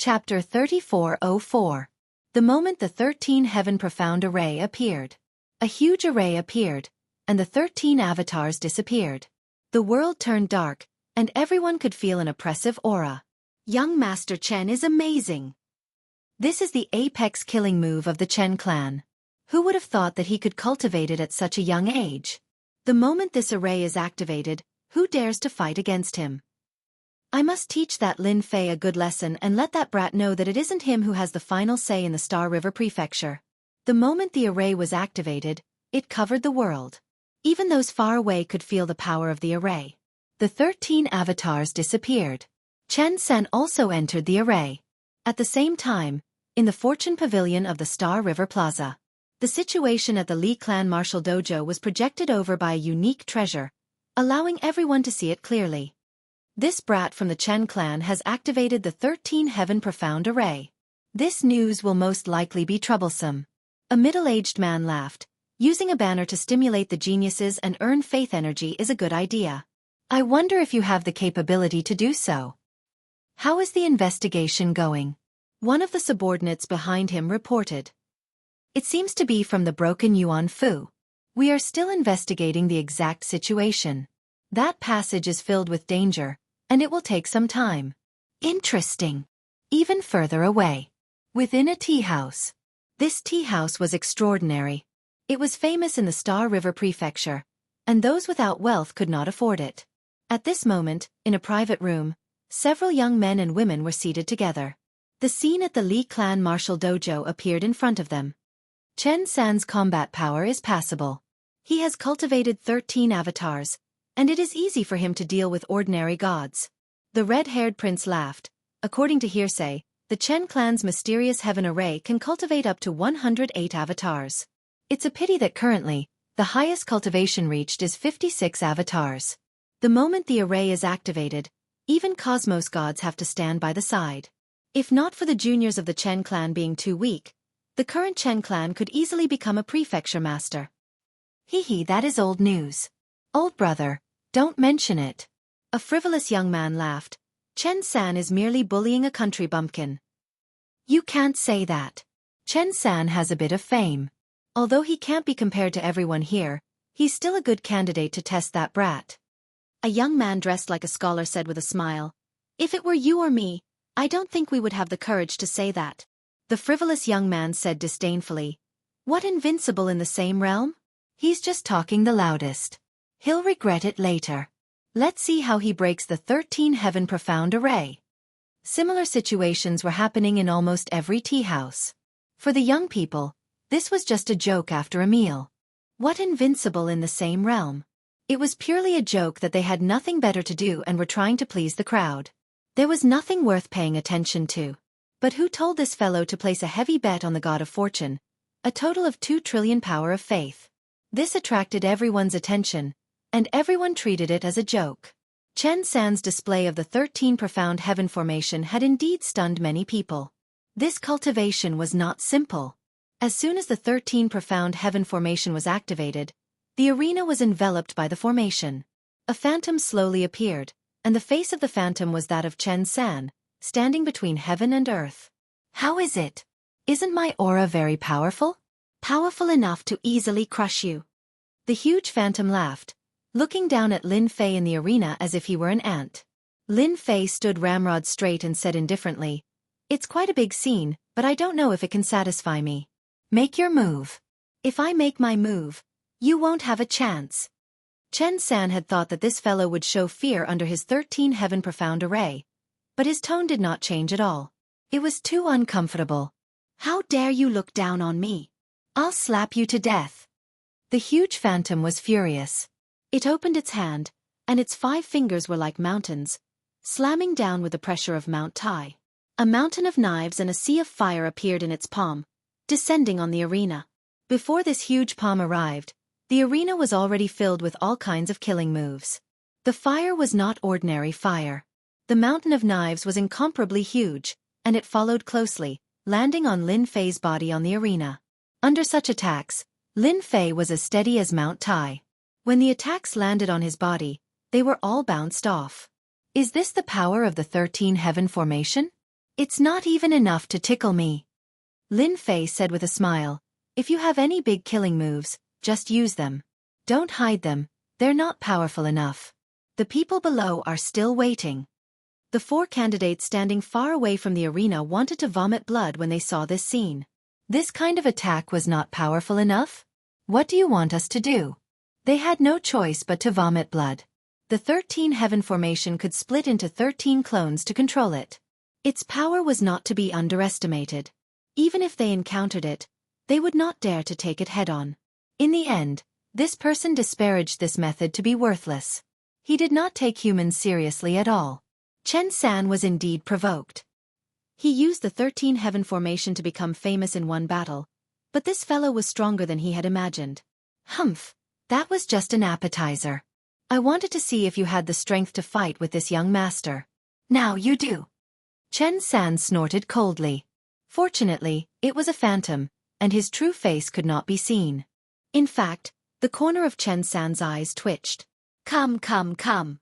Chapter 3404. The moment the 13 Heaven Profound Array appeared. A huge array appeared, and the 13 avatars disappeared. The world turned dark, and everyone could feel an oppressive aura. Young Master Chen is amazing. This is the apex killing move of the Chen clan. Who would have thought that he could cultivate it at such a young age? The moment this array is activated, who dares to fight against him? I must teach that Lin Fei a good lesson and let that brat know that it isn't him who has the final say in the Star River Prefecture. The moment the array was activated, it covered the world. Even those far away could feel the power of the array. The 13 avatars disappeared. Chen San also entered the array. At the same time, in the Fortune Pavilion of the Star River Plaza, the situation at the Li Clan Martial Dojo was projected over by a unique treasure, allowing everyone to see it clearly. This brat from the Chen clan has activated the 13 Heaven Profound Array. This news will most likely be troublesome. A middle-aged man laughed. Using a banner to stimulate the geniuses and earn faith energy is a good idea. I wonder if you have the capability to do so. How is the investigation going? One of the subordinates behind him reported. It seems to be from the broken Yuan Fu. We are still investigating the exact situation. That passage is filled with danger, and it will take some time. Interesting. Even further away. Within a tea house. This tea house was extraordinary. It was famous in the Star River Prefecture, and those without wealth could not afford it. At this moment, in a private room, several young men and women were seated together. The scene at the Li Clan Martial Dojo appeared in front of them. Chen San's combat power is passable. He has cultivated 13 avatars, and it is easy for him to deal with ordinary gods. The red-haired prince laughed. According to hearsay, the Chen clan's mysterious heaven array can cultivate up to 108 avatars. It's a pity that currently, the highest cultivation reached is 56 avatars. The moment the array is activated, even cosmos gods have to stand by the side. If not for the juniors of the Chen clan being too weak, the current Chen clan could easily become a prefecture master. Hee, that is old news. Old brother, don't mention it. A frivolous young man laughed. Chen San is merely bullying a country bumpkin. You can't say that. Chen San has a bit of fame. Although he can't be compared to everyone here, he's still a good candidate to test that brat. A young man dressed like a scholar said with a smile. If it were you or me, I don't think we would have the courage to say that. The frivolous young man said disdainfully. What invincible in the same realm? He's just talking the loudest. He'll regret it later. Let's see how he breaks the 13 Heaven Profound Array. Similar situations were happening in almost every tea house. For the young people, this was just a joke after a meal. What invincible in the same realm? It was purely a joke that they had nothing better to do and were trying to please the crowd. There was nothing worth paying attention to. But who told this fellow to place a heavy bet on the god of fortune? A total of 2 trillion power of faith. This attracted everyone's attention, and everyone treated it as a joke. Chen San's display of the 13 Profound Heaven Formation had indeed stunned many people. This cultivation was not simple. As soon as the 13 Profound Heaven Formation was activated, the arena was enveloped by the formation. A phantom slowly appeared, and the face of the phantom was that of Chen San, standing between heaven and earth. How is it? Isn't my aura very powerful? Powerful enough to easily crush you. The huge phantom laughed, looking down at Lin Fei in the arena as if he were an ant. Lin Fei stood ramrod straight and said indifferently, It's quite a big scene, but I don't know if it can satisfy me. Make your move. If I make my move, you won't have a chance. Chen San had thought that this fellow would show fear under his 13 Heaven Profound Array, but his tone did not change at all. It was too uncomfortable. How dare you look down on me? I'll slap you to death. The huge phantom was furious. It opened its hand, and its 5 fingers were like mountains, slamming down with the pressure of Mount Tai. A mountain of knives and a sea of fire appeared in its palm, descending on the arena. Before this huge palm arrived, the arena was already filled with all kinds of killing moves. The fire was not ordinary fire. The mountain of knives was incomparably huge, and it followed closely, landing on Lin Fei's body on the arena. Under such attacks, Lin Fei was as steady as Mount Tai. When the attacks landed on his body, they were all bounced off. Is this the power of the 13 Heaven Formation? It's not even enough to tickle me. Lin Fei said with a smile, if you have any big killing moves, just use them. Don't hide them, they're not powerful enough. The people below are still waiting. The 4 candidates standing far away from the arena wanted to vomit blood when they saw this scene. This kind of attack was not powerful enough? What do you want us to do? They had no choice but to vomit blood. The 13 Heaven formation could split into 13 clones to control it. Its power was not to be underestimated. Even if they encountered it, they would not dare to take it head-on. In the end, this person disparaged this method to be worthless. He did not take humans seriously at all. Chen San was indeed provoked. He used the 13 Heaven formation to become famous in one battle, but this fellow was stronger than he had imagined. Humph, that was just an appetizer. I wanted to see if you had the strength to fight with this young master. Now you do. Chen San snorted coldly. Fortunately, it was a phantom, and his true face could not be seen. In fact, the corner of Chen San's eyes twitched. Come, come, come.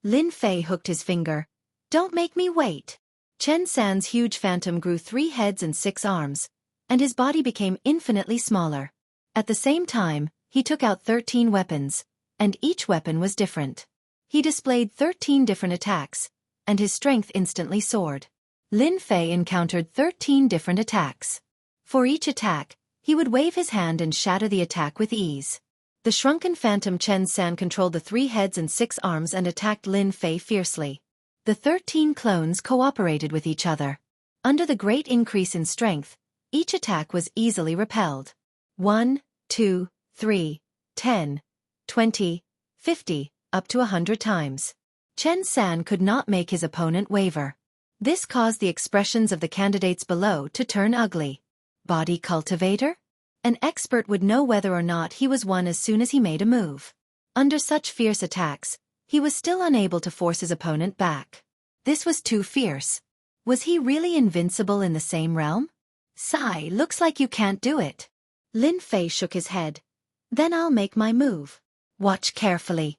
Lin Fei hooked his finger. Don't make me wait. Chen San's huge phantom grew 3 heads and 6 arms, and his body became infinitely smaller. At the same time, he took out 13 weapons, and each weapon was different. He displayed 13 different attacks, and his strength instantly soared. Lin Fei encountered 13 different attacks. For each attack, he would wave his hand and shatter the attack with ease. The shrunken phantom Chen San controlled the 3 heads and 6 arms and attacked Lin Fei fiercely. The 13 clones cooperated with each other. Under the great increase in strength, each attack was easily repelled. 1, 2, 3, 10, 20, 50, up to 100 times. Chen San could not make his opponent waver. This caused the expressions of the candidates below to turn ugly. Body cultivator? An expert would know whether or not he was one as soon as he made a move. Under such fierce attacks, he was still unable to force his opponent back. This was too fierce. Was he really invincible in the same realm? Sigh, looks like you can't do it. Lin Fei shook his head. Then I'll make my move. Watch carefully.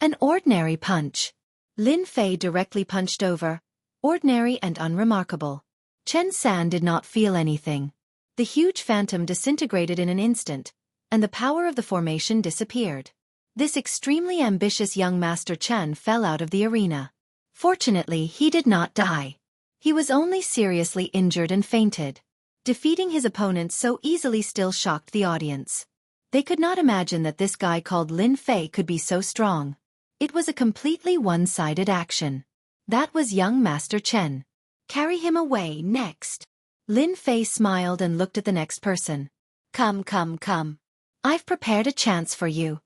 An ordinary punch. Lin Fei directly punched over. Ordinary and unremarkable. Chen San did not feel anything. The huge phantom disintegrated in an instant, and the power of the formation disappeared. This extremely ambitious young Master Chen fell out of the arena. Fortunately, he did not die. He was only seriously injured and fainted. Defeating his opponent so easily still shocked the audience. They could not imagine that this guy called Lin Fei could be so strong. It was a completely one-sided action. That was young Master Chen. Carry him away next. Lin Fei smiled and looked at the next person. Come, come, come. I've prepared a chance for you.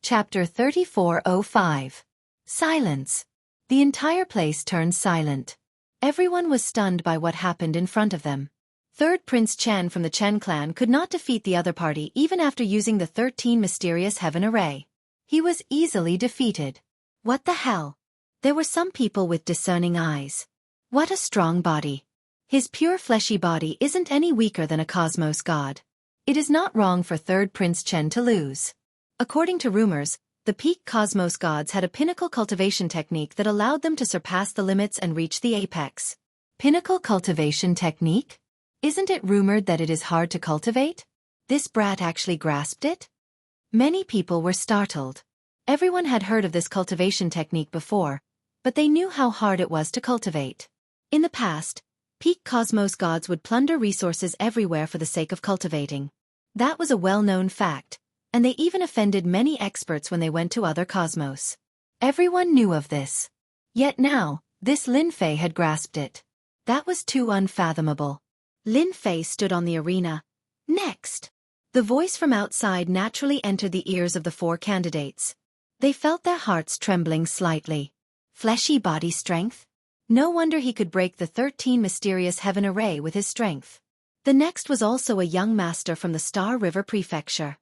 Chapter 3405. Silence. The entire place turned silent. Everyone was stunned by what happened in front of them. Third Prince Chen from the Chen clan could not defeat the other party even after using the 13 mysterious heaven array. He was easily defeated. What the hell? There were some people with discerning eyes. What a strong body. His pure fleshy body isn't any weaker than a cosmos god. It is not wrong for Third Prince Chen to lose. According to rumors, the peak cosmos gods had a pinnacle cultivation technique that allowed them to surpass the limits and reach the apex. Pinnacle cultivation technique? Isn't it rumored that it is hard to cultivate? This brat actually grasped it? Many people were startled. Everyone had heard of this cultivation technique before, but they knew how hard it was to cultivate. In the past, peak cosmos gods would plunder resources everywhere for the sake of cultivating. That was a well-known fact, and they even offended many experts when they went to other cosmos. Everyone knew of this. Yet now, this Lin Fei had grasped it. That was too unfathomable. Lin Fei stood on the arena. Next! The voice from outside naturally entered the ears of the 4 candidates. They felt their hearts trembling slightly. Fleshy body strength? No wonder he could break the 13 mysterious heaven array with his strength. The next was also a young master from the Star River Prefecture.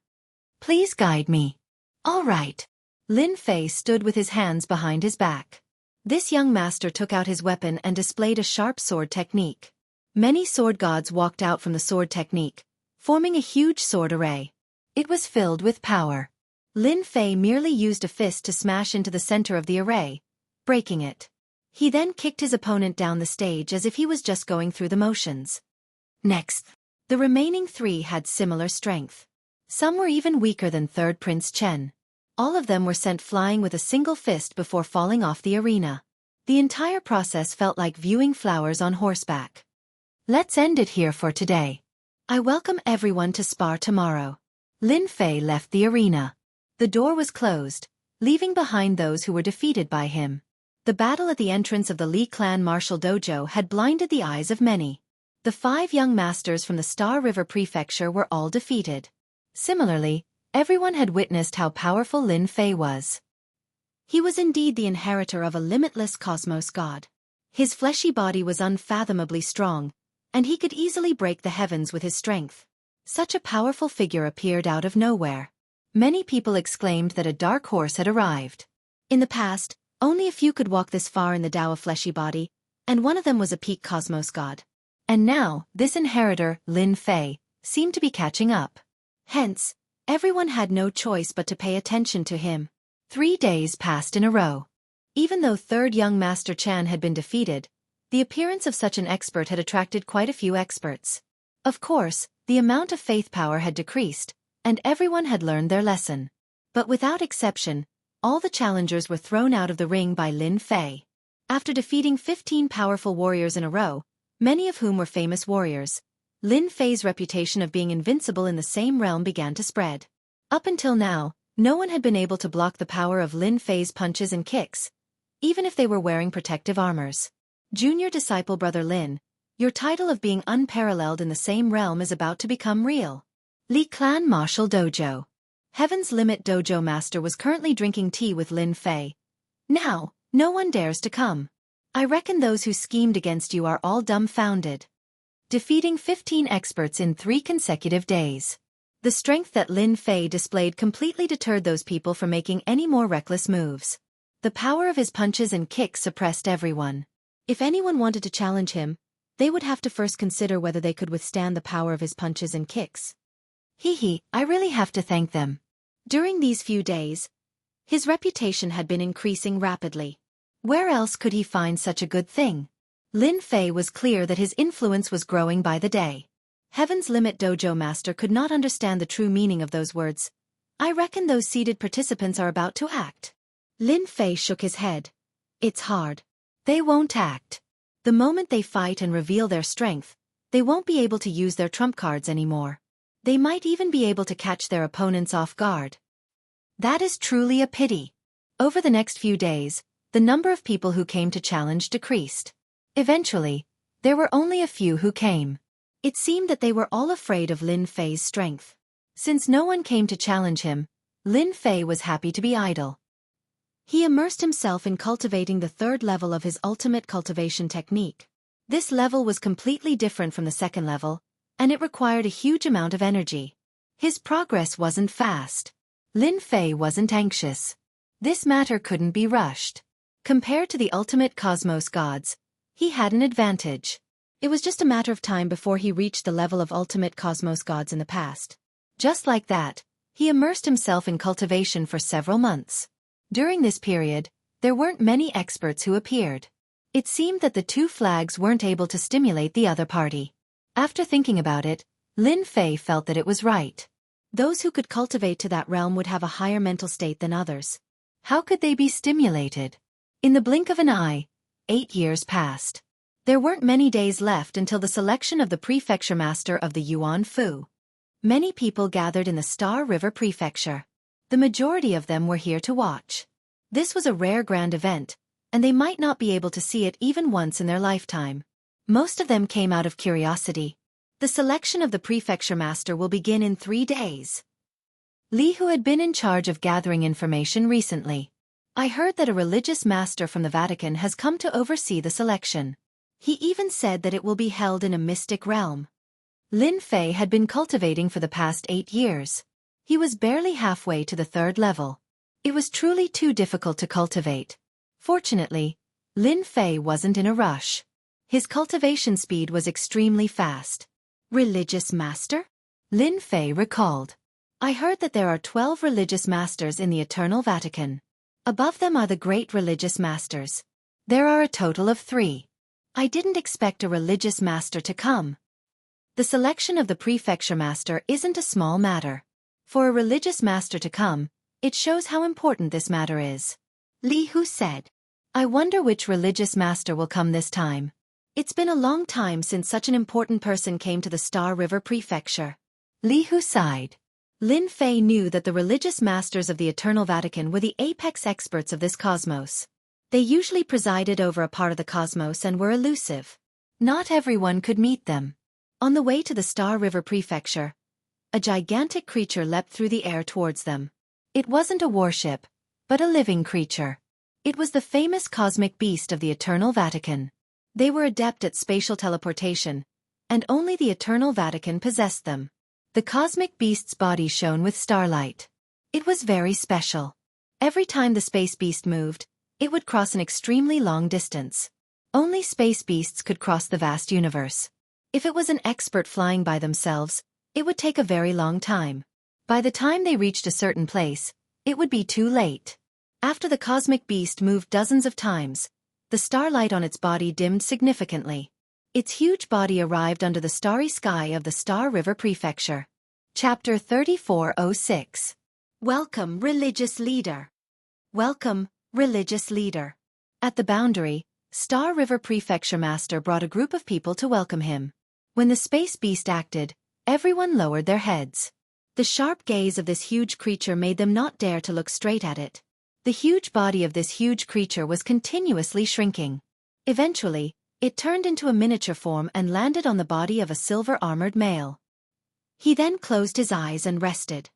Please guide me. All right. Lin Fei stood with his hands behind his back. This young master took out his weapon and displayed a sharp sword technique. Many sword gods walked out from the sword technique, forming a huge sword array. It was filled with power. Lin Fei merely used a fist to smash into the center of the array, breaking it. He then kicked his opponent down the stage as if he was just going through the motions. Next, the remaining 3 had similar strength. Some were even weaker than third Prince Chen. All of them were sent flying with a single fist before falling off the arena. The entire process felt like viewing flowers on horseback. Let's end it here for today. I welcome everyone to spar tomorrow. Lin Fei left the arena. The door was closed, leaving behind those who were defeated by him. The battle at the entrance of the Li clan martial dojo had blinded the eyes of many. The 5 young masters from the Star River Prefecture were all defeated. Similarly, everyone had witnessed how powerful Lin Fei was. He was indeed the inheritor of a limitless cosmos god. His fleshy body was unfathomably strong, and he could easily break the heavens with his strength. Such a powerful figure appeared out of nowhere. Many people exclaimed that a dark horse had arrived. In the past, only a few could walk this far in the Tao of fleshy body, and one of them was a peak cosmos god. And now, this inheritor, Lin Fei, seemed to be catching up. Hence, everyone had no choice but to pay attention to him. 3 days passed in a row. Even though third young Master Chan had been defeated, the appearance of such an expert had attracted quite a few experts. Of course, the amount of faith power had decreased, and everyone had learned their lesson. But without exception, all the challengers were thrown out of the ring by Lin Fei. After defeating 15 powerful warriors in a row, many of whom were famous warriors, Lin Fei's reputation of being invincible in the same realm began to spread. Up until now, no one had been able to block the power of Lin Fei's punches and kicks, even if they were wearing protective armors. Junior disciple Brother Lin, your title of being unparalleled in the same realm is about to become real. Li Clan Martial Dojo. Heaven's Limit Dojo Master was currently drinking tea with Lin Fei. Now, no one dares to come. I reckon those who schemed against you are all dumbfounded. Defeating 15 experts in 3 consecutive days. The strength that Lin Fei displayed completely deterred those people from making any more reckless moves. The power of his punches and kicks suppressed everyone. If anyone wanted to challenge him, they would have to first consider whether they could withstand the power of his punches and kicks. I really have to thank them. During these few days, his reputation had been increasing rapidly. Where else could he find such a good thing? Lin Fei was clear that his influence was growing by the day. Heaven's Limit Dojo Master could not understand the true meaning of those words. I reckon those seated participants are about to act. Lin Fei shook his head. It's hard. They won't act. The moment they fight and reveal their strength, they won't be able to use their trump cards anymore. They might even be able to catch their opponents off guard. That is truly a pity. Over the next few days, the number of people who came to challenge decreased. Eventually, there were only a few who came. It seemed that they were all afraid of Lin Fei's strength. Since no one came to challenge him, Lin Fei was happy to be idle. He immersed himself in cultivating the 3rd level of his ultimate cultivation technique. This level was completely different from the 2nd level, and it required a huge amount of energy. His progress wasn't fast. Lin Fei wasn't anxious. This matter couldn't be rushed. Compared to the ultimate cosmos gods, he had an advantage. It was just a matter of time before he reached the level of ultimate cosmos gods in the past. Just like that, he immersed himself in cultivation for several months. During this period, there weren't many experts who appeared. It seemed that the 2 flags weren't able to stimulate the other party. After thinking about it, Lin Fei felt that it was right. Those who could cultivate to that realm would have a higher mental state than others. How could they be stimulated? In the blink of an eye, 8 years passed. There weren't many days left until the selection of the prefecture master of the Yuan Fu. Many people gathered in the Star River Prefecture. The majority of them were here to watch. This was a rare grand event, and they might not be able to see it even once in their lifetime. Most of them came out of curiosity. The selection of the prefecture master will begin in 3 days. Li, who had been in charge of gathering information recently. I heard that a religious master from the Vatican has come to oversee the selection. He even said that it will be held in a mystic realm. Lin Fei had been cultivating for the past 8 years. He was barely halfway to the 3rd level. It was truly too difficult to cultivate. Fortunately, Lin Fei wasn't in a rush. His cultivation speed was extremely fast. Religious master? Lin Fei recalled. I heard that there are 12 religious masters in the Eternal Vatican. Above them are the great religious masters. There are a total of 3. I didn't expect a religious master to come. The selection of the prefecture master isn't a small matter. For a religious master to come, it shows how important this matter is. Li Hu said. I wonder which religious master will come this time. It's been a long time since such an important person came to the Star River Prefecture. Li Hu sighed. Lin Fei knew that the religious masters of the Eternal Vatican were the apex experts of this cosmos. They usually presided over a part of the cosmos and were elusive. Not everyone could meet them. On the way to the Star River Prefecture, a gigantic creature leapt through the air towards them. It wasn't a warship, but a living creature. It was the famous cosmic beast of the Eternal Vatican. They were adept at spatial teleportation, and only the Eternal Vatican possessed them. The cosmic beast's body shone with starlight. It was very special. Every time the space beast moved, it would cross an extremely long distance. Only space beasts could cross the vast universe. If it was an expert flying by themselves, it would take a very long time. By the time they reached a certain place, it would be too late. After the cosmic beast moved dozens of times, the starlight on its body dimmed significantly. Its huge body arrived under the starry sky of the Star River Prefecture. Chapter 3406. Welcome, Religious Leader. Welcome, Religious Leader. At the boundary, Star River Prefecture Master brought a group of people to welcome him. When the space beast acted, everyone lowered their heads. The sharp gaze of this huge creature made them not dare to look straight at it. The huge body of this huge creature was continuously shrinking. Eventually, it turned into a miniature form and landed on the body of a silver-armored male. He then closed his eyes and rested.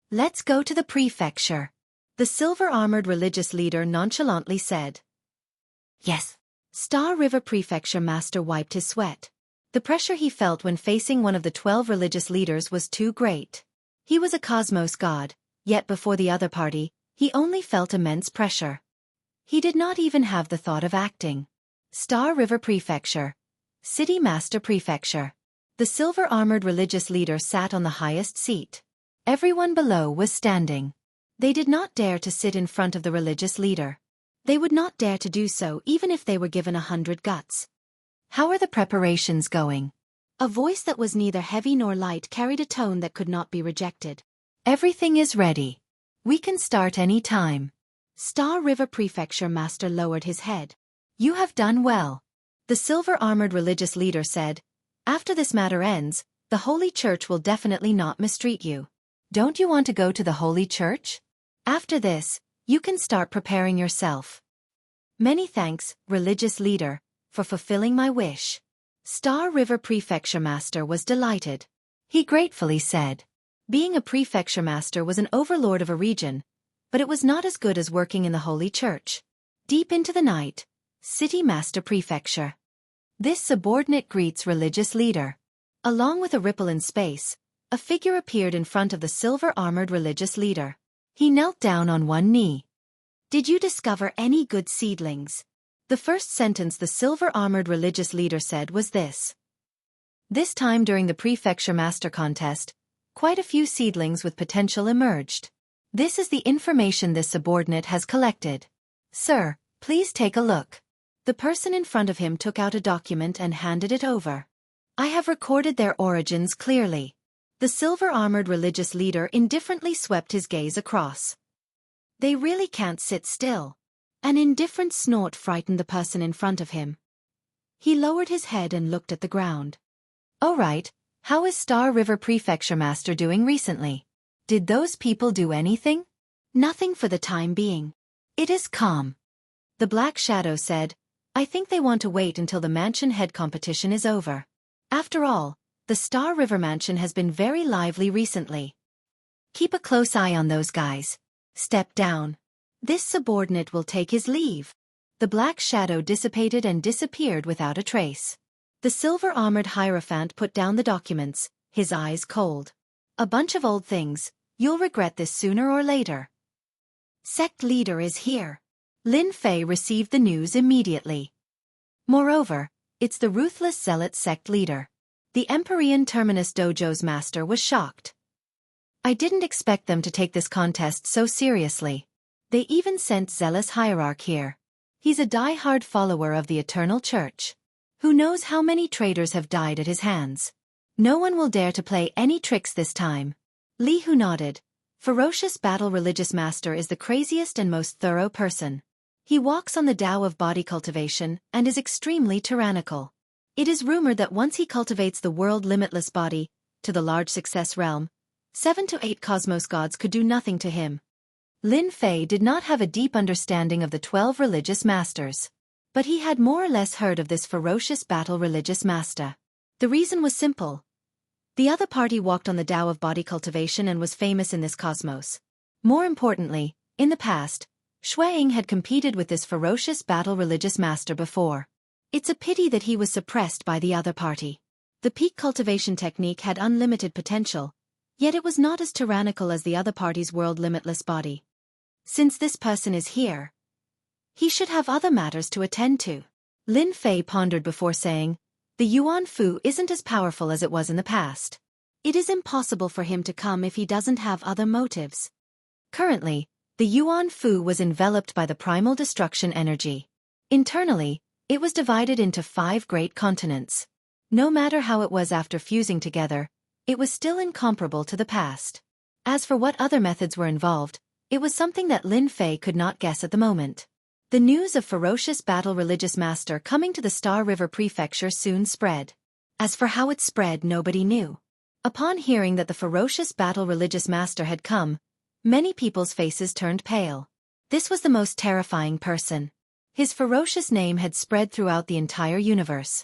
Let's go to the prefecture. The silver-armored religious leader nonchalantly said. Yes. Star River Prefecture Master wiped his sweat. The pressure he felt when facing one of the 12 religious leaders was too great. He was a cosmos god, yet before the other party, he only felt immense pressure. He did not even have the thought of acting. Star River Prefecture. City Master Prefecture. The silver-armored religious leader sat on the highest seat. Everyone below was standing. They did not dare to sit in front of the religious leader. They would not dare to do so even if they were given 100 guts. How are the preparations going? A voice that was neither heavy nor light carried a tone that could not be rejected. Everything is ready. We can start any time. Star River Prefecture Master lowered his head. You have done well. The silver-armored religious leader said, after this matter ends, the Holy Church will definitely not mistreat you. Don't you want to go to the Holy Church? After this, you can start preparing yourself. Many thanks, religious leader, for fulfilling my wish. Star River Prefecture Master was delighted. He gratefully said. Being a prefecture master was an overlord of a region, but it was not as good as working in the Holy Church. Deep into the night, City Master Prefecture. This subordinate greets religious leader. Along with a ripple in space, a figure appeared in front of the silver-armored religious leader. He knelt down on one knee. Did you discover any good seedlings? The first sentence the silver-armored religious leader said was this. This time during the prefecture master contest, quite a few seedlings with potential emerged. This is the information this subordinate has collected. Sir, please take a look. The person in front of him took out a document and handed it over. I have recorded their origins clearly. The silver-armored religious leader indifferently swept his gaze across. They really can't sit still. An indifferent snort frightened the person in front of him. He lowered his head and looked at the ground. All right, how is Star River Prefecture Master doing recently? Did those people do anything? Nothing for the time being. It is calm. The Black Shadow said, I think they want to wait until the mansion head competition is over. After all, the Star River Mansion has been very lively recently. Keep a close eye on those guys. Step down. This subordinate will take his leave. The Black Shadow dissipated and disappeared without a trace. The silver-armored Hierophant put down the documents, his eyes cold. A bunch of old things, you'll regret this sooner or later. Sect leader is here. Lin Fei received the news immediately. Moreover, it's the ruthless zealot sect leader. The Empyrean Terminus Dojo's master was shocked. I didn't expect them to take this contest so seriously. They even sent zealous hierarch here. He's a die-hard follower of the Eternal Church. Who knows how many traitors have died at his hands? No one will dare to play any tricks this time. Li Hu nodded. Ferocious Battle Religious Master is the craziest and most thorough person. He walks on the Tao of body cultivation and is extremely tyrannical. It is rumored that once he cultivates the world limitless body, to the large success realm, 7 to 8 cosmos gods could do nothing to him. Lin Fei did not have a deep understanding of the 12 religious masters. But he had more or less heard of this ferocious battle religious master. The reason was simple. The other party walked on the Tao of body cultivation and was famous in this cosmos. More importantly, in the past, Xueying had competed with this ferocious battle religious master before. It's a pity that he was suppressed by the other party. The peak cultivation technique had unlimited potential, yet it was not as tyrannical as the other party's world limitless body. Since this person is here, he should have other matters to attend to. Lin Fei pondered before saying, the Yuan Fu isn't as powerful as it was in the past. It is impossible for him to come if he doesn't have other motives. Currently, the Yuan Fu was enveloped by the primal destruction energy. Internally, it was divided into 5 great continents. No matter how it was after fusing together, it was still incomparable to the past. As for what other methods were involved, it was something that Lin Fei could not guess at the moment. The news of ferocious battle religious master coming to the Star River Prefecture soon spread. As for how it spread, nobody knew. Upon hearing that the ferocious battle religious master had come, many people's faces turned pale. This was the most terrifying person. His ferocious name had spread throughout the entire universe.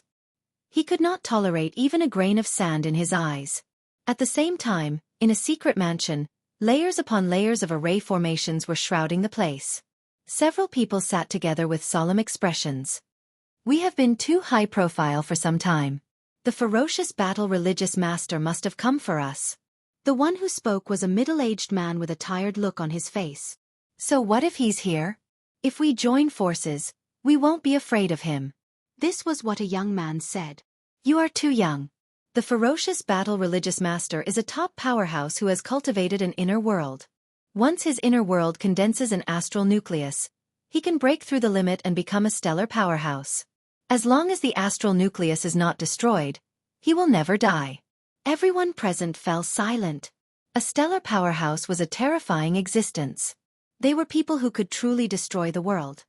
He could not tolerate even a grain of sand in his eyes. At the same time, in a secret mansion, layers upon layers of array formations were shrouding the place. Several people sat together with solemn expressions. We have been too high profile for some time. The ferocious battle religious master must have come for us. The one who spoke was a middle-aged man with a tired look on his face. So what if he's here? If we join forces, we won't be afraid of him. This was what a young man said. You are too young. The ferocious battle religious master is a top powerhouse who has cultivated an inner world. Once his inner world condenses an astral nucleus, he can break through the limit and become a stellar powerhouse. As long as the astral nucleus is not destroyed, he will never die. Everyone present fell silent. A stellar powerhouse was a terrifying existence. They were people who could truly destroy the world.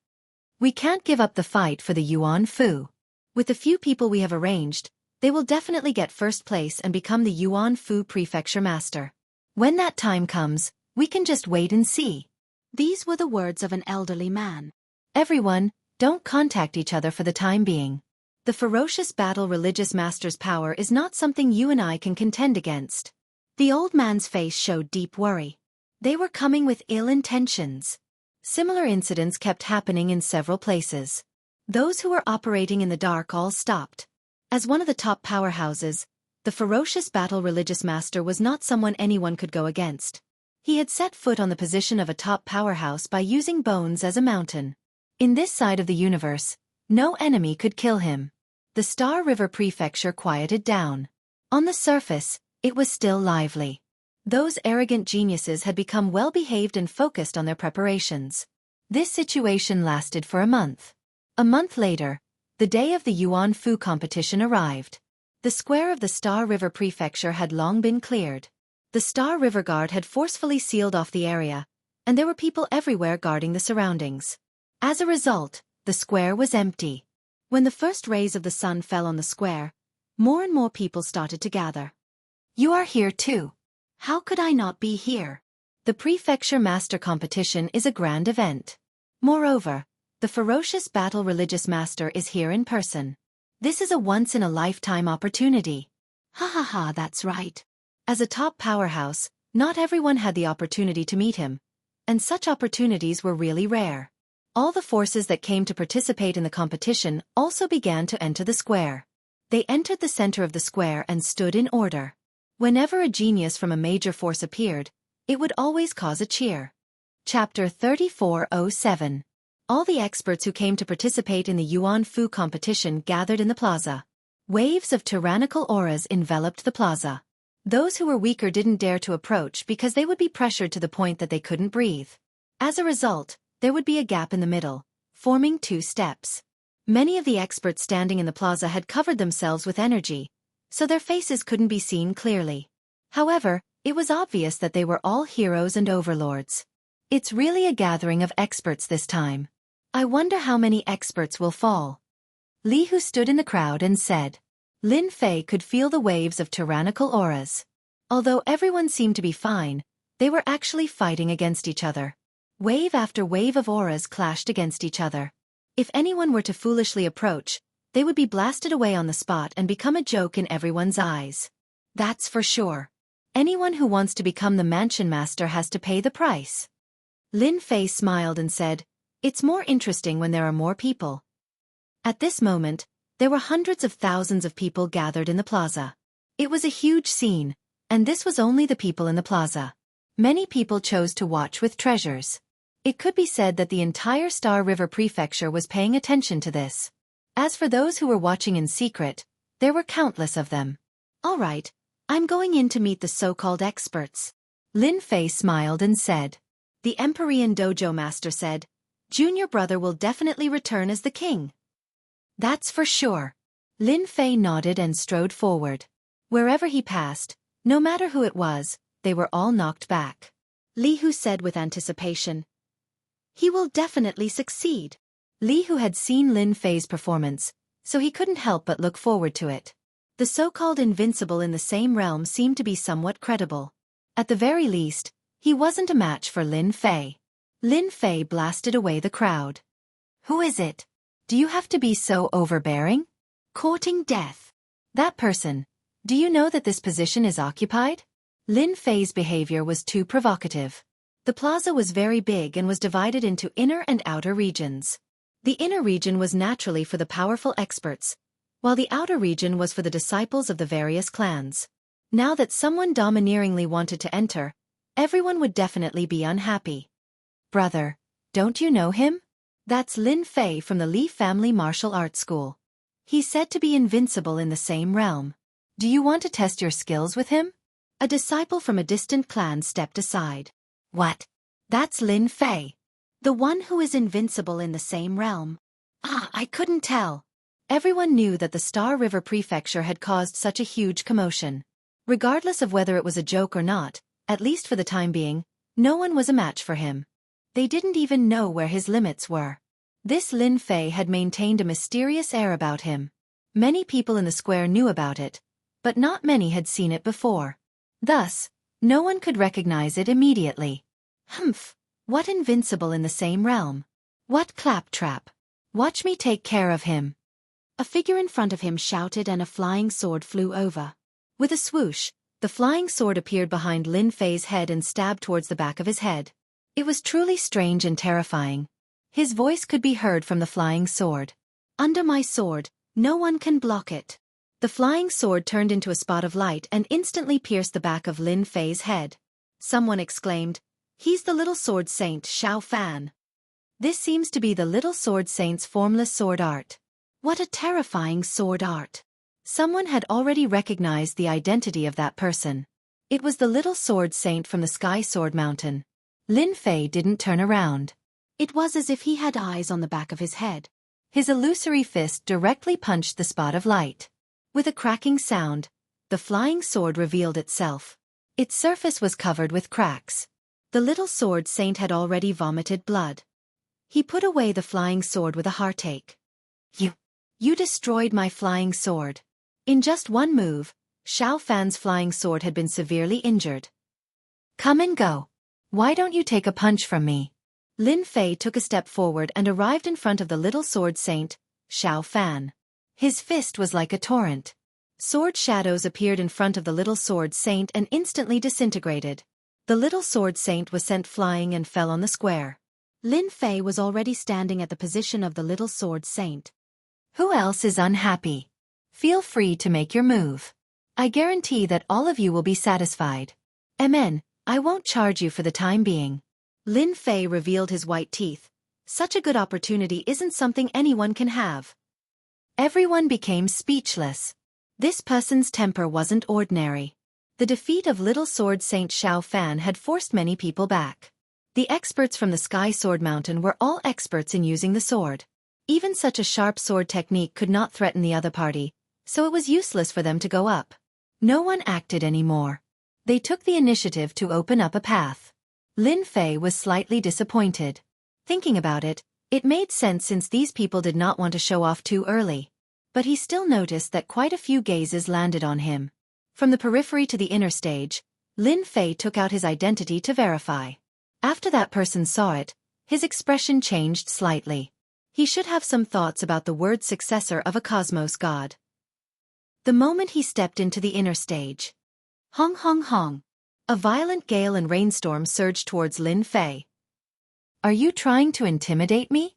We can't give up the fight for the Yuan Fu. With the few people we have arranged, they will definitely get first place and become the Yuan Fu Prefecture Master. When that time comes, we can just wait and see. These were the words of an elderly man. Everyone, don't contact each other for the time being. The ferocious battle religious master's power is not something you and I can contend against. The old man's face showed deep worry. They were coming with ill intentions. Similar incidents kept happening in several places. Those who were operating in the dark all stopped. As one of the top powerhouses, the ferocious battle religious master was not someone anyone could go against. He had set foot on the position of a top powerhouse by using bones as a mountain. In this side of the universe, no enemy could kill him. The Star River Prefecture quieted down. On the surface, it was still lively. Those arrogant geniuses had become well-behaved and focused on their preparations. This situation lasted for a month. A month later, the day of the Yuan Fu competition arrived. The square of the Star River Prefecture had long been cleared. The Star River Guard had forcefully sealed off the area, and there were people everywhere guarding the surroundings. As a result, the square was empty. When the first rays of the sun fell on the square, more and more people started to gather. You are here too. How could I not be here? The Prefecture Master Competition is a grand event. Moreover, the ferocious battle religious master is here in person. This is a once-in-a-lifetime opportunity. Ha ha ha, that's right. As a top powerhouse, not everyone had the opportunity to meet him, and such opportunities were really rare. All the forces that came to participate in the competition also began to enter the square. They entered the center of the square and stood in order. Whenever a genius from a major force appeared, it would always cause a cheer. Chapter 3407. All the experts who came to participate in the Yuan Fu competition gathered in the plaza. Waves of tyrannical auras enveloped the plaza. Those who were weaker didn't dare to approach because they would be pressured to the point that they couldn't breathe. As a result, there would be a gap in the middle, forming 2 steps. Many of the experts standing in the plaza had covered themselves with energy, so their faces couldn't be seen clearly. However, it was obvious that they were all heroes and overlords. It's really a gathering of experts this time. I wonder how many experts will fall. Li Hu stood in the crowd and said. Lin Fei could feel the waves of tyrannical auras. Although everyone seemed to be fine, they were actually fighting against each other. Wave after wave of auras clashed against each other. If anyone were to foolishly approach, they would be blasted away on the spot and become a joke in everyone's eyes. That's for sure. Anyone who wants to become the mansion master has to pay the price. Lin Fei smiled and said, "It's more interesting when there are more people." At this moment, there were hundreds of thousands of people gathered in the plaza. It was a huge scene, and this was only the people in the plaza. Many people chose to watch with treasures. It could be said that the entire Star River Prefecture was paying attention to this. As for those who were watching in secret, there were countless of them. "All right, I'm going in to meet the so-called experts." Lin Fei smiled and said. The Empyrean Dojo Master said, "Junior brother will definitely return as the king." "That's for sure." Lin Fei nodded and strode forward. Wherever he passed, no matter who it was, they were all knocked back. Li Hu said with anticipation, "He will definitely succeed." Li Hu had seen Lin Fei's performance, so he couldn't help but look forward to it. The so-called invincible in the same realm seemed to be somewhat credible. At the very least, he wasn't a match for Lin Fei. Lin Fei blasted away the crowd. "Who is it? Do you have to be so overbearing? Courting death. That person. Do you know that this position is occupied?" Lin Fei's behavior was too provocative. The plaza was very big and was divided into inner and outer regions. The inner region was naturally for the powerful experts, while the outer region was for the disciples of the various clans. Now that someone domineeringly wanted to enter, everyone would definitely be unhappy. "Brother, don't you know him? That's Lin Fei from the Li family martial arts school. He's said to be invincible in the same realm. Do you want to test your skills with him?" A disciple from a distant clan stepped aside. "What? That's Lin Fei. The one who is invincible in the same realm." I couldn't tell. Everyone knew that the Star River Prefecture had caused such a huge commotion. Regardless of whether it was a joke or not, at least for the time being, no one was a match for him. They didn't even know where his limits were. This Lin Fei had maintained a mysterious air about him. Many people in the square knew about it, but not many had seen it before. Thus, no one could recognize it immediately. Humph! What invincible in the same realm? What claptrap! Watch me take care of him. A figure in front of him shouted and a flying sword flew over. With a swoosh, the flying sword appeared behind Lin Fei's head and stabbed towards the back of his head. It was truly strange and terrifying. His voice could be heard from the flying sword. "Under my sword, no one can block it." The flying sword turned into a spot of light and instantly pierced the back of Lin Fei's head. Someone exclaimed, "He's the little sword saint Xiao Fan." This seems to be the little sword saint's formless sword art. What a terrifying sword art. Someone had already recognized the identity of that person. It was the little sword saint from the Sky Sword Mountain. Lin Fei didn't turn around. It was as if he had eyes on the back of his head. His illusory fist directly punched the spot of light. With a cracking sound, the flying sword revealed itself. Its surface was covered with cracks. The little sword saint had already vomited blood. He put away the flying sword with a heartache. You destroyed my flying sword." In just one move, Xiao Fan's flying sword had been severely injured. "Come and go. Why don't you take a punch from me?" Lin Fei took a step forward and arrived in front of the little sword saint, Xiao Fan. His fist was like a torrent. Sword shadows appeared in front of the little sword saint and instantly disintegrated. The little sword saint was sent flying and fell on the square. Lin Fei was already standing at the position of the little sword saint. "Who else is unhappy? Feel free to make your move. I guarantee that all of you will be satisfied. Amen, I won't charge you for the time being." Lin Fei revealed his white teeth. Such a good opportunity isn't something anyone can have. Everyone became speechless. This person's temper wasn't ordinary. The defeat of little sword saint Xiao Fan had forced many people back. The experts from the Sky Sword Mountain were all experts in using the sword. Even such a sharp sword technique could not threaten the other party, so it was useless for them to go up. No one acted anymore. They took the initiative to open up a path. Lin Fei was slightly disappointed. Thinking about it, it made sense since these people did not want to show off too early. But he still noticed that quite a few gazes landed on him. From the periphery to the inner stage, Lin Fei took out his identity to verify. After that person saw it, his expression changed slightly. He should have some thoughts about the word successor of a cosmos god. The moment he stepped into the inner stage. Hong hong hong. A violent gale and rainstorm surged towards Lin Fei. Are you trying to intimidate me?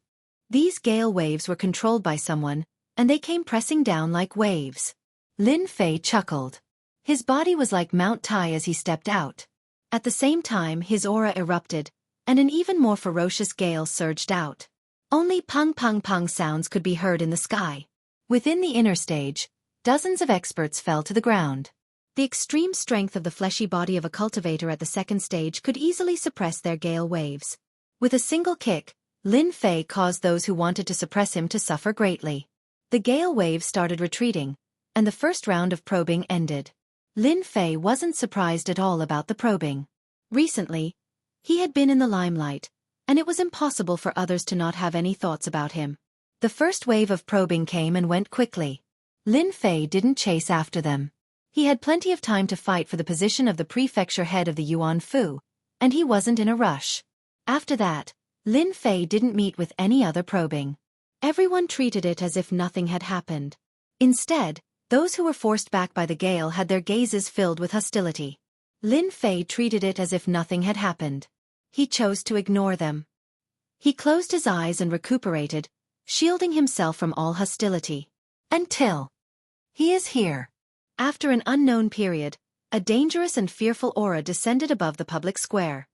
These gale waves were controlled by someone, and they came pressing down like waves. Lin Fei chuckled. His body was like Mount Tai as he stepped out. At the same time his aura erupted, and an even more ferocious gale surged out. Only pung pung pung sounds could be heard in the sky. Within the inner stage, dozens of experts fell to the ground. The extreme strength of the fleshy body of a cultivator at the second stage could easily suppress their gale waves. With a single kick, Lin Fei caused those who wanted to suppress him to suffer greatly. The gale waves started retreating, and the first round of probing ended. Lin Fei wasn't surprised at all about the probing. Recently, he had been in the limelight, and it was impossible for others to not have any thoughts about him. The first wave of probing came and went quickly. Lin Fei didn't chase after them. He had plenty of time to fight for the position of the prefecture head of the Yuan Fu, and he wasn't in a rush. After that, Lin Fei didn't meet with any other probing. Everyone treated it as if nothing had happened. Instead, those who were forced back by the gale had their gazes filled with hostility. Lin Fei treated it as if nothing had happened. He chose to ignore them. He closed his eyes and recuperated, shielding himself from all hostility. Until he is here. After an unknown period, a dangerous and fearful aura descended above the public square.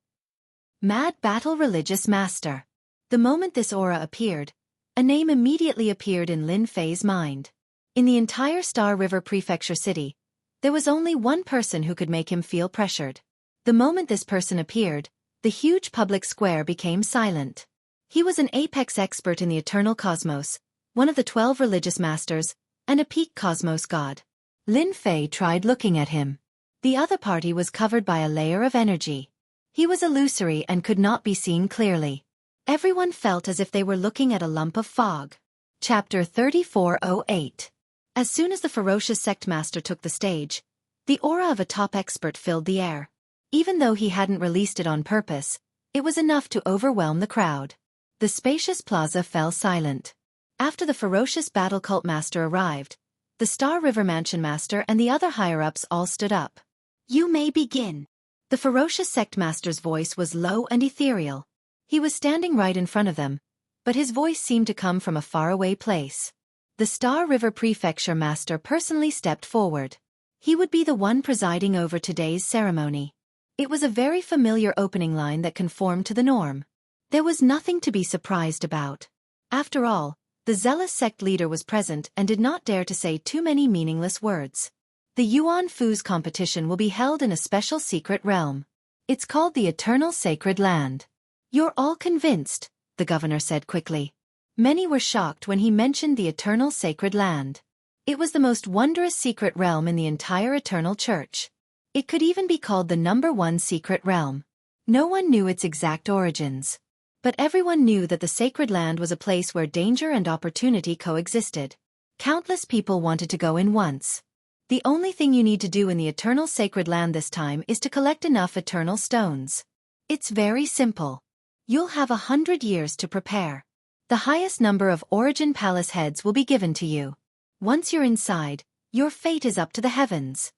Mad Battle Religious Master. The moment this aura appeared, a name immediately appeared in Lin Fei's mind. In the entire Star River Prefecture city, there was only one person who could make him feel pressured. The moment this person appeared, the huge public square became silent. He was an apex expert in the eternal cosmos, one of the 12 religious masters, and a peak cosmos god. Lin Fei tried looking at him. The other party was covered by a layer of energy. He was illusory and could not be seen clearly. Everyone felt as if they were looking at a lump of fog. Chapter 3408. As soon as the ferocious sect master took the stage, the aura of a top expert filled the air. Even though he hadn't released it on purpose, it was enough to overwhelm the crowd. The spacious plaza fell silent. After the ferocious battle cult master arrived, the Star River Mansion master and the other higher-ups all stood up. You may begin. The ferocious sect master's voice was low and ethereal. He was standing right in front of them, but his voice seemed to come from a faraway place. The Star River Prefecture Master personally stepped forward. He would be the one presiding over today's ceremony. It was a very familiar opening line that conformed to the norm. There was nothing to be surprised about. After all, the zealous sect leader was present and did not dare to say too many meaningless words. The Yuan Fu's competition will be held in a special secret realm. It's called the Eternal Sacred Land. You're all convinced, the governor said quickly. Many were shocked when he mentioned the Eternal Sacred Land. It was the most wondrous secret realm in the entire Eternal Church. It could even be called the #1 secret realm. No one knew its exact origins. But everyone knew that the Sacred Land was a place where danger and opportunity coexisted. Countless people wanted to go in once. The only thing you need to do in the Eternal Sacred Land this time is to collect enough eternal stones. It's very simple. You'll have 100 years to prepare. The highest number of Origin Palace heads will be given to you. Once you're inside, your fate is up to the heavens.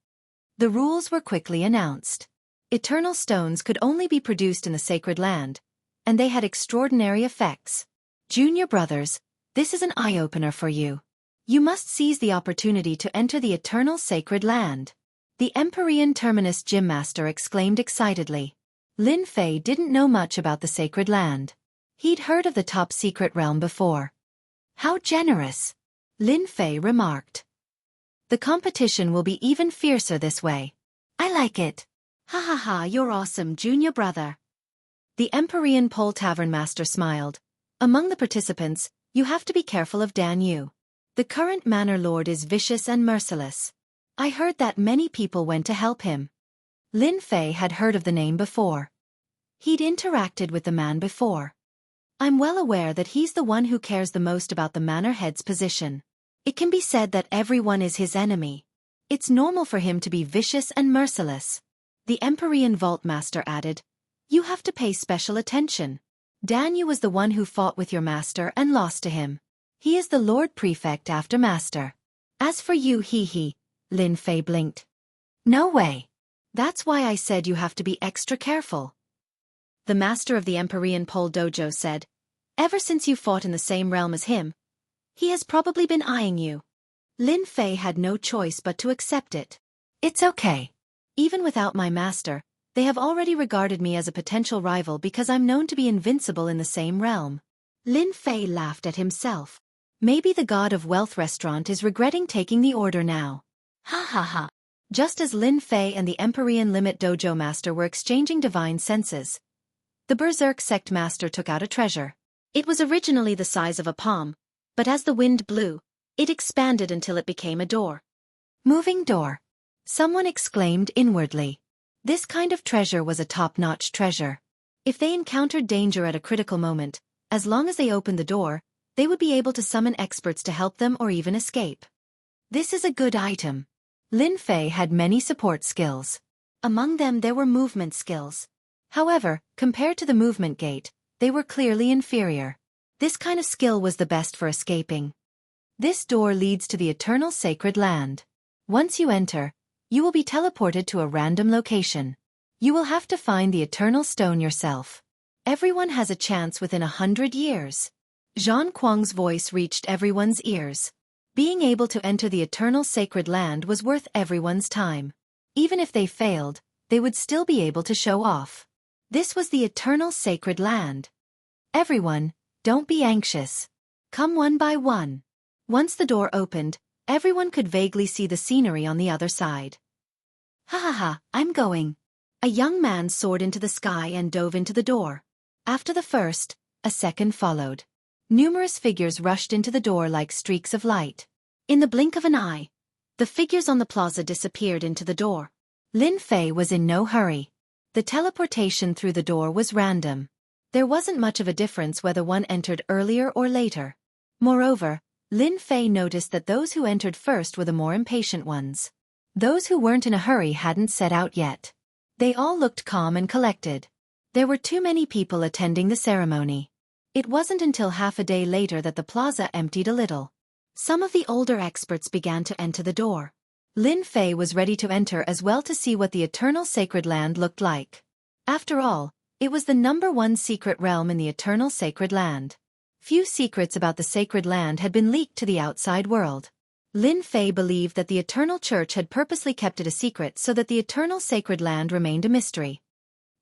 The rules were quickly announced. Eternal stones could only be produced in the Sacred Land, and they had extraordinary effects. Junior brothers, this is an eye-opener for you. You must seize the opportunity to enter the Eternal Sacred Land. The Empyrean Terminus Gym Master exclaimed excitedly. Lin Fei didn't know much about the Sacred Land. He'd heard of the top secret realm before. How generous, Lin Fei remarked. The competition will be even fiercer this way. I like it. Ha ha ha, you're awesome, junior brother. The Empyrean Pole Tavern Master smiled. Among the participants, you have to be careful of Dan Yu. The current Manor Lord is vicious and merciless. I heard that many people went to help him. Lin Fei had heard of the name before. He'd interacted with the man before. I'm well aware that he's the one who cares the most about the manor head's position. It can be said that everyone is his enemy. It's normal for him to be vicious and merciless. The Empyrean Vault Master added, you have to pay special attention. Dan Yu was the one who fought with your master and lost to him. He is the Lord Prefect after Master. As for you, Lin Fei blinked. No way. That's why I said you have to be extra careful. The Master of the Empyrean Pole Dojo said, ever since you fought in the same realm as him, he has probably been eyeing you. Lin Fei had no choice but to accept it. It's okay. Even without my master, they have already regarded me as a potential rival because I'm known to be invincible in the same realm. Lin Fei laughed at himself. Maybe the God of Wealth Restaurant is regretting taking the order now. Ha ha ha. Just as Lin Fei and the Empyrean Limit Dojo Master were exchanging divine senses, the Berserk Sect Master took out a treasure. It was originally the size of a palm, but as the wind blew, it expanded until it became a door. Moving door. Someone exclaimed inwardly. This kind of treasure was a top-notch treasure. If they encountered danger at a critical moment, as long as they opened the door, they would be able to summon experts to help them or even escape. This is a good item. Lin Fei had many support skills. Among them there were movement skills. However, compared to the movement gate, they were clearly inferior. This kind of skill was the best for escaping. This door leads to the Eternal Sacred Land. Once you enter, you will be teleported to a random location. You will have to find the Eternal Stone yourself. Everyone has a chance within 100 years. Zhang Kuang's voice reached everyone's ears. Being able to enter the Eternal Sacred Land was worth everyone's time. Even if they failed, they would still be able to show off. This was the Eternal Sacred Land. Everyone, don't be anxious. Come one by one. Once the door opened, everyone could vaguely see the scenery on the other side. Ha ha ha, I'm going. A young man soared into the sky and dove into the door. After the first, a second followed. Numerous figures rushed into the door like streaks of light. In the blink of an eye, the figures on the plaza disappeared into the door. Lin Fei was in no hurry. The teleportation through the door was random. There wasn't much of a difference whether one entered earlier or later. Moreover, Lin Fei noticed that those who entered first were the more impatient ones. Those who weren't in a hurry hadn't set out yet. They all looked calm and collected. There were too many people attending the ceremony. It wasn't until half a day later that the plaza emptied a little. Some of the older experts began to enter the door. Lin Fei was ready to enter as well to see what the Eternal Sacred Land looked like. After all, it was the #1 secret realm in the Eternal Sacred Land. Few secrets about the Sacred Land had been leaked to the outside world. Lin Fei believed that the Eternal Church had purposely kept it a secret so that the Eternal Sacred Land remained a mystery.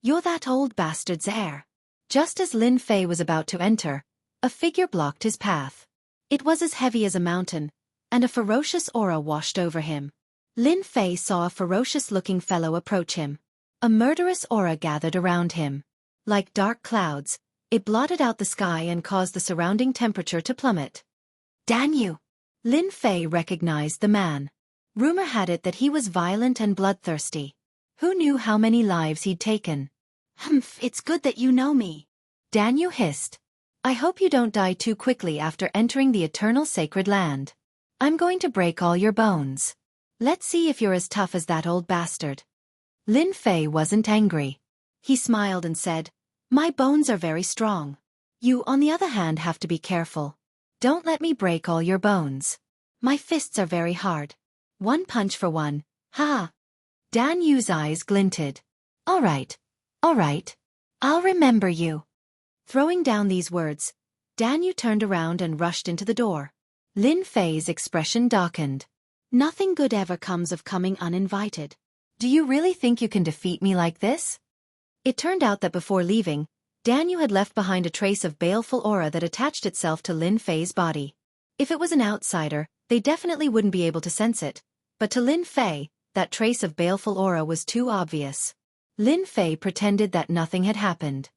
You're that old bastard's heir. Just as Lin Fei was about to enter, a figure blocked his path. It was as heavy as a mountain, and a ferocious aura washed over him. Lin Fei saw a ferocious-looking fellow approach him. A murderous aura gathered around him. Like dark clouds, it blotted out the sky and caused the surrounding temperature to plummet. Dan Yu! Lin Fei recognized the man. Rumor had it that he was violent and bloodthirsty. Who knew how many lives he'd taken? Humph, it's good that you know me. Dan Yu hissed. I hope you don't die too quickly after entering the Eternal Sacred Land. I'm going to break all your bones. Let's see if you're as tough as that old bastard. Lin Fei wasn't angry. He smiled and said, my bones are very strong. You, on the other hand, have to be careful. Don't let me break all your bones. My fists are very hard. One punch for one, ha! Dan Yu's eyes glinted. All right. I'll remember you. Throwing down these words, Dan Yu turned around and rushed into the door. Lin Fei's expression darkened. Nothing good ever comes of coming uninvited. Do you really think you can defeat me like this? It turned out that before leaving, Dan Yu had left behind a trace of baleful aura that attached itself to Lin Fei's body. If it was an outsider, they definitely wouldn't be able to sense it, but to Lin Fei, that trace of baleful aura was too obvious. Lin Fei pretended that nothing had happened.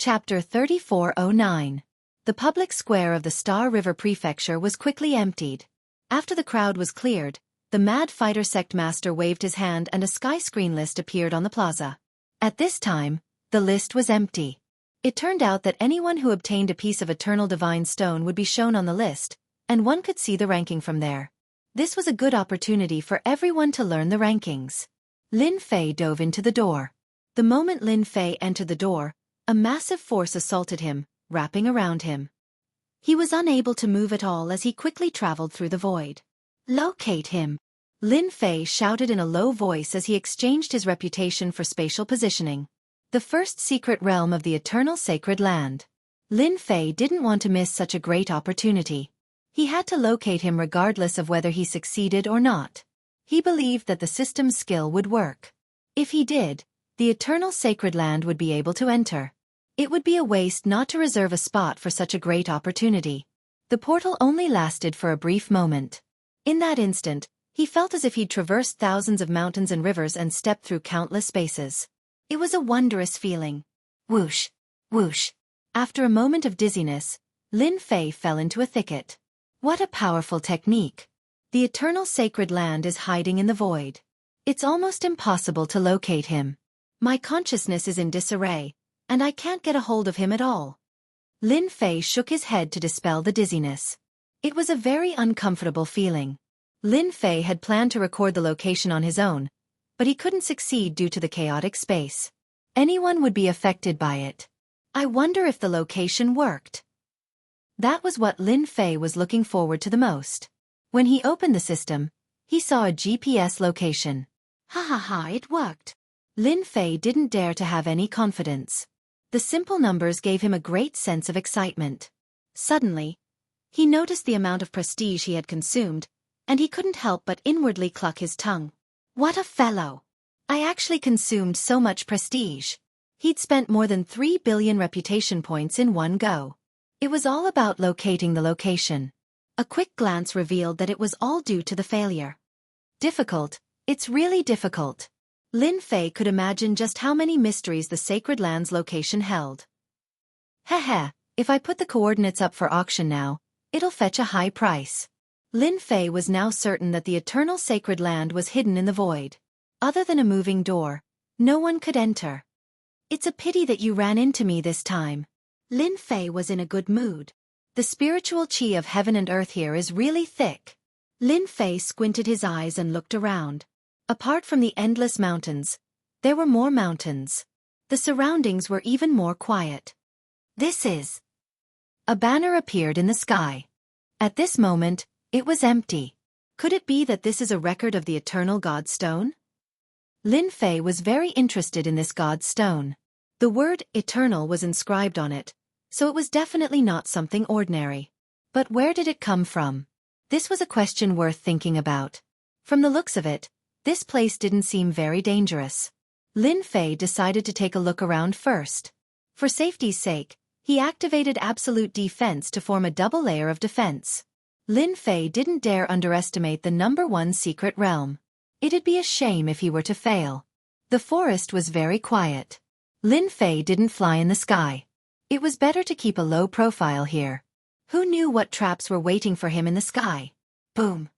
Chapter 3409. The public square of the Star River Prefecture was quickly emptied. After the crowd was cleared, the Mad Fighter Sect Master waved his hand and a sky screen list appeared on the plaza. At this time, the list was empty. It turned out that anyone who obtained a piece of Eternal Divine Stone would be shown on the list, and one could see the ranking from there. This was a good opportunity for everyone to learn the rankings. Lin Fei dove into the door. The moment Lin Fei entered the door, a massive force assaulted him, wrapping around him. He was unable to move at all as he quickly traveled through the void. Locate him! Lin Fei shouted in a low voice as he exchanged his reputation for spatial positioning. The first secret realm of the Eternal Sacred Land. Lin Fei didn't want to miss such a great opportunity. He had to locate him regardless of whether he succeeded or not. He believed that the system's skill would work. If he did, the Eternal Sacred Land would be able to enter. It would be a waste not to reserve a spot for such a great opportunity. The portal only lasted for a brief moment. In that instant, he felt as if he'd traversed thousands of mountains and rivers and stepped through countless spaces. It was a wondrous feeling. Whoosh! Whoosh! After a moment of dizziness, Lin Fei fell into a thicket. What a powerful technique! The Eternal Sacred Land is hiding in the void. It's almost impossible to locate him. My consciousness is in disarray, and I can't get a hold of him at all. Lin Fei shook his head to dispel the dizziness. It was a very uncomfortable feeling. Lin Fei had planned to record the location on his own, but he couldn't succeed due to the chaotic space. Anyone would be affected by it. I wonder if the location worked. That was what Lin Fei was looking forward to the most. When he opened the system, he saw a GPS location. Ha ha ha, it worked. Lin Fei didn't dare to have any confidence. The simple numbers gave him a great sense of excitement. Suddenly, he noticed the amount of prestige he had consumed, and he couldn't help but inwardly cluck his tongue. What a fellow! I actually consumed so much prestige. He'd spent more than 3 billion reputation points in one go. It was all about locating the location. A quick glance revealed that it was all due to the failure. Difficult, it's really difficult. Lin Fei could imagine just how many mysteries the Sacred Land's location held. Heh, if I put the coordinates up for auction now, it'll fetch a high price. Lin Fei was now certain that the Eternal Sacred Land was hidden in the void. Other than a moving door, no one could enter. It's a pity that you ran into me this time. Lin Fei was in a good mood. The spiritual chi of heaven and earth here is really thick. Lin Fei squinted his eyes and looked around. Apart from the endless mountains, there were more mountains. The surroundings were even more quiet. This is... A banner appeared in the sky. At this moment, it was empty. Could it be that this is a record of the Eternal God Stone? Lin Fei was very interested in this God Stone. The word eternal was inscribed on it, so it was definitely not something ordinary. But where did it come from? This was a question worth thinking about. From the looks of it, this place didn't seem very dangerous. Lin Fei decided to take a look around first. For safety's sake, he activated absolute defense to form a double layer of defense. Lin Fei didn't dare underestimate the #1 secret realm. It'd be a shame if he were to fail. The forest was very quiet. Lin Fei didn't fly in the sky. It was better to keep a low profile here. Who knew what traps were waiting for him in the sky? Boom!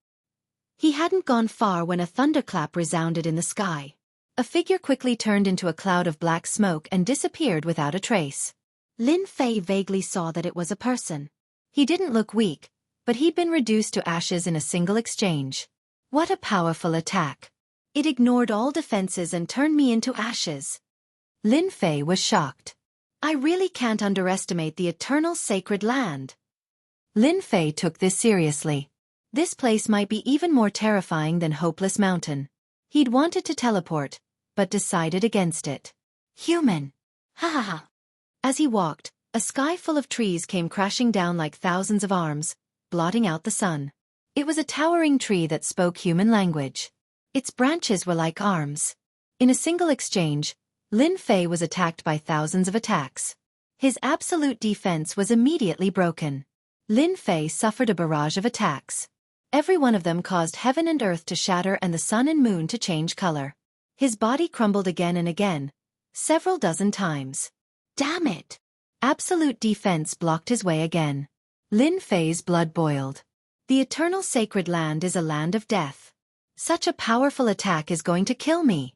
He hadn't gone far when a thunderclap resounded in the sky. A figure quickly turned into a cloud of black smoke and disappeared without a trace. Lin Fei vaguely saw that it was a person. He didn't look weak, but he'd been reduced to ashes in a single exchange. What a powerful attack! It ignored all defenses and turned me into ashes. Lin Fei was shocked. I really can't underestimate the Eternal Sacred Land. Lin Fei took this seriously. This place might be even more terrifying than Hopeless Mountain. He'd wanted to teleport, but decided against it. Human! Ha ha ha! As he walked, a sky full of trees came crashing down like thousands of arms, blotting out the sun. It was a towering tree that spoke human language. Its branches were like arms. In a single exchange, Lin Fei was attacked by thousands of attacks. His absolute defense was immediately broken. Lin Fei suffered a barrage of attacks. Every one of them caused heaven and earth to shatter and the sun and moon to change color. His body crumbled again and again, several dozen times. Damn it! Absolute defense blocked his way again. Lin Fei's blood boiled. The eternal sacred land is a land of death. Such a powerful attack is going to kill me.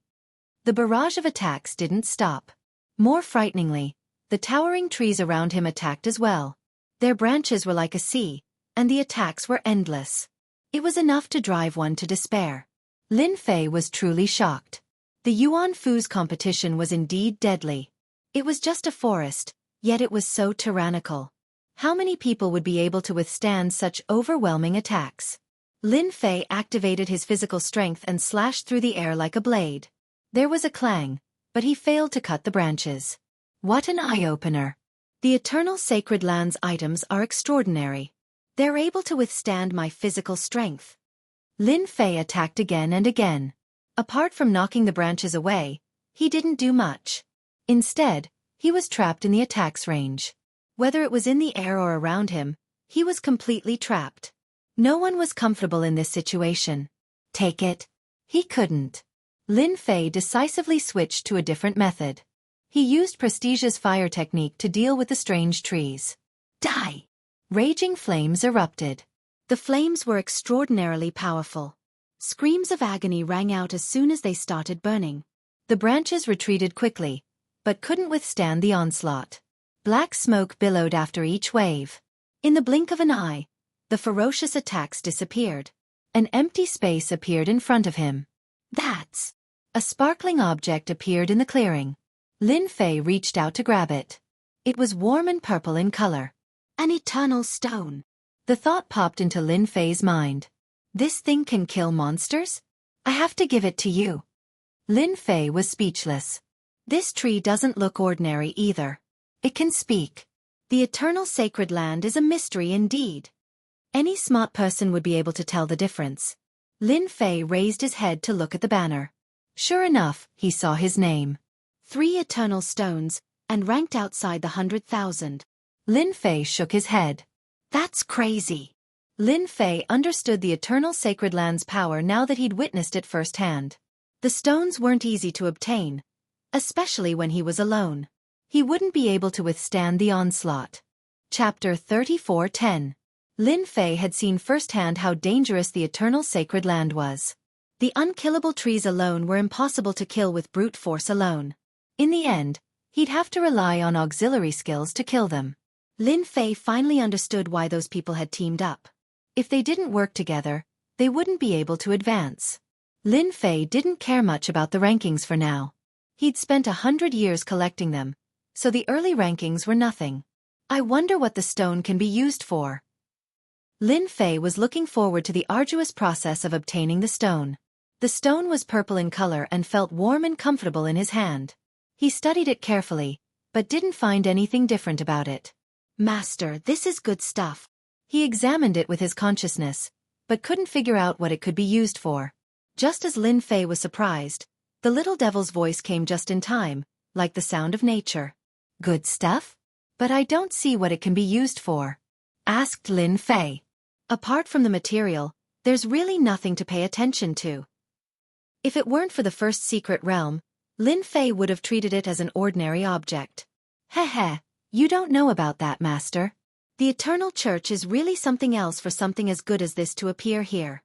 The barrage of attacks didn't stop. More frighteningly, the towering trees around him attacked as well. Their branches were like a sea, and the attacks were endless. It was enough to drive one to despair. Lin Fei was truly shocked. The Yuan Fu's competition was indeed deadly. It was just a forest, yet it was so tyrannical. How many people would be able to withstand such overwhelming attacks? Lin Fei activated his physical strength and slashed through the air like a blade. There was a clang, but he failed to cut the branches. What an eye-opener! The Eternal Sacred Land's items are extraordinary. They're able to withstand my physical strength. Lin Fei attacked again and again. Apart from knocking the branches away, he didn't do much. Instead, he was trapped in the attack's range. Whether it was in the air or around him, he was completely trapped. No one was comfortable in this situation. Take it? He couldn't. Lin Fei decisively switched to a different method. He used Prestige's fire technique to deal with the strange trees. Die! Raging flames erupted. The flames were extraordinarily powerful. Screams of agony rang out as soon as they started burning. The branches retreated quickly, but couldn't withstand the onslaught. Black smoke billowed after each wave. In the blink of an eye, the ferocious attacks disappeared. An empty space appeared in front of him. That's... A sparkling object appeared in the clearing. Lin Fei reached out to grab it. It was warm and purple in color. An eternal stone. The thought popped into Lin Fei's mind. This thing can kill monsters? I have to give it to you. Lin Fei was speechless. This tree doesn't look ordinary either. It can speak. The Eternal Sacred Land is a mystery indeed. Any smart person would be able to tell the difference. Lin Fei raised his head to look at the banner. Sure enough, he saw his name. 3 eternal stones, and ranked outside the 100,000. Lin Fei shook his head. That's crazy. Lin Fei understood the Eternal Sacred Land's power now that he'd witnessed it firsthand. The stones weren't easy to obtain, especially when he was alone. He wouldn't be able to withstand the onslaught. Chapter 34:10. Lin Fei had seen firsthand how dangerous the Eternal Sacred Land was. The unkillable trees alone were impossible to kill with brute force alone. In the end, he'd have to rely on auxiliary skills to kill them. Lin Fei finally understood why those people had teamed up. If they didn't work together, they wouldn't be able to advance. Lin Fei didn't care much about the rankings for now. He'd spent 100 years collecting them, so the early rankings were nothing. I wonder what the stone can be used for. Lin Fei was looking forward to the arduous process of obtaining the stone. The stone was purple in color and felt warm and comfortable in his hand. He studied it carefully, but didn't find anything different about it. Master, this is good stuff. He examined it with his consciousness, but couldn't figure out what it could be used for. Just as Lin Fei was surprised, the little devil's voice came just in time, like the sound of nature. Good stuff? But I don't see what it can be used for. Asked Lin Fei. Apart from the material, there's really nothing to pay attention to. If it weren't for the first secret realm, Lin Fei would have treated it as an ordinary object. Heh, you don't know about that, Master. The Eternal Church is really something else for something as good as this to appear here.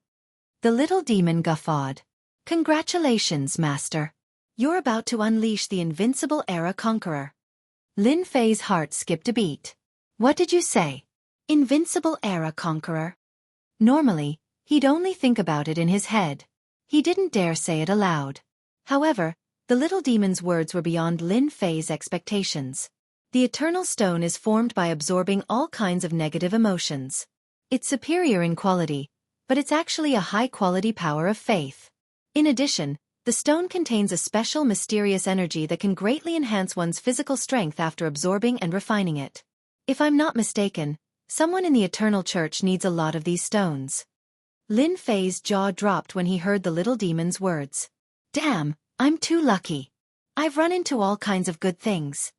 The little demon guffawed. Congratulations, Master. You're about to unleash the invincible Era Conqueror. Lin Fei's heart skipped a beat. What did you say? Invincible Era Conqueror. Normally, he'd only think about it in his head. He didn't dare say it aloud. However, the little demon's words were beyond Lin Fei's expectations. The Eternal Stone is formed by absorbing all kinds of negative emotions. It's superior in quality, but it's actually a high-quality power of faith. In addition, the stone contains a special mysterious energy that can greatly enhance one's physical strength after absorbing and refining it. If I'm not mistaken, someone in the Eternal Church needs a lot of these stones. Lin Fei's jaw dropped when he heard the little demon's words. Damn, I'm too lucky. I've run into all kinds of good things.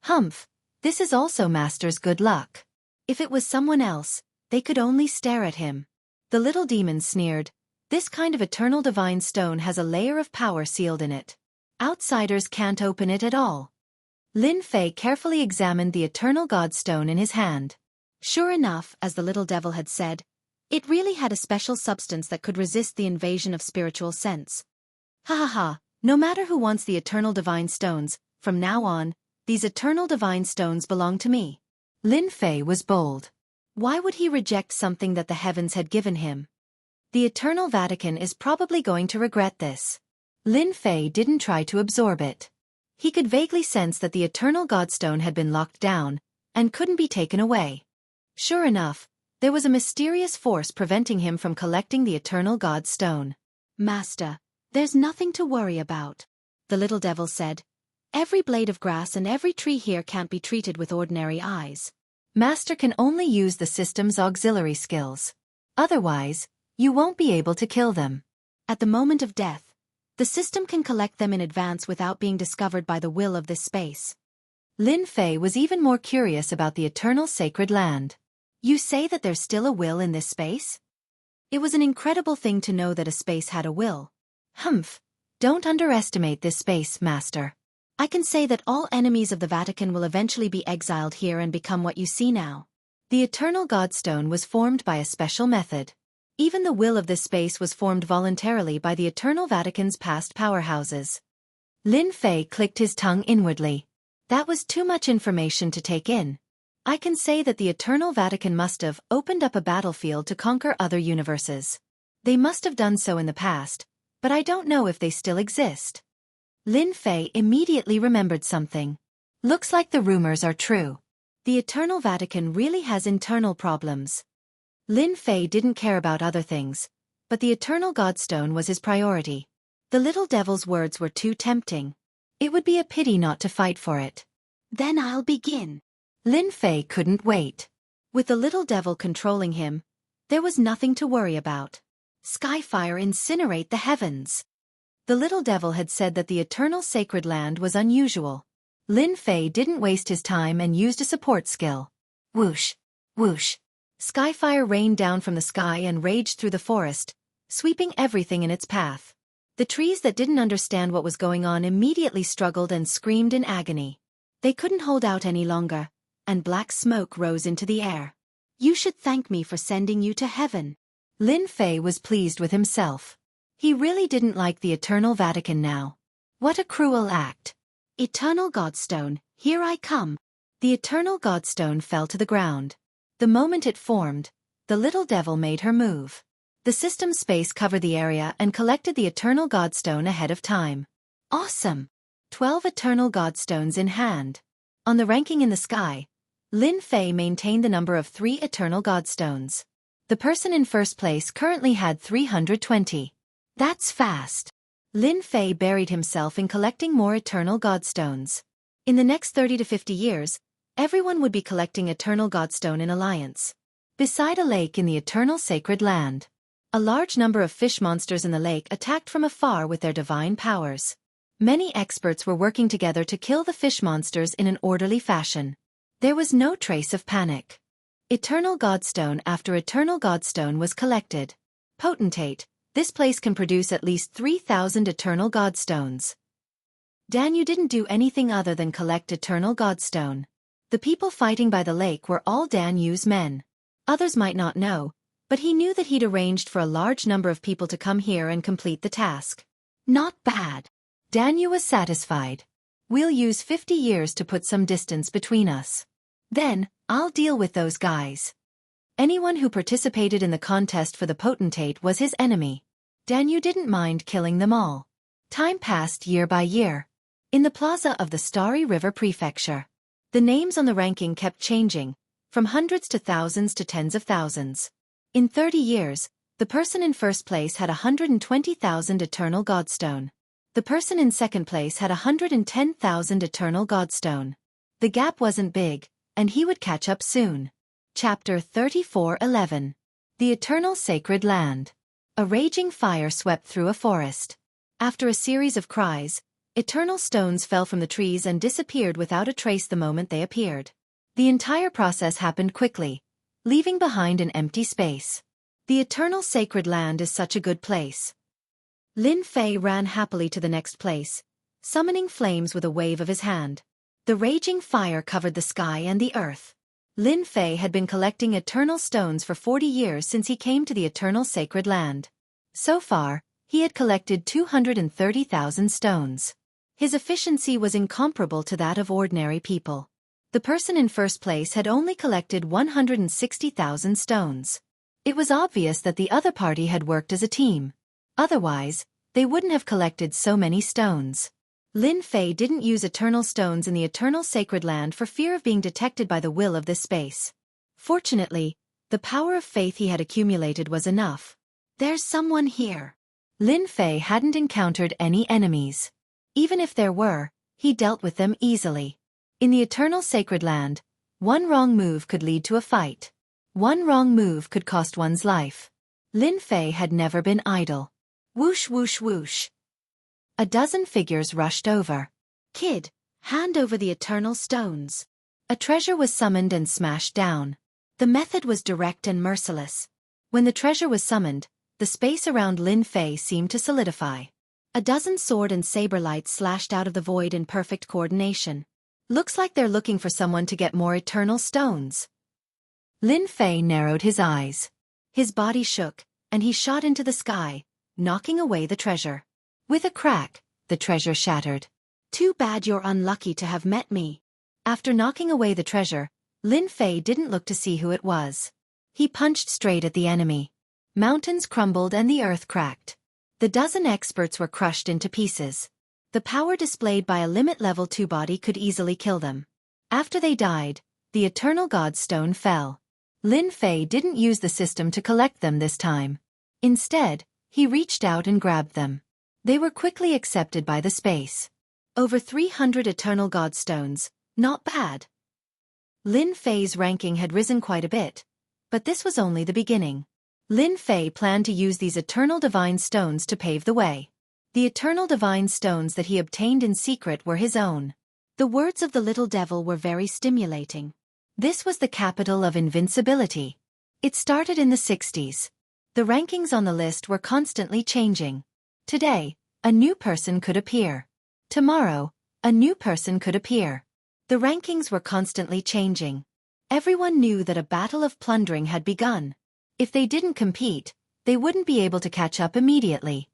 Humph, this is also Master's good luck. If it was someone else, they could only stare at him. The little demon sneered. This kind of eternal divine stone has a layer of power sealed in it. Outsiders can't open it at all. Lin Fei carefully examined the Eternal Godstone in his hand. Sure enough, as the little devil had said, it really had a special substance that could resist the invasion of spiritual sense. Ha ha ha, no matter who wants the Eternal Divine Stones, from now on, these Eternal Divine Stones belong to me. Lin Fei was bold. Why would he reject something that the heavens had given him? The Eternal Vatican is probably going to regret this. Lin Fei didn't try to absorb it. He could vaguely sense that the Eternal Godstone had been locked down, and couldn't be taken away. Sure enough, there was a mysterious force preventing him from collecting the Eternal Godstone. Master, there's nothing to worry about, the little devil said. Every blade of grass and every tree here can't be treated with ordinary eyes. Master can only use the system's auxiliary skills. Otherwise, you won't be able to kill them. At the moment of death, the system can collect them in advance without being discovered by the will of this space. Lin Fei was even more curious about the Eternal Sacred Land. You say that there's still a will in this space? It was an incredible thing to know that a space had a will. Humph. Don't underestimate this space, Master. I can say that all enemies of the Vatican will eventually be exiled here and become what you see now. The Eternal Godstone was formed by a special method. Even the will of this space was formed voluntarily by the Eternal Vatican's past powerhouses. Lin Fei clicked his tongue inwardly. That was too much information to take in. I can say that the Eternal Vatican must have opened up a battlefield to conquer other universes. They must have done so in the past, but I don't know if they still exist. Lin Fei immediately remembered something. Looks like the rumors are true. The Eternal Vatican really has internal problems. Lin Fei didn't care about other things, but the Eternal Godstone was his priority. The little devil's words were too tempting. It would be a pity not to fight for it. Then I'll begin. Lin Fei couldn't wait. With the little devil controlling him, there was nothing to worry about. Skyfire incinerate the heavens. The little devil had said that the Eternal Sacred Land was unusual. Lin Fei didn't waste his time and used a support skill. Whoosh, whoosh. Skyfire rained down from the sky and raged through the forest, sweeping everything in its path. The trees that didn't understand what was going on immediately struggled and screamed in agony. They couldn't hold out any longer, and black smoke rose into the air. You should thank me for sending you to heaven. Lin Fei was pleased with himself. He really didn't like the Eternal Vatican now. What a cruel act. Eternal Godstone, here I come. The Eternal Godstone fell to the ground. The moment it formed, the little devil made her move. The system space covered the area and collected the Eternal Godstone ahead of time. Awesome! 12 Eternal Godstones in hand. On the ranking in the sky, Lin Fei maintained the number of 3 Eternal Godstones. The person in first place currently had 320. That's fast. Lin Fei buried himself in collecting more Eternal Godstones. In the next 30 to 50 years, everyone would be collecting Eternal Godstone in alliance. Beside a lake in the Eternal Sacred Land, a large number of fish monsters in the lake attacked from afar with their divine powers. Many experts were working together to kill the fish monsters in an orderly fashion. There was no trace of panic. Eternal Godstone after Eternal Godstone was collected. Potentate, this place can produce at least 3,000 Eternal Godstones. Dan, you didn't do anything other than collect Eternal Godstone. The people fighting by the lake were all Dan Yu's men. Others might not know, but he knew that he'd arranged for a large number of people to come here and complete the task. Not bad. Dan Yu was satisfied. We'll use 50 years to put some distance between us. Then, I'll deal with those guys. Anyone who participated in the contest for the potentate was his enemy. Dan Yu didn't mind killing them all. Time passed year by year. In the plaza of the Starry River Prefecture, the names on the ranking kept changing, from hundreds to thousands to tens of thousands. In 30 years, the person in first place had 120,000 Eternal Godstone. The person in second place had 110,000 Eternal Godstone. The gap wasn't big, and he would catch up soon. Chapter 34:11. The Eternal Sacred Land. A raging fire swept through a forest. After a series of cries, eternal stones fell from the trees and disappeared without a trace the moment they appeared. The entire process happened quickly, leaving behind an empty space. The Eternal Sacred Land is such a good place. Lin Fei ran happily to the next place, summoning flames with a wave of his hand. The raging fire covered the sky and the earth. Lin Fei had been collecting eternal stones for 40 years since he came to the eternal sacred land. So far, he had collected 230,000 stones. His efficiency was incomparable to that of ordinary people. The person in first place had only collected 160,000 stones. It was obvious that the other party had worked as a team. Otherwise, they wouldn't have collected so many stones. Lin Fei didn't use eternal stones in the eternal sacred land for fear of being detected by the will of this space. Fortunately, the power of faith he had accumulated was enough. There's someone here. Lin Fei hadn't encountered any enemies. Even if there were, he dealt with them easily. In the eternal sacred land, one wrong move could lead to a fight. One wrong move could cost one's life. Lin Fei had never been idle. Whoosh whoosh whoosh. A dozen figures rushed over. Kid, hand over the eternal stones. A treasure was summoned and smashed down. The method was direct and merciless. When the treasure was summoned, the space around Lin Fei seemed to solidify. A dozen sword and saber lights slashed out of the void in perfect coordination. Looks like they're looking for someone to get more eternal stones. Lin Fei narrowed his eyes. His body shook, and he shot into the sky, knocking away the treasure. With a crack, the treasure shattered. Too bad you're unlucky to have met me. After knocking away the treasure, Lin Fei didn't look to see who it was. He punched straight at the enemy. Mountains crumbled and the earth cracked. The dozen experts were crushed into pieces. The power displayed by a Limit Level 2 body could easily kill them. After they died, the Eternal God's Stone fell. Lin Fei didn't use the system to collect them this time. Instead, he reached out and grabbed them. They were quickly accepted by the space. Over 300 Eternal God Stones, not bad. Lin Fei's ranking had risen quite a bit, but this was only the beginning. Lin Fei planned to use these Eternal Divine Stones to pave the way. The Eternal Divine Stones that he obtained in secret were his own. The words of the little devil were very stimulating. This was the capital of invincibility. It started in the 60s. The rankings on the list were constantly changing. Today, a new person could appear. Tomorrow, a new person could appear. The rankings were constantly changing. Everyone knew that a battle of plundering had begun. If they didn't compete, they wouldn't be able to catch up immediately.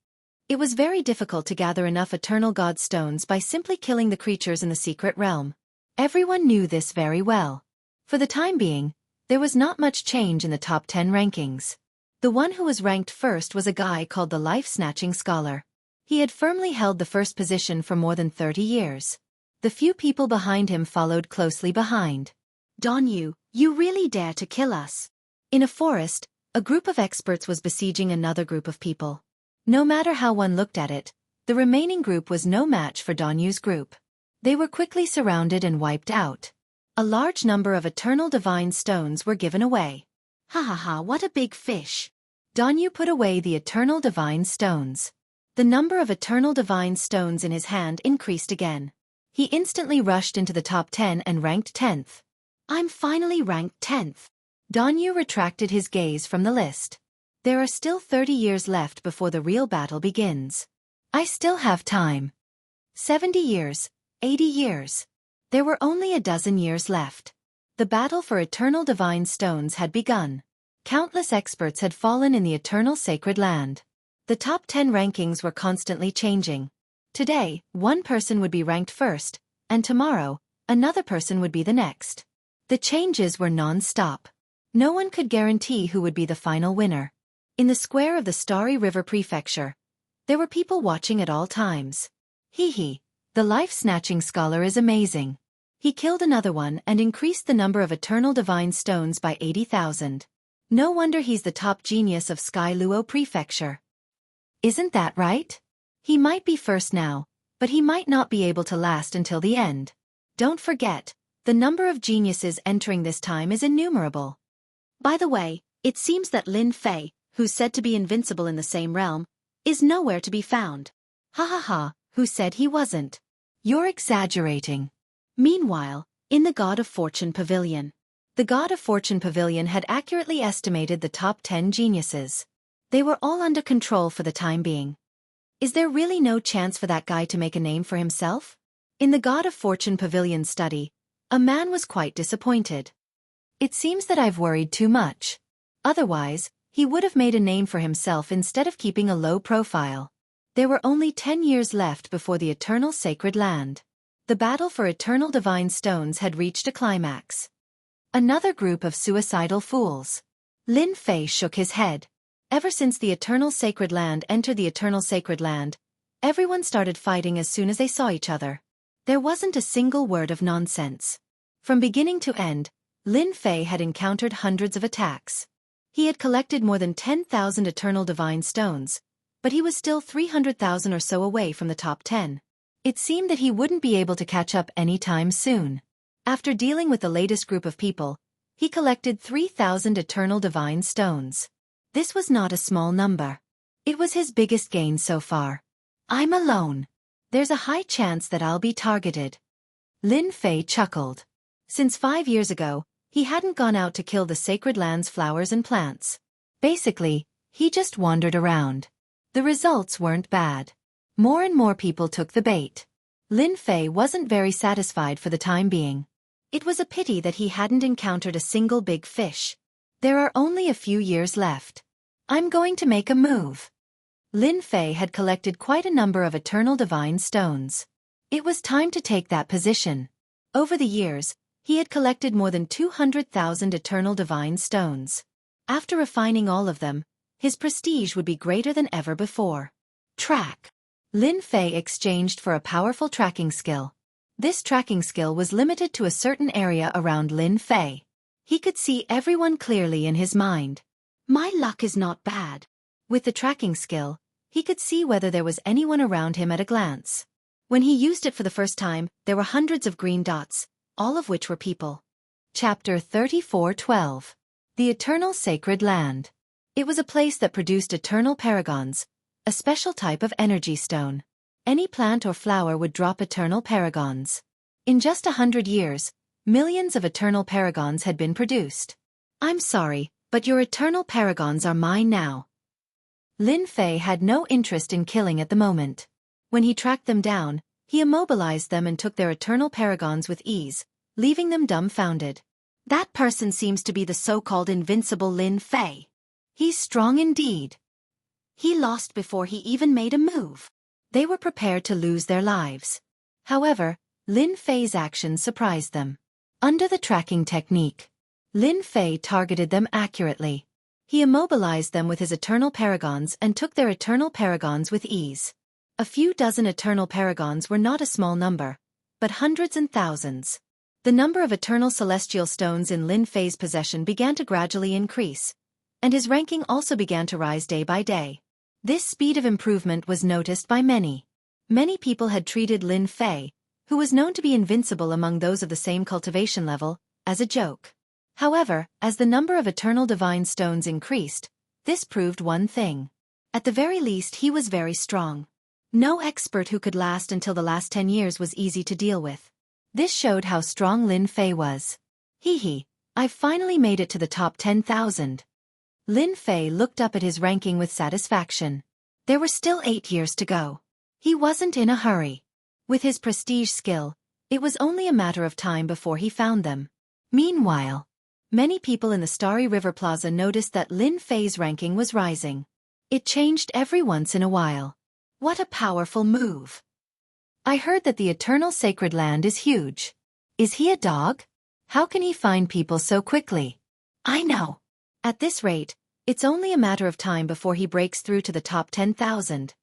It was very difficult to gather enough Eternal God Stones by simply killing the creatures in the secret realm. Everyone knew this very well. For the time being, there was not much change in the top 10 rankings. The one who was ranked first was a guy called the Life-Snatching Scholar. He had firmly held the first position for more than 30 years. The few people behind him followed closely behind. Donyu, you really dare to kill us? In a forest, a group of experts was besieging another group of people. No matter how one looked at it, the remaining group was no match for Donyu's group. They were quickly surrounded and wiped out. A large number of Eternal Divine Stones were given away. Ha ha ha, what a big fish. Donyu put away the Eternal Divine Stones. The number of Eternal Divine Stones in his hand increased again. He instantly rushed into the top 10 and ranked 10th. I'm finally ranked 10th. Donyu retracted his gaze from the list. There are still 30 years left before the real battle begins. I still have time. 70 years, 80 years. There were only a dozen years left. The battle for Eternal Divine Stones had begun. Countless experts had fallen in the Eternal Sacred Land. The top 10 rankings were constantly changing. Today, one person would be ranked first, and tomorrow, another person would be the next. The changes were non-stop. No one could guarantee who would be the final winner. In the square of the Starry River Prefecture, there were people watching at all times. Hee, the Life-Snatching Scholar is amazing. He killed another one and increased the number of Eternal Divine Stones by 80,000. No wonder he's the top genius of Sky Luo Prefecture. Isn't that right? He might be first now, but he might not be able to last until the end. Don't forget, the number of geniuses entering this time is innumerable. By the way, it seems that Lin Fei, who's said to be invincible in the same realm, is nowhere to be found. Ha ha ha, who said he wasn't? You're exaggerating. Meanwhile, in the God of Fortune Pavilion. The God of Fortune Pavilion had accurately estimated the top 10 geniuses. They were all under control for the time being. Is there really no chance for that guy to make a name for himself? In the God of Fortune Pavilion study, a man was quite disappointed. It seems that I've worried too much. Otherwise, he would have made a name for himself instead of keeping a low profile. There were only 10 years left before the eternal sacred land. The battle for eternal divine stones had reached a climax. Another group of suicidal fools. Lin Fei shook his head. Ever since the eternal sacred land entered the eternal sacred land, everyone started fighting as soon as they saw each other. There wasn't a single word of nonsense. From beginning to end, Lin Fei had encountered hundreds of attacks. He had collected more than 10,000 eternal divine stones, but he was still 300,000 or so away from the top 10. It seemed that he wouldn't be able to catch up anytime soon. After dealing with the latest group of people, he collected 3,000 eternal divine stones. This was not a small number. It was his biggest gain so far. I'm alone. There's a high chance that I'll be targeted. Lin Fei chuckled. Since 5 years ago, he hadn't gone out to kill the sacred land's flowers and plants. Basically, he just wandered around. The results weren't bad. More and more people took the bait. Lin Fei wasn't very satisfied for the time being. It was a pity that he hadn't encountered a single big fish. There are only a few years left. I'm going to make a move. Lin Fei had collected quite a number of eternal divine stones. It was time to take that position. Over the years, he had collected more than 200,000 eternal divine stones. After refining all of them, his prestige would be greater than ever before. Track. Lin Fei exchanged for a powerful tracking skill. This tracking skill was limited to a certain area around Lin Fei. He could see everyone clearly in his mind. My luck is not bad. With the tracking skill, he could see whether there was anyone around him at a glance. When he used it for the first time, there were hundreds of green dots, all of which were people. Chapter 34:12. The Eternal Sacred Land. It was a place that produced eternal paragons, a special type of energy stone. Any plant or flower would drop eternal paragons. In just 100 years, millions of eternal paragons had been produced. I'm sorry, but your eternal paragons are mine now. Lin Fei had no interest in killing at the moment. When he tracked them down, he immobilized them and took their eternal paragons with ease, leaving them dumbfounded. That person seems to be the so-called invincible Lin Fei. He's strong indeed. He lost before he even made a move. They were prepared to lose their lives. However, Lin Fei's actions surprised them. Under the tracking technique, Lin Fei targeted them accurately. He immobilized them with his eternal paragons and took their eternal paragons with ease. A few dozen eternal paragons were not a small number, but hundreds and thousands. The number of eternal celestial stones in Lin Fei's possession began to gradually increase, and his ranking also began to rise day by day. This speed of improvement was noticed by many. Many people had treated Lin Fei, who was known to be invincible among those of the same cultivation level, as a joke. However, as the number of eternal divine stones increased, this proved one thing. At the very least, he was very strong. No expert who could last until the last 10 years was easy to deal with. This showed how strong Lin Fei was. I've finally made it to the top 10,000. Lin Fei looked up at his ranking with satisfaction. There were still 8 years to go. He wasn't in a hurry. With his prestige skill, it was only a matter of time before he found them. Meanwhile, many people in the Starry River Plaza noticed that Lin Fei's ranking was rising. It changed every once in a while. What a powerful move. I heard that the Eternal Sacred Land is huge. Is he a dog? How can he find people so quickly? I know. At this rate, it's only a matter of time before he breaks through to the top 10,000.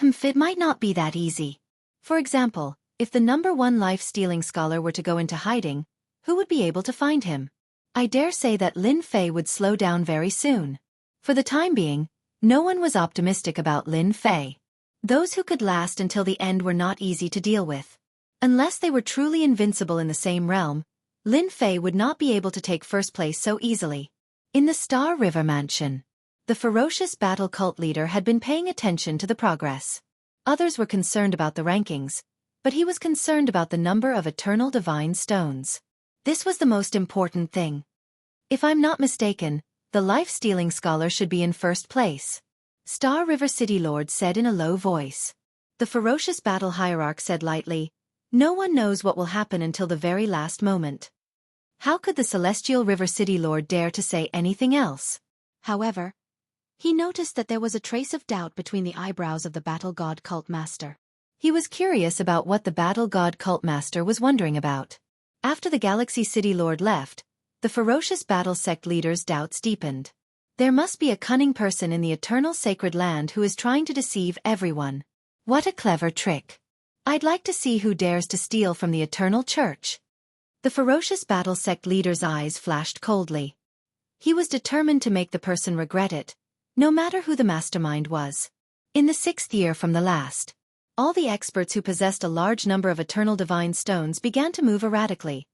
It might not be that easy. For example, if the #1 life-stealing scholar were to go into hiding, who would be able to find him? I dare say that Lin Fei would slow down very soon. For the time being, no one was optimistic about Lin Fei. Those who could last until the end were not easy to deal with. Unless they were truly invincible in the same realm, Lin Fei would not be able to take first place so easily. In the Star River Mansion, the ferocious battle cult leader had been paying attention to the progress. Others were concerned about the rankings, but he was concerned about the number of eternal divine stones. This was the most important thing. If I'm not mistaken, the life-stealing scholar should be in first place. Star River City Lord said in a low voice. The ferocious battle hierarch said lightly, No one knows what will happen until the very last moment. How could the Celestial River City Lord dare to say anything else? However, he noticed that there was a trace of doubt between the eyebrows of the Battle God Cult Master. He was curious about what the Battle God Cult Master was wondering about. After the Galaxy City Lord left, the ferocious battle sect leader's doubts deepened. There must be a cunning person in the eternal sacred land who is trying to deceive everyone. What a clever trick. I'd like to see who dares to steal from the Eternal Church. The ferocious battle sect leader's eyes flashed coldly. He was determined to make the person regret it, no matter who the mastermind was. In the 6th year from the last, all the experts who possessed a large number of eternal divine stones began to move erratically,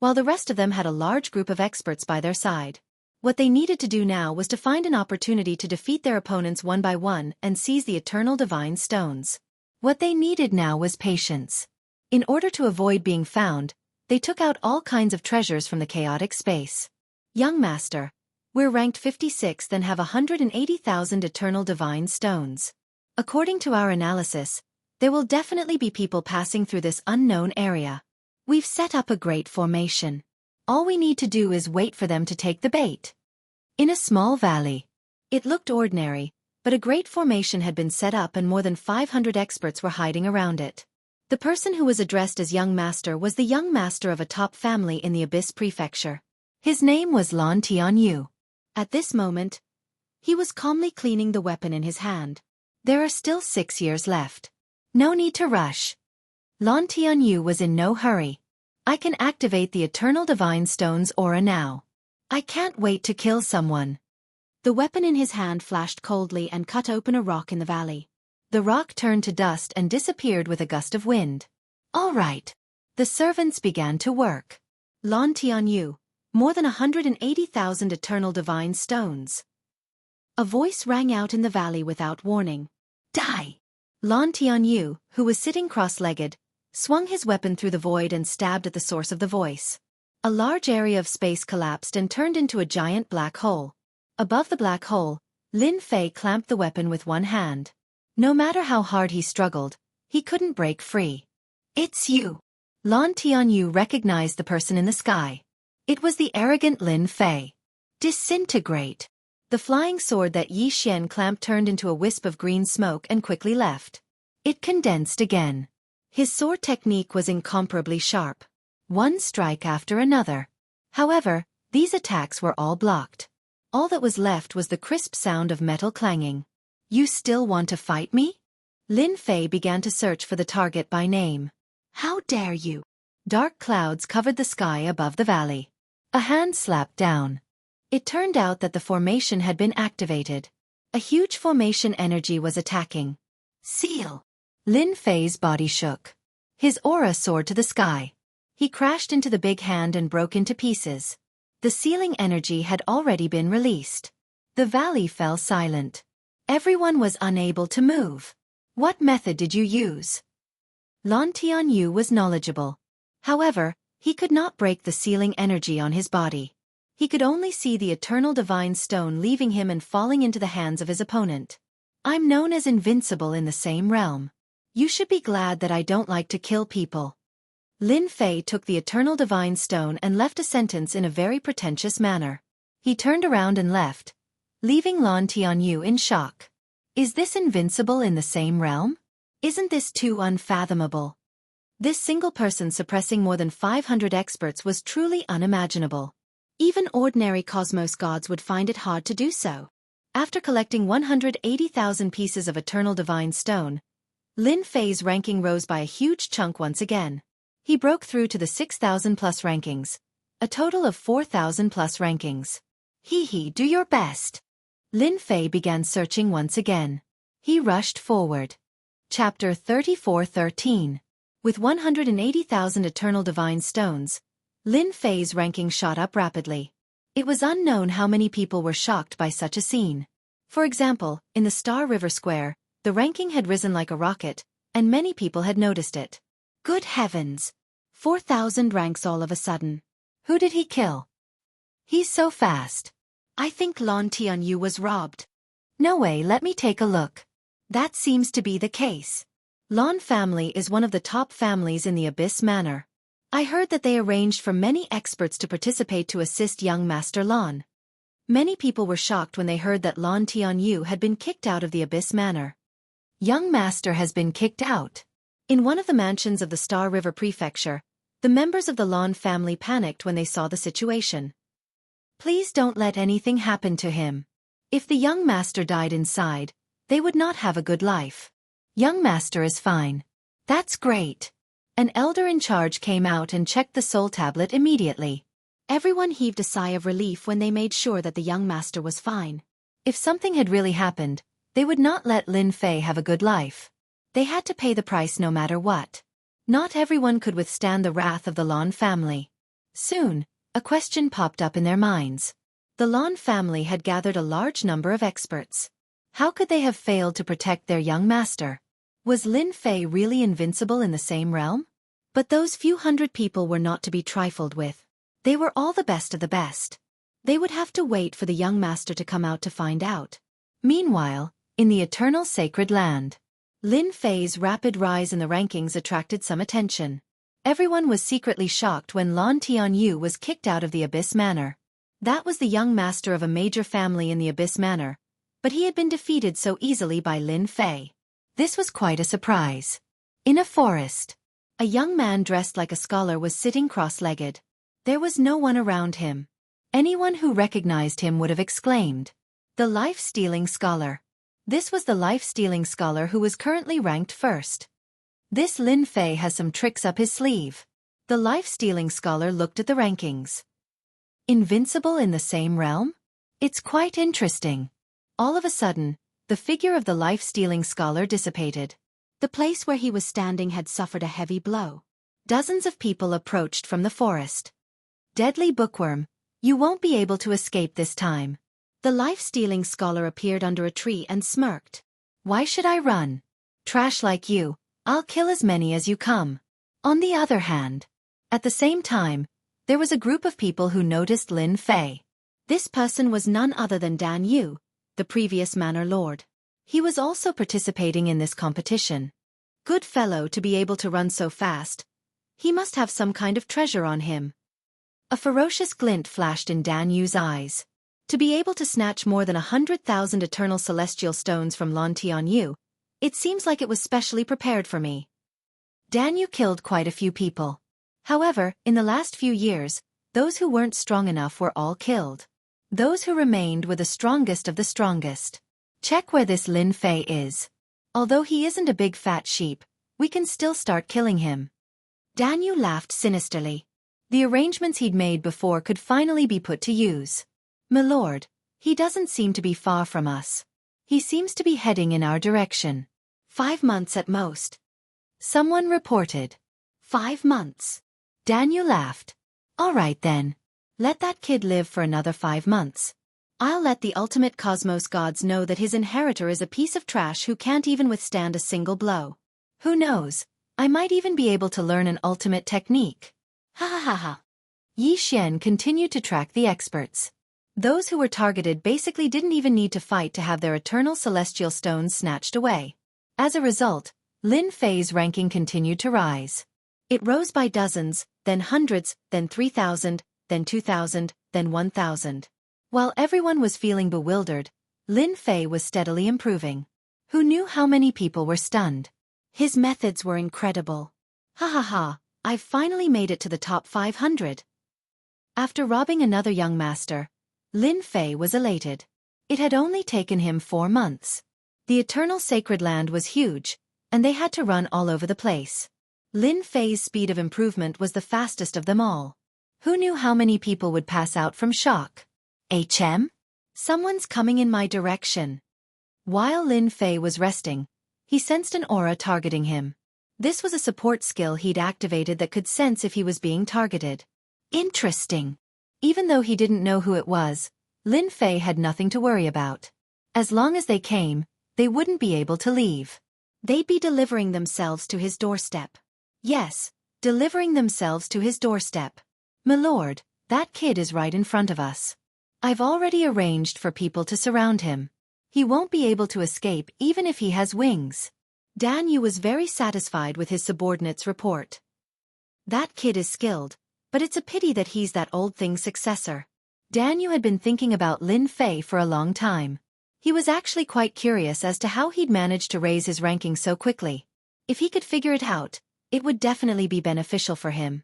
while the rest of them had a large group of experts by their side. What they needed to do now was to find an opportunity to defeat their opponents one by one and seize the eternal divine stones. What they needed now was patience. In order to avoid being found, they took out all kinds of treasures from the chaotic space. Young Master, we're ranked 56th and have 180,000 eternal divine stones. According to our analysis, there will definitely be people passing through this unknown area. We've set up a great formation. All we need to do is wait for them to take the bait. In a small valley. It looked ordinary, but a great formation had been set up and more than 500 experts were hiding around it. The person who was addressed as Young Master was the young master of a top family in the Abyss Prefecture. His name was Lan Tianyu. At this moment, he was calmly cleaning the weapon in his hand. There are still 6 years left. No need to rush. Lan Tianyu was in no hurry. I can activate the Eternal Divine Stone's aura now. I can't wait to kill someone. The weapon in his hand flashed coldly and cut open a rock in the valley. The rock turned to dust and disappeared with a gust of wind. All right. The servants began to work. Lan Tianyu, more than 180,000 Eternal Divine Stones. A voice rang out in the valley without warning. Die! Lan Tianyu, who was sitting cross-legged, swung his weapon through the void and stabbed at the source of the voice. A large area of space collapsed and turned into a giant black hole. Above the black hole, Lin Fei clamped the weapon with one hand. No matter how hard he struggled, he couldn't break free. It's you. Lan Tianyu recognized the person in the sky. It was the arrogant Lin Fei. Disintegrate. The flying sword that Yi Xian clamped turned into a wisp of green smoke and quickly left. It condensed again. His sword technique was incomparably sharp. One strike after another. However, these attacks were all blocked. All that was left was the crisp sound of metal clanging. You still want to fight me? Lin Fei began to search for the target by name. How dare you? Dark clouds covered the sky above the valley. A hand slapped down. It turned out that the formation had been activated. A huge formation energy was attacking. Seal! Lin Fei's body shook. His aura soared to the sky. He crashed into the big hand and broke into pieces. The sealing energy had already been released. The valley fell silent. Everyone was unable to move. What method did you use? Lan Tianyu was knowledgeable. However, he could not break the sealing energy on his body. He could only see the Eternal Divine Stone leaving him and falling into the hands of his opponent. I'm known as invincible in the same realm. You should be glad that I don't like to kill people. Lin Fei took the Eternal Divine Stone and left a sentence in a very pretentious manner. He turned around and left, leaving Lan Tianyu in shock. Is this invincible in the same realm? Isn't this too unfathomable? This single person suppressing more than 500 experts was truly unimaginable. Even ordinary cosmos gods would find it hard to do so. After collecting 180,000 pieces of Eternal Divine Stone, Lin Fei's ranking rose by a huge chunk once again. He broke through to the 6,000 plus rankings, a total of 4,000 plus rankings. Do your best. Lin Fei began searching once again. He rushed forward. Chapter 34:13. With 180,000 Eternal Divine Stones, Lin Fei's ranking shot up rapidly. It was unknown how many people were shocked by such a scene. For example, in the Star River Square, the ranking had risen like a rocket, and many people had noticed it. Good heavens! 4,000 ranks all of a sudden. Who did he kill? He's so fast. I think Lan Tianyu was robbed. No way, let me take a look. That seems to be the case. Lawn family is one of the top families in the Abyss Manor. I heard that they arranged for many experts to participate to assist young Master Lawn. Many people were shocked when they heard that Lawn Tianyu had been kicked out of the Abyss Manor. Young Master has been kicked out. In one of the mansions of the Star River Prefecture, the members of the Lawn family panicked when they saw the situation. Please don't let anything happen to him. If the young master died inside, they would not have a good life. Young master is fine. That's great. An elder in charge came out and checked the soul tablet immediately. Everyone heaved a sigh of relief when they made sure that the young master was fine. If something had really happened, they would not let Lin Fei have a good life. They had to pay the price no matter what. Not everyone could withstand the wrath of the Lawn family. Soon, a question popped up in their minds. The Lawn family had gathered a large number of experts. How could they have failed to protect their young master? Was Lin Fei really invincible in the same realm? But those few hundred people were not to be trifled with. They were all the best of the best. They would have to wait for the young master to come out to find out. Meanwhile, in the eternal sacred land, Lin Fei's rapid rise in the rankings attracted some attention. Everyone was secretly shocked when Lan Tianyu was kicked out of the Abyss Manor. That was the young master of a major family in the Abyss Manor, but he had been defeated so easily by Lin Fei. This was quite a surprise. In a forest, a young man dressed like a scholar was sitting cross-legged. There was no one around him. Anyone who recognized him would have exclaimed, "The life-stealing scholar." This was the life-stealing scholar who was currently ranked first. This Lin Fei has some tricks up his sleeve. The life-stealing scholar looked at the rankings. Invincible in the same realm? It's quite interesting. All of a sudden, the figure of the life-stealing scholar dissipated. The place where he was standing had suffered a heavy blow. Dozens of people approached from the forest. "Deadly bookworm, you won't be able to escape this time." The life-stealing scholar appeared under a tree and smirked. "Why should I run? Trash like you, I'll kill as many as you come." On the other hand, at the same time, there was a group of people who noticed Lin Fei. This person was none other than Dan Yu, the previous manor lord. He was also participating in this competition. Good fellow to be able to run so fast. He must have some kind of treasure on him. A ferocious glint flashed in Dan Yu's eyes. To be able to snatch more than 100,000 eternal celestial stones from Lan Tianyu, it seems like it was specially prepared for me. Dan Yu killed quite a few people. However, in the last few years, those who weren't strong enough were all killed. Those who remained were the strongest of the strongest. Check where this Lin Fei is. Although he isn't a big fat sheep, we can still start killing him. Dan Yu laughed sinisterly. The arrangements he'd made before could finally be put to use. "My lord, he doesn't seem to be far from us. He seems to be heading in our direction. 5 months at most." Someone reported. 5 months. Dan Yu laughed. "All right then. Let that kid live for another 5 months. I'll let the ultimate cosmos gods know that his inheritor is a piece of trash who can't even withstand a single blow. Who knows, I might even be able to learn an ultimate technique." Ha ha ha ha. Yi Xian continued to track the experts. Those who were targeted basically didn't even need to fight to have their eternal celestial stones snatched away. As a result, Lin Fei's ranking continued to rise. It rose by dozens, then hundreds, then 3,000, then 2,000, then 1,000. While everyone was feeling bewildered, Lin Fei was steadily improving. Who knew how many people were stunned? His methods were incredible. Ha ha ha, I've finally made it to the top 500. After robbing another young master, Lin Fei was elated. It had only taken him 4 months. The eternal sacred land was huge, and they had to run all over the place. Lin Fei's speed of improvement was the fastest of them all. Who knew how many people would pass out from shock? Someone's coming in my direction. While Lin Fei was resting, he sensed an aura targeting him. This was a support skill he'd activated that could sense if he was being targeted. Interesting. Even though he didn't know who it was, Lin Fei had nothing to worry about. As long as they came, they wouldn't be able to leave. They'd be delivering themselves to his doorstep. Yes, delivering themselves to his doorstep. "My lord, that kid is right in front of us. I've already arranged for people to surround him. He won't be able to escape even if he has wings." Dan Yu was very satisfied with his subordinate's report. That kid is skilled, but it's a pity that he's that old thing's successor. Dan Yu had been thinking about Lin Fei for a long time. He was actually quite curious as to how he'd managed to raise his ranking so quickly. If he could figure it out, it would definitely be beneficial for him.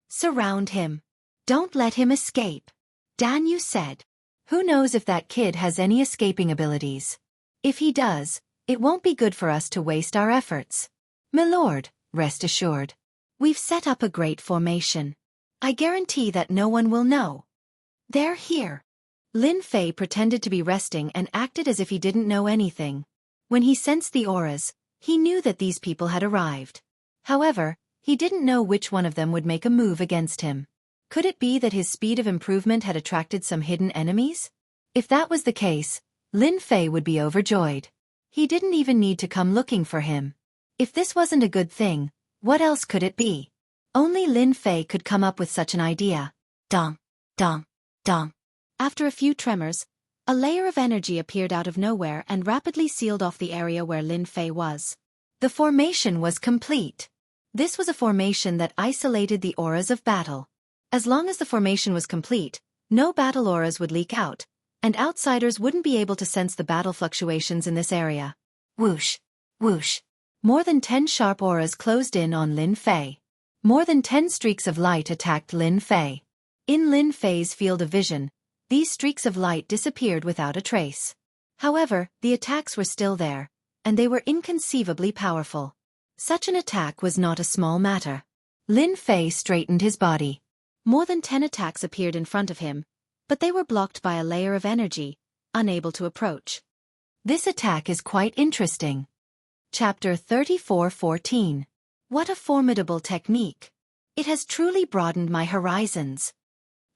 Surround him. Don't let him escape, Dan Yu said. Who knows if that kid has any escaping abilities? If he does, it won't be good for us to waste our efforts. Milord, rest assured. We've set up a great formation. I guarantee that no one will know. They're here. Lin Fei pretended to be resting and acted as if he didn't know anything. When he sensed the auras, he knew that these people had arrived. However, he didn't know which one of them would make a move against him. Could it be that his speed of improvement had attracted some hidden enemies? If that was the case, Lin Fei would be overjoyed. He didn't even need to come looking for him. If this wasn't a good thing, what else could it be? Only Lin Fei could come up with such an idea. Dong, dong, dong. After a few tremors, a layer of energy appeared out of nowhere and rapidly sealed off the area where Lin Fei was. The formation was complete. This was a formation that isolated the auras of battle. As long as the formation was complete, no battle auras would leak out, and outsiders wouldn't be able to sense the battle fluctuations in this area. Whoosh, whoosh. More than 10 sharp auras closed in on Lin Fei. More than 10 streaks of light attacked Lin Fei. In Lin Fei's field of vision, these streaks of light disappeared without a trace. However, the attacks were still there, and they were inconceivably powerful. Such an attack was not a small matter. Lin Fei straightened his body. More than 10 attacks appeared in front of him, but they were blocked by a layer of energy, unable to approach. This attack is quite interesting. Chapter 34:14. What a formidable technique. It has truly broadened my horizons.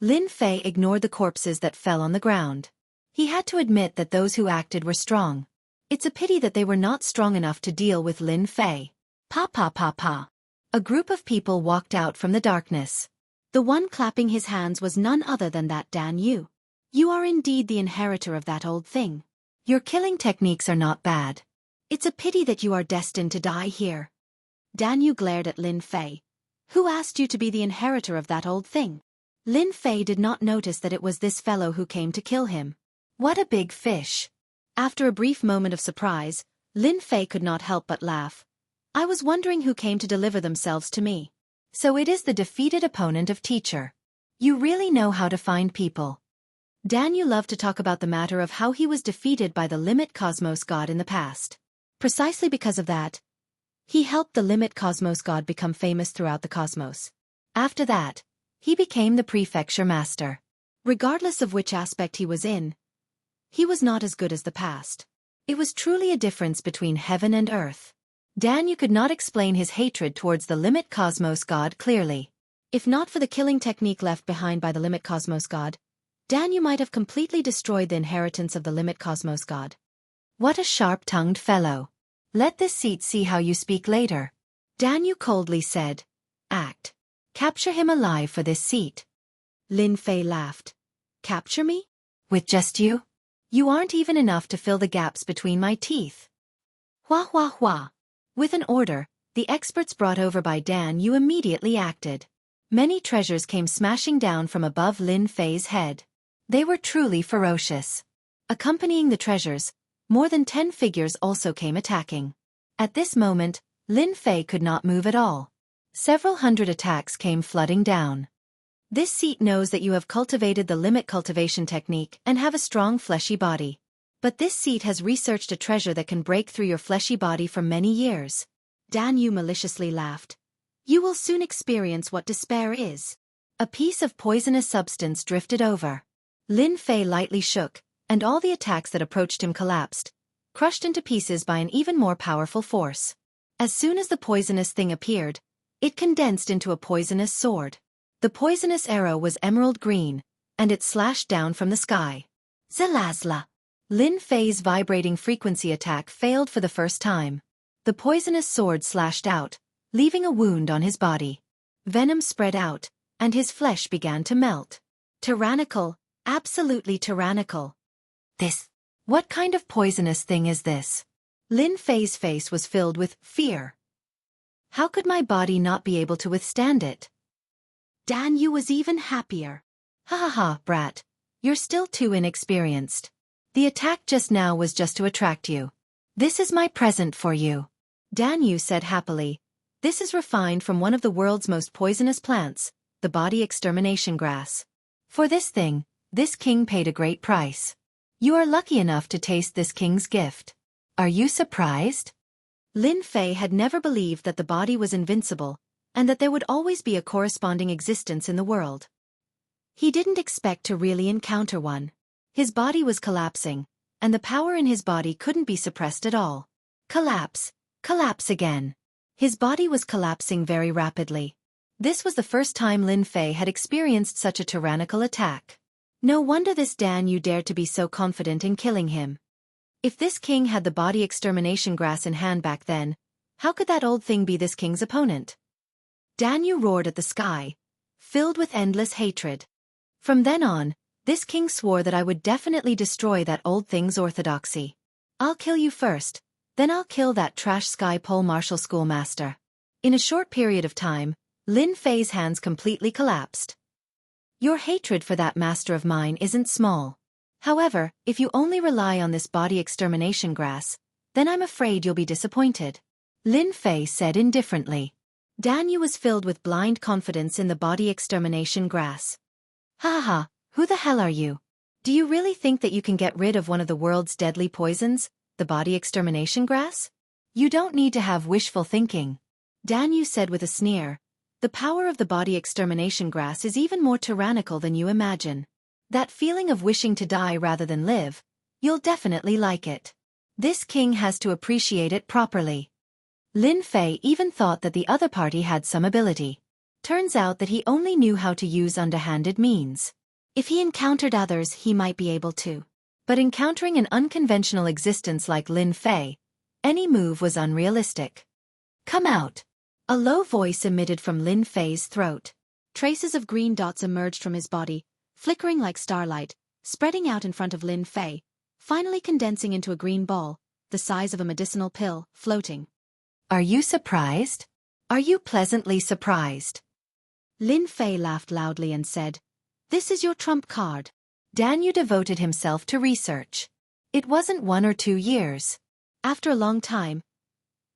Lin Fei ignored the corpses that fell on the ground. He had to admit that those who acted were strong. It's a pity that they were not strong enough to deal with Lin Fei. Pa pa pa pa. A group of people walked out from the darkness. The one clapping his hands was none other than that Dan Yu. You are indeed the inheritor of that old thing. Your killing techniques are not bad. It's a pity that you are destined to die here. Dan Yu glared at Lin Fei. Who asked you to be the inheritor of that old thing? Lin Fei did not notice that it was this fellow who came to kill him. What a big fish. After a brief moment of surprise, Lin Fei could not help but laugh. I was wondering who came to deliver themselves to me. So it is the defeated opponent of teacher. You really know how to find people. Dan Yu loved to talk about the matter of how he was defeated by the Limit Cosmos God in the past. Precisely because of that, he helped the Limit Cosmos God become famous throughout the cosmos. After that, he became the prefecture master. Regardless of which aspect he was in, he was not as good as the past. It was truly a difference between heaven and earth. Dan Yu could not explain his hatred towards the Limit Cosmos God clearly. If not for the killing technique left behind by the Limit Cosmos God, Dan Yu might have completely destroyed the inheritance of the Limit Cosmos God. What a sharp-tongued fellow. Let this seat see how you speak later. Dan Yu coldly said. Act. Capture him alive for this seat. Lin Fei laughed. Capture me? With just you? You aren't even enough to fill the gaps between my teeth. Hua hua hua. With an order, the experts brought over by Dan Yu immediately acted. Many treasures came smashing down from above Lin Fei's head. They were truly ferocious. Accompanying the treasures, more than 10 figures also came attacking. At this moment, Lin Fei could not move at all. Several hundred attacks came flooding down. This seat knows that you have cultivated the limit cultivation technique and have a strong fleshy body. But this seat has researched a treasure that can break through your fleshy body for many years. Dan Yu maliciously laughed. You will soon experience what despair is. A piece of poisonous substance drifted over. Lin Fei lightly shook, and all the attacks that approached him collapsed, crushed into pieces by an even more powerful force. As soon as the poisonous thing appeared, it condensed into a poisonous sword. The poisonous arrow was emerald green, and it slashed down from the sky. Zalazla. Lin Fei's vibrating frequency attack failed for the first time. The poisonous sword slashed out, leaving a wound on his body. Venom spread out, and his flesh began to melt. Tyrannical, absolutely tyrannical. What kind of poisonous thing is this? Lin Fei's face was filled with fear. How could my body not be able to withstand it? Dan Yu was even happier. Ha ha ha, brat. You're still too inexperienced. The attack just now was just to attract you. This is my present for you. Dan Yu said happily. This is refined from one of the world's most poisonous plants, the body extermination grass. For this thing, this king paid a great price. You are lucky enough to taste this king's gift. Are you surprised? Lin Fei had never believed that the body was invincible, and that there would always be a corresponding existence in the world. He didn't expect to really encounter one. His body was collapsing, and the power in his body couldn't be suppressed at all. Collapse, collapse again. His body was collapsing very rapidly. This was the first time Lin Fei had experienced such a tyrannical attack. No wonder this Dan Yu dared to be so confident in killing him. If this king had the body extermination grass in hand back then, how could that old thing be this king's opponent? Dan Yu roared at the sky, filled with endless hatred. From then on, this king swore that I would definitely destroy that old thing's orthodoxy. I'll kill you first, then I'll kill that trash sky pole martial schoolmaster. In a short period of time, Lin Fei's hands completely collapsed. Your hatred for that master of mine isn't small. However, if you only rely on this body extermination grass, then I'm afraid you'll be disappointed. Lin Fei said indifferently. Dan Yu was filled with blind confidence in the body extermination grass. Ha ha, who the hell are you? Do you really think that you can get rid of one of the world's deadly poisons, the body extermination grass? You don't need to have wishful thinking. Dan Yu said with a sneer. The power of the body extermination grass is even more tyrannical than you imagine. That feeling of wishing to die rather than live, you'll definitely like it. This king has to appreciate it properly. Lin Fei even thought that the other party had some ability. Turns out that he only knew how to use underhanded means. If he encountered others, he might be able to. But encountering an unconventional existence like Lin Fei, any move was unrealistic. Come out. A low voice emitted from Lin Fei's throat. Traces of green dots emerged from his body, flickering like starlight, spreading out in front of Lin Fei, finally condensing into a green ball, the size of a medicinal pill, floating. Are you surprised? Are you pleasantly surprised? Lin Fei laughed loudly and said, This is your trump card. Dan Yu devoted himself to research. It wasn't 1 or 2 years. After a long time,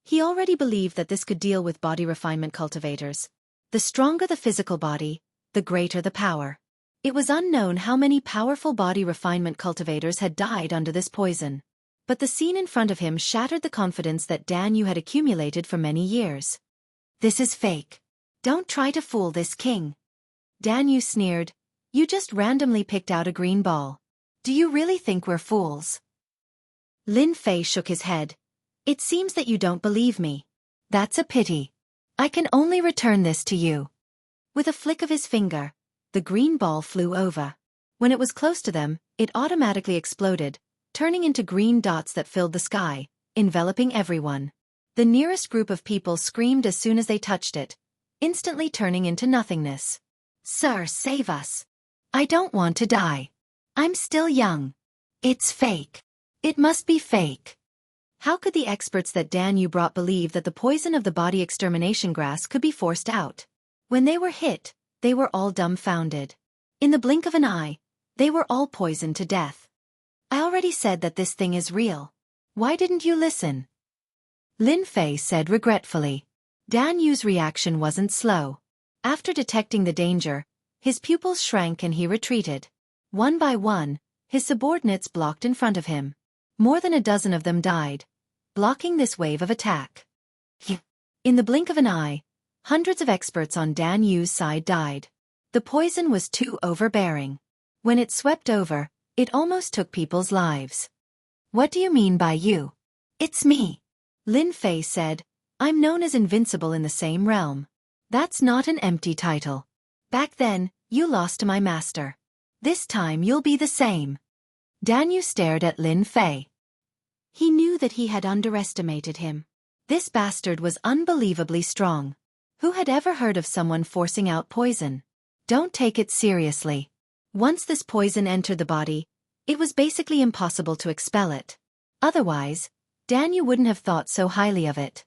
he already believed that this could deal with body refinement cultivators. The stronger the physical body, the greater the power. It was unknown how many powerful body refinement cultivators had died under this poison. But the scene in front of him shattered the confidence that Dan Yu had accumulated for many years. This is fake. Don't try to fool this king. Dan Yu sneered. You just randomly picked out a green ball. Do you really think we're fools? Lin Fei shook his head. It seems that you don't believe me. That's a pity. I can only return this to you. With a flick of his finger, the green ball flew over. When it was close to them, it automatically exploded, turning into green dots that filled the sky, enveloping everyone. The nearest group of people screamed as soon as they touched it, instantly turning into nothingness. Sir, save us. I don't want to die. I'm still young. It's fake. It must be fake. How could the experts that Dan Yu brought believe that the poison of the body extermination grass could be forced out? When they were hit, they were all dumbfounded. In the blink of an eye, they were all poisoned to death. I already said that this thing is real. Why didn't you listen? Lin Fei said regretfully. Dan Yu's reaction wasn't slow. After detecting the danger, his pupils shrank and he retreated. One by one, his subordinates blocked in front of him. More than a dozen of them died, blocking this wave of attack. In the blink of an eye, hundreds of experts on Dan Yu's side died. The poison was too overbearing. When it swept over, it almost took people's lives. What do you mean by you? It's me. Lin Fei said, I'm known as invincible in the same realm. That's not an empty title. Back then, you lost to my master. This time you'll be the same. Dan Yu stared at Lin Fei. He knew that he had underestimated him. This bastard was unbelievably strong. Who had ever heard of someone forcing out poison? Don't take it seriously. Once this poison entered the body, it was basically impossible to expel it. Otherwise, Danyu wouldn't have thought so highly of it.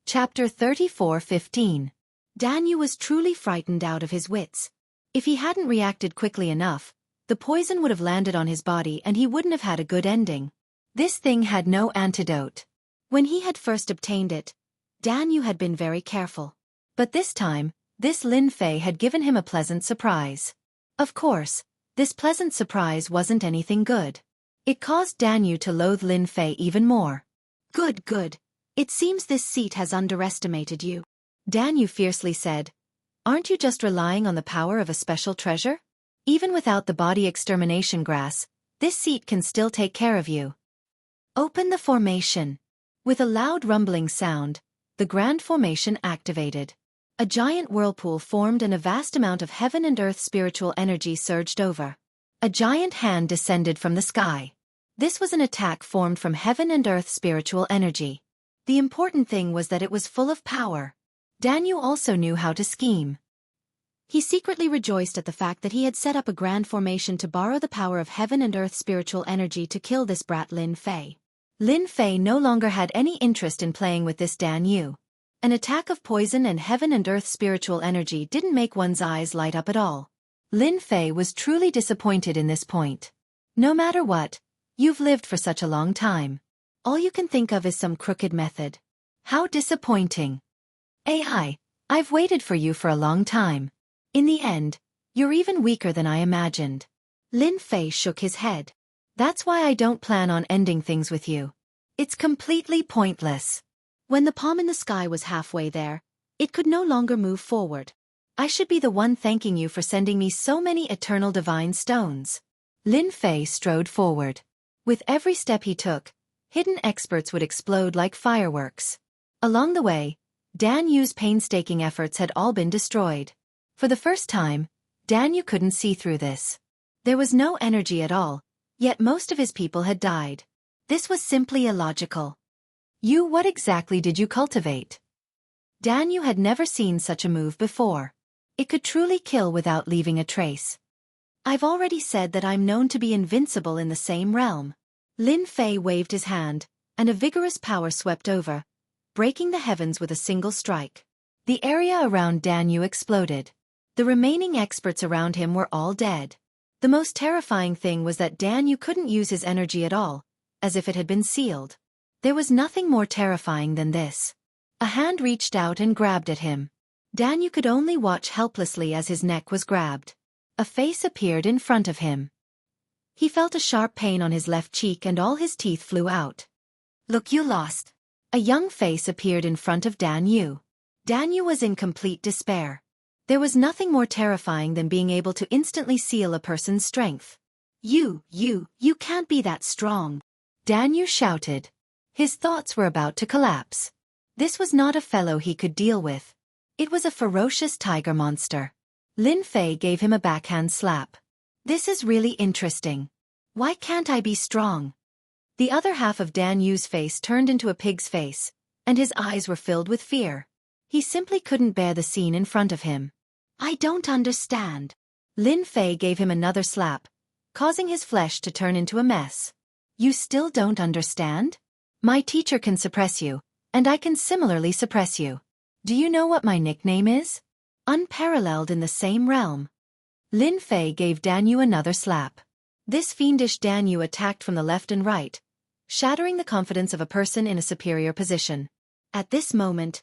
Chapter 34:15. Danyu was truly frightened out of his wits. If he hadn't reacted quickly enough, the poison would have landed on his body and he wouldn't have had a good ending. This thing had no antidote. When he had first obtained it, Danyu had been very careful. But this time, this Lin Fei had given him a pleasant surprise. Of course, this pleasant surprise wasn't anything good. It caused Danyu to loathe Lin Fei even more. Good. It seems this seat has underestimated you. Danyu fiercely said. Aren't you just relying on the power of a special treasure? Even without the body extermination grass, this seat can still take care of you. Open the formation. With a loud rumbling sound, the grand formation activated. A giant whirlpool formed and a vast amount of heaven and earth spiritual energy surged over. A giant hand descended from the sky. This was an attack formed from heaven and earth spiritual energy. The important thing was that it was full of power. Danyu also knew how to scheme. He secretly rejoiced at the fact that he had set up a grand formation to borrow the power of heaven and earth spiritual energy to kill this brat Lin Fei. Lin Fei no longer had any interest in playing with this Danyu. An attack of poison and heaven and earth spiritual energy didn't make one's eyes light up at all. Lin Fei was truly disappointed in this point. No matter what, you've lived for such a long time. All you can think of is some crooked method. How disappointing. I've waited for you for a long time. In the end, you're even weaker than I imagined. Lin Fei shook his head. That's why I don't plan on ending things with you. It's completely pointless. When the palm in the sky was halfway there, it could no longer move forward. I should be the one thanking you for sending me so many eternal divine stones. Lin Fei strode forward. With every step he took, hidden experts would explode like fireworks. Along the way, Danyu's painstaking efforts had all been destroyed. For the first time, Danyu couldn't see through this. There was no energy at all, yet most of his people had died. This was simply illogical. What exactly did you cultivate? Danyu had never seen such a move before. It could truly kill without leaving a trace. I've already said that I'm known to be invincible in the same realm. Lin Fei waved his hand, and a vigorous power swept over, breaking the heavens with a single strike. The area around Danyu exploded. The remaining experts around him were all dead. The most terrifying thing was that Danyu couldn't use his energy at all, as if it had been sealed. There was nothing more terrifying than this. A hand reached out and grabbed at him. Danyu could only watch helplessly as his neck was grabbed. A face appeared in front of him. He felt a sharp pain on his left cheek and all his teeth flew out. Look, you lost. A young face appeared in front of Danyu. Danyu was in complete despair. There was nothing more terrifying than being able to instantly seal a person's strength. You can't be that strong. Danyu shouted. His thoughts were about to collapse. This was not a fellow he could deal with. It was a ferocious tiger monster. Lin Fei gave him a backhand slap. This is really interesting. Why can't I be strong? The other half of Danyu's face turned into a pig's face, and his eyes were filled with fear. He simply couldn't bear the scene in front of him. I don't understand. Lin Fei gave him another slap, causing his flesh to turn into a mess. You still don't understand? My teacher can suppress you, and I can similarly suppress you. Do you know what my nickname is? Unparalleled in the same realm. Lin Fei gave Danyu another slap. This fiendish Danyu attacked from the left and right, shattering the confidence of a person in a superior position. At this moment,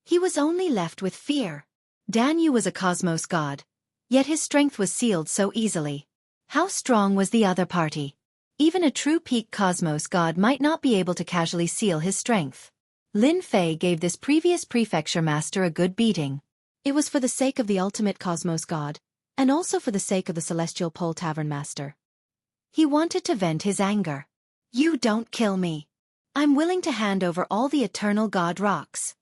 he was only left with fear. Danyu was a cosmos god, yet his strength was sealed so easily. How strong was the other party? Even a true peak cosmos god might not be able to casually seal his strength. Lin Fei gave this previous prefecture master a good beating. It was for the sake of the ultimate cosmos god, and also for the sake of the celestial pole tavern master. He wanted to vent his anger. You don't kill me. I'm willing to hand over all the eternal god rocks.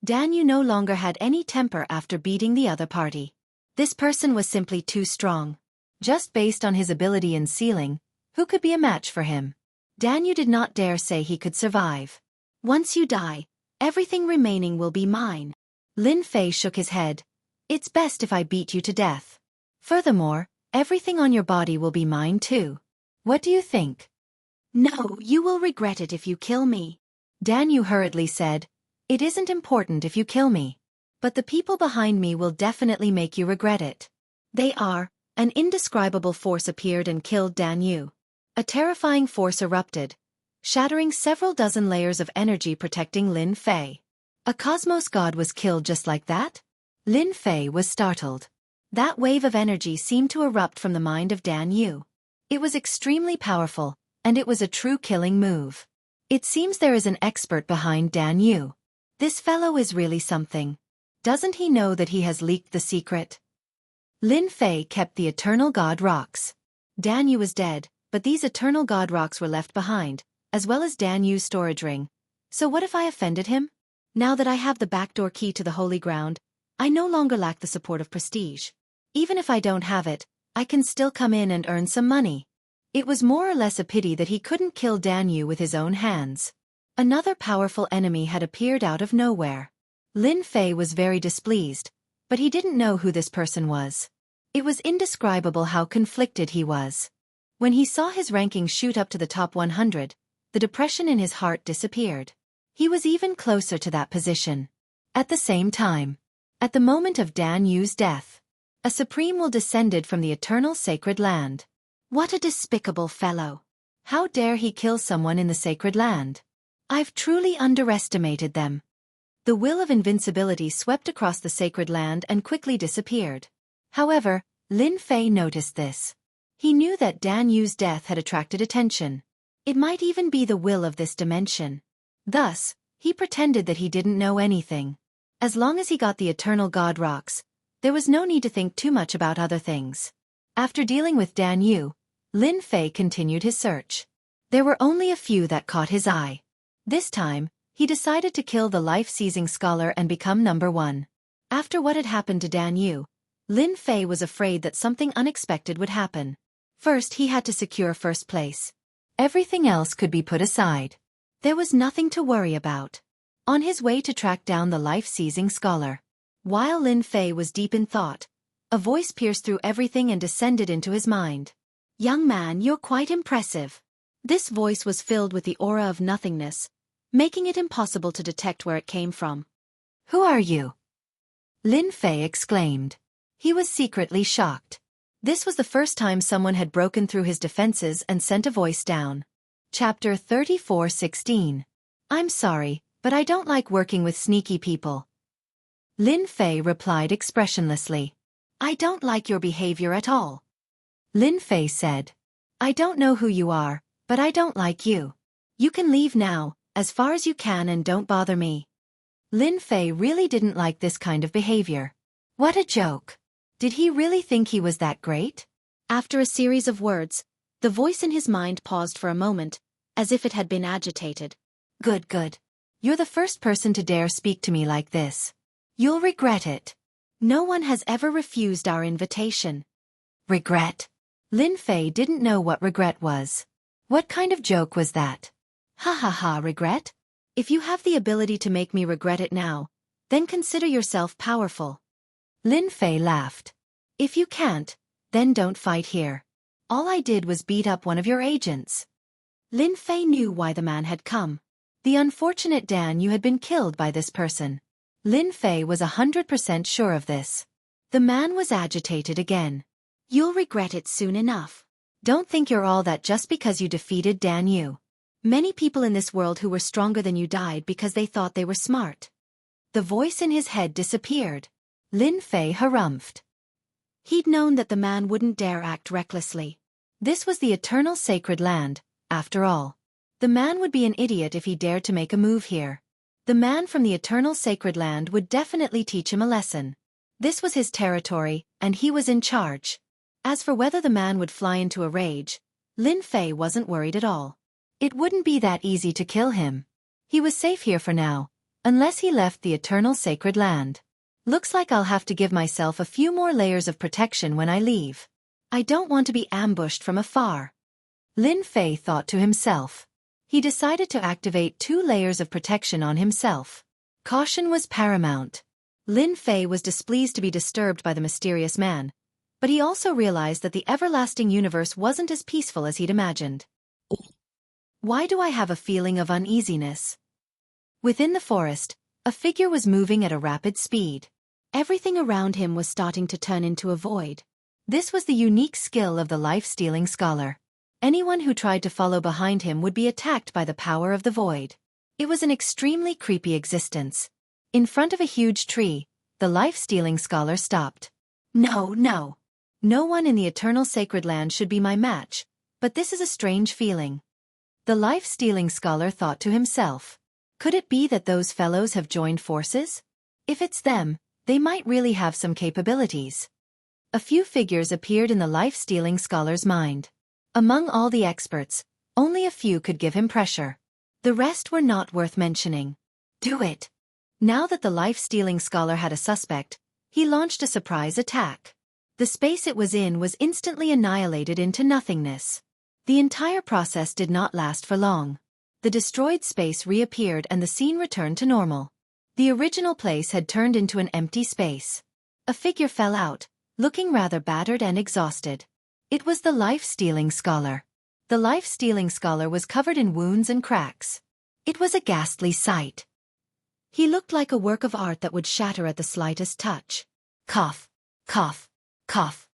Danyu no longer had any temper after beating the other party. This person was simply too strong. Just based on his ability in sealing, who could be a match for him? Danyu did not dare say he could survive. Once you die, everything remaining will be mine. Lin Fei shook his head. It's best if I beat you to death. Furthermore, everything on your body will be mine too. What do you think? No, you will regret it if you kill me. Dan Yu hurriedly said, "It isn't important if you kill me. But the people behind me will definitely make you regret it." They are. An indescribable force appeared and killed Dan Yu. A terrifying force erupted, shattering several dozen layers of energy protecting Lin Fei. A cosmos god was killed just like that? Lin Fei was startled. That wave of energy seemed to erupt from the mind of Dan Yu. It was extremely powerful, and it was a true killing move. It seems there is an expert behind Dan Yu. This fellow is really something. Doesn't he know that he has leaked the secret? Lin Fei kept the Eternal God Rocks. Dan Yu was dead, but these Eternal God Rocks were left behind, as well as Dan Yu's storage ring. So what if I offended him? Now that I have the backdoor key to the holy ground, I no longer lack the support of prestige. Even if I don't have it, I can still come in and earn some money. It was more or less a pity that he couldn't kill Dan Yu with his own hands. Another powerful enemy had appeared out of nowhere. Lin Fei was very displeased, but he didn't know who this person was. It was indescribable how conflicted he was. When he saw his ranking shoot up to the top 100, the depression in his heart disappeared. He was even closer to that position. At the same time, at the moment of Dan Yu's death, a supreme will descended from the eternal sacred land. What a despicable fellow! How dare he kill someone in the sacred land? I've truly underestimated them. The will of invincibility swept across the sacred land and quickly disappeared. However, Lin Fei noticed this. He knew that Dan Yu's death had attracted attention. It might even be the will of this dimension. Thus, he pretended that he didn't know anything. As long as he got the Eternal God Rocks, there was no need to think too much about other things. After dealing with Dan Yu, Lin Fei continued his search. There were only a few that caught his eye. This time, he decided to kill the life-seizing scholar and become number 1. After what had happened to Dan Yu, Lin Fei was afraid that something unexpected would happen. First, he had to secure first place. Everything else could be put aside. There was nothing to worry about. On his way to track down the life-seizing scholar, while Lin Fei was deep in thought, a voice pierced through everything and descended into his mind. "Young man, you're quite impressive." This voice was filled with the aura of nothingness, making it impossible to detect where it came from. "Who are you?" Lin Fei exclaimed. He was secretly shocked. This was the first time someone had broken through his defenses and sent a voice down. Chapter 34:16. I'm sorry, but I don't like working with sneaky people. Lin Fei replied expressionlessly. "I don't like your behavior at all." Lin Fei said. "I don't know who you are, but I don't like you. You can leave now, as far as you can, and don't bother me." Lin Fei really didn't like this kind of behavior. What a joke. Did he really think he was that great? After a series of words, the voice in his mind paused for a moment, as if it had been agitated. Good. You're the first person to dare speak to me like this. You'll regret it. No one has ever refused our invitation." Regret? Lin Fei didn't know what regret was. What kind of joke was that? Ha, regret? If you have the ability to make me regret it now, then consider yourself powerful. Lin Fei laughed. If you can't, then don't fight here. All I did was beat up one of your agents. Lin Fei knew why the man had come. The unfortunate Dan Yu had been killed by this person. Lin Fei was 100% sure of this. The man was agitated again. You'll regret it soon enough. Don't think you're all that just because you defeated Dan Yu. Many people in this world who were stronger than you died because they thought they were smart. The voice in his head disappeared. Lin Fei harumphed. He'd known that the man wouldn't dare act recklessly. This was the eternal sacred land, after all. The man would be an idiot if he dared to make a move here. The man from the eternal sacred land would definitely teach him a lesson. This was his territory, and he was in charge. As for whether the man would fly into a rage, Lin Fei wasn't worried at all. It wouldn't be that easy to kill him. He was safe here for now, unless he left the eternal sacred land. Looks like I'll have to give myself a few more layers of protection when I leave. I don't want to be ambushed from afar. Lin Fei thought to himself. He decided to activate 2 layers of protection on himself. Caution was paramount. Lin Fei was displeased to be disturbed by the mysterious man, but he also realized that the everlasting universe wasn't as peaceful as he'd imagined. Why do I have a feeling of uneasiness? Within the forest, a figure was moving at a rapid speed. Everything around him was starting to turn into a void. This was the unique skill of the life-stealing scholar. Anyone who tried to follow behind him would be attacked by the power of the void. It was an extremely creepy existence. In front of a huge tree, the life-stealing scholar stopped. No, no. No one in the eternal sacred land should be my match, but this is a strange feeling. The life-stealing scholar thought to himself. Could it be that those fellows have joined forces? If it's them, they might really have some capabilities. A few figures appeared in the life-stealing scholar's mind. Among all the experts, only a few could give him pressure. The rest were not worth mentioning. Do it. Now that the life-stealing scholar had a suspect, he launched a surprise attack. The space it was in was instantly annihilated into nothingness. The entire process did not last for long. The destroyed space reappeared and the scene returned to normal. The original place had turned into an empty space. A figure fell out, looking rather battered and exhausted. It was the life-stealing scholar. The life-stealing scholar was covered in wounds and cracks. It was a ghastly sight. He looked like a work of art that would shatter at the slightest touch. Cough, cough, cough.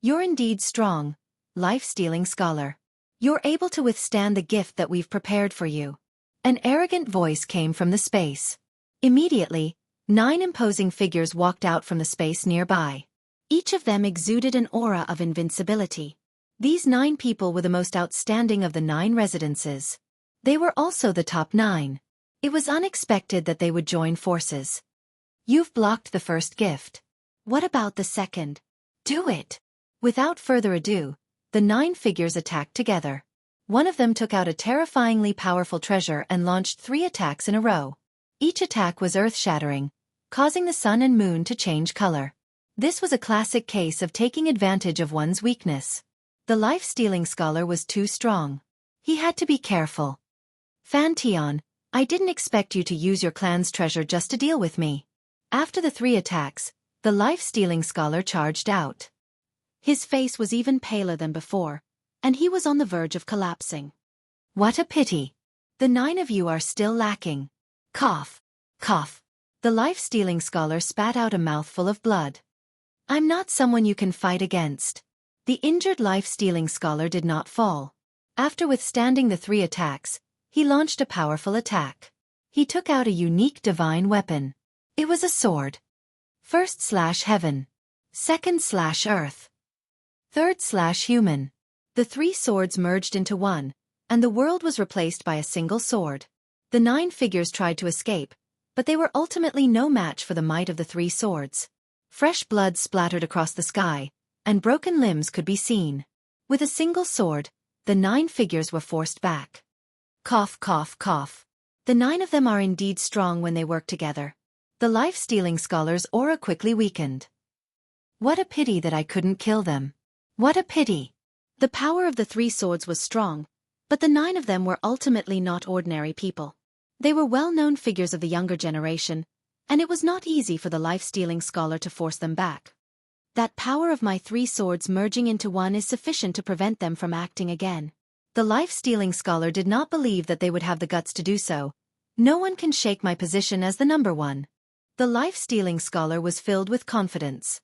You're indeed strong, life-stealing scholar. You're able to withstand the gift that we've prepared for you. An arrogant voice came from the space. Immediately, 9 imposing figures walked out from the space nearby. Each of them exuded an aura of invincibility. These 9 people were the most outstanding of the 9 residences. They were also the top 9. It was unexpected that they would join forces. You've blocked the first gift. What about the second? Do it! Without further ado, the 9 figures attacked together. One of them took out a terrifyingly powerful treasure and launched 3 attacks in a row. Each attack was earth-shattering, causing the sun and moon to change color. This was a classic case of taking advantage of one's weakness. The life-stealing scholar was too strong. He had to be careful. Fantion, I didn't expect you to use your clan's treasure just to deal with me. After the 3 attacks, the life-stealing scholar charged out. His face was even paler than before, and he was on the verge of collapsing. What a pity. The 9 of you are still lacking. Cough, cough. The life-stealing scholar spat out a mouthful of blood. I'm not someone you can fight against. The injured life-stealing scholar did not fall. After withstanding the 3 attacks, he launched a powerful attack. He took out a unique divine weapon. It was a sword. First/heaven. Second/earth. Third/human. The 3 swords merged into one, and the world was replaced by a single sword. The 9 figures tried to escape, but they were ultimately no match for the might of the 3 swords. Fresh blood splattered across the sky, and broken limbs could be seen. With a single sword, the 9 figures were forced back. Cough, cough, cough. The 9 of them are indeed strong when they work together. The life-stealing scholar's aura quickly weakened. What a pity that I couldn't kill them. What a pity. The power of the 3 swords was strong, but the 9 of them were ultimately not ordinary people. They were well-known figures of the younger generation, and it was not easy for the life-stealing scholar to force them back. That power of my 3 swords merging into one is sufficient to prevent them from acting again. The life-stealing scholar did not believe that they would have the guts to do so. No one can shake my position as the number 1. The life-stealing scholar was filled with confidence.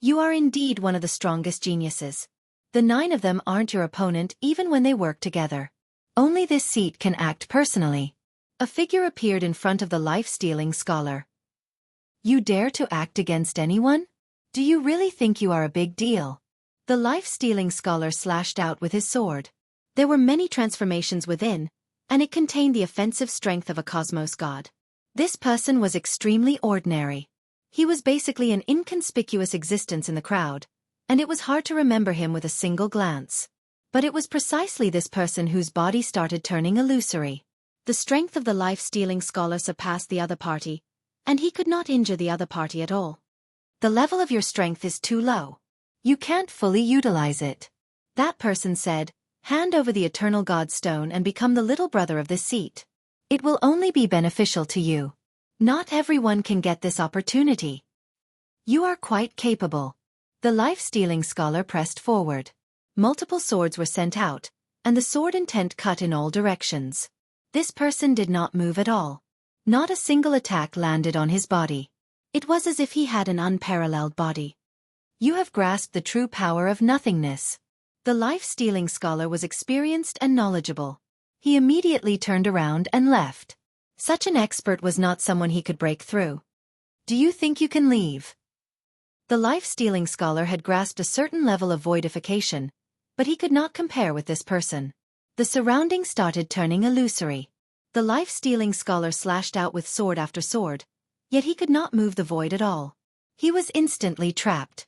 You are indeed one of the strongest geniuses. The 9 of them aren't your opponent even when they work together. Only this seat can act personally. A figure appeared in front of the life-stealing scholar. You dare to act against anyone? Do you really think you are a big deal? The life-stealing scholar slashed out with his sword. There were many transformations within, and it contained the offensive strength of a cosmos god. This person was extremely ordinary. He was basically an inconspicuous existence in the crowd, and it was hard to remember him with a single glance. But it was precisely this person whose body started turning illusory. The strength of the life-stealing scholar surpassed the other party, and he could not injure the other party at all. The level of your strength is too low. You can't fully utilize it. That person said, hand over the eternal God stone and become the little brother of this seat. It will only be beneficial to you. Not everyone can get this opportunity. You are quite capable. The life-stealing scholar pressed forward. Multiple swords were sent out, and the sword intent cut in all directions. This person did not move at all. Not a single attack landed on his body. It was as if he had an unparalleled body. You have grasped the true power of nothingness. The life-stealing scholar was experienced and knowledgeable. He immediately turned around and left. Such an expert was not someone he could break through. Do you think you can leave? The life-stealing scholar had grasped a certain level of voidification, but he could not compare with this person. The surroundings started turning illusory. The life-stealing scholar slashed out with sword after sword, yet he could not move the void at all. He was instantly trapped.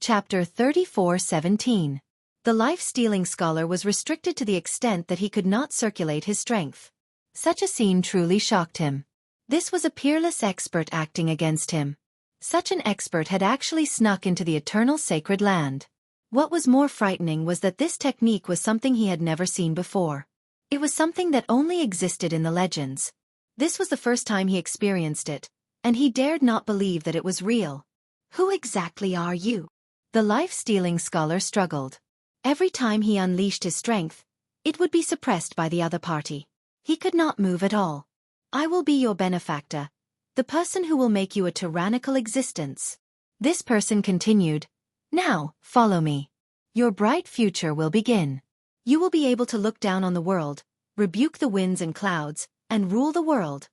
Chapter 34:17. The life-stealing scholar was restricted to the extent that he could not circulate his strength. Such a scene truly shocked him. This was a peerless expert acting against him. Such an expert had actually snuck into the eternal sacred land. What was more frightening was that this technique was something he had never seen before. It was something that only existed in the legends. This was the first time he experienced it, and he dared not believe that it was real. Who exactly are you? The life-stealing scholar struggled. Every time he unleashed his strength, it would be suppressed by the other party. He could not move at all. I will be your benefactor, the person who will make you a tyrannical existence. This person continued, now, follow me. Your bright future will begin. You will be able to look down on the world, rebuke the winds and clouds, and rule the world.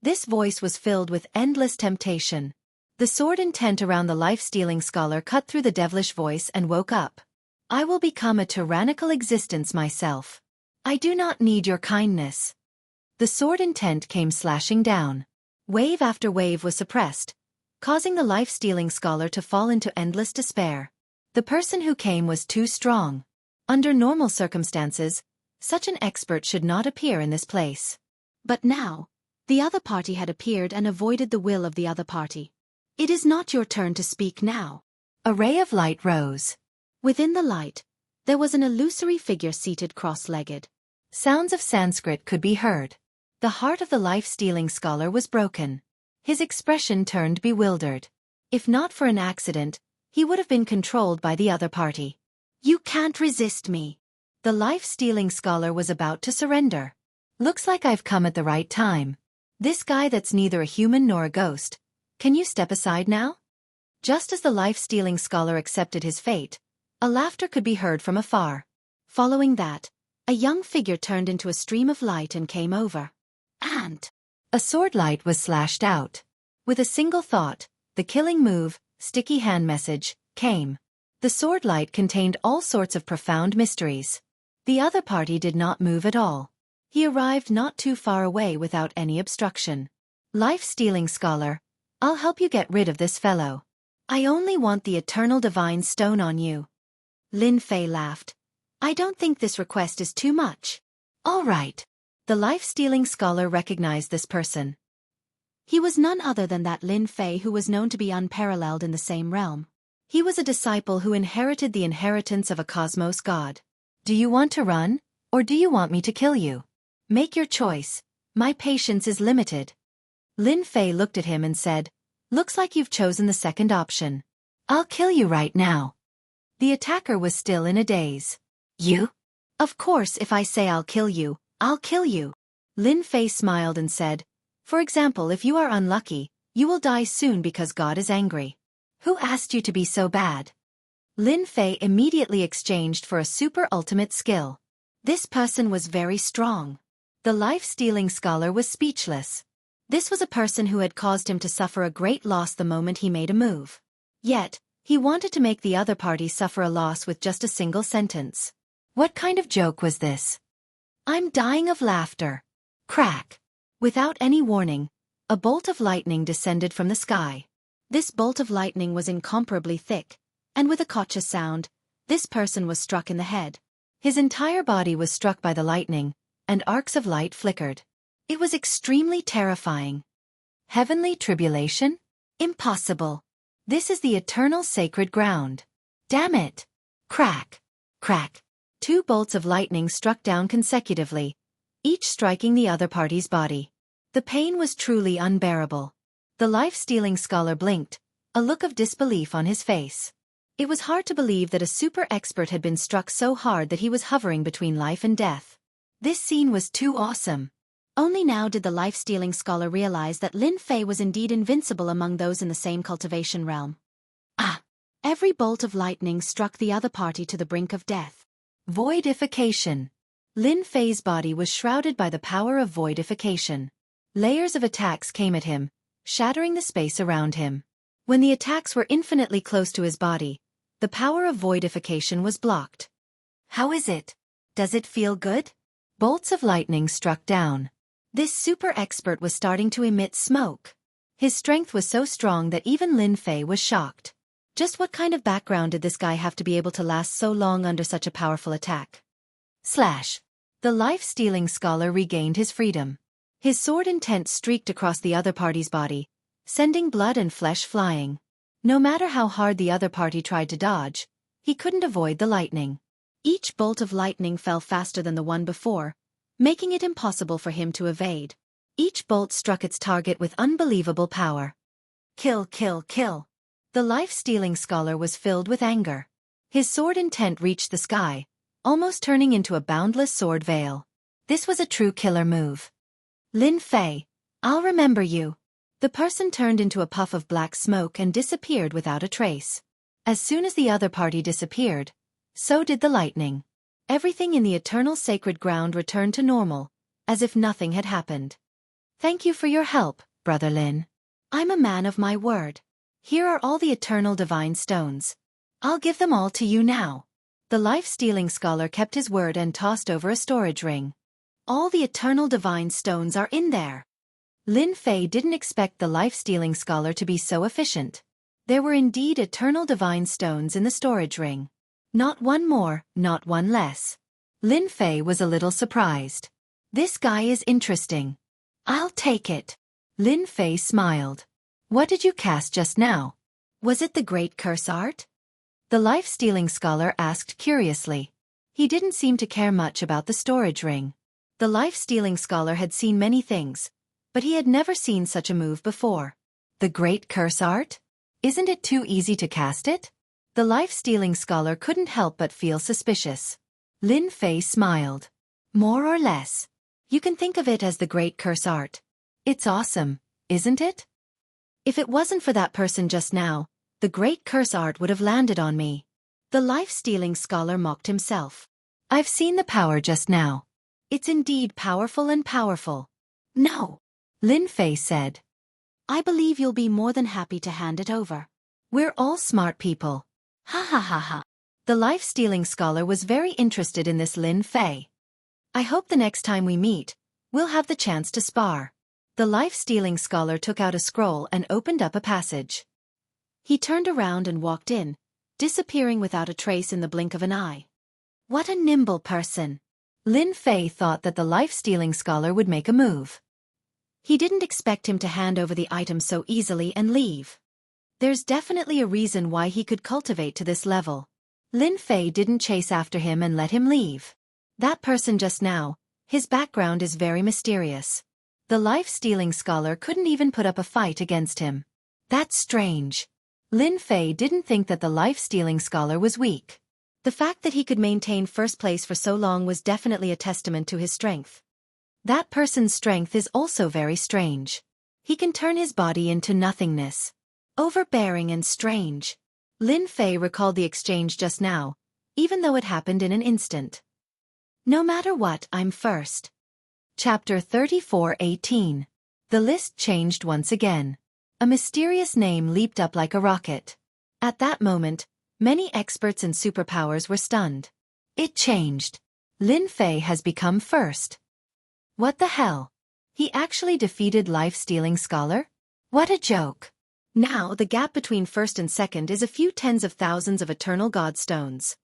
This voice was filled with endless temptation. The sword intent around the life-stealing scholar cut through the devilish voice and woke up. I will become a tyrannical existence myself. I do not need your kindness. The sword intent came slashing down. Wave after wave was suppressed, causing the life-stealing scholar to fall into endless despair. The person who came was too strong. Under normal circumstances, such an expert should not appear in this place. But now, the other party had appeared and avoided the will of the other party. It is not your turn to speak now. A ray of light rose. Within the light, there was an illusory figure seated cross-legged. Sounds of Sanskrit could be heard. The heart of the life-stealing scholar was broken. His expression turned bewildered. If not for an accident, he would have been controlled by the other party. You can't resist me. The life-stealing scholar was about to surrender. Looks like I've come at the right time. This guy that's neither a human nor a ghost. Can you step aside now? Just as the life-stealing scholar accepted his fate, a laughter could be heard from afar. Following that, a young figure turned into a stream of light and came over. And a sword light was slashed out. With a single thought, the killing move, sticky hand message, came. The sword light contained all sorts of profound mysteries. The other party did not move at all. He arrived not too far away without any obstruction. Life-stealing scholar, I'll help you get rid of this fellow. I only want the eternal divine stone on you. Lin Fei laughed. I don't think this request is too much. All right. The life-stealing scholar recognized this person. He was none other than that Lin Fei who was known to be unparalleled in the same realm. He was a disciple who inherited the inheritance of a cosmos god. Do you want to run, or do you want me to kill you? Make your choice. My patience is limited. Lin Fei looked at him and said, looks like you've chosen the second option. I'll kill you right now. The attacker was still in a daze. You? Of course, if I say I'll kill you, I'll kill you. Lin Fei smiled and said, for example, if you are unlucky, you will die soon because God is angry. Who asked you to be so bad? Lin Fei immediately exchanged for a super ultimate skill. This person was very strong. The life-stealing scholar was speechless. This was a person who had caused him to suffer a great loss the moment he made a move. Yet, he wanted to make the other party suffer a loss with just a single sentence. What kind of joke was this? I'm dying of laughter. Crack. Without any warning, a bolt of lightning descended from the sky. This bolt of lightning was incomparably thick, and with a gotcha sound, this person was struck in the head. His entire body was struck by the lightning, and arcs of light flickered. It was extremely terrifying. Heavenly tribulation? Impossible. This is the eternal sacred ground. Damn it. Crack. Crack. 2 bolts of lightning struck down consecutively, each striking the other party's body. The pain was truly unbearable. The life-stealing scholar blinked, a look of disbelief on his face. It was hard to believe that a super expert had been struck so hard that he was hovering between life and death. This scene was too awesome. Only now did the life-stealing scholar realize that Lin Fei was indeed invincible among those in the same cultivation realm. Ah! Every bolt of lightning struck the other party to the brink of death. Voidification. Lin Fei's body was shrouded by the power of voidification. Layers of attacks came at him, shattering the space around him. When the attacks were infinitely close to his body, the power of voidification was blocked. How is it? Does it feel good? Bolts of lightning struck down. This super expert was starting to emit smoke. His strength was so strong that even Lin Fei was shocked. Just what kind of background did this guy have to be able to last so long under such a powerful attack? Slash. The life-stealing scholar regained his freedom. His sword intent streaked across the other party's body, sending blood and flesh flying. No matter how hard the other party tried to dodge, he couldn't avoid the lightning. Each bolt of lightning fell faster than the one before, making it impossible for him to evade. Each bolt struck its target with unbelievable power. Kill, kill, kill. The life-stealing scholar was filled with anger. His sword intent reached the sky, almost turning into a boundless sword veil. This was a true killer move. Lin Fei, I'll remember you. The person turned into a puff of black smoke and disappeared without a trace. As soon as the other party disappeared, so did the lightning. Everything in the eternal sacred ground returned to normal, as if nothing had happened. Thank you for your help, Brother Lin. I'm a man of my word. Here are all the eternal divine stones. I'll give them all to you now. The life-stealing scholar kept his word and tossed over a storage ring. All the eternal divine stones are in there. Lin Fei didn't expect the life-stealing scholar to be so efficient. There were indeed eternal divine stones in the storage ring. Not one more, not one less. Lin Fei was a little surprised. This guy is interesting. I'll take it. Lin Fei smiled. What did you cast just now? Was it the Great Curse Art? The life-stealing scholar asked curiously. He didn't seem to care much about the storage ring. The life-stealing scholar had seen many things, but he had never seen such a move before. The Great Curse Art? Isn't it too easy to cast it? The life-stealing scholar couldn't help but feel suspicious. Lin Fei smiled. More or less. You can think of it as the Great Curse Art. It's awesome, isn't it? If it wasn't for that person just now, the Great Curse Art would have landed on me. The life-stealing scholar mocked himself. I've seen the power just now. It's indeed powerful and powerful. No, Lin Fei said. I believe you'll be more than happy to hand it over. We're all smart people. Ha ha ha ha. The life-stealing scholar was very interested in this Lin Fei. I hope the next time we meet, we'll have the chance to spar. The life-stealing scholar took out a scroll and opened up a passage. He turned around and walked in, disappearing without a trace in the blink of an eye. What a nimble person! Lin Fei thought that the life-stealing scholar would make a move. He didn't expect him to hand over the item so easily and leave. There's definitely a reason why he could cultivate to this level. Lin Fei didn't chase after him and let him leave. That person just now, his background is very mysterious. The life-stealing scholar couldn't even put up a fight against him. That's strange. Lin Fei didn't think that the life-stealing scholar was weak. The fact that he could maintain first place for so long was definitely a testament to his strength. That person's strength is also very strange. He can turn his body into nothingness. Overbearing and strange. Lin Fei recalled the exchange just now, even though it happened in an instant. No matter what, I'm first. Chapter 34:18. The list changed once again. A mysterious name leaped up like a rocket. At that moment, many experts and superpowers were stunned. It changed. Lin Fei has become first. What the hell? He actually defeated life-stealing scholar? What a joke. Now the gap between first and second is a few tens of thousands of eternal god stones.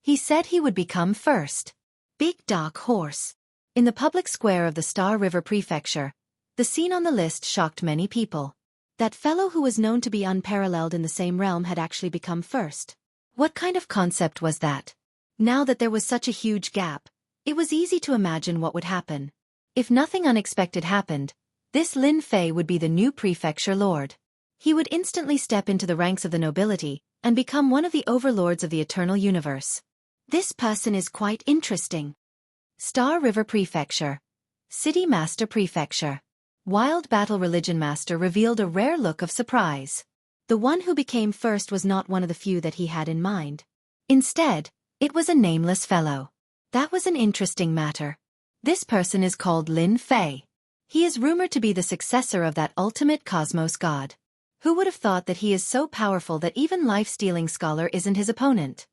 He said he would become first. Big Dark Horse. In the public square of the Star River Prefecture, the scene on the list shocked many people. That fellow who was known to be unparalleled in the same realm had actually become first. What kind of concept was that? Now that there was such a huge gap, it was easy to imagine what would happen. If nothing unexpected happened, this Lin Fei would be the new prefecture lord. He would instantly step into the ranks of the nobility and become one of the overlords of the eternal universe. This person is quite interesting. Star River Prefecture. City Master Prefecture. Wild Battle Religion Master revealed a rare look of surprise. The one who became first was not one of the few that he had in mind. Instead, it was a nameless fellow. That was an interesting matter. This person is called Lin Fei. He is rumored to be the successor of that ultimate cosmos god. Who would have thought that he is so powerful that even life-stealing scholar isn't his opponent?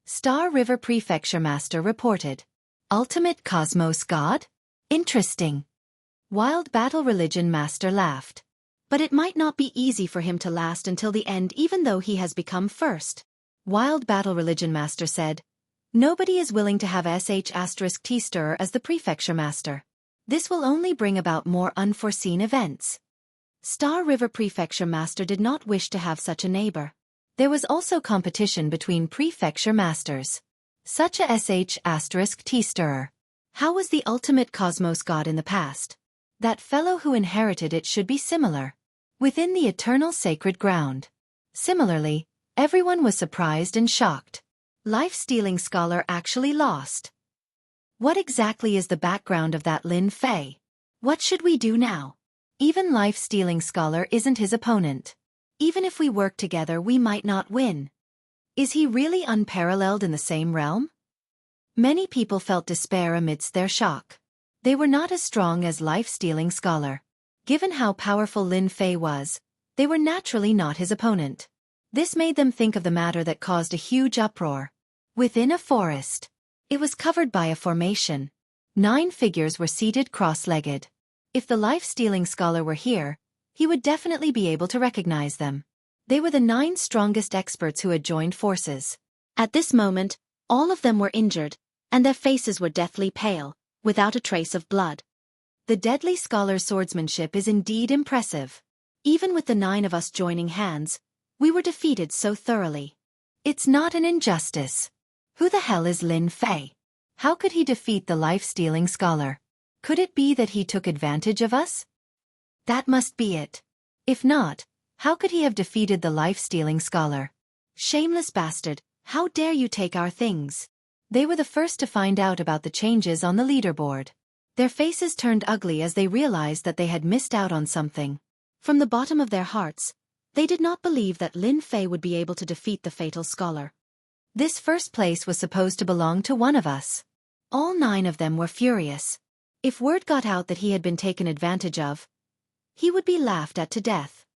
Star River Prefecture Master reported. Ultimate cosmos god? Interesting. Wild Battle Religion Master laughed. But it might not be easy for him to last until the end even though he has become first. Wild Battle Religion Master said, nobody is willing to have sh*t stirrer as the Prefecture Master. This will only bring about more unforeseen events. Star River Prefecture Master did not wish to have such a neighbor. There was also competition between Prefecture Masters. Such a sh*t stirrer. How was the ultimate cosmos god in the past? That fellow who inherited it should be similar. Within the eternal sacred ground. Similarly, everyone was surprised and shocked. Life-stealing scholar actually lost. What exactly is the background of that Lin Fei? What should we do now? Even life-stealing scholar isn't his opponent. Even if we work together we might not win. Is he really unparalleled in the same realm? Many people felt despair amidst their shock. They were not as strong as life-stealing scholar. Given how powerful Lin Fei was, they were naturally not his opponent. This made them think of the matter that caused a huge uproar. Within a forest. It was covered by a formation. 9 figures were seated cross-legged. If the life-stealing scholar were here, he would definitely be able to recognize them. They were the 9 strongest experts who had joined forces. At this moment, all of them were injured, and their faces were deathly pale, without a trace of blood. The deadly scholar's swordsmanship is indeed impressive. Even with the 9 of us joining hands, we were defeated so thoroughly. It's not an injustice. Who the hell is Lin Fei? How could he defeat the life-stealing scholar? Could it be that he took advantage of us? That must be it. If not, how could he have defeated the life-stealing scholar? Shameless bastard, how dare you take our things? They were the first to find out about the changes on the leaderboard. Their faces turned ugly as they realized that they had missed out on something. From the bottom of their hearts, they did not believe that Lin Fei would be able to defeat the fatal scholar. This first place was supposed to belong to one of us. All 9 of them were furious. If word got out that he had been taken advantage of, he would be laughed at to death.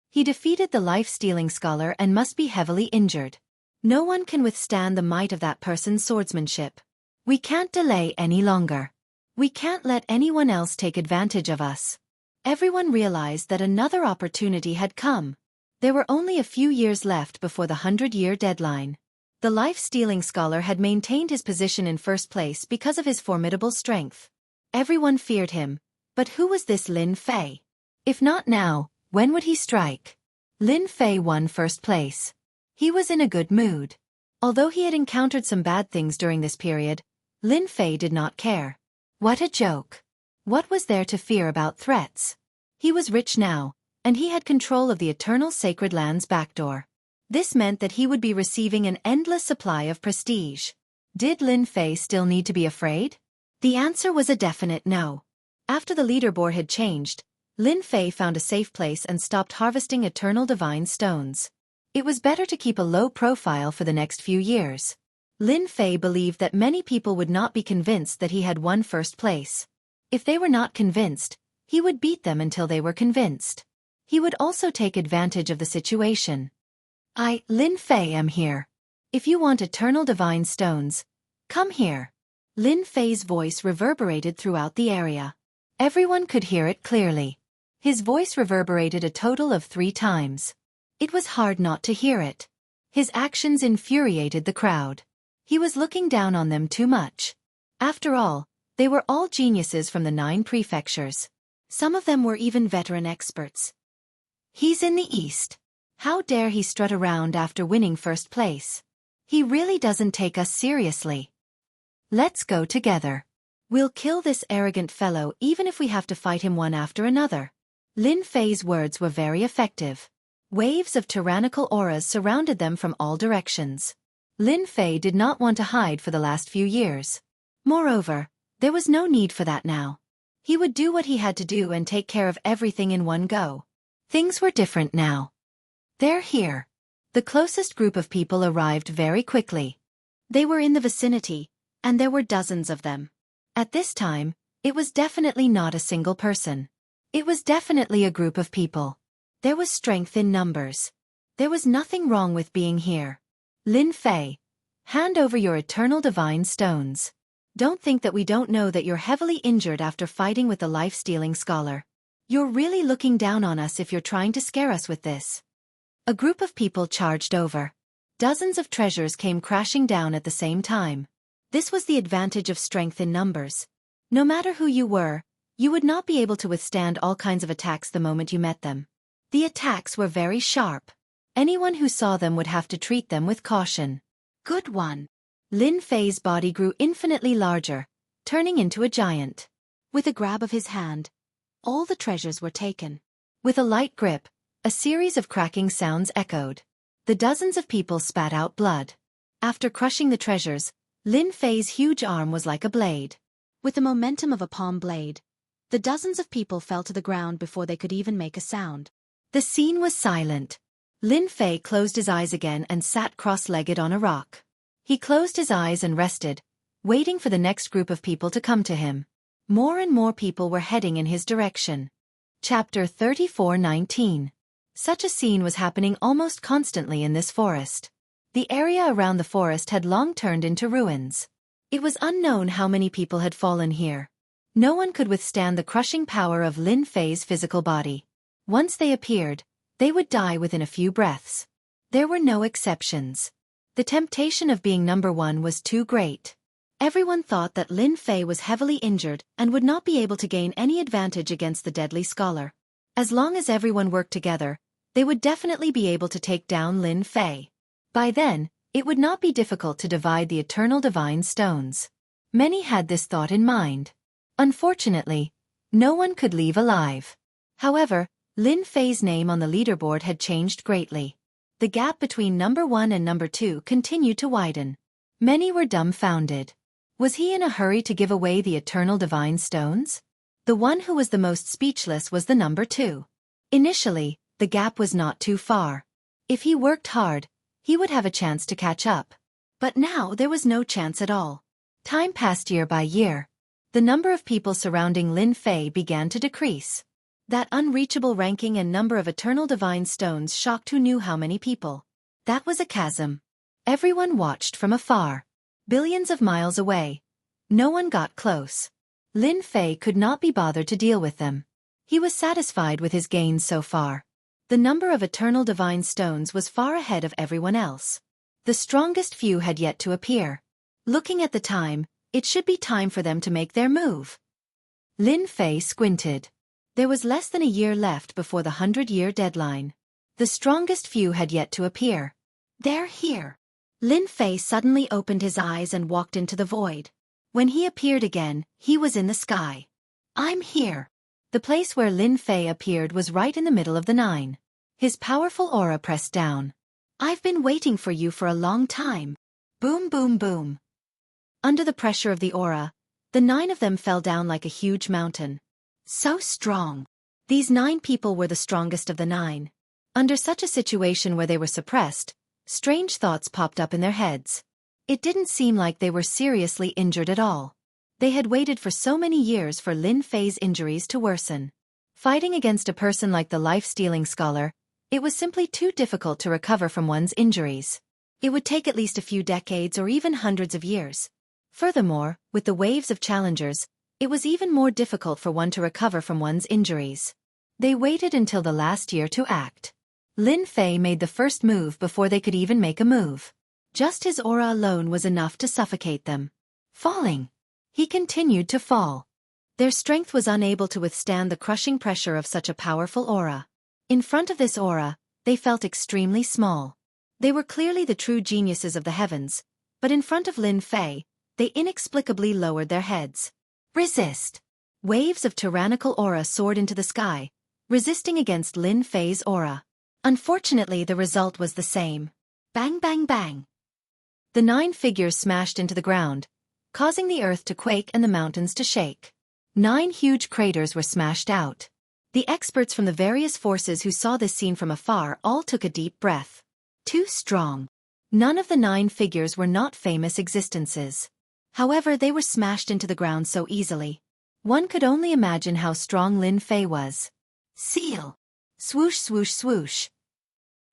He defeated the life-stealing scholar and must be heavily injured. No one can withstand the might of that person's swordsmanship. We can't delay any longer. We can't let anyone else take advantage of us. Everyone realized that another opportunity had come. There were only a few years left before the 100-year deadline. The life-stealing scholar had maintained his position in first place because of his formidable strength. Everyone feared him, but who was this Lin Fei? If not now, when would he strike? Lin Fei won first place. He was in a good mood. Although he had encountered some bad things during this period, Lin Fei did not care. What a joke. What was there to fear about threats? He was rich now, and he had control of the eternal sacred land's backdoor. This meant that he would be receiving an endless supply of prestige. Did Lin Fei still need to be afraid? The answer was a definite no. After the leaderboard had changed, Lin Fei found a safe place and stopped harvesting eternal divine stones. It was better to keep a low profile for the next few years. Lin Fei believed that many people would not be convinced that he had won first place. If they were not convinced, he would beat them until they were convinced. He would also take advantage of the situation. Lin Fei, am here. If you want eternal divine stones, come here. Lin Fei's voice reverberated throughout the area. Everyone could hear it clearly. His voice reverberated a total of 3 times. It was hard not to hear it. His actions infuriated the crowd. He was looking down on them too much. After all, they were all geniuses from the 9 prefectures. Some of them were even veteran experts. He's in the east. How dare he strut around after winning first place? He really doesn't take us seriously. Let's go together. We'll kill this arrogant fellow even if we have to fight him one after another. Lin Fei's words were very effective. Waves of tyrannical auras surrounded them from all directions. Lin Fei did not want to hide for the last few years. Moreover, there was no need for that now. He would do what he had to do and take care of everything in one go. Things were different now. They're here. The closest group of people arrived very quickly. They were in the vicinity, and there were dozens of them. At this time, it was definitely not a single person. It was definitely a group of people. There was strength in numbers. There was nothing wrong with being here. Lin Fei, hand over your eternal divine stones. Don't think that we don't know that you're heavily injured after fighting with the life-stealing scholar. You're really looking down on us if you're trying to scare us with this. A group of people charged over. Dozens of treasures came crashing down at the same time. This was the advantage of strength in numbers. No matter who you were, you would not be able to withstand all kinds of attacks the moment you met them. The attacks were very sharp. Anyone who saw them would have to treat them with caution. Good one. Lin Fei's body grew infinitely larger, turning into a giant. With a grab of his hand, all the treasures were taken. With a light grip, a series of cracking sounds echoed. The dozens of people spat out blood. After crushing the treasures, Lin Fei's huge arm was like a blade. With the momentum of a palm blade, the dozens of people fell to the ground before they could even make a sound. The scene was silent. Lin Fei closed his eyes again and sat cross-legged on a rock. He closed his eyes and rested, waiting for the next group of people to come to him. More and more people were heading in his direction. Chapter 34:19. Such a scene was happening almost constantly in this forest. The area around the forest had long turned into ruins. It was unknown how many people had fallen here. No one could withstand the crushing power of Lin Fei's physical body. Once they appeared, they would die within a few breaths. There were no exceptions. The temptation of being number one was too great. Everyone thought that Lin Fei was heavily injured and would not be able to gain any advantage against the deadly scholar. As long as everyone worked together, they would definitely be able to take down Lin Fei. By then, it would not be difficult to divide the eternal divine stones. Many had this thought in mind. Unfortunately, no one could leave alive. However, Lin Fei's name on the leaderboard had changed greatly. The gap between number 1 and number 2 continued to widen. Many were dumbfounded. Was he in a hurry to give away the eternal divine stones? The one who was the most speechless was the number 2. Initially, the gap was not too far. If he worked hard, he would have a chance to catch up. But now there was no chance at all. Time passed year by year. The number of people surrounding Lin Fei began to decrease. That unreachable ranking and number of eternal divine stones shocked who knew how many people. That was a chasm. Everyone watched from afar. Billions of miles away. No one got close. Lin Fei could not be bothered to deal with them. He was satisfied with his gains so far. The number of eternal divine stones was far ahead of everyone else. The strongest few had yet to appear. Looking at the time, it should be time for them to make their move. Lin Fei squinted. There was less than a year left before the 100-year deadline. The strongest few had yet to appear. They're here. Lin Fei suddenly opened his eyes and walked into the void. When he appeared again, he was in the sky. I'm here. The place where Lin Fei appeared was right in the middle of the 9. His powerful aura pressed down. I've been waiting for you for a long time. Boom, boom, boom. Under the pressure of the aura, the 9 of them fell down like a huge mountain. So strong. These 9 people were the strongest of the 9. Under such a situation where they were suppressed, strange thoughts popped up in their heads. It didn't seem like they were seriously injured at all. They had waited for so many years for Lin Fei's injuries to worsen. Fighting against a person like the life-stealing scholar, it was simply too difficult to recover from one's injuries. It would take at least a few decades or even hundreds of years. Furthermore, with the waves of challengers, it was even more difficult for one to recover from one's injuries. They waited until the last year to act. Lin Fei made the first move before they could even make a move. Just his aura alone was enough to suffocate them. Falling. He continued to fall. Their strength was unable to withstand the crushing pressure of such a powerful aura. In front of this aura, they felt extremely small. They were clearly the true geniuses of the heavens, but in front of Lin Fei, they inexplicably lowered their heads. Resist! Waves of tyrannical aura soared into the sky, resisting against Lin Fei's aura. Unfortunately, the result was the same. Bang, bang, bang. The 9 figures smashed into the ground, causing the earth to quake and the mountains to shake. 9 huge craters were smashed out. The experts from the various forces who saw this scene from afar all took a deep breath. Too strong. None of the 9 figures were not famous existences. However, they were smashed into the ground so easily. One could only imagine how strong Lin Fei was. Seal! Swoosh swoosh swoosh.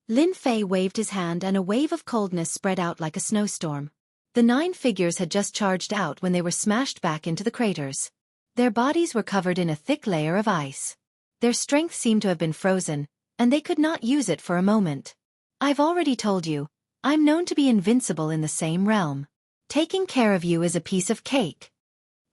Lin Fei waved his hand and a wave of coldness spread out like a snowstorm. The 9 figures had just charged out when they were smashed back into the craters. Their bodies were covered in a thick layer of ice. Their strength seemed to have been frozen, and they could not use it for a moment. I've already told you, I'm known to be invincible in the same realm. Taking care of you is a piece of cake.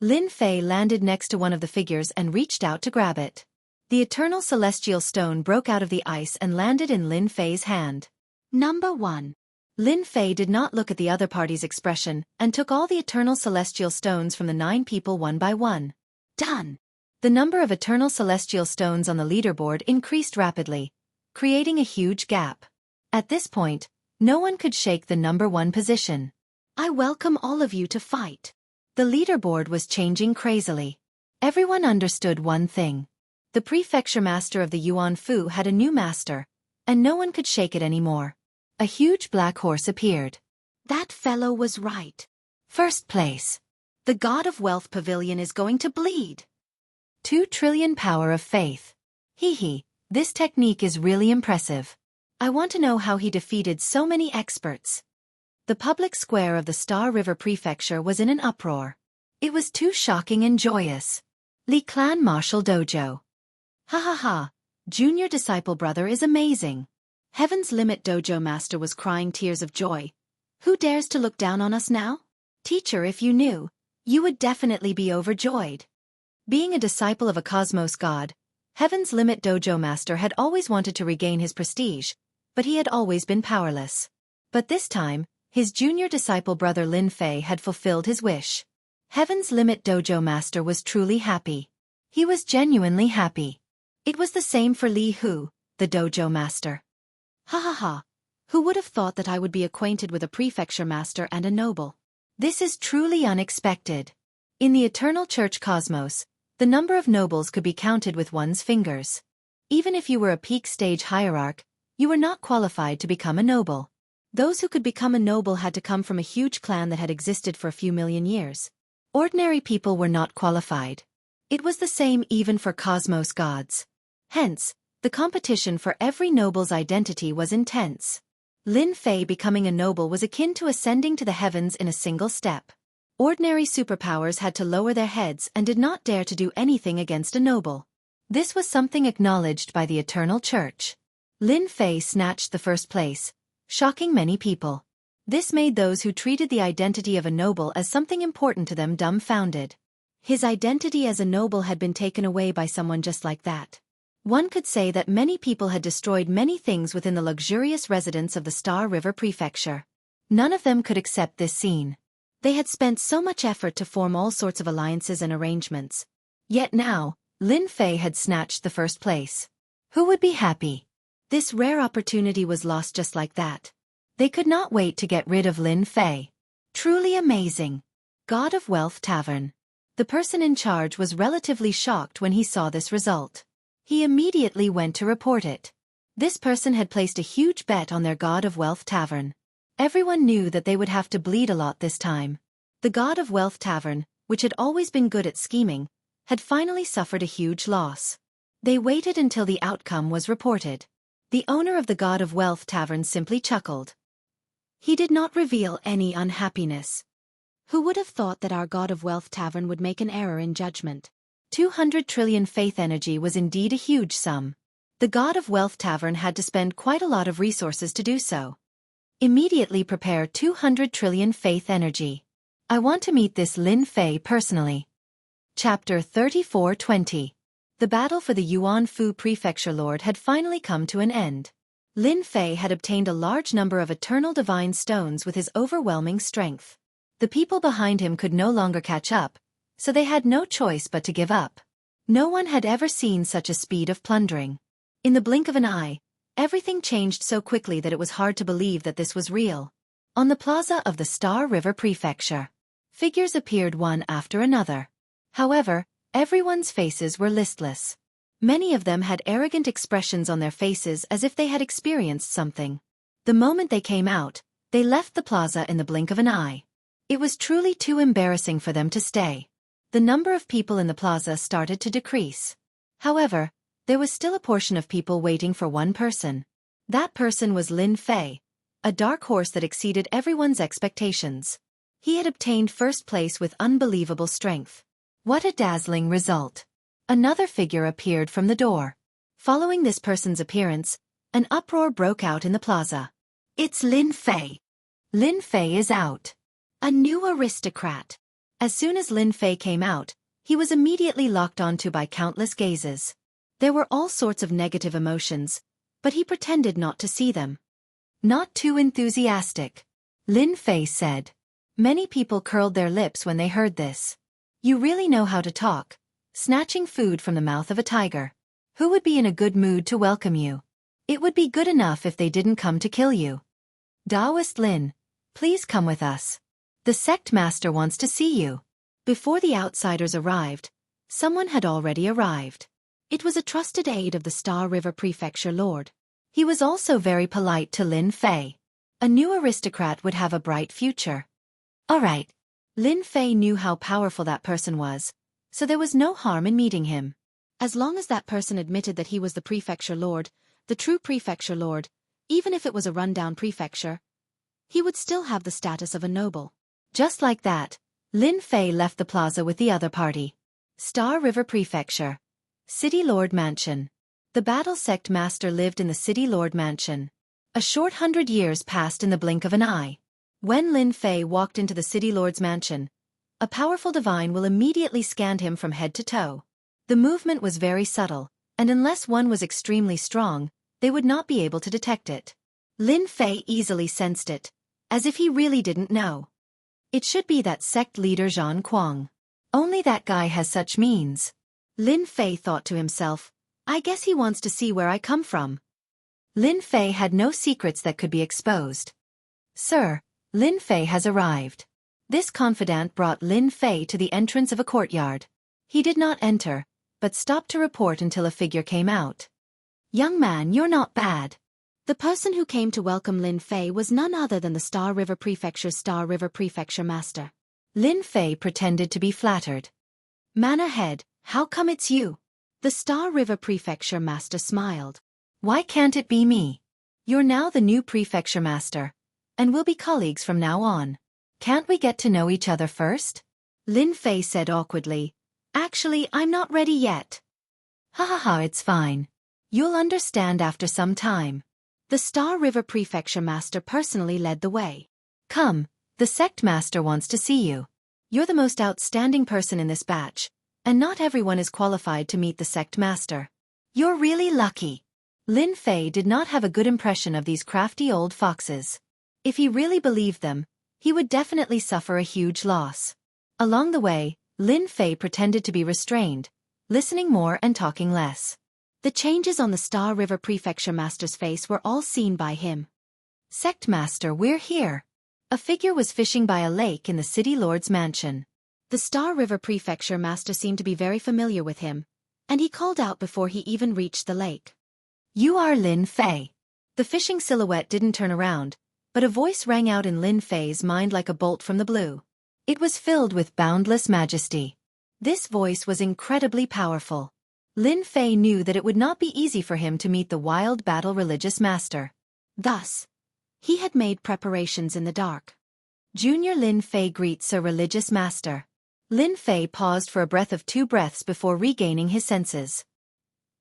Lin Fei landed next to one of the figures and reached out to grab it. The eternal celestial stone broke out of the ice and landed in Lin Fei's hand. Number 1. Lin Fei did not look at the other party's expression and took all the eternal celestial stones from the 9 people one by one. Done! The number of eternal celestial stones on the leaderboard increased rapidly, creating a huge gap. At this point, no one could shake the number 1 position. I welcome all of you to fight. The leaderboard was changing crazily. Everyone understood one thing. The prefecture master of the Yuan Fu had a new master, and no one could shake it anymore. A huge black horse appeared. That fellow was right. First place. The God of Wealth Pavilion is going to bleed. 2 trillion power of faith. Hee, this technique is really impressive. I want to know how he defeated so many experts. The public square of the Star River Prefecture was in an uproar. It was too shocking and joyous. Li Clan Martial Dojo. Ha ha ha, Junior Disciple Brother is amazing. Heaven's Limit Dojo Master was crying tears of joy. Who dares to look down on us now? Teacher, if you knew, you would definitely be overjoyed. Being a disciple of a cosmos god, Heaven's Limit Dojo Master had always wanted to regain his prestige, but he had always been powerless. But this time, his junior disciple brother Lin Fei had fulfilled his wish. Heaven's Limit Dojo Master was truly happy. He was genuinely happy. It was the same for Li Hu, the dojo master. Ha ha ha, who would have thought that I would be acquainted with a prefecture master and a noble? This is truly unexpected. In the eternal church cosmos, the number of nobles could be counted with one's fingers. Even if you were a peak stage hierarch, you were not qualified to become a noble. Those who could become a noble had to come from a huge clan that had existed for a few million years. Ordinary people were not qualified. It was the same even for cosmos gods. Hence, the competition for every noble's identity was intense. Lin Fei becoming a noble was akin to ascending to the heavens in a single step. Ordinary superpowers had to lower their heads and did not dare to do anything against a noble. This was something acknowledged by the Eternal Church. Lin Fei snatched the first place, shocking many people. This made those who treated the identity of a noble as something important to them dumbfounded. His identity as a noble had been taken away by someone just like that. One could say that many people had destroyed many things within the luxurious residence of the Star River Prefecture. None of them could accept this scene. They had spent so much effort to form all sorts of alliances and arrangements. Yet now, Lin Fei had snatched the first place. Who would be happy? This rare opportunity was lost just like that. They could not wait to get rid of Lin Fei. Truly amazing. God of Wealth Tavern. The person in charge was relatively shocked when he saw this result. He immediately went to report it. This person had placed a huge bet on their God of Wealth Tavern. Everyone knew that they would have to bleed a lot this time. The God of Wealth Tavern, which had always been good at scheming, had finally suffered a huge loss. They waited until the outcome was reported. The owner of the God of Wealth Tavern simply chuckled. He did not reveal any unhappiness. Who would have thought that our God of Wealth Tavern would make an error in judgment? 200 trillion faith energy was indeed a huge sum. The God of Wealth Tavern had to spend quite a lot of resources to do so. Immediately prepare 200 trillion faith energy. I want to meet this Lin Fei personally. Chapter 34:20. The battle for the Yuan Fu Prefecture Lord had finally come to an end. Lin Fei had obtained a large number of eternal divine stones with his overwhelming strength. The people behind him could no longer catch up, so they had no choice but to give up. No one had ever seen such a speed of plundering. In the blink of an eye, everything changed so quickly that it was hard to believe that this was real. On the plaza of the Star River Prefecture, figures appeared one after another. However, Everyone's faces were listless. Many of them had arrogant expressions on their faces as if they had experienced something. The moment they came out, they left the plaza in the blink of an eye. It was truly too embarrassing for them to stay. The number of people in the plaza started to decrease. However, there was still a portion of people waiting for one person. That person was Lin Fei, a dark horse that exceeded everyone's expectations. He had obtained first place with unbelievable strength. What a dazzling result! Another figure appeared from the door. Following this person's appearance, an uproar broke out in the plaza. It's Lin Fei! Lin Fei is out! A new aristocrat! As soon as Lin Fei came out, he was immediately locked onto by countless gazes. There were all sorts of negative emotions, but he pretended not to see them. Not too enthusiastic, Lin Fei said. Many people curled their lips when they heard this. You really know how to talk, snatching food from the mouth of a tiger. Who would be in a good mood to welcome you? It would be good enough if they didn't come to kill you. Taoist Lin, please come with us. The sect master wants to see you. Before the outsiders arrived, someone had already arrived. It was a trusted aide of the Star River Prefecture Lord. He was also very polite to Lin Fei. A new aristocrat would have a bright future. All right. Lin Fei knew how powerful that person was, so there was no harm in meeting him. As long as that person admitted that he was the Prefecture Lord, the true Prefecture Lord, even if it was a rundown prefecture, he would still have the status of a noble. Just like that, Lin Fei left the plaza with the other party. Star River Prefecture. City Lord Mansion. The Battle Sect Master lived in the City Lord Mansion. A short 100 years passed in the blink of an eye. When Lin Fei walked into the City Lord's mansion, a powerful divine will immediately scanned him from head to toe. The movement was very subtle, and unless one was extremely strong, they would not be able to detect it. Lin Fei easily sensed it, as if he really didn't know. It should be that sect leader Zhang Kuang. Only that guy has such means. Lin Fei thought to himself, I guess he wants to see where I come from. Lin Fei had no secrets that could be exposed. Sir, Lin Fei has arrived. This confidant brought Lin Fei to the entrance of a courtyard. He did not enter, but stopped to report until a figure came out. Young man, you're not bad. The person who came to welcome Lin Fei was none other than the Star River Prefecture's Star River Prefecture Master. Lin Fei pretended to be flattered. Man ahead, how come it's you? The Star River Prefecture Master smiled. Why can't it be me? You're now the new Prefecture Master, and we'll be colleagues from now on. Can't we get to know each other first? Lin Fei said awkwardly. Actually, I'm not ready yet. Ha ha ha, it's fine. You'll understand after some time. The Star River Prefecture Master personally led the way. Come, the Sect Master wants to see you. You're the most outstanding person in this batch, and not everyone is qualified to meet the Sect Master. You're really lucky. Lin Fei did not have a good impression of these crafty old foxes. If he really believed them, he would definitely suffer a huge loss. Along the way, Lin Fei pretended to be restrained, listening more and talking less. The changes on the Star River Prefecture Master's face were all seen by him. Sect Master, we're here. A figure was fishing by a lake in the City Lord's mansion. The Star River Prefecture Master seemed to be very familiar with him, and he called out before he even reached the lake. You are Lin Fei. The fishing silhouette didn't turn around, but a voice rang out in Lin Fei's mind like a bolt from the blue. It was filled with boundless majesty. This voice was incredibly powerful. Lin Fei knew that it would not be easy for him to meet the wild battle religious master. Thus, he had made preparations in the dark. Junior Lin Fei greets a religious master. Lin Fei paused for a breath of 2 breaths before regaining his senses.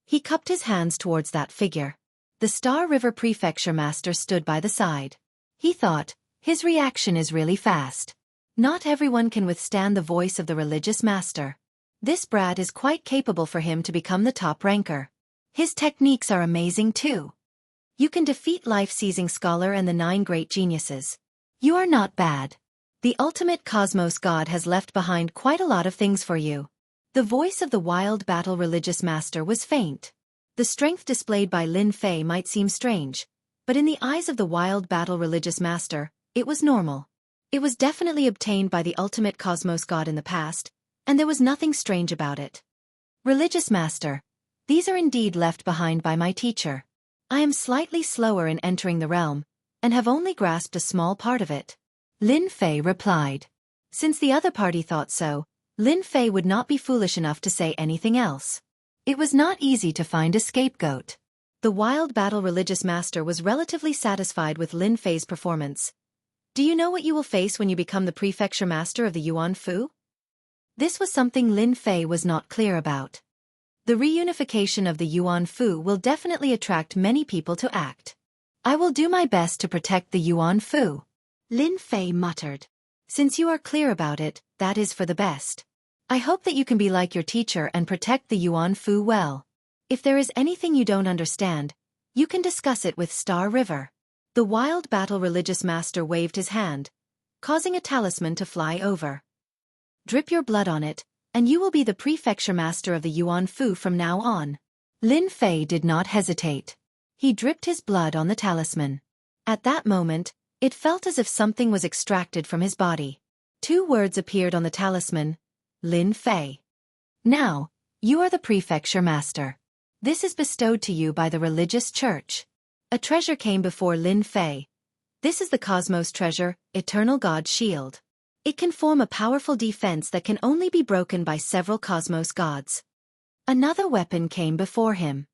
He cupped his hands towards that figure. The Star River Prefecture Master stood by the side. He thought, his reaction is really fast. Not everyone can withstand the voice of the religious master. This brat is quite capable for him to become the top ranker. His techniques are amazing too. You can defeat life-seizing scholar and the 9 great geniuses. You are not bad. The ultimate cosmos god has left behind quite a lot of things for you. The voice of the wild battle religious master was faint. The strength displayed by Lin Fei might seem strange, but in the eyes of the wild battle religious master, it was normal. It was definitely obtained by the ultimate cosmos god in the past, and there was nothing strange about it. Religious Master, these are indeed left behind by my teacher. I am slightly slower in entering the realm, and have only grasped a small part of it. Lin Fei replied. Since the other party thought so, Lin Fei would not be foolish enough to say anything else. It was not easy to find a scapegoat. The Wild Battle Religious Master was relatively satisfied with Lin Fei's performance. Do you know what you will face when you become the Prefecture Master of the Yuan Fu? This was something Lin Fei was not clear about. The reunification of the Yuan Fu will definitely attract many people to act. I will do my best to protect the Yuan Fu. Lin Fei muttered. Since you are clear about it, that is for the best. I hope that you can be like your teacher and protect the Yuan Fu well. If there is anything you don't understand, you can discuss it with Star River. The Wild Battle Religious Master waved his hand, causing a talisman to fly over. Drip your blood on it, and you will be the Prefecture Master of the Yuan Fu from now on. Lin Fei did not hesitate. He dripped his blood on the talisman. At that moment, it felt as if something was extracted from his body. 2 words appeared on the talisman, Lin Fei. Now, you are the Prefecture Master. This is bestowed to you by the religious church. A treasure came before Lin Fei. This is the Cosmos Treasure, Eternal God's Shield. It can form a powerful defense that can only be broken by several Cosmos gods. Another weapon came before him.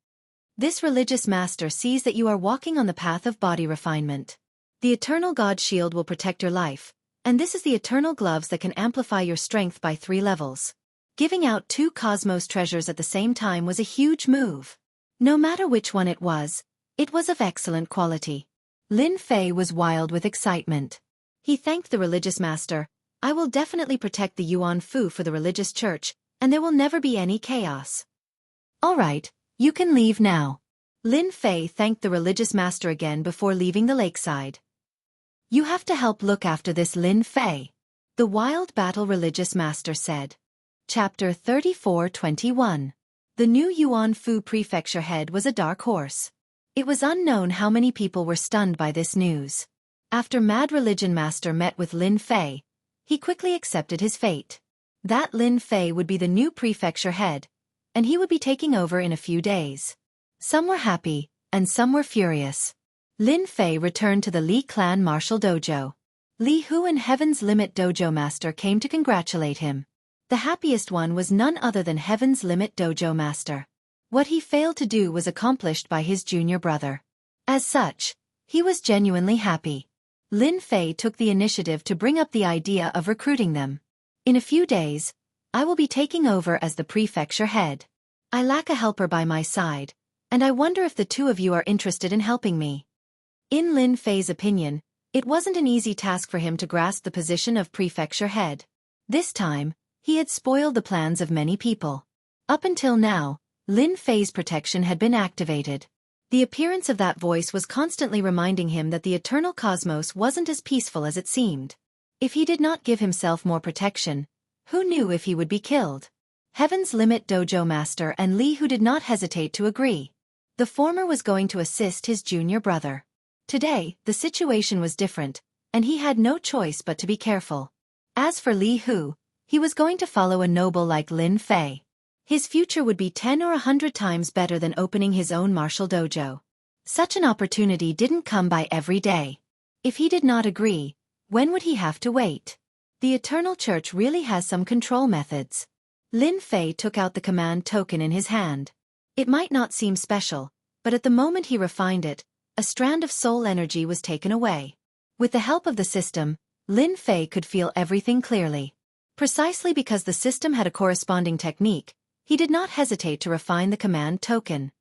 This religious master sees that you are walking on the path of body refinement. The Eternal God Shield will protect your life, and this is the Eternal Gloves that can amplify your strength by 3 levels. Giving out 2 Cosmos treasures at the same time was a huge move. No matter which one it was of excellent quality. Lin Fei was wild with excitement. He thanked the religious master. I will definitely protect the Yuan Fu for the religious church, and there will never be any chaos. All right, you can leave now. Lin Fei thanked the religious master again before leaving the lakeside. You have to help look after this Lin Fei, the Wild Battle Religious Master said. Chapter 34-21. The new Yuan Fu prefecture head was a dark horse. It was unknown how many people were stunned by this news. After Mad Religion Master met with Lin Fei, he quickly accepted his fate. That Lin Fei would be the new prefecture head, and he would be taking over in a few days. Some were happy, and some were furious. Lin Fei returned to the Li Clan Martial Dojo. Li Hu and Heaven's Limit Dojo Master came to congratulate him. The happiest one was none other than Heaven's Limit Dojo Master. What he failed to do was accomplished by his junior brother. As such, he was genuinely happy. Lin Fei took the initiative to bring up the idea of recruiting them. In a few days, I will be taking over as the prefecture head. I lack a helper by my side, and I wonder if the 2 of you are interested in helping me. In Lin Fei's opinion, it wasn't an easy task for him to grasp the position of prefecture head. This time, he had spoiled the plans of many people. Up until now, Lin Fei's protection had been activated. The appearance of that voice was constantly reminding him that the eternal cosmos wasn't as peaceful as it seemed. If he did not give himself more protection, who knew if he would be killed? Heaven's Limit Dojo Master and Li Hu did not hesitate to agree. The former was going to assist his junior brother. Today, the situation was different, and he had no choice but to be careful. As for Li Hu, he was going to follow a noble like Lin Fei. His future would be 10 or 100 times better than opening his own martial dojo. Such an opportunity didn't come by every day. If he did not agree, when would he have to wait? The Eternal Church really has some control methods. Lin Fei took out the command token in his hand. It might not seem special, but at the moment he refined it, a strand of soul energy was taken away. With the help of the system, Lin Fei could feel everything clearly. Precisely because the system had a corresponding technique, he did not hesitate to refine the command token.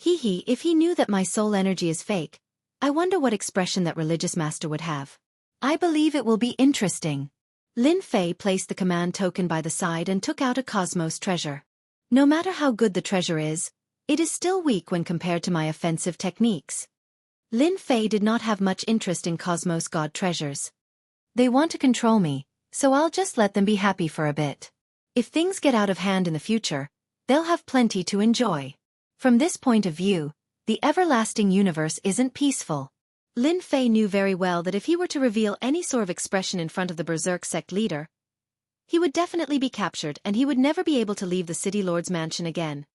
If he knew that my soul energy is fake, I wonder what expression that religious master would have. I believe it will be interesting. Lin Fei placed the command token by the side and took out a cosmos treasure. No matter how good the treasure is, it is still weak when compared to my offensive techniques. Lin Fei did not have much interest in cosmos god treasures. They want to control me, so I'll just let them be happy for a bit. If things get out of hand in the future, they'll have plenty to enjoy. From this point of view, the everlasting universe isn't peaceful. Lin Fei knew very well that if he were to reveal any sort of expression in front of the Berserk sect leader, He would definitely be captured and he would never be able to leave the City Lord's mansion again.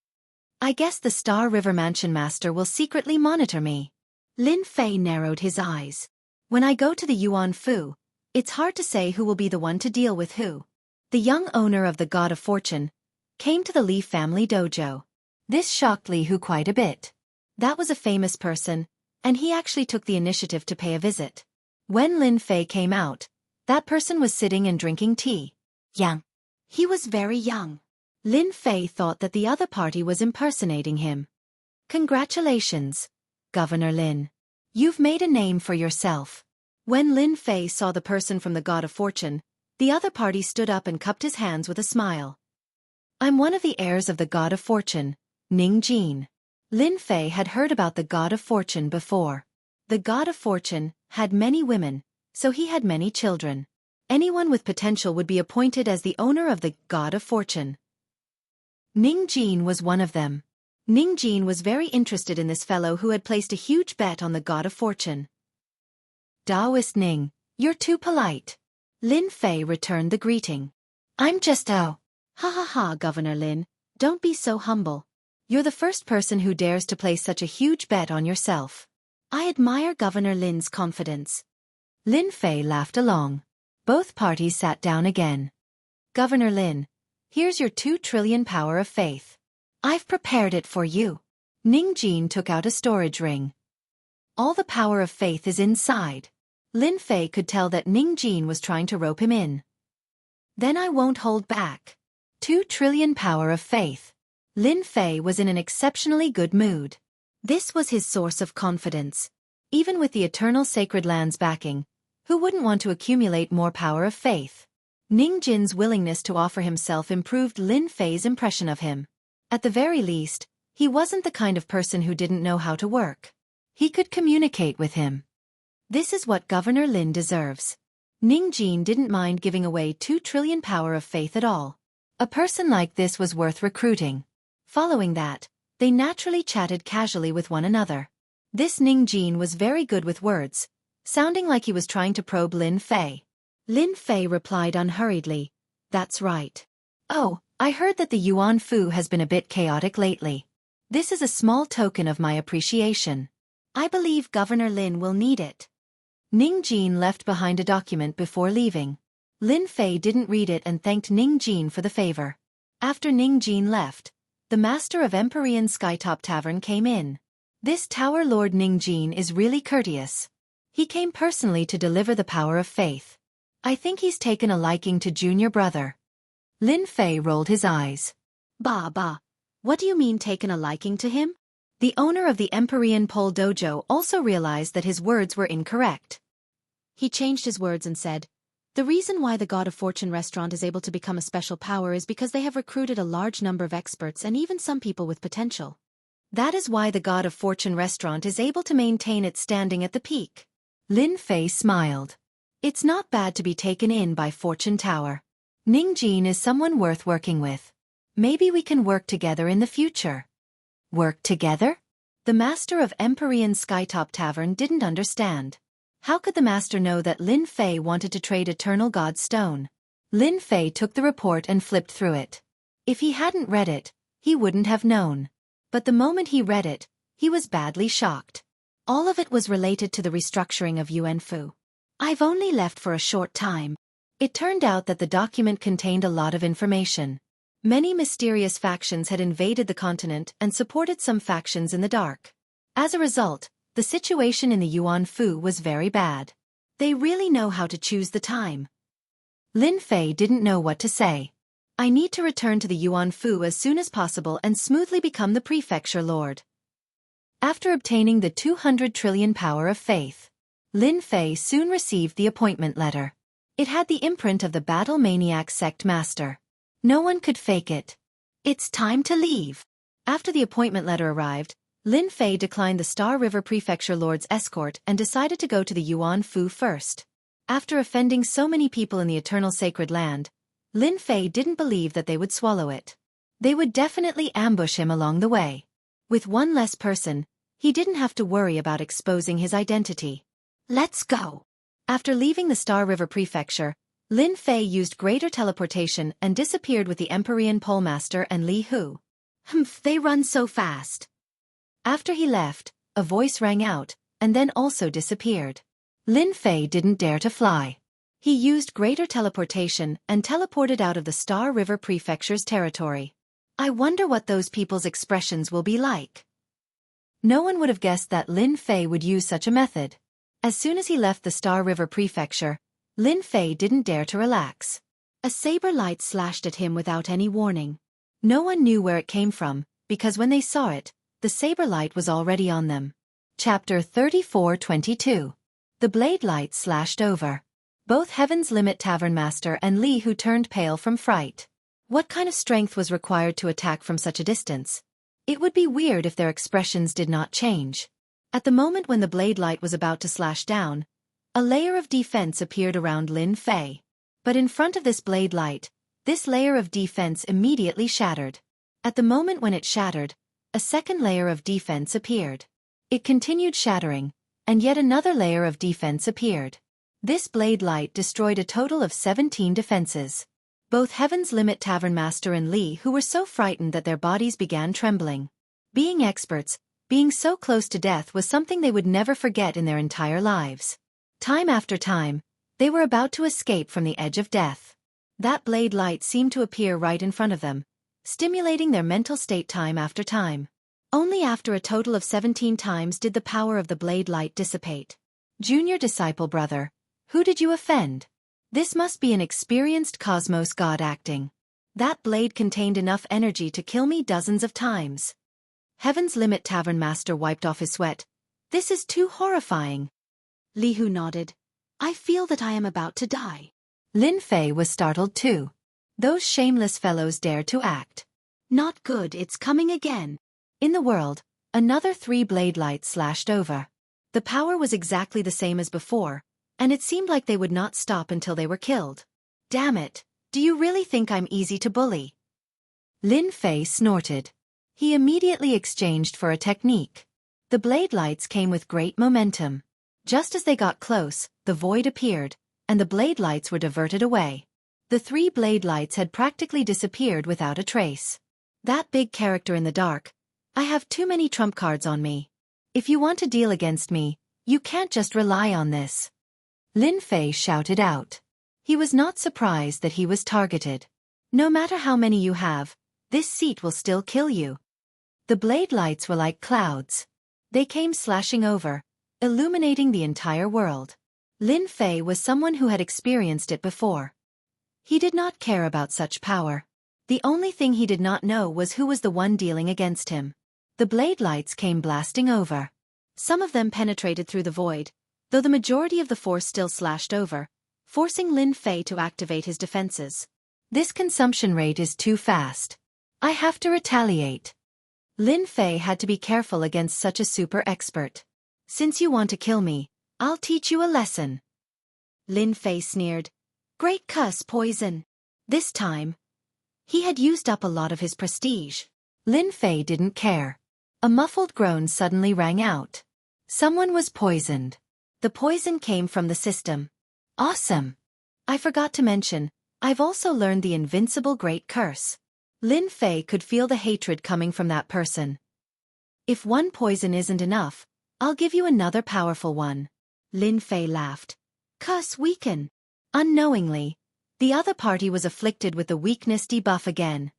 I guess the Star River Mansion Master will secretly monitor me. Lin Fei narrowed his eyes. When I go to the Yuan Fu, it's hard to say who will be the one to deal with who. The young owner of the God of Fortune came to the Li family dojo. This shocked Li Hu quite a bit. That was a famous person, and he actually took the initiative to pay a visit. When Lin Fei came out, that person was sitting and drinking tea. Young. He was very young. Lin Fei thought that the other party was impersonating him. Congratulations, Governor Lin. You've made a name for yourself. When Lin Fei saw the person from the God of Fortune, the other party stood up and cupped his hands with a smile. I'm one of the heirs of the God of Fortune, Ning Jin. Lin Fei had heard about the God of Fortune before. The God of Fortune had many women, so he had many children. Anyone with potential would be appointed as the owner of the God of Fortune. Ning Jin was one of them. Ning Jin was very interested in this fellow who had placed a huge bet on the God of Fortune. Daoist Ning, you're too polite. Lin Fei returned the greeting. I'm just Ha ha ha, Governor Lin, don't be so humble. You're the first person who dares to place such a huge bet on yourself. I admire Governor Lin's confidence. Lin Fei laughed along. Both parties sat down again. Governor Lin, here's your 2 trillion power of faith. I've prepared it for you. Ning Jin took out a storage ring. All the power of faith is inside. Lin Fei could tell that Ning Jin was trying to rope him in. Then I won't hold back. 2 trillion power of faith. Lin Fei was in an exceptionally good mood. This was his source of confidence. Even with the eternal sacred land's backing, who wouldn't want to accumulate more power of faith? Ning Jin's willingness to offer himself improved Lin Fei's impression of him. At the very least, he wasn't the kind of person who didn't know how to work. He could communicate with him. This is what Governor Lin deserves. Ning Jin didn't mind giving away 2 trillion power of faith at all. A person like this was worth recruiting. Following that, they naturally chatted casually with one another. This Ning Jin was very good with words, sounding like he was trying to probe Lin Fei. Lin Fei replied unhurriedly, That's right. Oh, I heard that the Yuan Fu has been a bit chaotic lately. This is a small token of my appreciation. I believe Governor Lin will need it. Ning Jin left behind a document before leaving. Lin Fei didn't read it and thanked Ning Jin for the favor. After Ning Jin left, the master of Empyrean Skytop Tavern came in. This Tower Lord Ning Jin is really courteous. He came personally to deliver the power of faith. I think he's taken a liking to junior brother. Lin Fei rolled his eyes. Bah, what do you mean taken a liking to him? The owner of the Empyrean Pole Dojo also realized that his words were incorrect. He changed his words and said, The reason why the God of Fortune restaurant is able to become a special power is because they have recruited a large number of experts and even some people with potential. That is why the God of Fortune restaurant is able to maintain its standing at the peak. Lin Fei smiled. It's not bad to be taken in by Fortune Tower. Ning Jin is someone worth working with. Maybe we can work together in the future. Work together? The master of Empyrean Skytop Tavern didn't understand. How could the master know that Lin Fei wanted to trade Eternal God Stone? Lin Fei took the report and flipped through it. If he hadn't read it, he wouldn't have known. But the moment he read it, he was badly shocked. All of it was related to the restructuring of Yuan Fu. I've only left for a short time. It turned out that the document contained a lot of information. Many mysterious factions had invaded the continent and supported some factions in the dark. As a result, the situation in the Yuan Fu was very bad. They really know how to choose the time. Lin Fei didn't know what to say. I need to return to the Yuan Fu as soon as possible and smoothly become the prefecture lord. After obtaining the 200 trillion power of faith, Lin Fei soon received the appointment letter. It had the imprint of the Battle Maniac Sect Master. No one could fake it. It's time to leave. After the appointment letter arrived, Lin Fei declined the Star River Prefecture Lord's escort and decided to go to the Yuan Fu first. After offending so many people in the Eternal Sacred Land, Lin Fei didn't believe that they would swallow it. They would definitely ambush him along the way. With one less person, he didn't have to worry about exposing his identity. Let's go. After leaving the Star River Prefecture, Lin Fei used greater teleportation and disappeared with the Empyrean Polemaster and Li Hu. Humph, they run so fast. After he left, a voice rang out, and then also disappeared. Lin Fei didn't dare to fly. He used greater teleportation and teleported out of the Star River Prefecture's territory. I wonder what those people's expressions will be like. No one would have guessed that Lin Fei would use such a method. As soon as he left the Star River Prefecture, Lin Fei didn't dare to relax. A saber light slashed at him without any warning. No one knew where it came from, because when they saw it, the saber light was already on them. Chapter 34:22. The blade light slashed over. Both Heaven's Limit Tavern Master and Li Hu turned pale from fright. What kind of strength was required to attack from such a distance? It would be weird if their expressions did not change. At the moment when the blade light was about to slash down, a layer of defense appeared around Lin Fei. But in front of this blade light, this layer of defense immediately shattered. At the moment when it shattered, a second layer of defense appeared. It continued shattering, and yet another layer of defense appeared. This blade light destroyed a total of 17 defenses. Both Heaven's Limit Tavern Master and Li Hu were so frightened that their bodies began trembling. Being experts, being so close to death was something they would never forget in their entire lives. Time after time, they were about to escape from the edge of death. That blade light seemed to appear right in front of them, stimulating their mental state time after time. Only after a total of 17 times did the power of the blade light dissipate. Junior disciple brother, who did you offend? This must be an experienced cosmos god acting. That blade contained enough energy to kill me dozens of times. Heaven's Limit Tavern Master wiped off his sweat. This is too horrifying. Li Hu nodded. I feel that I am about to die. Lin Fei was startled too. Those shameless fellows dared to act. Not good, it's coming again. In the world, another 3 blade lights slashed over. The power was exactly the same as before, and it seemed like they would not stop until they were killed. Damn it, do you really think I'm easy to bully? Lin Fei snorted. He immediately exchanged for a technique. The blade lights came with great momentum. Just as they got close, the void appeared, and the blade lights were diverted away. The 3 blade lights had practically disappeared without a trace. That big character in the dark. I have too many trump cards on me. If you want to deal against me, you can't just rely on this. Lin Fei shouted out. He was not surprised that he was targeted. No matter how many you have, this seat will still kill you. The blade lights were like clouds. They came slashing over, illuminating the entire world. Lin Fei was someone who had experienced it before. He did not care about such power. The only thing he did not know was who was the one dealing against him. The blade lights came blasting over. Some of them penetrated through the void, though the majority of the force still slashed over, forcing Lin Fei to activate his defenses. This consumption rate is too fast. I have to retaliate. Lin Fei had to be careful against such a super expert. Since you want to kill me, I'll teach you a lesson. Lin Fei sneered. Great cuss poison. This time, he had used up a lot of his prestige. Lin Fei didn't care. A muffled groan suddenly rang out. Someone was poisoned. The poison came from the system. Awesome. I forgot to mention, I've also learned the invincible great curse. Lin Fei could feel the hatred coming from that person. If one poison isn't enough, I'll give you another powerful one. Lin Fei laughed. Curse weaken. Unknowingly, the other party was afflicted with the weakness debuff again.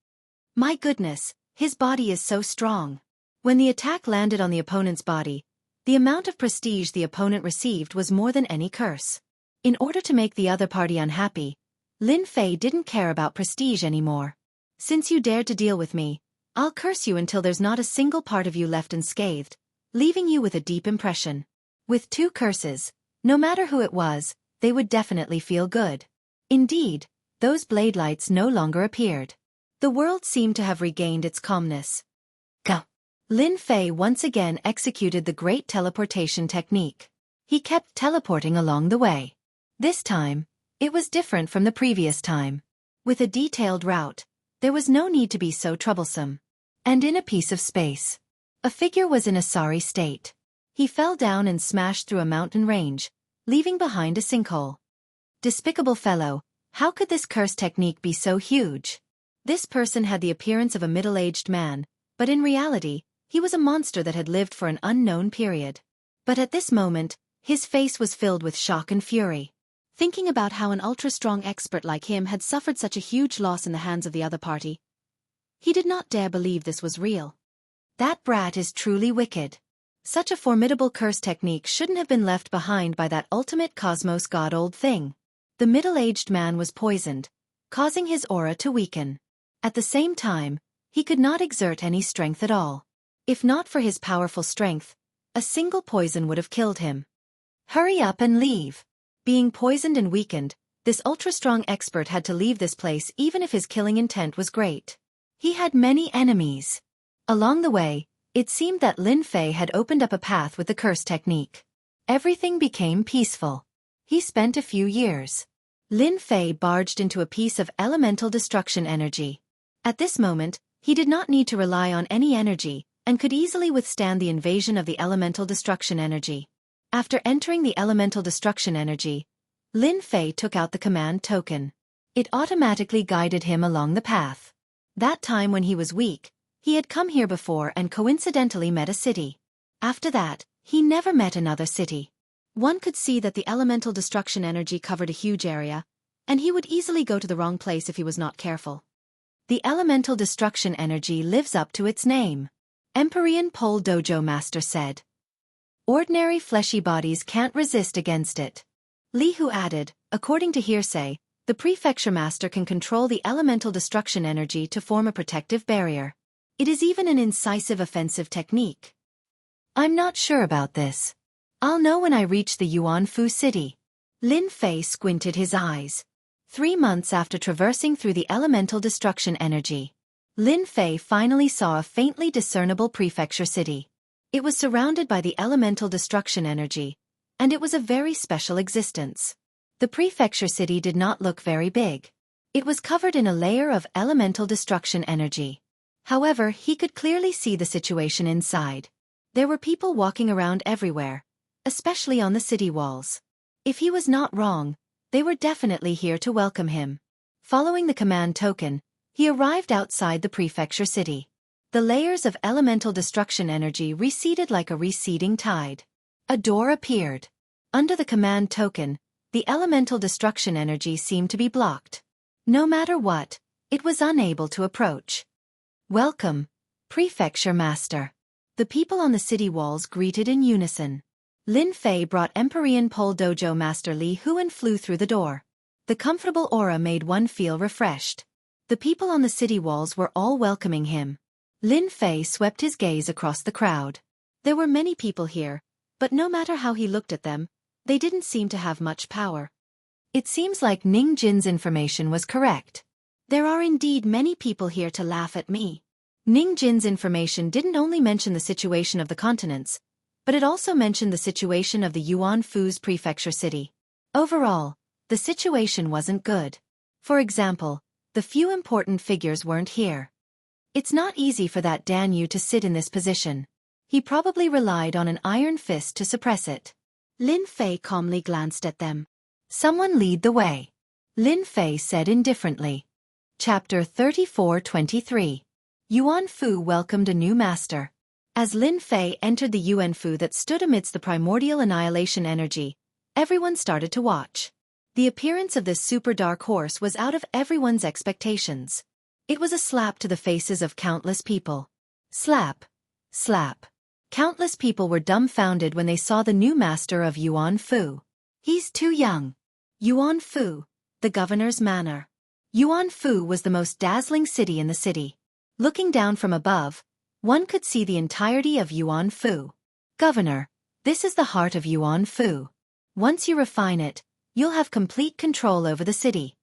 My goodness, his body is so strong. When the attack landed on the opponent's body, the amount of prestige the opponent received was more than any curse. In order to make the other party unhappy, Lin Fei didn't care about prestige anymore. Since you dared to deal with me, I'll curse you until there's not a single part of you left unscathed, leaving you with a deep impression. With 2 curses, no matter who it was, they would definitely feel good. Indeed, those blade lights no longer appeared. The world seemed to have regained its calmness. Go. Lin Fei once again executed the great teleportation technique. He kept teleporting along the way. This time, it was different from the previous time. With a detailed route, there was no need to be so troublesome. And in a piece of space, a figure was in a sorry state. He fell down and smashed through a mountain range, leaving behind a sinkhole. Despicable fellow, How could this curse technique be so huge? This person had the appearance of a middle-aged man, but in reality, he was a monster that had lived for an unknown period. But at this moment, his face was filled with shock and fury. Thinking about how an ultra-strong expert like him had suffered such a huge loss in the hands of the other party, he did not dare believe this was real. That brat is truly wicked. Such a formidable curse technique shouldn't have been left behind by that ultimate cosmos god old thing. The middle-aged man was poisoned, causing his aura to weaken. At the same time, he could not exert any strength at all. If not for his powerful strength, a single poison would have killed him. Hurry up and leave. Being poisoned and weakened, this ultra-strong expert had to leave this place even if his killing intent was great. He had many enemies. Along the way, it seemed that Lin Fei had opened up a path with the curse technique. Everything became peaceful. He spent a few years. Lin Fei barged into a piece of elemental destruction energy. At this moment, he did not need to rely on any energy, and could easily withstand the invasion of the elemental destruction energy. After entering the elemental destruction energy, Lin Fei took out the command token. It automatically guided him along the path. That time when he was weak, he had come here before and coincidentally met a city. After that, he never met another city. One could see that the elemental destruction energy covered a huge area, and he would easily go to the wrong place if he was not careful. The elemental destruction energy lives up to its name. Empyrean Pole Dojo Master said. Ordinary fleshy bodies can't resist against it. Li Hu added, according to hearsay, the prefecture master can control the elemental destruction energy to form a protective barrier. It is even an incisive offensive technique. I'm not sure about this. I'll know when I reach the Yuanfu city. Lin Fei squinted his eyes. 3 months after traversing through the elemental destruction energy, Lin Fei finally saw a faintly discernible prefecture city. It was surrounded by the elemental destruction energy, and it was a very special existence. The prefecture city did not look very big. It was covered in a layer of elemental destruction energy. However, he could clearly see the situation inside. There were people walking around everywhere, especially on the city walls. If he was not wrong, they were definitely here to welcome him. Following the command token, he arrived outside the prefecture city. The layers of elemental destruction energy receded like a receding tide. A door appeared. Under the command token, the elemental destruction energy seemed to be blocked. No matter what, it was unable to approach. Welcome, Prefecture Master. The people on the city walls greeted in unison. Lin Fei brought Empyrean Pole Dojo Master Li Hu and flew through the door. The comfortable aura made one feel refreshed. The people on the city walls were all welcoming him. Lin Fei swept his gaze across the crowd. There were many people here, but no matter how he looked at them, they didn't seem to have much power. It seems like Ning Jin's information was correct. There are indeed many people here to laugh at me. Ning Jin's information didn't only mention the situation of the continents, but it also mentioned the situation of the Yuanfu's prefecture city. Overall, the situation wasn't good. For example, the few important figures weren't here. It's not easy for that Dan Yu to sit in this position. He probably relied on an iron fist to suppress it. Lin Fei calmly glanced at them. Someone lead the way. Lin Fei said indifferently. Chapter 34-23. Yuanfu welcomed a new master. As Lin Fei entered the Yuanfu that stood amidst the primordial annihilation energy, everyone started to watch. The appearance of this super dark horse was out of everyone's expectations. It was a slap to the faces of countless people. Slap. Slap. Countless people were dumbfounded when they saw the new master of Yuanfu. He's too young. Yuanfu, the governor's manor. Yuanfu was the most dazzling city in the city. Looking down from above, one could see the entirety of Yuanfu. Governor, this is the heart of Yuanfu. Once you refine it, you'll have complete control over the city.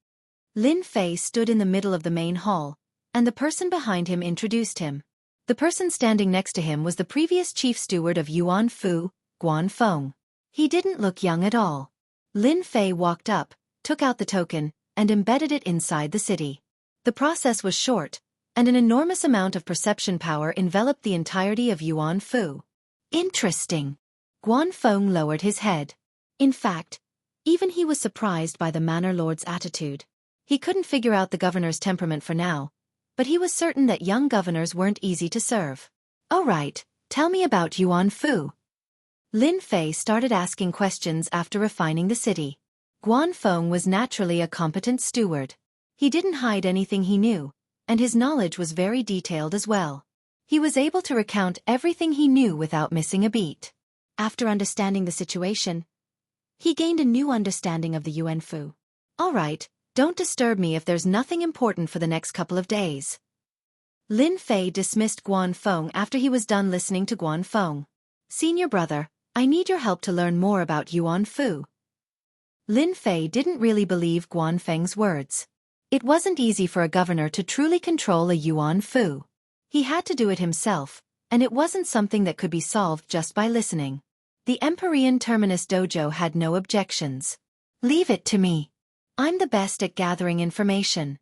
Lin Fei stood in the middle of the main hall, and the person behind him introduced him. The person standing next to him was the previous chief steward of Yuanfu, Guanfeng. He didn't look young at all. Lin Fei walked up, took out the token, and embedded it inside the city. The process was short, and an enormous amount of perception power enveloped the entirety of Yuanfu. Interesting. Guanfeng lowered his head. In fact, even he was surprised by the Manor Lord's attitude. He couldn't figure out the governor's temperament for now, but he was certain that young governors weren't easy to serve. "All right, tell me about Yuan Fu." Lin Fei started asking questions after refining the city. Guan Feng was naturally a competent steward. He didn't hide anything he knew, and his knowledge was very detailed as well. He was able to recount everything he knew without missing a beat. After understanding the situation, he gained a new understanding of the Yuan Fu. "All right, don't disturb me if there's nothing important for the next couple of days." Lin Fei dismissed Guan Feng after he was done listening to Guan Feng. "Senior brother, I need your help to learn more about Yuan Fu." Lin Fei didn't really believe Guan Feng's words. It wasn't easy for a governor to truly control a Yuan Fu. He had to do it himself, and it wasn't something that could be solved just by listening. The Empyrean Terminus Dojo had no objections. "Leave it to me. I'm the best at gathering information."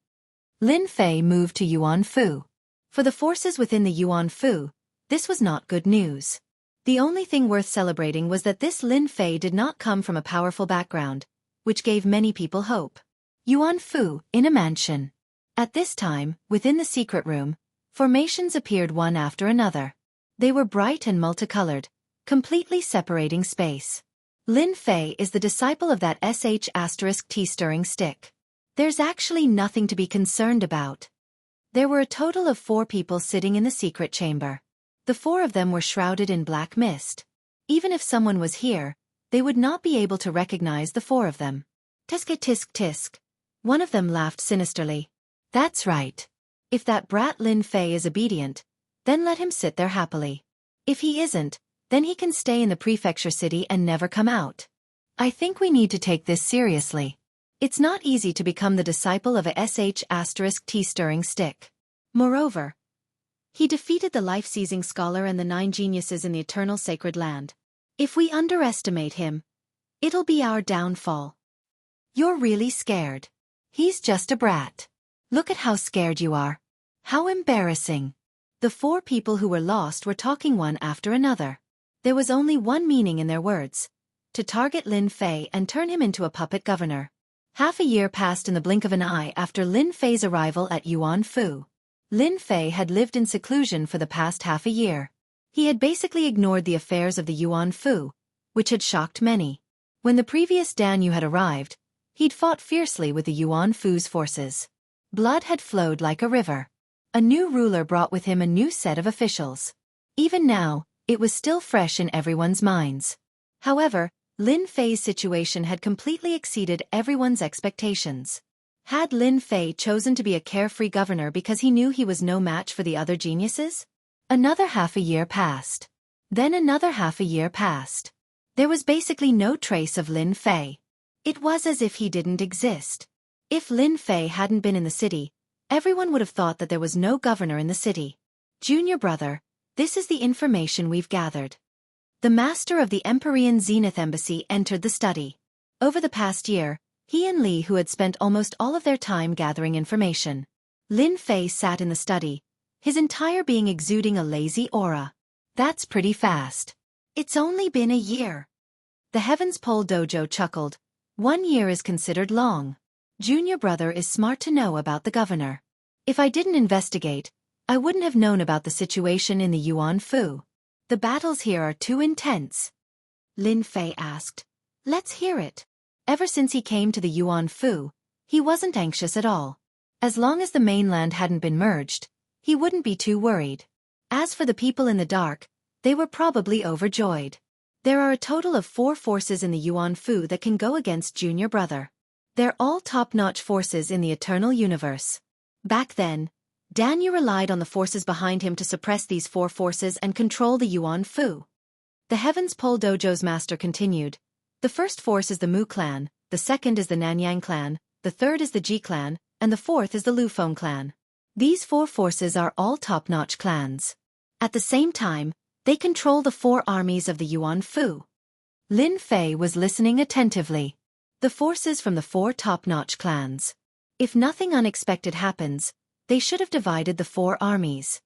Lin Fei moved to Yuan Fu. For the forces within the Yuan Fu, this was not good news. The only thing worth celebrating was that this Lin Fei did not come from a powerful background, which gave many people hope. Yuan Fu, in a mansion. At this time, within the secret room, formations appeared one after another. They were bright and multicolored, completely separating space. Lin Fei is the disciple of that *T stirring stick. There's actually nothing to be concerned about. There were a total of 4 people sitting in the secret chamber. The 4 of them were shrouded in black mist. Even if someone was here, they would not be able to recognize the 4 of them. "Tisk tisk tisk." One of them laughed sinisterly. "That's right. If that brat Lin Fei is obedient, then let him sit there happily. If he isn't, then he can stay in the prefecture city and never come out. I think we need to take this seriously. It's not easy to become the disciple of a *T stirring stick. Moreover, he defeated the life-seizing scholar and the 9 geniuses in the eternal sacred land. If we underestimate him, it'll be our downfall." "You're really scared. He's just a brat. Look at how scared you are. How embarrassing." The 4 people who were lost were talking one after another. There was only one meaning in their words: to target Lin Fei and turn him into a puppet governor. Half a year passed in the blink of an eye after Lin Fei's arrival at Yuan Fu. Lin Fei had lived in seclusion for the past half a year. He had basically ignored the affairs of the Yuan Fu, which had shocked many. When the previous Danyu had arrived, he'd fought fiercely with the Yuan Fu's forces. Blood had flowed like a river. A new ruler brought with him a new set of officials. Even now, it was still fresh in everyone's minds. However, Lin Fei's situation had completely exceeded everyone's expectations. Had Lin Fei chosen to be a carefree governor because he knew he was no match for the other geniuses? Another half a year passed. Then another half a year passed. There was basically no trace of Lin Fei. It was as if he didn't exist. If Lin Fei hadn't been in the city, everyone would have thought that there was no governor in the city. "Junior brother, this is the information we've gathered." The master of the Empyrean Zenith Embassy entered the study. Over the past year, he and Li Hu had spent almost all of their time gathering information. Lin Fei sat in the study, his entire being exuding a lazy aura. "That's pretty fast. It's only been a year." The Heavens Pole Dojo chuckled. 1 year is considered long. Junior brother is smart to know about the governor. If I didn't investigate, I wouldn't have known about the situation in the Yuan Fu. The battles here are too intense. Lin Fei asked. "Let's hear it." Ever since he came to the Yuan Fu, he wasn't anxious at all. As long as the mainland hadn't been merged, he wouldn't be too worried. As for the people in the dark, they were probably overjoyed. There are a total of 4 forces in the Yuan Fu that can go against Junior brother. They're all top-notch forces in the eternal universe. Back then, Danyu relied on the forces behind him to suppress these 4 forces and control the Yuan Fu. The Heavens Pole Dojo's master continued. "The first force is the Mu clan, the second is the Nanyang clan, the third is the Ji clan, and the fourth is the Lufeng clan. These 4 forces are all top-notch clans. At the same time, they control the 4 armies of the Yuan Fu." Lin Fei was listening attentively. The forces from the 4 top-notch clans. If nothing unexpected happens, they should have divided the 4 armies.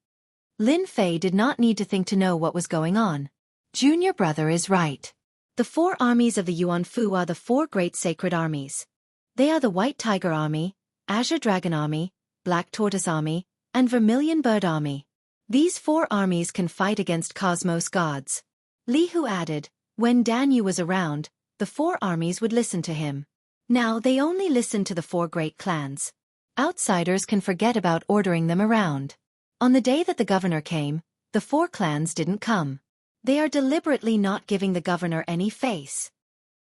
Lin Fei did not need to think to know what was going on. Junior brother is right. The 4 armies of the Yuan Fu are the 4 great sacred armies. They are the White Tiger Army, Azure Dragon Army, Black Tortoise Army, and Vermilion Bird Army. These 4 armies can fight against Cosmos gods. Lihu added, when Danyu was around, the 4 armies would listen to him. Now they only listen to the 4 great clans. Outsiders can forget about ordering them around. On the day that the governor came, the 4 clans didn't come. They are deliberately not giving the governor any face.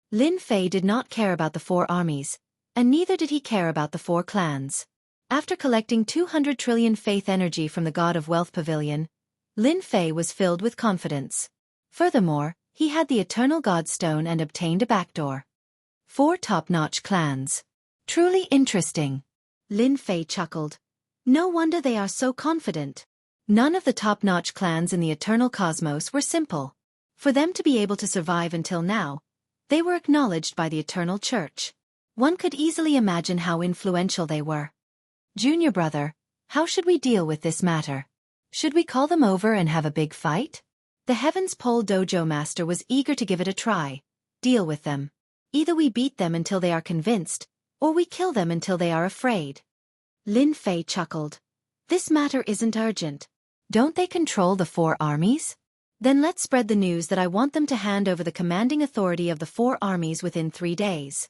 Lin Fei did not care about the 4 armies, and neither did he care about the 4 clans. After collecting 200 trillion faith energy from the God of Wealth Pavilion, Lin Fei was filled with confidence. Furthermore, he had the Eternal Godstone and obtained a backdoor. 4 top-notch clans. Truly interesting. Lin Fei chuckled. No wonder they are so confident. None of the top-notch clans in the Eternal Cosmos were simple. For them to be able to survive until now, they were acknowledged by the Eternal Church. One could easily imagine how influential they were. Junior brother, how should we deal with this matter? Should we call them over and have a big fight? The Heavens Pole Dojo Master was eager to give it a try. Deal with them. Either we beat them until they are convinced, or we kill them until they are afraid. Lin Fei chuckled. This matter isn't urgent. Don't they control the 4 armies? Then let's spread the news that I want them to hand over the commanding authority of the 4 armies within 3 days.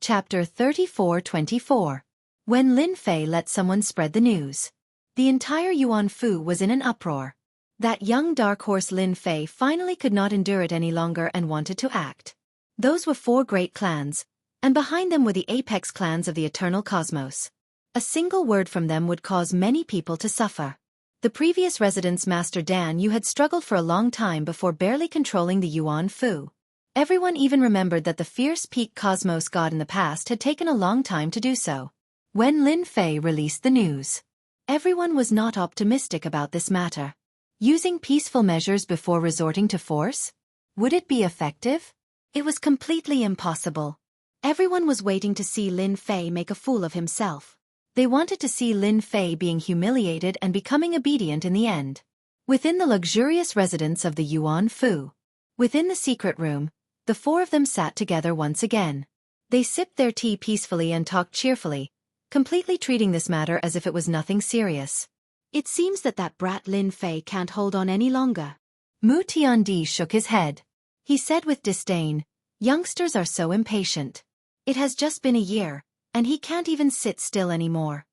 Chapter 34-24. When Lin Fei let someone spread the news. The entire Yuan Fu was in an uproar. That young dark horse Lin Fei finally could not endure it any longer and wanted to act. Those were 4 great clans, and behind them were the apex clans of the Eternal Cosmos. A single word from them would cause many people to suffer. The previous residence Master Dan Yu had struggled for a long time before barely controlling the Yuan Fu. Everyone even remembered that the fierce peak Cosmos god in the past had taken a long time to do so. When Lin Fei released the news, everyone was not optimistic about this matter. Using peaceful measures before resorting to force? Would it be effective? It was completely impossible. Everyone was waiting to see Lin Fei make a fool of himself. They wanted to see Lin Fei being humiliated and becoming obedient in the end. Within the luxurious residence of the Yuan Fu. Within the secret room, the 4 of them sat together once again. They sipped their tea peacefully and talked cheerfully, completely treating this matter as if it was nothing serious. It seems that brat Lin Fei can't hold on any longer. Mu Tiandi shook his head. He said with disdain, youngsters are so impatient. It has just been a year, and he can't even sit still anymore.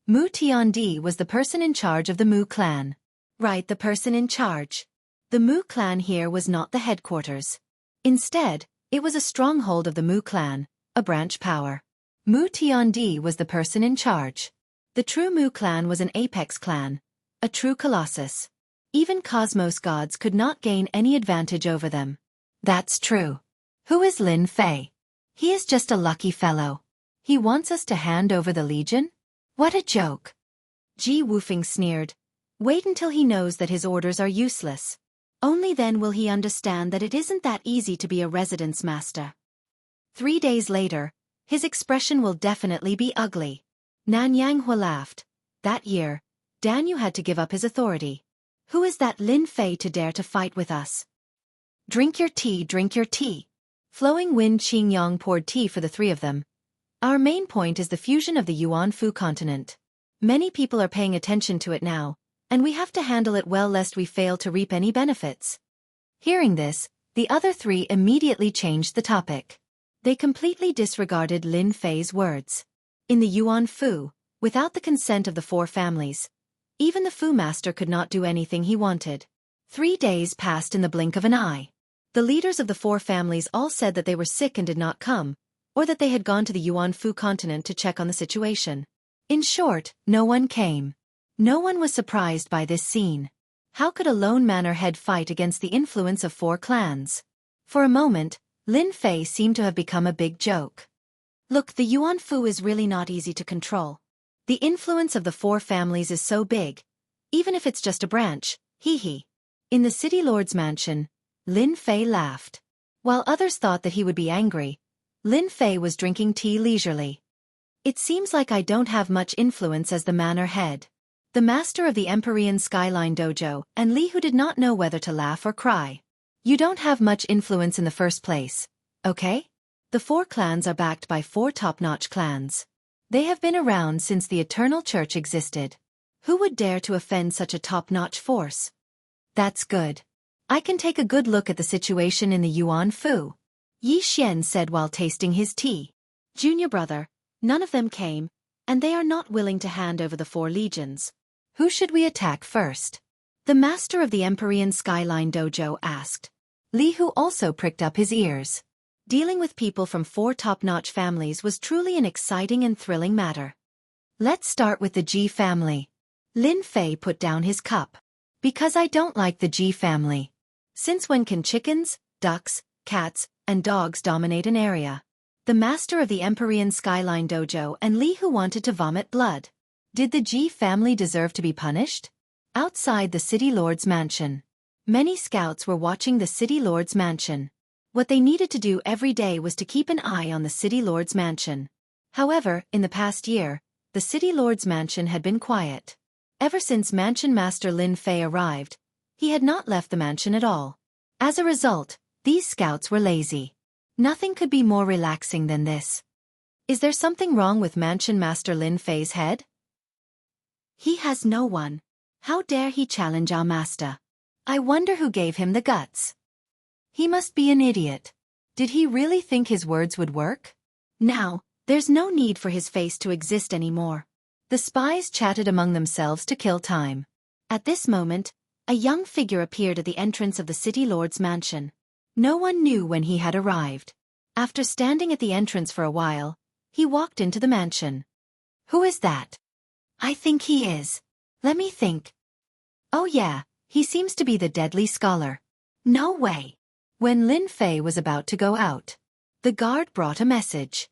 Mu Tiandi was the person in charge of the Mu clan. Right, the person in charge. The Mu clan here was not the headquarters. Instead, it was a stronghold of the Mu clan, a branch power. Mu Tiandi was the person in charge. The true Mu clan was an apex clan, a true colossus. Even Cosmos gods could not gain any advantage over them. That's true. Who is Lin Fei? He is just a lucky fellow. He wants us to hand over the legion? What a joke. Ji Wufeng sneered. Wait until he knows that his orders are useless. Only then will he understand that it isn't that easy to be a residence master. 3 days later, his expression will definitely be ugly. Nan Yanghua laughed. That year, Dan Yu had to give up his authority. Who is that Lin Fei to dare to fight with us? Drink your tea, drink your tea. Flowing Wind Qingyang poured tea for the 3 of them. Our main point is the fusion of the Yuan Fu continent. Many people are paying attention to it now, and we have to handle it well lest we fail to reap any benefits. Hearing this, the other 3 immediately changed the topic. They completely disregarded Lin Fei's words. In the Yuan Fu, without the consent of the 4 families, even the Fu master could not do anything he wanted. 3 days passed in the blink of an eye. The leaders of the 4 families all said that they were sick and did not come, or that they had gone to the Yuan Fu continent to check on the situation. In short, no one came. No one was surprised by this scene. How could a lone manor head fight against the influence of 4 clans? For a moment, Lin Fei seemed to have become a big joke. Look, the Yuan Fu is really not easy to control. The influence of the 4 families is so big, even if it's just a branch, hee. In the city lord's mansion, Lin Fei laughed. While others thought that he would be angry, Lin Fei was drinking tea leisurely. It seems like I don't have much influence as the manor head. The master of the Empyrean Skyline Dojo and Li, who did not know whether to laugh or cry. You don't have much influence in the first place, okay? The 4 clans are backed by 4 top-notch clans. They have been around since the Eternal Church existed. Who would dare to offend such a top-notch force? That's good. I can take a good look at the situation in the Yuan Fu, Yi Xian said while tasting his tea. Junior brother, none of them came, and they are not willing to hand over the 4 legions. Who should we attack first? The master of the Empyrean Skyline Dojo asked. Li Hu also pricked up his ears. Dealing with people from 4 top-notch families was truly an exciting and thrilling matter. Let's start with the Ji family. Lin Fei put down his cup. Because I don't like the Ji family. Since when can chickens, ducks, cats, and dogs dominate an area? The master of the Empyrean Skyline Dojo and Li Hu wanted to vomit blood. Did the Ji family deserve to be punished? Outside the City Lord's mansion. Many scouts were watching the City Lord's mansion. What they needed to do every day was to keep an eye on the City Lord's mansion. However, in the past year, the City Lord's mansion had been quiet. Ever since Mansion Master Lin Fei arrived, he had not left the mansion at all. As a result, these scouts were lazy. Nothing could be more relaxing than this. Is there something wrong with Mansion Master Lin Fei's head? He has no one. How dare he challenge our master? I wonder who gave him the guts. He must be an idiot. Did he really think his words would work? Now, there's no need for his face to exist anymore. The spies chatted among themselves to kill time. At this moment, a young figure appeared at the entrance of the City Lord's mansion. No one knew when he had arrived. After standing at the entrance for a while, he walked into the mansion. Who is that? I think he is. Let me think. Oh yeah, he seems to be the deadly scholar. No way. When Lin Fei was about to go out, the guard brought a message.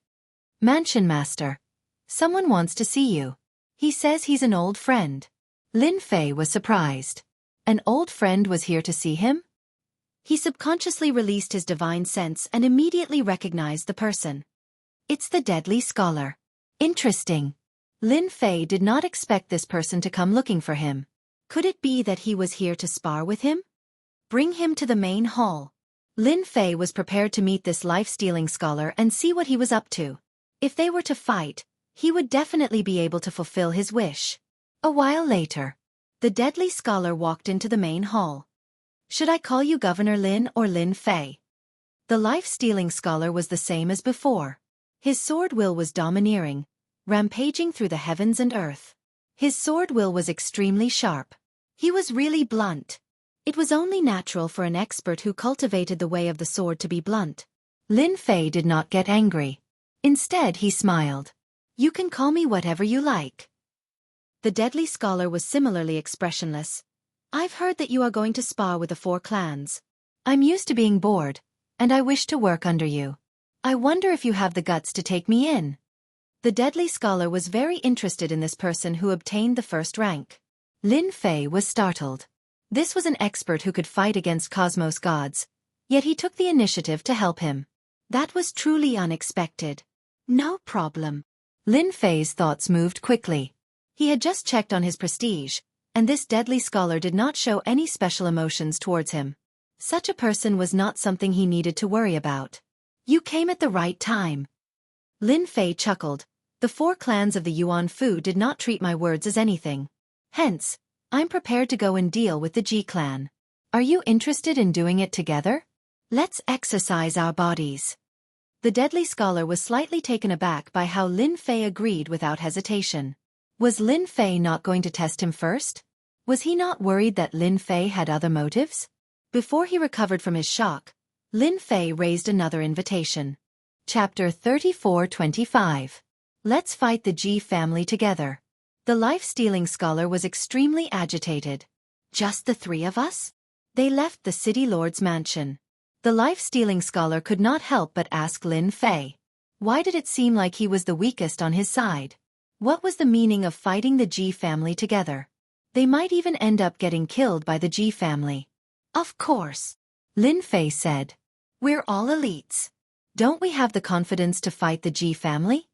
Mansion Master. Someone wants to see you. He says he's an old friend. Lin Fei was surprised. An old friend was here to see him? He subconsciously released his divine sense and immediately recognized the person. It's the deadly scholar. Interesting. Lin Fei did not expect this person to come looking for him. Could it be that he was here to spar with him? Bring him to the main hall. Lin Fei was prepared to meet this life-stealing scholar and see what he was up to. If they were to fight, he would definitely be able to fulfill his wish. A while later, the deadly scholar walked into the main hall. Should I call you Governor Lin or Lin Fei? The life-stealing scholar was the same as before. His sword will was domineering, rampaging through the heavens and earth. His sword will was extremely sharp. He was really blunt. It was only natural for an expert who cultivated the way of the sword to be blunt. Lin Fei did not get angry. Instead, he smiled. You can call me whatever you like. The deadly scholar was similarly expressionless. I've heard that you are going to spar with the 4 clans. I'm used to being bored, and I wish to work under you. I wonder if you have the guts to take me in. The deadly scholar was very interested in this person who obtained the 1st rank. Lin Fei was startled. This was an expert who could fight against Cosmos gods, yet he took the initiative to help him. That was truly unexpected. No problem. Lin Fei's thoughts moved quickly. He had just checked on his prestige, and this deadly scholar did not show any special emotions towards him. Such a person was not something he needed to worry about. You came at the right time. Lin Fei chuckled. The 4 clans of the Yuan Fu did not treat my words as anything. Hence, I'm prepared to go and deal with the Ji clan. Are you interested in doing it together? Let's exercise our bodies. The deadly scholar was slightly taken aback by how Lin Fei agreed without hesitation. Was Lin Fei not going to test him first? Was he not worried that Lin Fei had other motives? Before he recovered from his shock, Lin Fei raised another invitation. Chapter 34-25. Let's fight the Ji family together. The life-stealing scholar was extremely agitated. Just the 3 of us? They left the City Lord's mansion. The life-stealing scholar could not help but ask Lin Fei. Why did it seem like he was the weakest on his side? What was the meaning of fighting the Ji family together? They might even end up getting killed by the Ji family. Of course. Lin Fei said. We're all elites. Don't we have the confidence to fight the Ji family?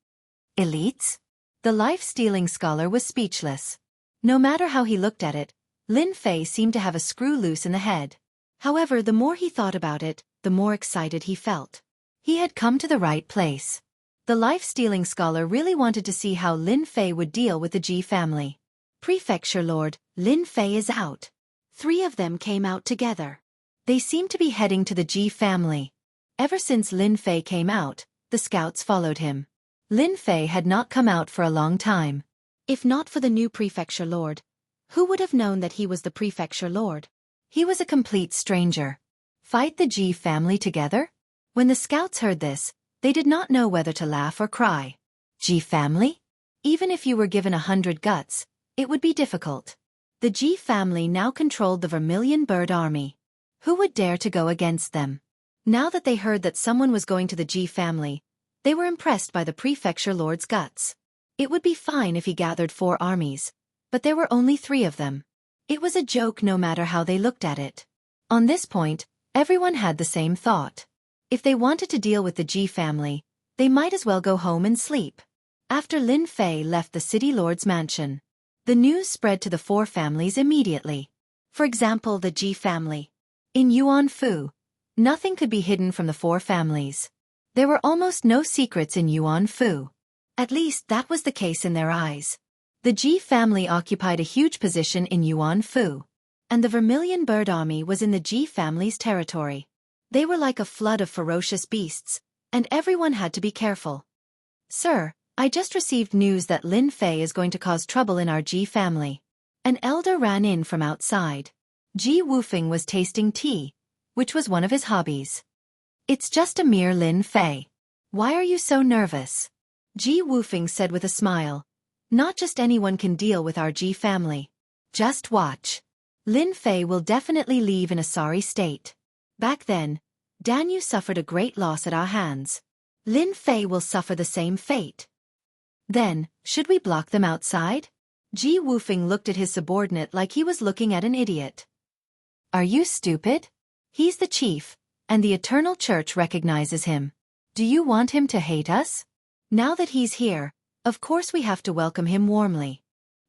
Elites? The life-stealing scholar was speechless. No matter how he looked at it, Lin Fei seemed to have a screw loose in the head. However, the more he thought about it, the more excited he felt. He had come to the right place. The life-stealing scholar really wanted to see how Lin Fei would deal with the Ji family. Prefecture Lord, Lin Fei is out. 3 of them came out together. They seemed to be heading to the Ji family. Ever since Lin Fei came out, the scouts followed him. Lin Fei had not come out for a long time. If not for the new prefecture lord, who would have known that he was the prefecture lord? He was a complete stranger. Fight the Ji family together? When the scouts heard this, they did not know whether to laugh or cry. Ji family? Even if you were given 100 guts, it would be difficult. The Ji family now controlled the Vermilion Bird Army. Who would dare to go against them? Now that they heard that someone was going to the Ji family, they were impressed by the prefecture lord's guts. It would be fine if he gathered 4 armies, but there were only 3 of them. It was a joke no matter how they looked at it. On this point, everyone had the same thought. If they wanted to deal with the Ji family, they might as well go home and sleep. After Lin Fei left the city lord's mansion, the news spread to the 4 families immediately. For example, the Ji family. In Yuanfu, nothing could be hidden from the 4 families. There were almost no secrets in Yuanfu. At least that was the case in their eyes. The Ji family occupied a huge position in Yuanfu, and the Vermilion Bird Army was in the Ji family's territory. They were like a flood of ferocious beasts, and everyone had to be careful. Sir, I just received news that Lin Fei is going to cause trouble in our Ji family. An elder ran in from outside. Ji Wufeng was tasting tea, which was one of his hobbies. It's just a mere Lin Fei. Why are you so nervous? Ji Wufeng said with a smile. Not just anyone can deal with our Ji family. Just watch. Lin Fei will definitely leave in a sorry state. Back then, Danyu suffered a great loss at our hands. Lin Fei will suffer the same fate. Then, should we block them outside? Ji Wufeng looked at his subordinate like he was looking at an idiot. Are you stupid? He's the chief, and the Eternal Church recognizes him. Do you want him to hate us? Now that he's here, of course we have to welcome him warmly.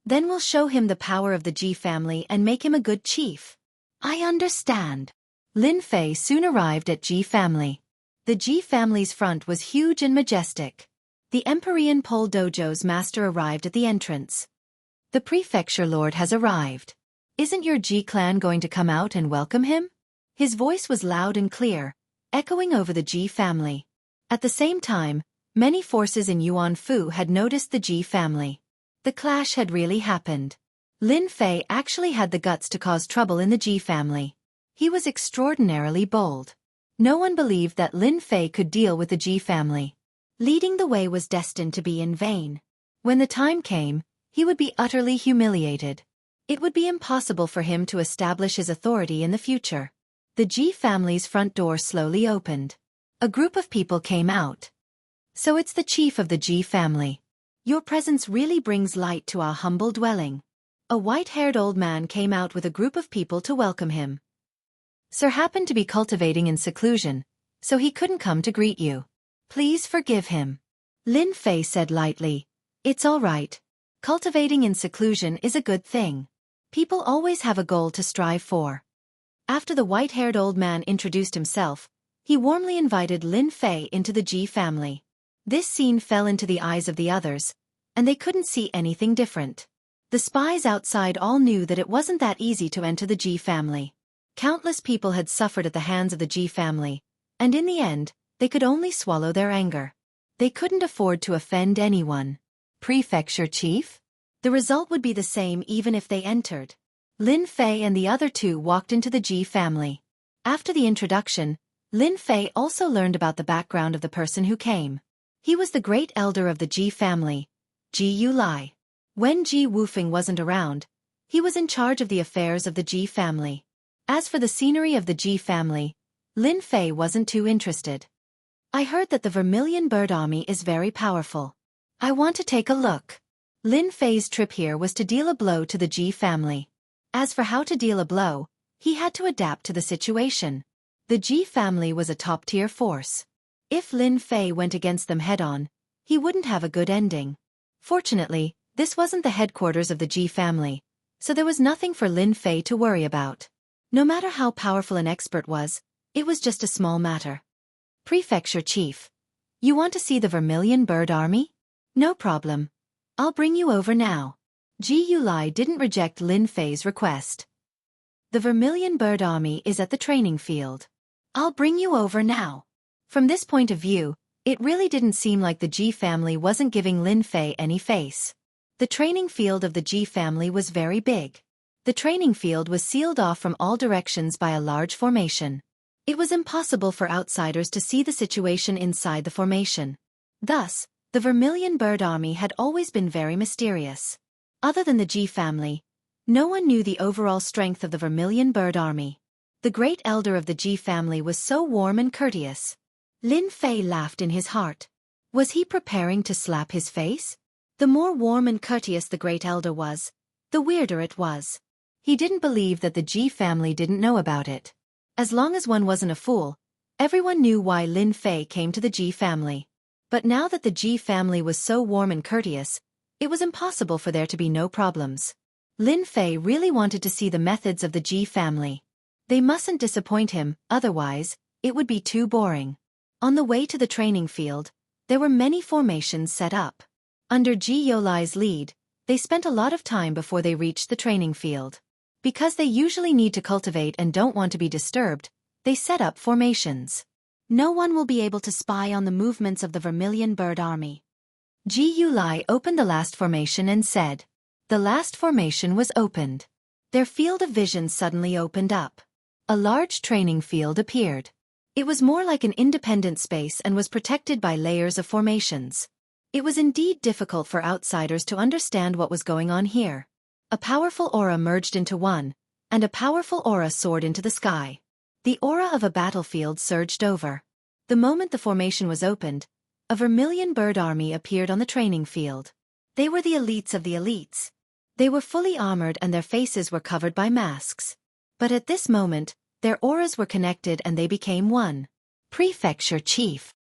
Then we'll show him the power of the Ji family and make him a good chief. I understand. Lin Fei soon arrived at Ji family. The Ji family's front was huge and majestic. The Empyrean Pole Dojo's master arrived at the entrance. The prefecture lord has arrived. Isn't your Ji clan going to come out and welcome him? His voice was loud and clear, echoing over the Ji family. At the same time, many forces in Yuanfu had noticed the Ji family. The clash had really happened. Lin Fei actually had the guts to cause trouble in the Ji family. He was extraordinarily bold. No one believed that Lin Fei could deal with the Ji family. Leading the way was destined to be in vain. When the time came, he would be utterly humiliated. It would be impossible for him to establish his authority in the future. The Ji family's front door slowly opened. A group of people came out. So it's the chief of the Ji family. Your presence really brings light to our humble dwelling. A white-haired old man came out with a group of people to welcome him. Sir happened to be cultivating in seclusion, so he couldn't come to greet you. Please forgive him. Lin Fei said lightly. It's all right. Cultivating in seclusion is a good thing. People always have a goal to strive for. After the white-haired old man introduced himself, he warmly invited Lin Fei into the Ji family. This scene fell into the eyes of the others, and they couldn't see anything different. The spies outside all knew that it wasn't that easy to enter the Ji family. Countless people had suffered at the hands of the Ji family, and in the end, they could only swallow their anger. They couldn't afford to offend anyone. Prefecture chief? The result would be the same even if they entered. Lin Fei and the other 2 walked into the Ji family. After the introduction, Lin Fei also learned about the background of the person who came. He was the great elder of the Ji family, Ji Yulai. When Ji Wufeng wasn't around, he was in charge of the affairs of the Ji family. As for the scenery of the Ji family, Lin Fei wasn't too interested. I heard that the Vermilion Bird Army is very powerful. I want to take a look. Lin Fei's trip here was to deal a blow to the Ji family. As for how to deal a blow, he had to adapt to the situation. The Ji family was a top-tier force. If Lin Fei went against them head-on, he wouldn't have a good ending. Fortunately, this wasn't the headquarters of the Ji family, so there was nothing for Lin Fei to worry about. No matter how powerful an expert was, it was just a small matter. Prefecture chief. You want to see the Vermilion Bird Army? No problem. I'll bring you over now. Ji Yulai didn't reject Lin Fei's request. The Vermilion Bird Army is at the training field. I'll bring you over now. From this point of view, it really didn't seem like the Ji family wasn't giving Lin Fei any face. The training field of the Ji family was very big. The training field was sealed off from all directions by a large formation. It was impossible for outsiders to see the situation inside the formation. Thus, the Vermilion Bird Army had always been very mysterious. Other than the Ji family, no one knew the overall strength of the Vermilion Bird Army. The great elder of the Ji family was so warm and courteous. Lin Fei laughed in his heart. Was he preparing to slap his face? The more warm and courteous the great elder was, the weirder it was. He didn't believe that the Ji family didn't know about it. As long as one wasn't a fool, everyone knew why Lin Fei came to the Ji family. But now that the Ji family was so warm and courteous, it was impossible for there to be no problems. Lin Fei really wanted to see the methods of the Ji family. They mustn't disappoint him, otherwise, it would be too boring. On the way to the training field, there were many formations set up. Under Ji Yulai's lead, they spent a lot of time before they reached the training field. Because they usually need to cultivate and don't want to be disturbed, they set up formations. No one will be able to spy on the movements of the Vermilion Bird Army. Ji Yulai opened the last formation and said. The last formation was opened. Their field of vision suddenly opened up. A large training field appeared. It was more like an independent space and was protected by layers of formations. It was indeed difficult for outsiders to understand what was going on here. A powerful aura merged into one, and a powerful aura soared into the sky. The aura of a battlefield surged over. The moment the formation was opened, a Vermilion Bird Army appeared on the training field. They were the elites of the elites. They were fully armored and their faces were covered by masks. But at this moment, their auras were connected and they became one. Prefecture Chief.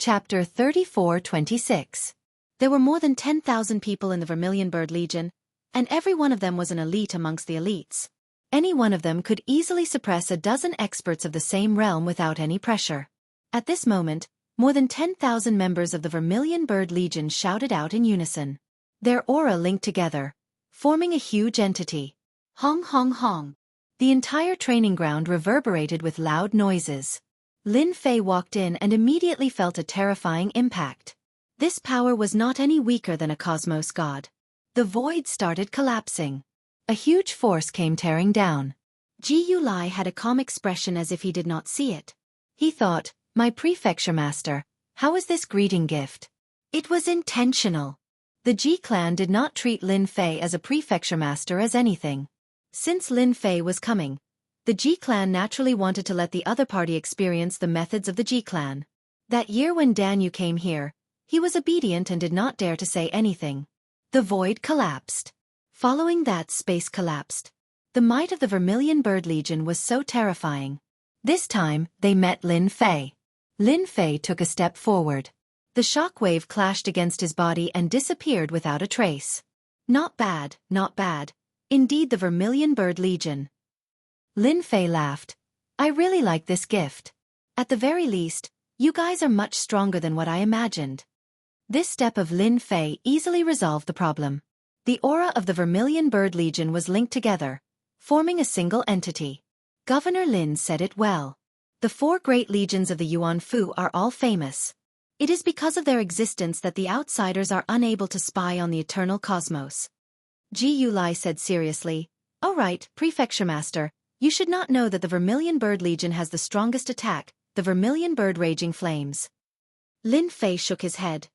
Chapter 34-26. There were more than 10,000 people in the Vermilion Bird Legion, and every one of them was an elite amongst the elites. Any one of them could easily suppress a dozen experts of the same realm without any pressure. At this moment, more than 10,000 members of the Vermilion Bird Legion shouted out in unison. Their aura linked together, forming a huge entity. Hong hong hong. The entire training ground reverberated with loud noises. Lin Fei walked in and immediately felt a terrifying impact. This power was not any weaker than a cosmos god. The void started collapsing. A huge force came tearing down. Ji Yulai had a calm expression as if he did not see it. He thought, my prefecture master, how is this greeting gift? It was intentional. The Ji clan did not treat Lin Fei as a prefecture master as anything. Since Lin Fei was coming, the Ji clan naturally wanted to let the other party experience the methods of the Ji clan. That year when Dan Yu came here, he was obedient and did not dare to say anything. The void collapsed. Following that, space collapsed. The might of the Vermilion Bird Legion was so terrifying. This time, they met Lin Fei. Lin Fei took a step forward. The shock wave clashed against his body and disappeared without a trace. Not bad, not bad. Indeed, the Vermilion Bird Legion. Lin Fei laughed. I really like this gift. At the very least, you guys are much stronger than what I imagined. This step of Lin Fei easily resolved the problem. The aura of the Vermilion Bird Legion was linked together, forming a single entity. Governor Lin said it well. The 4 great legions of the Yuan Fu are all famous. It is because of their existence that the outsiders are unable to spy on the eternal cosmos. Ji Yulai said seriously, "All right, Prefecture Master, you should not know that the Vermilion Bird Legion has the strongest attack, the Vermilion Bird Raging Flames." Lin Fei shook his head.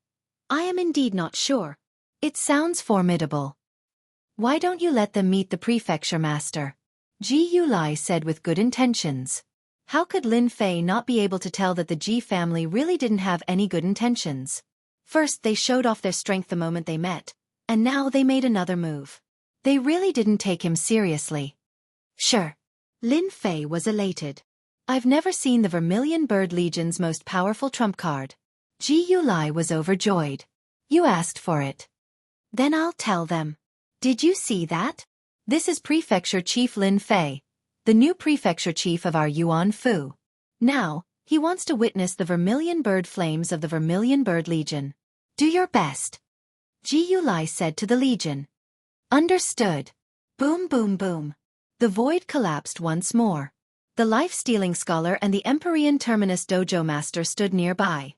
I am indeed not sure. It sounds formidable. Why don't you let them meet the Prefecture Master? Ji Yulai said with good intentions. How could Lin Fei not be able to tell that the Ji family really didn't have any good intentions? First they showed off their strength the moment they met, and now they made another move. They really didn't take him seriously. Sure. Lin Fei was elated. I've never seen the Vermilion Bird Legion's most powerful trump card. Ji Yulai was overjoyed. You asked for it. Then I'll tell them. Did you see that? This is Prefecture Chief Lin Fei, the new Prefecture Chief of our Yuan Fu. Now, He wants to witness the vermilion bird flames of the Vermilion Bird Legion. Do your best, Ji-Yu-Lai said to the Legion. Understood. Boom boom boom. The void collapsed once more. The life-stealing scholar and the Empyrean Terminus dojo master stood nearby.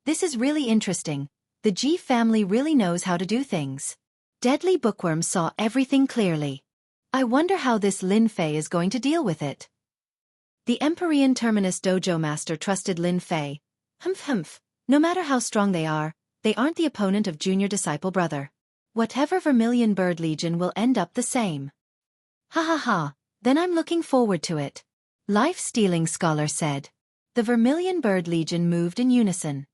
This is really interesting. The Ji family really knows how to do things. Deadly Bookworm saw everything clearly. I wonder how this Lin Fei is going to deal with it. The Empyrean Terminus dojo master trusted Lin Fei. Humph. No matter how strong they aren't the opponent of junior disciple brother. Whatever Vermilion Bird Legion will end up the same. Ha, then I'm looking forward to it. Life-stealing scholar said. The Vermilion Bird Legion moved in unison.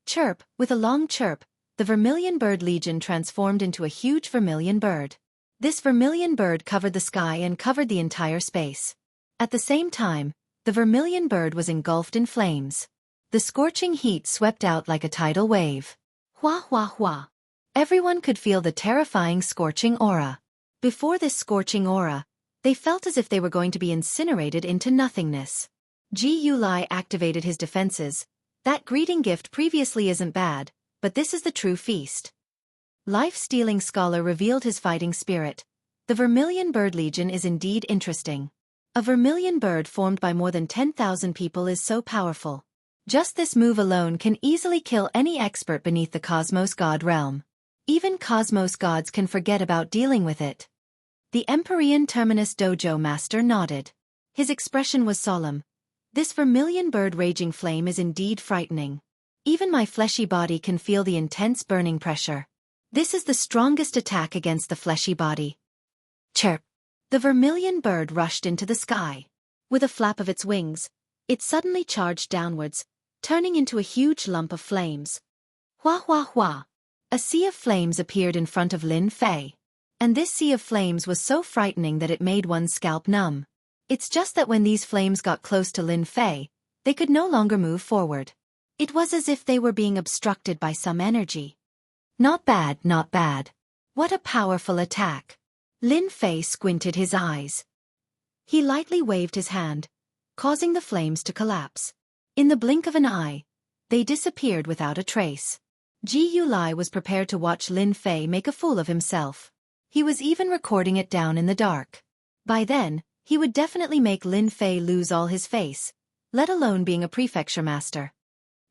Chirp, with a long chirp, the Vermilion Bird Legion transformed into a huge vermilion bird. This vermilion bird covered the sky and covered the entire space. At the same time, the vermilion bird was engulfed in flames. The scorching heat swept out like a tidal wave. Hua. Everyone could feel the terrifying scorching aura. Before this scorching aura, they felt as if they were going to be incinerated into nothingness. Ji-Yu-Lai activated his defenses. That greeting gift previously isn't bad, but this is the true feast. Life-stealing scholar revealed his fighting spirit. The Vermilion Bird Legion is indeed interesting. A vermilion bird formed by more than 10,000 people is so powerful. Just this move alone can easily kill any expert beneath the Cosmos God realm. Even Cosmos gods can forget about dealing with it. The Empyrean Terminus dojo master nodded. His expression was solemn. This vermilion bird raging flame is indeed frightening. Even my fleshy body can feel the intense burning pressure. This is the strongest attack against the fleshy body. Chirp. The vermilion bird rushed into the sky. With a flap of its wings, it suddenly charged downwards, turning into a huge lump of flames. Hua. A sea of flames appeared in front of Lin Fei. And this sea of flames was so frightening that it made one's scalp numb. It's just that when these flames got close to Lin Fei, they could no longer move forward. It was as if they were being obstructed by some energy. Not bad. What a powerful attack. Lin Fei squinted his eyes. He lightly waved his hand, causing the flames to collapse. In the blink of an eye, they disappeared without a trace. Ji-Yu-Lai was prepared to watch Lin Fei make a fool of himself. He was even recording it down in the dark. By then, he would definitely make Lin Fei lose all his face, let alone being a prefecture master.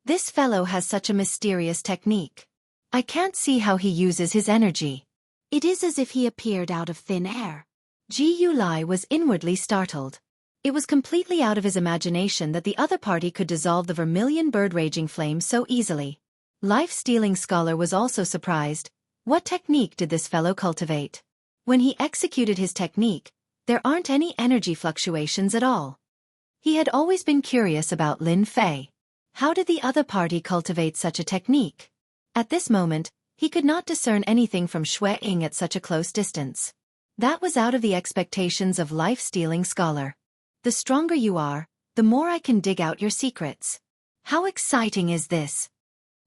This fellow has such a mysterious technique. I can't see how he uses his energy. It is as if he appeared out of thin air. Ji-Yu-Lai was inwardly startled. It was completely out of his imagination that the other party could dissolve the vermilion bird raging flame so easily. Life-stealing scholar was also surprised. What technique did this fellow cultivate? When he executed his technique, there aren't any energy fluctuations at all. He had always been curious about Lin Fei. How did the other party cultivate such a technique? At this moment, he could not discern anything from Shui-Ing at such a close distance. That was out of the expectations of life-stealing scholar. The stronger you are, the more I can dig out your secrets. How exciting is this?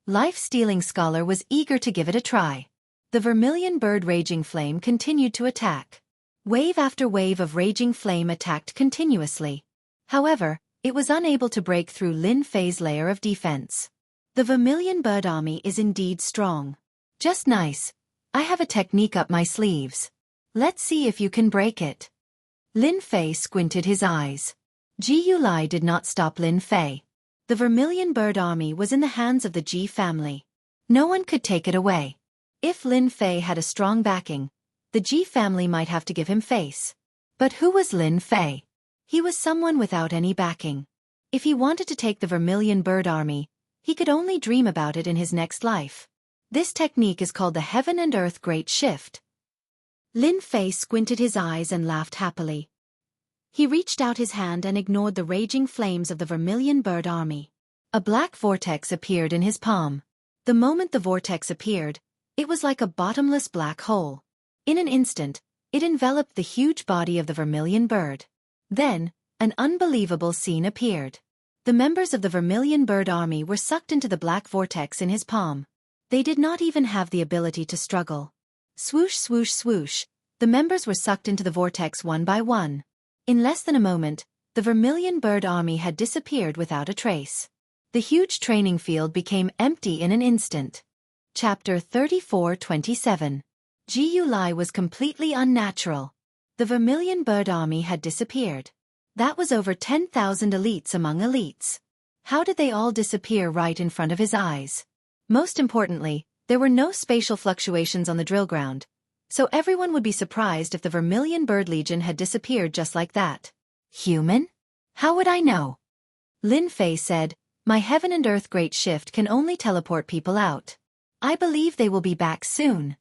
Life-stealing scholar was eager to give it a try. The vermilion bird raging flame continued to attack. Wave after wave of raging flame attacked continuously. However, it was unable to break through Lin Fei's layer of defense. The vermilion bird army is indeed strong. Just nice. I have a technique up my sleeves. Let's see if you can break it. Lin Fei squinted his eyes. Ji-Yu-Lai did not stop Lin Fei. The vermilion bird army was in the hands of the Ji family. No one could take it away. If Lin Fei had a strong backing, the Ji family might have to give him face. But who was Lin Fei? He was someone without any backing. If he wanted to take the vermilion bird army, he could only dream about it in his next life. This technique is called the Heaven and Earth Great Shift. Lin Fei squinted his eyes and laughed happily. He reached out his hand and ignored the raging flames of the vermilion bird army. A black vortex appeared in his palm. The moment the vortex appeared, it was like a bottomless black hole. In an instant, it enveloped the huge body of the vermilion bird. Then, an unbelievable scene appeared. The members of the vermilion bird army were sucked into the black vortex in his palm. They did not even have the ability to struggle. Swoosh swoosh swoosh, the members were sucked into the vortex one by one. In less than a moment, The Vermilion Bird army had disappeared without a trace. The huge training field became empty in an instant. Chapter 34-27. Ji-Yu-Lai was completely unnatural. The Vermilion Bird army had disappeared. That was over 10,000 elites among elites. How did they all disappear right in front of his eyes? Most importantly, there were no spatial fluctuations on the drill ground, so everyone would be surprised if the Vermilion Bird Legion had disappeared just like that. Human? How would I know? Lin Fei said, "My heaven and earth great shift can only teleport people out. I believe they will be back soon."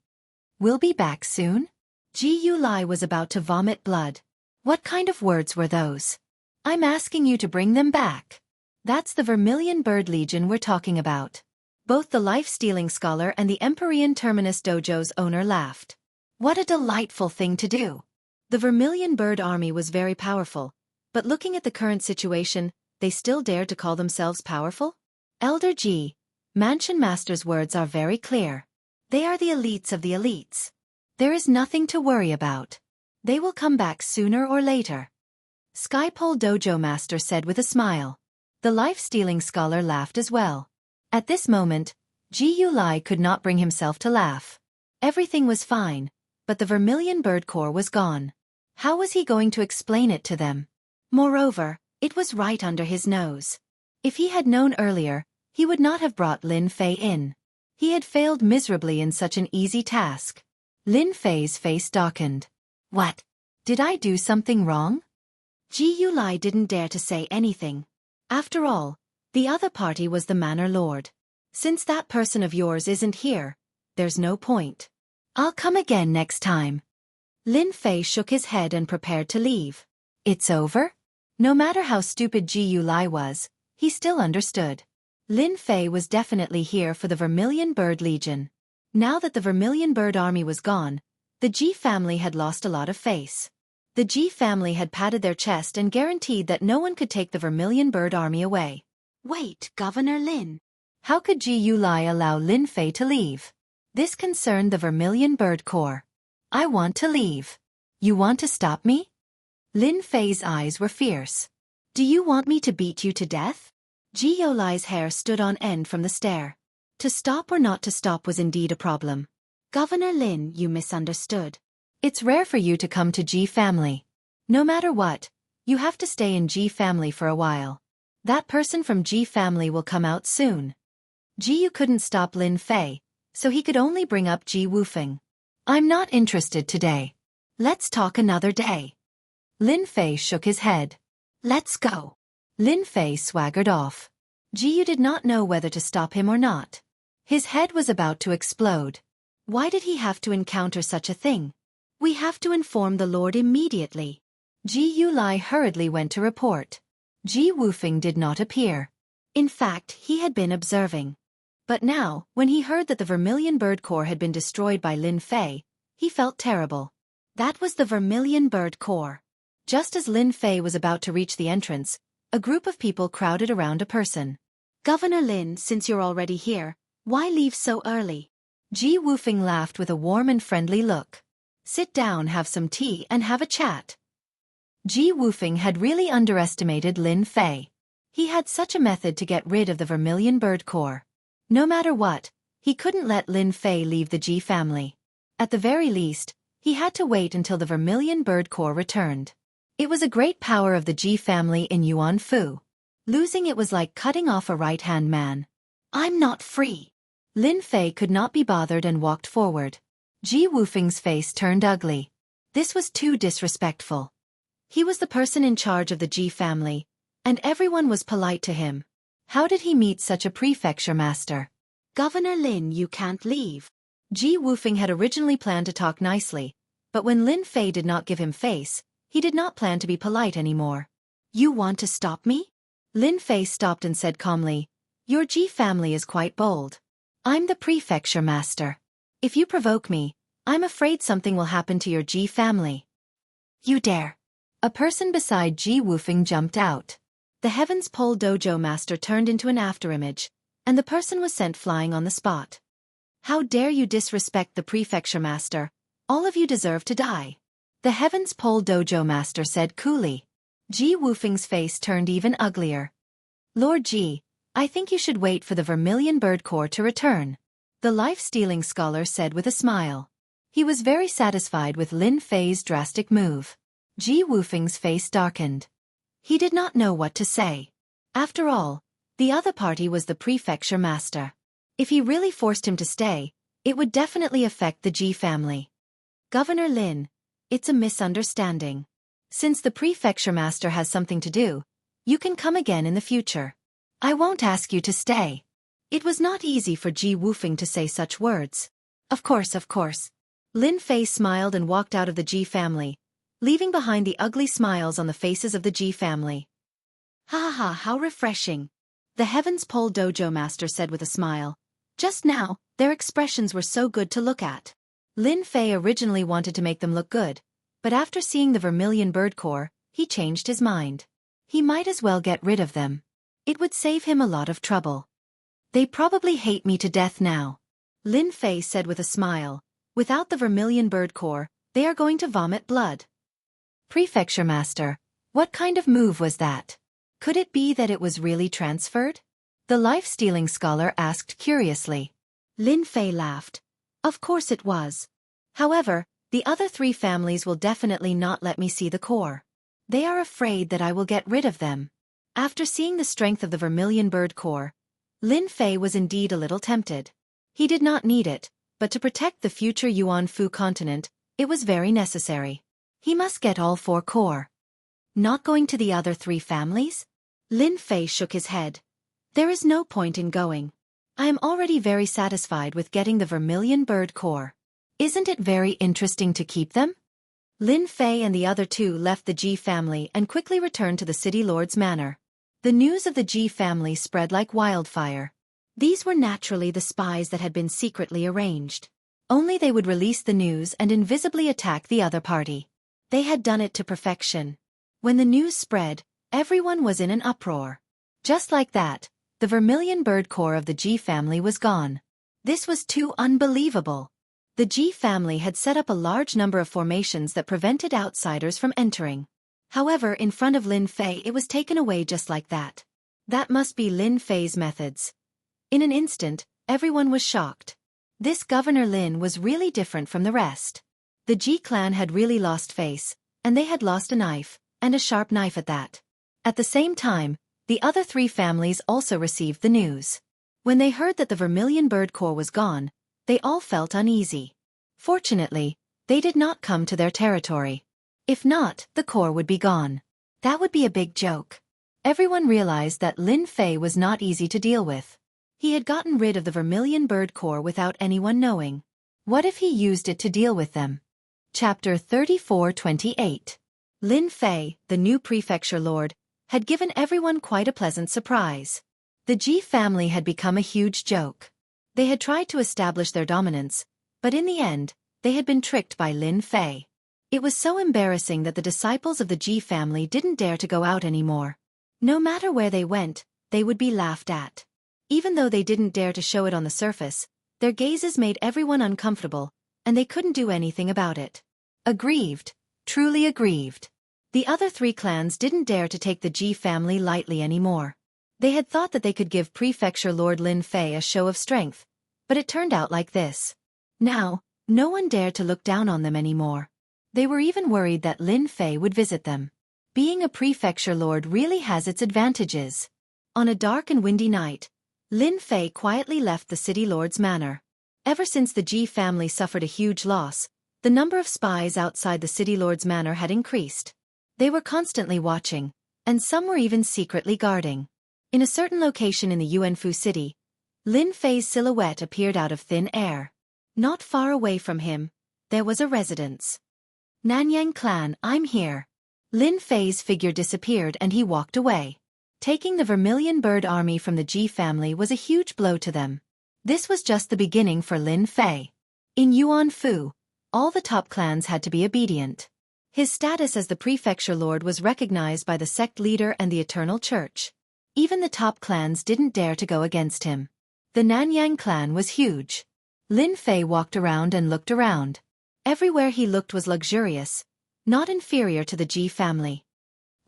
Will be back soon? Ji-Yu-Lai was about to vomit blood. What kind of words were those? I'm asking you to bring them back. That's the Vermilion Bird Legion we're talking about. Both the life-stealing scholar and the Empyrean Terminus Dojo's owner laughed. What a delightful thing to do. The Vermilion Bird army was very powerful, but looking at the current situation, they still dared to call themselves powerful? Elder Ji, Mansion Master's words are very clear. They are the elites of the elites. There is nothing to worry about. They will come back sooner or later. Skypole Dojo Master said with a smile. The life-stealing scholar laughed as well. At this moment, Ji-Yu-Lai could not bring himself to laugh. Everything was fine, but the Vermilion Bird Corps was gone. How was he going to explain it to them? Moreover, it was right under his nose. If he had known earlier, he would not have brought Lin Fei in. He had failed miserably in such an easy task. Lin Fei's face darkened. What? Did I do something wrong? Ji-Yu-Lai didn't dare to say anything. After all, the other party was the Manor Lord. Since that person of yours isn't here, there's no point. I'll come again next time. Lin Fei shook his head and prepared to leave. It's over? No matter how stupid Ji-Yu-Lai was, he still understood. Lin Fei was definitely here for the Vermilion Bird Legion. Now that the Vermilion Bird army was gone, the Ji family had lost a lot of face. The Ji family had patted their chest and guaranteed that no one could take the Vermilion Bird army away. Wait, Governor Lin. How could Ji-Yu-Lai allow Lin Fei to leave? This concerned the Vermilion Bird Corps. I want to leave. You want to stop me? Lin Fei's eyes were fierce. Do you want me to beat you to death? Ji-Yu-Lai's hair stood on end from the stare. To stop or not to stop was indeed a problem. Governor Lin, you misunderstood. It's rare for you to come to Ji family. No matter what, you have to stay in Ji family for a while. That person from Ji family will come out soon. Ji-Yu couldn't stop Lin Fei, so he could only bring up Ji Wufeng. I'm not interested today. Let's talk another day. Lin Fei shook his head. Let's go. Lin Fei swaggered off. Ji-Yu did not know whether to stop him or not. His head was about to explode. Why did he have to encounter such a thing? We have to inform the Lord immediately. Ji-Yu-Lai hurriedly went to report. Ji Wufeng did not appear. In fact, he had been observing. But now, when he heard that the Vermilion Bird Corps had been destroyed by Lin Fei, he felt terrible. That was the Vermilion Bird Corps. Just as Lin Fei was about to reach the entrance, a group of people crowded around a person. Governor Lin, since you're already here, why leave so early? Ji Wufeng laughed with a warm and friendly look. Sit down, have some tea, and have a chat. Ji Wufeng had really underestimated Lin Fei. He had such a method to get rid of the Vermilion Bird Corps. No matter what, he couldn't let Lin Fei leave the Ji family. At the very least, he had to wait until the Vermilion Bird Corps returned. It was a great power of the Ji family in Yuan Fu. Losing it was like cutting off a right-hand man. I'm not free. Lin Fei could not be bothered and walked forward. Ji Wufeng's face turned ugly. This was too disrespectful. He was the person in charge of the Ji family, and everyone was polite to him. How did he meet such a prefecture master? Governor Lin, you can't leave. Ji Wufeng had originally planned to talk nicely, but when Lin Fei did not give him face, he did not plan to be polite anymore. You want to stop me? Lin Fei stopped and said calmly, Your Ji family is quite bold. I'm the prefecture master. If you provoke me, I'm afraid something will happen to your Ji family. You dare. A person beside Ji Wufeng jumped out. The Heaven's Pole Dojo master turned into an afterimage, and the person was sent flying on the spot. How dare you disrespect the prefecture master? All of you deserve to die. The Heaven's Pole Dojo master said coolly. Ji Wufeng's face turned even uglier. Lord Ji, I think you should wait for the Vermilion Bird Core to return, the life-stealing scholar said with a smile. He was very satisfied with Lin Fei's drastic move. Ji Wufeng's face darkened. He did not know what to say. After all, the other party was the prefecture master. If he really forced him to stay, it would definitely affect the Ji family. Governor Lin, it's a misunderstanding. Since the prefecture master has something to do, you can come again in the future. I won't ask you to stay. It was not easy for Ji Wufeng to say such words. Of course. Lin Fei smiled and walked out of the Ji family, leaving behind the ugly smiles on the faces of the Ji family. Ha ha, how refreshing. The Heavens Pole Dojo master said with a smile. Just now, their expressions were so good to look at. Lin Fei originally wanted to make them look good, but after seeing the Vermilion Bird Core, he changed his mind. He might as well get rid of them. It would save him a lot of trouble. They probably hate me to death now. Lin Fei said with a smile. Without the Vermilion Bird Core, they are going to vomit blood. Prefecture Master, what kind of move was that? Could it be that it was really transferred? The life-stealing scholar asked curiously. Lin Fei laughed. Of course it was. However, the other three families will definitely not let me see the core. They are afraid that I will get rid of them. After seeing the strength of the Vermilion Bird Core, Lin Fei was indeed a little tempted. He did not need it, but to protect the future Yuan Fu continent, it was very necessary. He must get all four core. Not going to the other three families? Lin Fei shook his head. There is no point in going. I am already very satisfied with getting the Vermilion Bird Core. Isn't it very interesting to keep them? Lin Fei and the other two left the Ji family and quickly returned to the city lord's manor. The news of the Ji family spread like wildfire. These were naturally the spies that had been secretly arranged. Only they would release the news and invisibly attack the other party. They had done it to perfection. When the news spread, everyone was in an uproar. Just like that, the Vermilion Bird Core of the Ji family was gone. This was too unbelievable. The Ji family had set up a large number of formations that prevented outsiders from entering. However, in front of Lin Fei it was taken away just like that. That must be Lin Fei's methods. In an instant, everyone was shocked. This Governor Lin was really different from the rest. The Ji clan had really lost face, and they had lost a knife, and a sharp knife at that. At the same time, the other three families also received the news. When they heard that the Vermilion Bird Core was gone, they all felt uneasy. Fortunately, they did not come to their territory. If not, the core would be gone. That would be a big joke. Everyone realized that Lin Fei was not easy to deal with. He had gotten rid of the Vermilion Bird Core without anyone knowing. What if he used it to deal with them? Chapter 34-28. Lin Fei, the new prefecture lord, had given everyone quite a pleasant surprise. The Ji family had become a huge joke. They had tried to establish their dominance, but in the end, they had been tricked by Lin Fei. It was so embarrassing that the disciples of the Ji family didn't dare to go out anymore. No matter where they went, they would be laughed at. Even though they didn't dare to show it on the surface, their gazes made everyone uncomfortable, and they couldn't do anything about it. Aggrieved, truly aggrieved. The other three clans didn't dare to take the Ji family lightly anymore. They had thought that they could give Prefecture Lord Lin Fei a show of strength, but it turned out like this. Now, no one dared to look down on them anymore. They were even worried that Lin Fei would visit them. Being a prefecture lord really has its advantages. On a dark and windy night, Lin Fei quietly left the city lord's manor. Ever since the Ji family suffered a huge loss, the number of spies outside the city lord's manor had increased. They were constantly watching, and some were even secretly guarding. In a certain location in the Yuanfu city, Lin Fei's silhouette appeared out of thin air. Not far away from him, there was a residence. Nanyang clan, I'm here. Lin Fei's figure disappeared and he walked away. Taking the Vermilion Bird army from the Ji family was a huge blow to them. This was just the beginning for Lin Fei. In Yuanfu, all the top clans had to be obedient. His status as the prefecture lord was recognized by the sect leader and the Eternal Church. Even the top clans didn't dare to go against him. The Nanyang clan was huge. Lin Fei walked around and looked around. Everywhere he looked was luxurious, not inferior to the Ji family.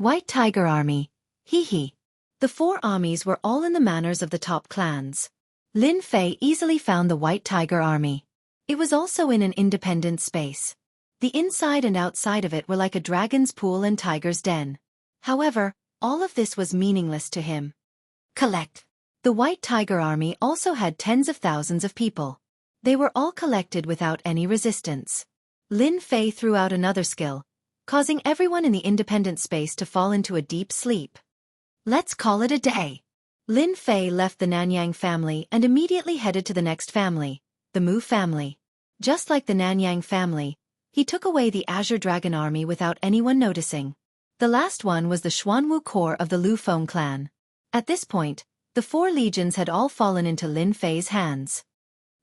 White Tiger Army. Hee hee. The 4 armies were all in the manners of the top clans. Lin Fei easily found the White Tiger Army. It was also in an independent space. The inside and outside of it were like a dragon's pool and tiger's den. However, all of this was meaningless to him. Collect. The White Tiger Army also had tens of thousands of people. They were all collected without any resistance. Lin Fei threw out another skill, causing everyone in the independent space to fall into a deep sleep. Let's call it a day. Lin Fei left the Nanyang family and immediately headed to the next family, the Mu family. Just like the Nanyang family, he took away the Azure Dragon Army without anyone noticing. The last one was the Xuanwu Corps of the Lu Feng clan. At this point, the 4 legions had all fallen into Lin Fei's hands.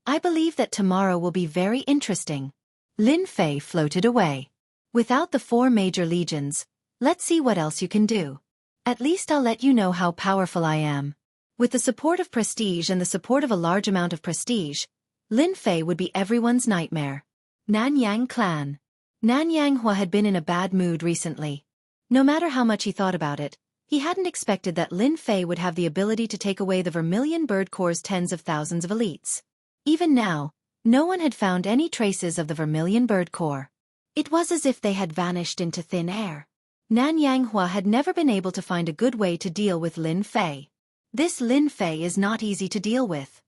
I believe that tomorrow will be very interesting. Lin Fei floated away. Without the 4 major legions, let's see what else you can do. At least I'll let you know how powerful I am. With the support of prestige and the support of a large amount of prestige, Lin Fei would be everyone's nightmare. Nanyang Clan. Nanyang Hua had been in a bad mood recently. No matter how much he thought about it, he hadn't expected that Lin Fei would have the ability to take away the Vermilion Bird Corps' tens of thousands of elites. Even now, no one had found any traces of the Vermilion Bird Corps. It was as if they had vanished into thin air. Nanyang Hua had never been able to find a good way to deal with Lin Fei. This Lin Fei is not easy to deal with.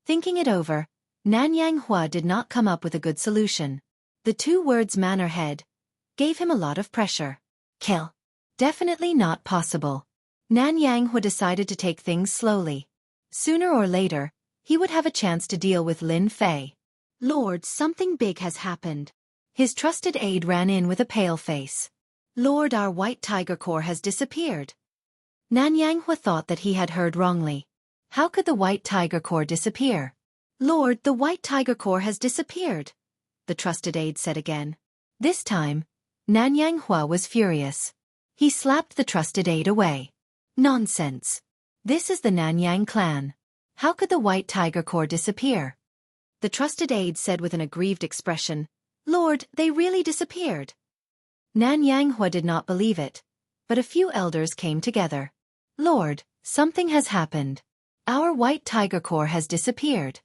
Thinking it over, Nanyang Hua did not come up with a good solution. The 2 words "man or head" gave him a lot of pressure. Kill. Definitely not possible. Nanyang Hua decided to take things slowly. Sooner or later, he would have a chance to deal with Lin Fei. Lord, something big has happened. His trusted aide ran in with a pale face. Lord, our White Tiger Corps has disappeared. Nanyang Hua thought that he had heard wrongly. How could the White Tiger Corps disappear? Lord, the White Tiger Corps has disappeared, the trusted aide said again. This time, Nanyang Hua was furious. He slapped the trusted aide away. Nonsense. This is the Nanyang clan. How could the White Tiger Corps disappear? The trusted aide said with an aggrieved expression, Lord, they really disappeared. Nanyang Hua did not believe it, but a few elders came together. Lord, something has happened. Our White Tiger Corps has disappeared.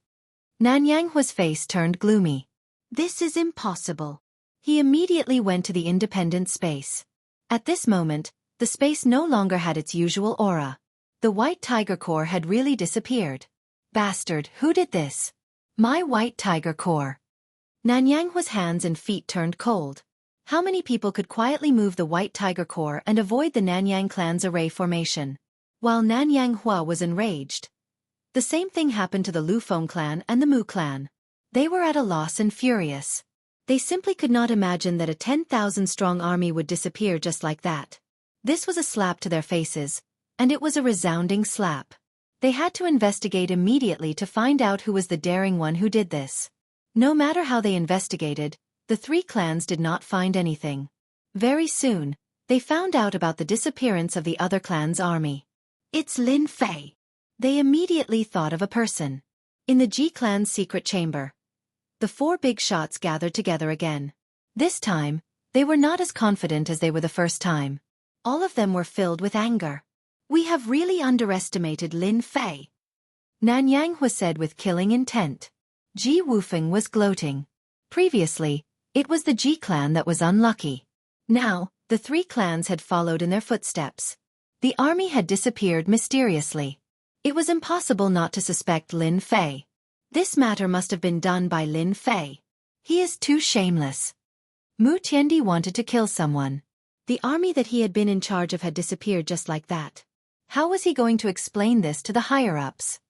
Nanyang Hua's face turned gloomy. This is impossible. He immediately went to the independent space. At this moment, the space no longer had its usual aura. The White Tiger Corps had really disappeared. Bastard, who did this? My White Tiger Corps. Nanyang Hua's hands and feet turned cold. How many people could quietly move the White Tiger Corps and avoid the Nanyang clan's array formation? While Nanyang Hua was enraged, the same thing happened to the Lu Feng clan and the Mu clan. They were at a loss and furious. They simply could not imagine that a 10,000-strong army would disappear just like that. This was a slap to their faces, and it was a resounding slap. They had to investigate immediately to find out who was the daring one who did this. No matter how they investigated, the 3 clans did not find anything. Very soon, they found out about the disappearance of the other clan's army. It's Lin Fei. They immediately thought of a person. In the Ji clan's secret chamber, the 4 big shots gathered together again. This time, they were not as confident as they were the first time. All of them were filled with anger. We have really underestimated Lin Fei. Nanyang Hua said with killing intent. Ji Wufeng was gloating. Previously, it was the Ji clan that was unlucky. Now, the 3 clans had followed in their footsteps. The army had disappeared mysteriously. It was impossible not to suspect Lin Fei. This matter must have been done by Lin Fei. He is too shameless. Mu Tiandi wanted to kill someone. The army that he had been in charge of had disappeared just like that. How was he going to explain this to the higher-ups?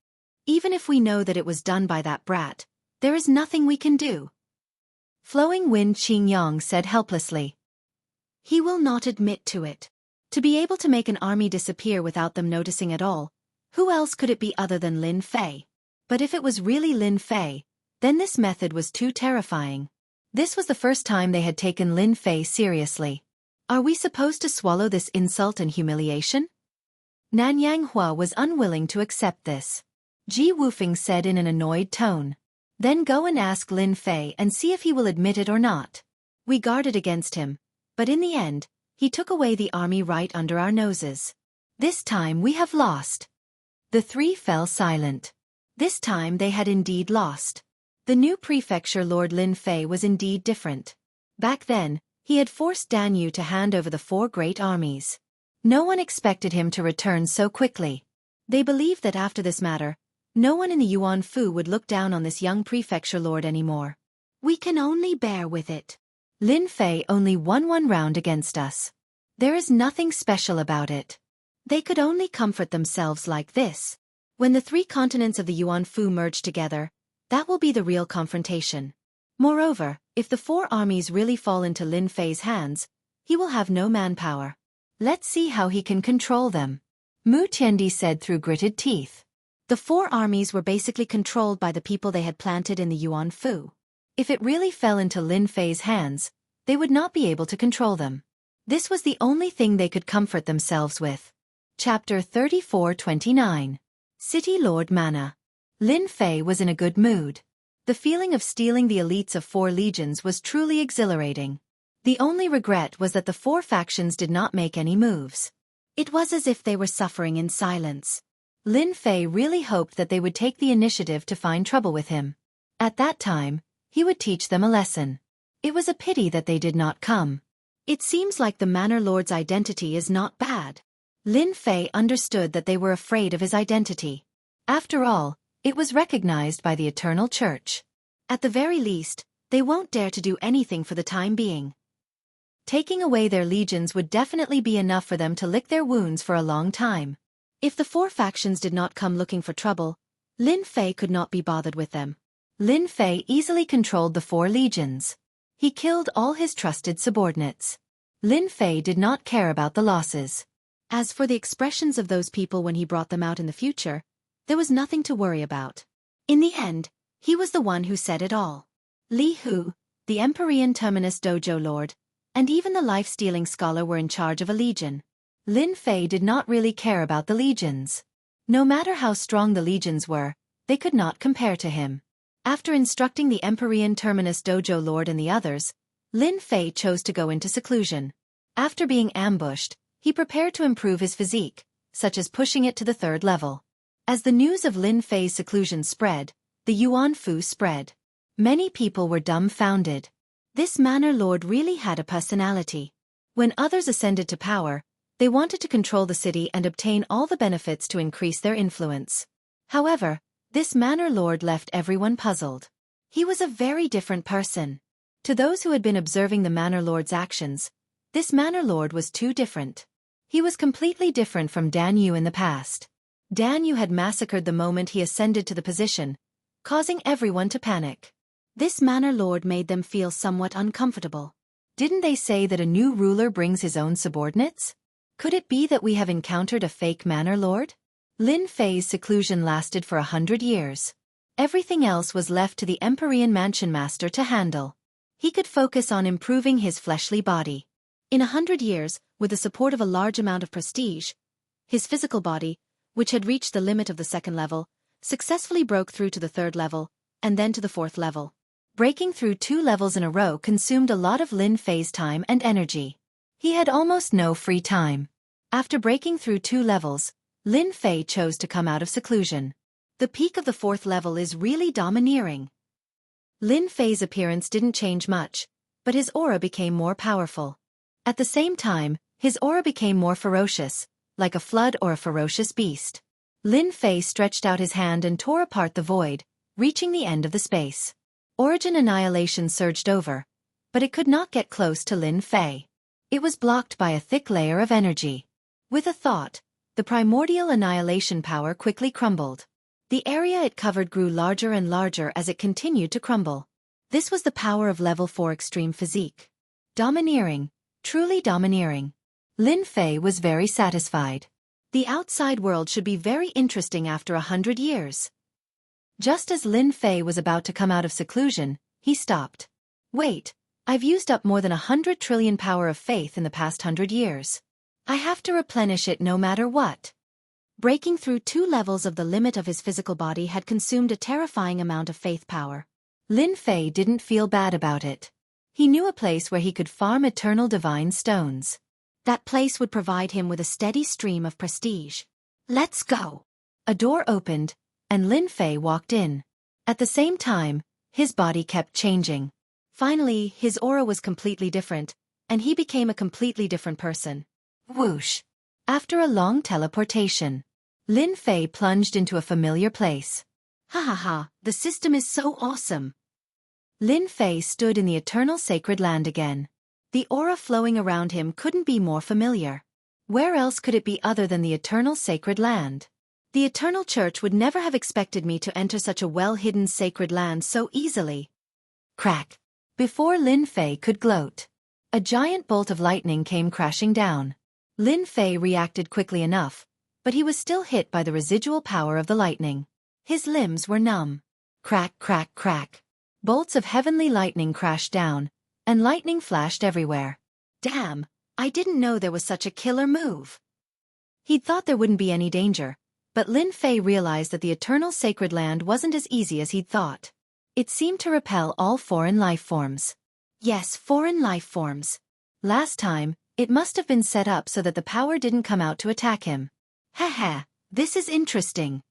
Even if we know that it was done by that brat, there is nothing we can do. Flowing Wind Qingyang said helplessly. He will not admit to it. To be able to make an army disappear without them noticing at all, who else could it be other than Lin Fei? But if it was really Lin Fei, then this method was too terrifying. This was the first time they had taken Lin Fei seriously. Are we supposed to swallow this insult and humiliation? Nanyang Hua was unwilling to accept this. Ji Wufeng said in an annoyed tone. Then go and ask Lin Fei and see if he will admit it or not. We guarded against him, but in the end, He took away the army right under our noses. This time we have lost. The three fell silent. This time they had indeed lost. The new prefecture Lord Lin Fei was indeed different. Back then, he had forced Dan Yu to hand over the 4 great armies. No one expected him to return so quickly. They believed that after this matter, no one in the Yuan Fu would look down on this young prefecture lord anymore. We can only bear with it. Lin Fei only won 1 round against us. There is nothing special about it. They could only comfort themselves like this. When the 3 continents of the Yuan Fu merge together, that will be the real confrontation. Moreover, if the 4 armies really fall into Lin Fei's hands, he will have no manpower. Let's see how he can control them. Mu Tiandi said through gritted teeth. The 4 armies were basically controlled by the people they had planted in the Yuan Fu. If it really fell into Lin Fei's hands, they would not be able to control them. This was the only thing they could comfort themselves with. Chapter 34-29. City Lord Mana. Lin Fei was in a good mood. The feeling of stealing the elites of 4 legions was truly exhilarating. The only regret was that the 4 factions did not make any moves. It was as if they were suffering in silence. Lin Fei really hoped that they would take the initiative to find trouble with him. At that time, he would teach them a lesson. It was a pity that they did not come. It seems like the Manor Lord's identity is not bad. Lin Fei understood that they were afraid of his identity. After all, it was recognized by the Eternal Church. At the very least, they won't dare to do anything for the time being. Taking away their legions would definitely be enough for them to lick their wounds for a long time. If the 4 factions did not come looking for trouble, Lin Fei could not be bothered with them. Lin Fei easily controlled the 4 legions. He killed all his trusted subordinates. Lin Fei did not care about the losses. As for the expressions of those people when he brought them out in the future, there was nothing to worry about. In the end, he was the one who said it all. Li Hu, the Empyrean Terminus Dojo Lord, and even the life-stealing scholar were in charge of a legion. Lin Fei did not really care about the legions. No matter how strong the legions were, they could not compare to him. After instructing the Empyrean Terminus Dojo Lord and the others, Lin Fei chose to go into seclusion. After being ambushed, he prepared to improve his physique, such as pushing it to the 3rd level. As the news of Lin Fei's seclusion spread, the Yuan Fu spread. Many people were dumbfounded. This Manor Lord really had a personality. When others ascended to power, they wanted to control the city and obtain all the benefits to increase their influence. However, this Manor Lord left everyone puzzled. He was a very different person. To those who had been observing the Manor Lord's actions, this Manor Lord was too different. He was completely different from Dan Yu in the past. Dan Yu had massacred the moment he ascended to the position, causing everyone to panic. This Manor Lord made them feel somewhat uncomfortable. Didn't they say that a new ruler brings his own subordinates? Could it be that we have encountered a fake Manor Lord? Lin Fei's seclusion lasted for 100 years. Everything else was left to the Empyrean Mansion Master to handle. He could focus on improving his fleshly body. In 100 years, with the support of a large amount of prestige, his physical body, which had reached the limit of the 2nd level, successfully broke through to the 3rd level, and then to the 4th level. Breaking through 2 levels in a row consumed a lot of Lin Fei's time and energy. He had almost no free time. After breaking through 2 levels, Lin Fei chose to come out of seclusion. The peak of the 4th level is really domineering. Lin Fei's appearance didn't change much, but his aura became more powerful. At the same time, his aura became more ferocious, like a flood or a ferocious beast. Lin Fei stretched out his hand and tore apart the void, reaching the end of the space. Origin annihilation surged over, but it could not get close to Lin Fei. It was blocked by a thick layer of energy. With a thought, the primordial annihilation power quickly crumbled. The area it covered grew larger and larger as it continued to crumble. This was the power of level 4 extreme physique. Domineering, truly domineering. Lin Fei was very satisfied. The outside world should be very interesting after 100 years. Just as Lin Fei was about to come out of seclusion, he stopped. Wait, I've used up more than 100 trillion power of faith in the past 100 years. I have to replenish it no matter what. Breaking through 2 levels of the limit of his physical body had consumed a terrifying amount of faith power. Lin Fei didn't feel bad about it. He knew a place where he could farm eternal divine stones. That place would provide him with a steady stream of prestige. Let's go. A door opened, and Lin Fei walked in. At the same time, his body kept changing. Finally, his aura was completely different, and he became a completely different person. Whoosh! After a long teleportation, Lin Fei plunged into a familiar place. Ha ha ha, the system is so awesome. Lin Fei stood in the eternal sacred land again. The aura flowing around him couldn't be more familiar. Where else could it be other than the eternal sacred land? The Eternal Church would never have expected me to enter such a well-hidden sacred land so easily. Crack! Before Lin Fei could gloat, a giant bolt of lightning came crashing down. Lin Fei reacted quickly enough, but he was still hit by the residual power of the lightning. His limbs were numb. Crack, crack, crack. Bolts of heavenly lightning crashed down, and lightning flashed everywhere. Damn, I didn't know there was such a killer move. He'd thought there wouldn't be any danger, but Lin Fei realized that the eternal sacred land wasn't as easy as he'd thought. It seemed to repel all foreign life forms. Yes, foreign life forms. Last time, it must have been set up so that the power didn't come out to attack him. Haha, this is interesting.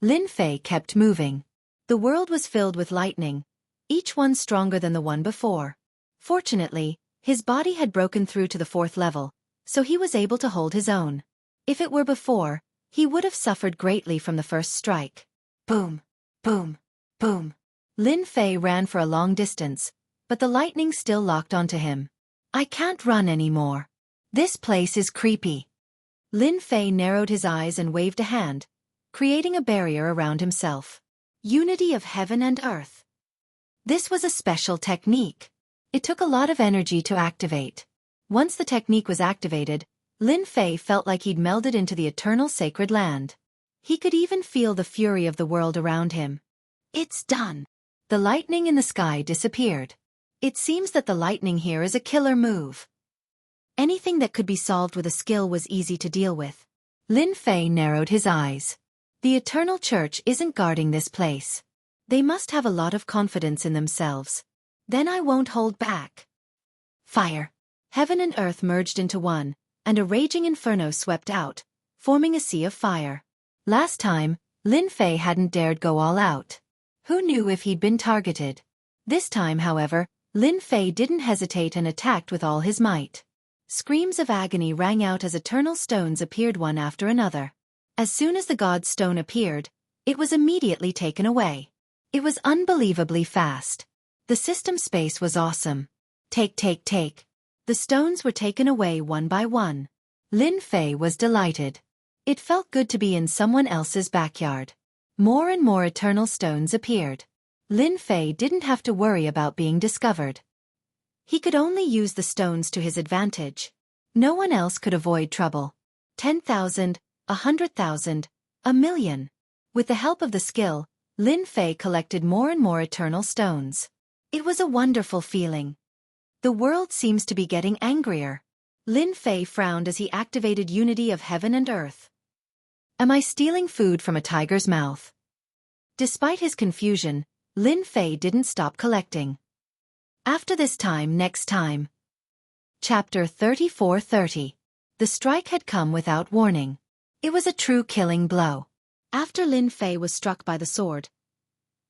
Lin Fei kept moving. The world was filled with lightning, each one stronger than the one before. Fortunately, his body had broken through to the 4th level, so he was able to hold his own. If it were before, he would have suffered greatly from the first strike. Boom, boom, boom. Lin Fei ran for a long distance, but the lightning still locked onto him. I can't run anymore. This place is creepy. Lin Fei narrowed his eyes and waved a hand, creating a barrier around himself. Unity of heaven and earth. This was a special technique. It took a lot of energy to activate. Once the technique was activated, Lin Fei felt like he'd melded into the eternal sacred land. He could even feel the fury of the world around him. It's done. The lightning in the sky disappeared. It seems that the lightning here is a killer move. Anything that could be solved with a skill was easy to deal with. Lin Fei narrowed his eyes. The Eternal Church isn't guarding this place. They must have a lot of confidence in themselves. Then I won't hold back. Fire. Heaven and earth merged into one, and a raging inferno swept out, forming a sea of fire. Last time, Lin Fei hadn't dared go all out. Who knew if he'd been targeted? This time, however, Lin Fei didn't hesitate and attacked with all his might. Screams of agony rang out as eternal stones appeared one after another. As soon as the god's stone appeared, it was immediately taken away. It was unbelievably fast. The system space was awesome. Take. The stones were taken away one by one. Lin Fei was delighted. It felt good to be in someone else's backyard. More and more eternal stones appeared. Lin Fei didn't have to worry about being discovered. He could only use the stones to his advantage. No one else could avoid trouble. 10,000, 100,000, 1,000,000. With the help of the skill, Lin Fei collected more and more eternal stones. It was a wonderful feeling. The world seems to be getting angrier. Lin Fei frowned as he activated unity of heaven and earth. Am I stealing food from a tiger's mouth? Despite his confusion, Lin Fei didn't stop collecting. After this time next time. Chapter 34:30. The strike had come without warning. It was a true killing blow. After Lin Fei was struck by the sword,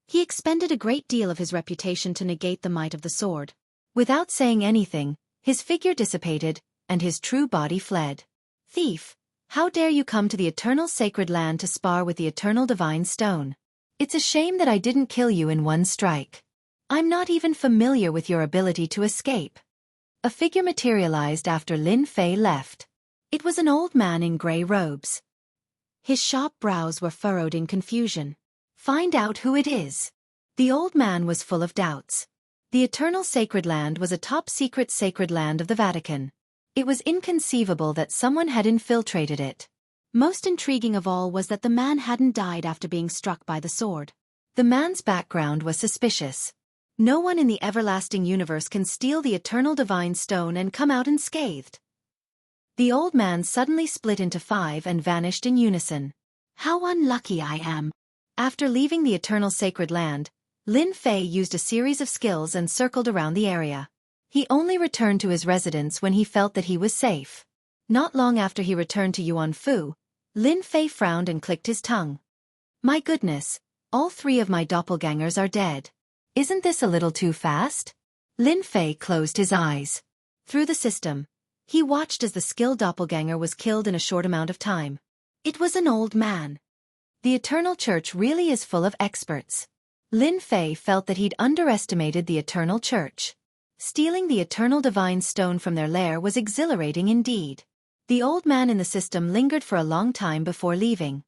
he expended a great deal of his reputation to negate the might of the sword. Without saying anything, his figure dissipated, and his true body fled. Thief! How dare you come to the eternal sacred land to spar with the eternal divine stone? It's a shame that I didn't kill you in one strike. I'm not even familiar with your ability to escape. A figure materialized after Lin Fei left. It was an old man in gray robes. His sharp brows were furrowed in confusion. Find out who it is. The old man was full of doubts. The eternal sacred land was a top-secret sacred land of the Vatican. It was inconceivable that someone had infiltrated it. Most intriguing of all was that the man hadn't died after being struck by the sword. The man's background was suspicious. No one in the everlasting universe can steal the eternal divine stone and come out unscathed. The old man suddenly split into 5 and vanished in unison. How unlucky I am. After leaving the eternal sacred land, Lin Fei used a series of skills and circled around the area. He only returned to his residence when he felt that he was safe. Not long after he returned to Yuan Fu, Lin Fei frowned and clicked his tongue. My goodness, all 3 of my doppelgangers are dead. Isn't this a little too fast? Lin Fei closed his eyes. Through the system, he watched as the skilled doppelganger was killed in a short amount of time. It was an old man. The Eternal Church really is full of experts. Lin Fei felt that he'd underestimated the Eternal Church. Stealing the Eternal Divine Stone from their lair was exhilarating indeed. The old man in the system lingered for a long time before leaving.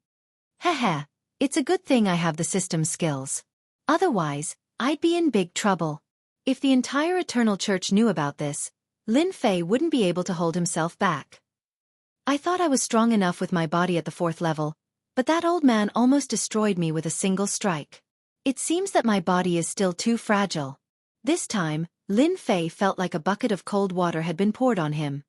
Heh, it's a good thing I have the system skills. Otherwise, I'd be in big trouble. If the entire Eternal Church knew about this, Lin Fei wouldn't be able to hold himself back. I thought I was strong enough with my body at the 4th level, but that old man almost destroyed me with a single strike. It seems that my body is still too fragile. This time, Lin Fei felt like a bucket of cold water had been poured on him.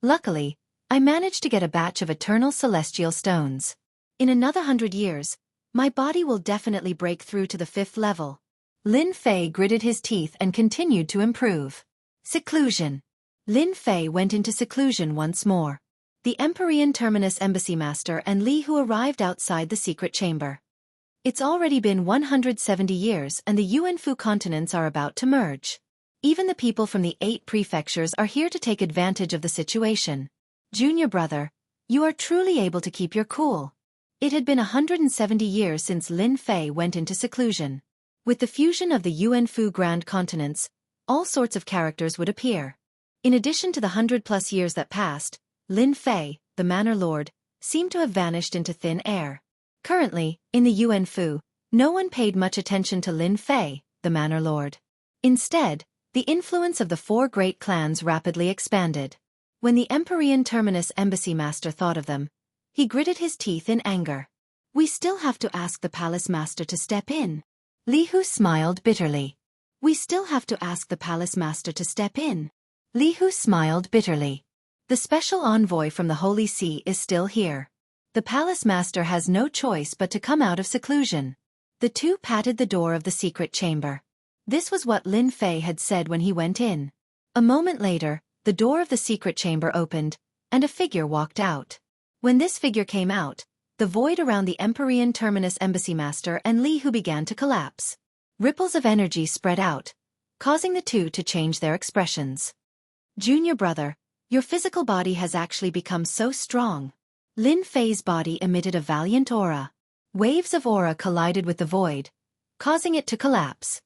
Luckily, I managed to get a batch of eternal celestial stones. In another 100 years, my body will definitely break through to the 5th level. Lin Fei gritted his teeth and continued to improve. Seclusion. Lin Fei went into seclusion once more. The Empyrean Terminus Embassy Master and Li Hu arrived outside the secret chamber. It's already been 170 years and the Yuan Fu continents are about to merge. Even the people from the 8 prefectures are here to take advantage of the situation. Junior brother, you are truly able to keep your cool. It had been 170 years since Lin Fei went into seclusion. With the fusion of the Yuan Fu Grand Continents, all sorts of characters would appear. In addition to the 100+ years that passed, Lin Fei, the Manor Lord, seemed to have vanished into thin air. Currently, in the Yuan Fu, no one paid much attention to Lin Fei, the Manor Lord. Instead, the influence of the 4 great clans rapidly expanded. When the Empyrean Terminus Embassy Master thought of them, he gritted his teeth in anger. We still have to ask the Palace Master to step in. Li Hu smiled bitterly. We still have to ask the Palace Master to step in. Li Hu smiled bitterly. The special envoy from the Holy See is still here. The Palace Master has no choice but to come out of seclusion. The 2 patted the door of the secret chamber. This was what Lin Fei had said when he went in. A moment later, the door of the secret chamber opened, and a figure walked out. When this figure came out, the void around the Empyrean Terminus Embassy Master and Li Hu began to collapse. Ripples of energy spread out, causing the 2 to change their expressions. Junior brother, your physical body has actually become so strong. Lin Fei's body emitted a valiant aura. Waves of aura collided with the void, causing it to collapse.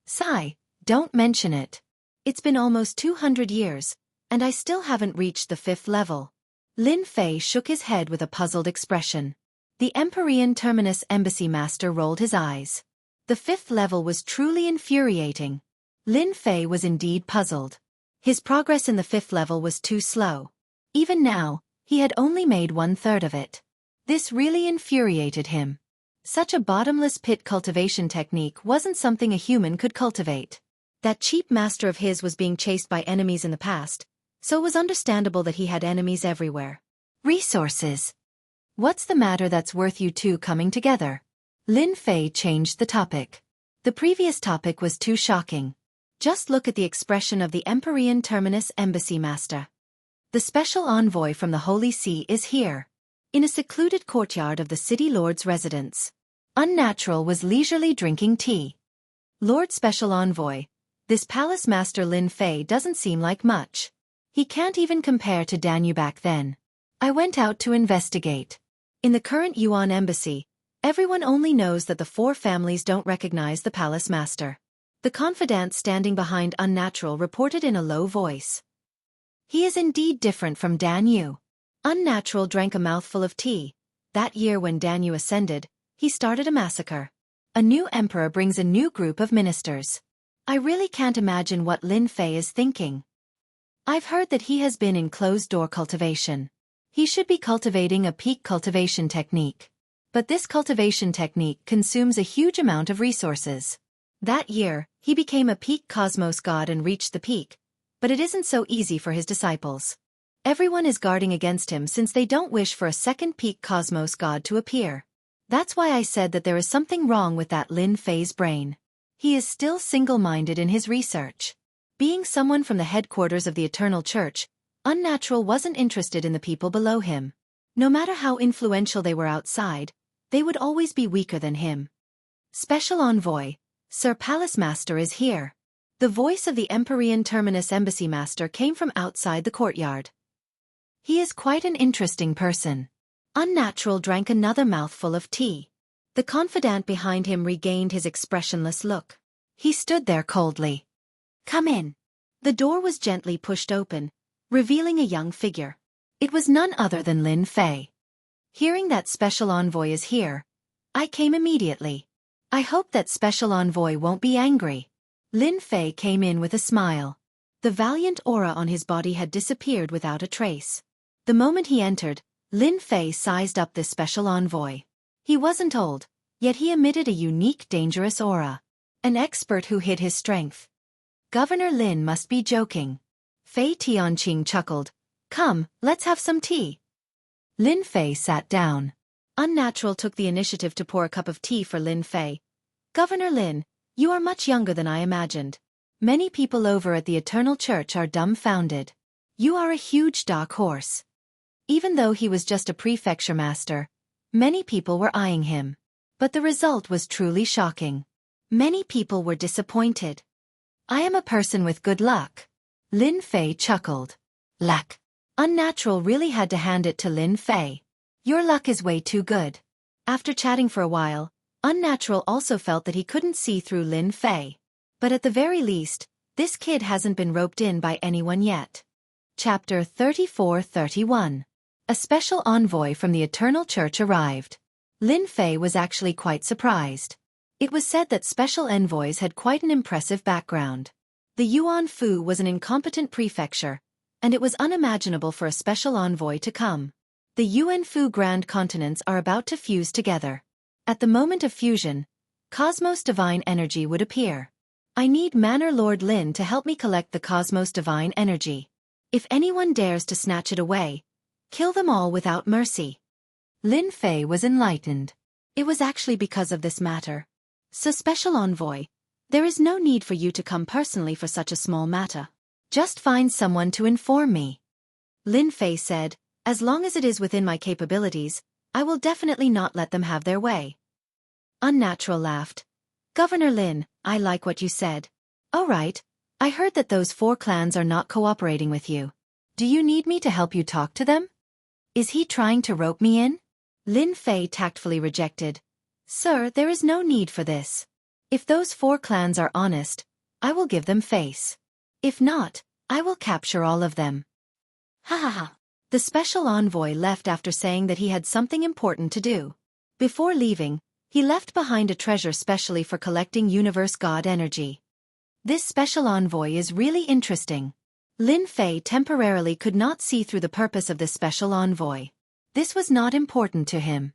Sigh, don't mention it. It's been almost 200 years, and I still haven't reached the 5th level. Lin Fei shook his head with a puzzled expression. The Empyrean Terminus Embassy Master rolled his eyes. The 5th level was truly infuriating. Lin Fei was indeed puzzled. His progress in the 5th level was too slow. Even now, he had only made 1/3 of it. This really infuriated him. Such a bottomless pit cultivation technique wasn't something a human could cultivate. That cheap master of his was being chased by enemies in the past, so it was understandable that he had enemies everywhere. Resources. What's the matter that's worth you 2 coming together? Lin Fei changed the topic. The previous topic was too shocking. Just look at the expression of the Empyrean Terminus Embassy Master. The special envoy from the Holy See is here. In a secluded courtyard of the City Lord's residence. Unnatural was leisurely drinking tea. Lord Special Envoy, this Palace Master Lin Fei doesn't seem like much. He can't even compare to Danyu back then. I went out to investigate. In the current Yuan Embassy, everyone only knows that the 4 families don't recognize the Palace Master. The confidant standing behind Unnatural reported in a low voice. He is indeed different from Danyu. Unnatural drank a mouthful of tea. That year when Danyu ascended, he started a massacre. A new emperor brings a new group of ministers. I really can't imagine what Lin Fei is thinking. I've heard that he has been in closed-door cultivation. He should be cultivating a peak cultivation technique. But this cultivation technique consumes a huge amount of resources. That year, he became a peak cosmos god and reached the peak, but it isn't so easy for his disciples. Everyone is guarding against him since they don't wish for a second peak cosmos god to appear. That's why I said that there is something wrong with that Lin Fei's brain. He is still single-minded in his research. Being someone from the headquarters of the Eternal Church, Unnatural wasn't interested in the people below him. No matter how influential they were outside, they would always be weaker than him. Special Envoy, Sir Palace Master is here. The voice of the Empyrean Terminus Embassy Master came from outside the courtyard. He is quite an interesting person. Unnatural drank another mouthful of tea. The confidant behind him regained his expressionless look. He stood there coldly. Come in. The door was gently pushed open, revealing a young figure. It was none other than Lin Fei. Hearing that Special Envoy is here, I came immediately. I hope that Special Envoy won't be angry. Lin Fei came in with a smile. The valiant aura on his body had disappeared without a trace. The moment he entered, Lin Fei sized up this Special Envoy. He wasn't old, yet he emitted a unique dangerous aura. An expert who hid his strength. Governor Lin must be joking. Fei Tianqing chuckled. Come, let's have some tea. Lin Fei sat down. Unnatural took the initiative to pour a cup of tea for Lin Fei. Governor Lin, you are much younger than I imagined. Many people over at the Eternal Church are dumbfounded. You are a huge dark horse. Even though he was just a prefecture master, many people were eyeing him. But the result was truly shocking. Many people were disappointed. I am a person with good luck. Lin Fei chuckled. Luck. Unnatural really had to hand it to Lin Fei. Your luck is way too good. After chatting for a while, Unnatural also felt that he couldn't see through Lin Fei. But at the very least, this kid hasn't been roped in by anyone yet. Chapter 34-31. A special envoy from the Eternal Church arrived. Lin Fei was actually quite surprised. It was said that special envoys had quite an impressive background. The Yuan Fu was an incompetent prefecture, and it was unimaginable for a special envoy to come. The Yuan Fu Grand Continents are about to fuse together. At the moment of fusion, Cosmos Divine Energy would appear. I need Manor Lord Lin to help me collect the Cosmos Divine Energy. If anyone dares to snatch it away, kill them all without mercy. Lin Fei was enlightened. It was actually because of this matter. So Special Envoy, there is no need for you to come personally for such a small matter. Just find someone to inform me. Lin Fei said, as long as it is within my capabilities, I will definitely not let them have their way. Unnatural laughed. Governor Lin, I like what you said. All right, I heard that those 4 clans are not cooperating with you. Do you need me to help you talk to them? Is he trying to rope me in? Lin Fei tactfully rejected. Sir, there is no need for this. If those 4 clans are honest, I will give them face. If not, I will capture all of them. Ha ha ha. The special envoy left after saying that he had something important to do. Before leaving, he left behind a treasure specially for collecting universe god energy. This special envoy is really interesting. Lin Fei temporarily could not see through the purpose of this special envoy. This was not important to him.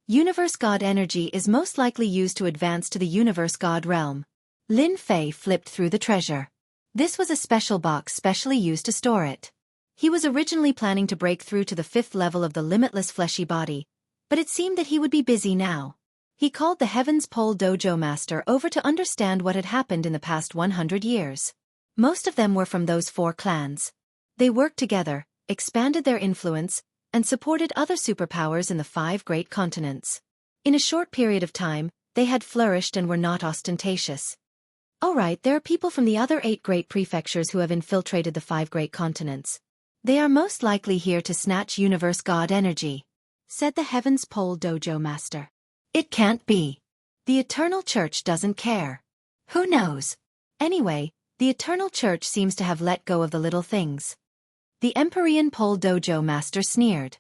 Universe God energy is most likely used to advance to the Universe God realm. Lin Fei flipped through the treasure. This was a special box specially used to store it. He was originally planning to break through to the 5th level of the Limitless fleshy body, but it seemed that he would be busy now. He called the Heaven's Pole Dojo Master over to understand what had happened in the past 100 years. Most of them were from those 4 clans. They worked together, expanded their influence, and supported other superpowers in the 5 great continents. In a short period of time, they had flourished and were not ostentatious. Alright, there are people from the other 8 great prefectures who have infiltrated the 5 great continents. They are most likely here to snatch Universe God energy, said the Heaven's Pole Dojo Master. It can't be. The Eternal Church doesn't care. Who knows? Anyway, the Eternal Church seems to have let go of the little things. The Empyrean Pole Dojo Master sneered.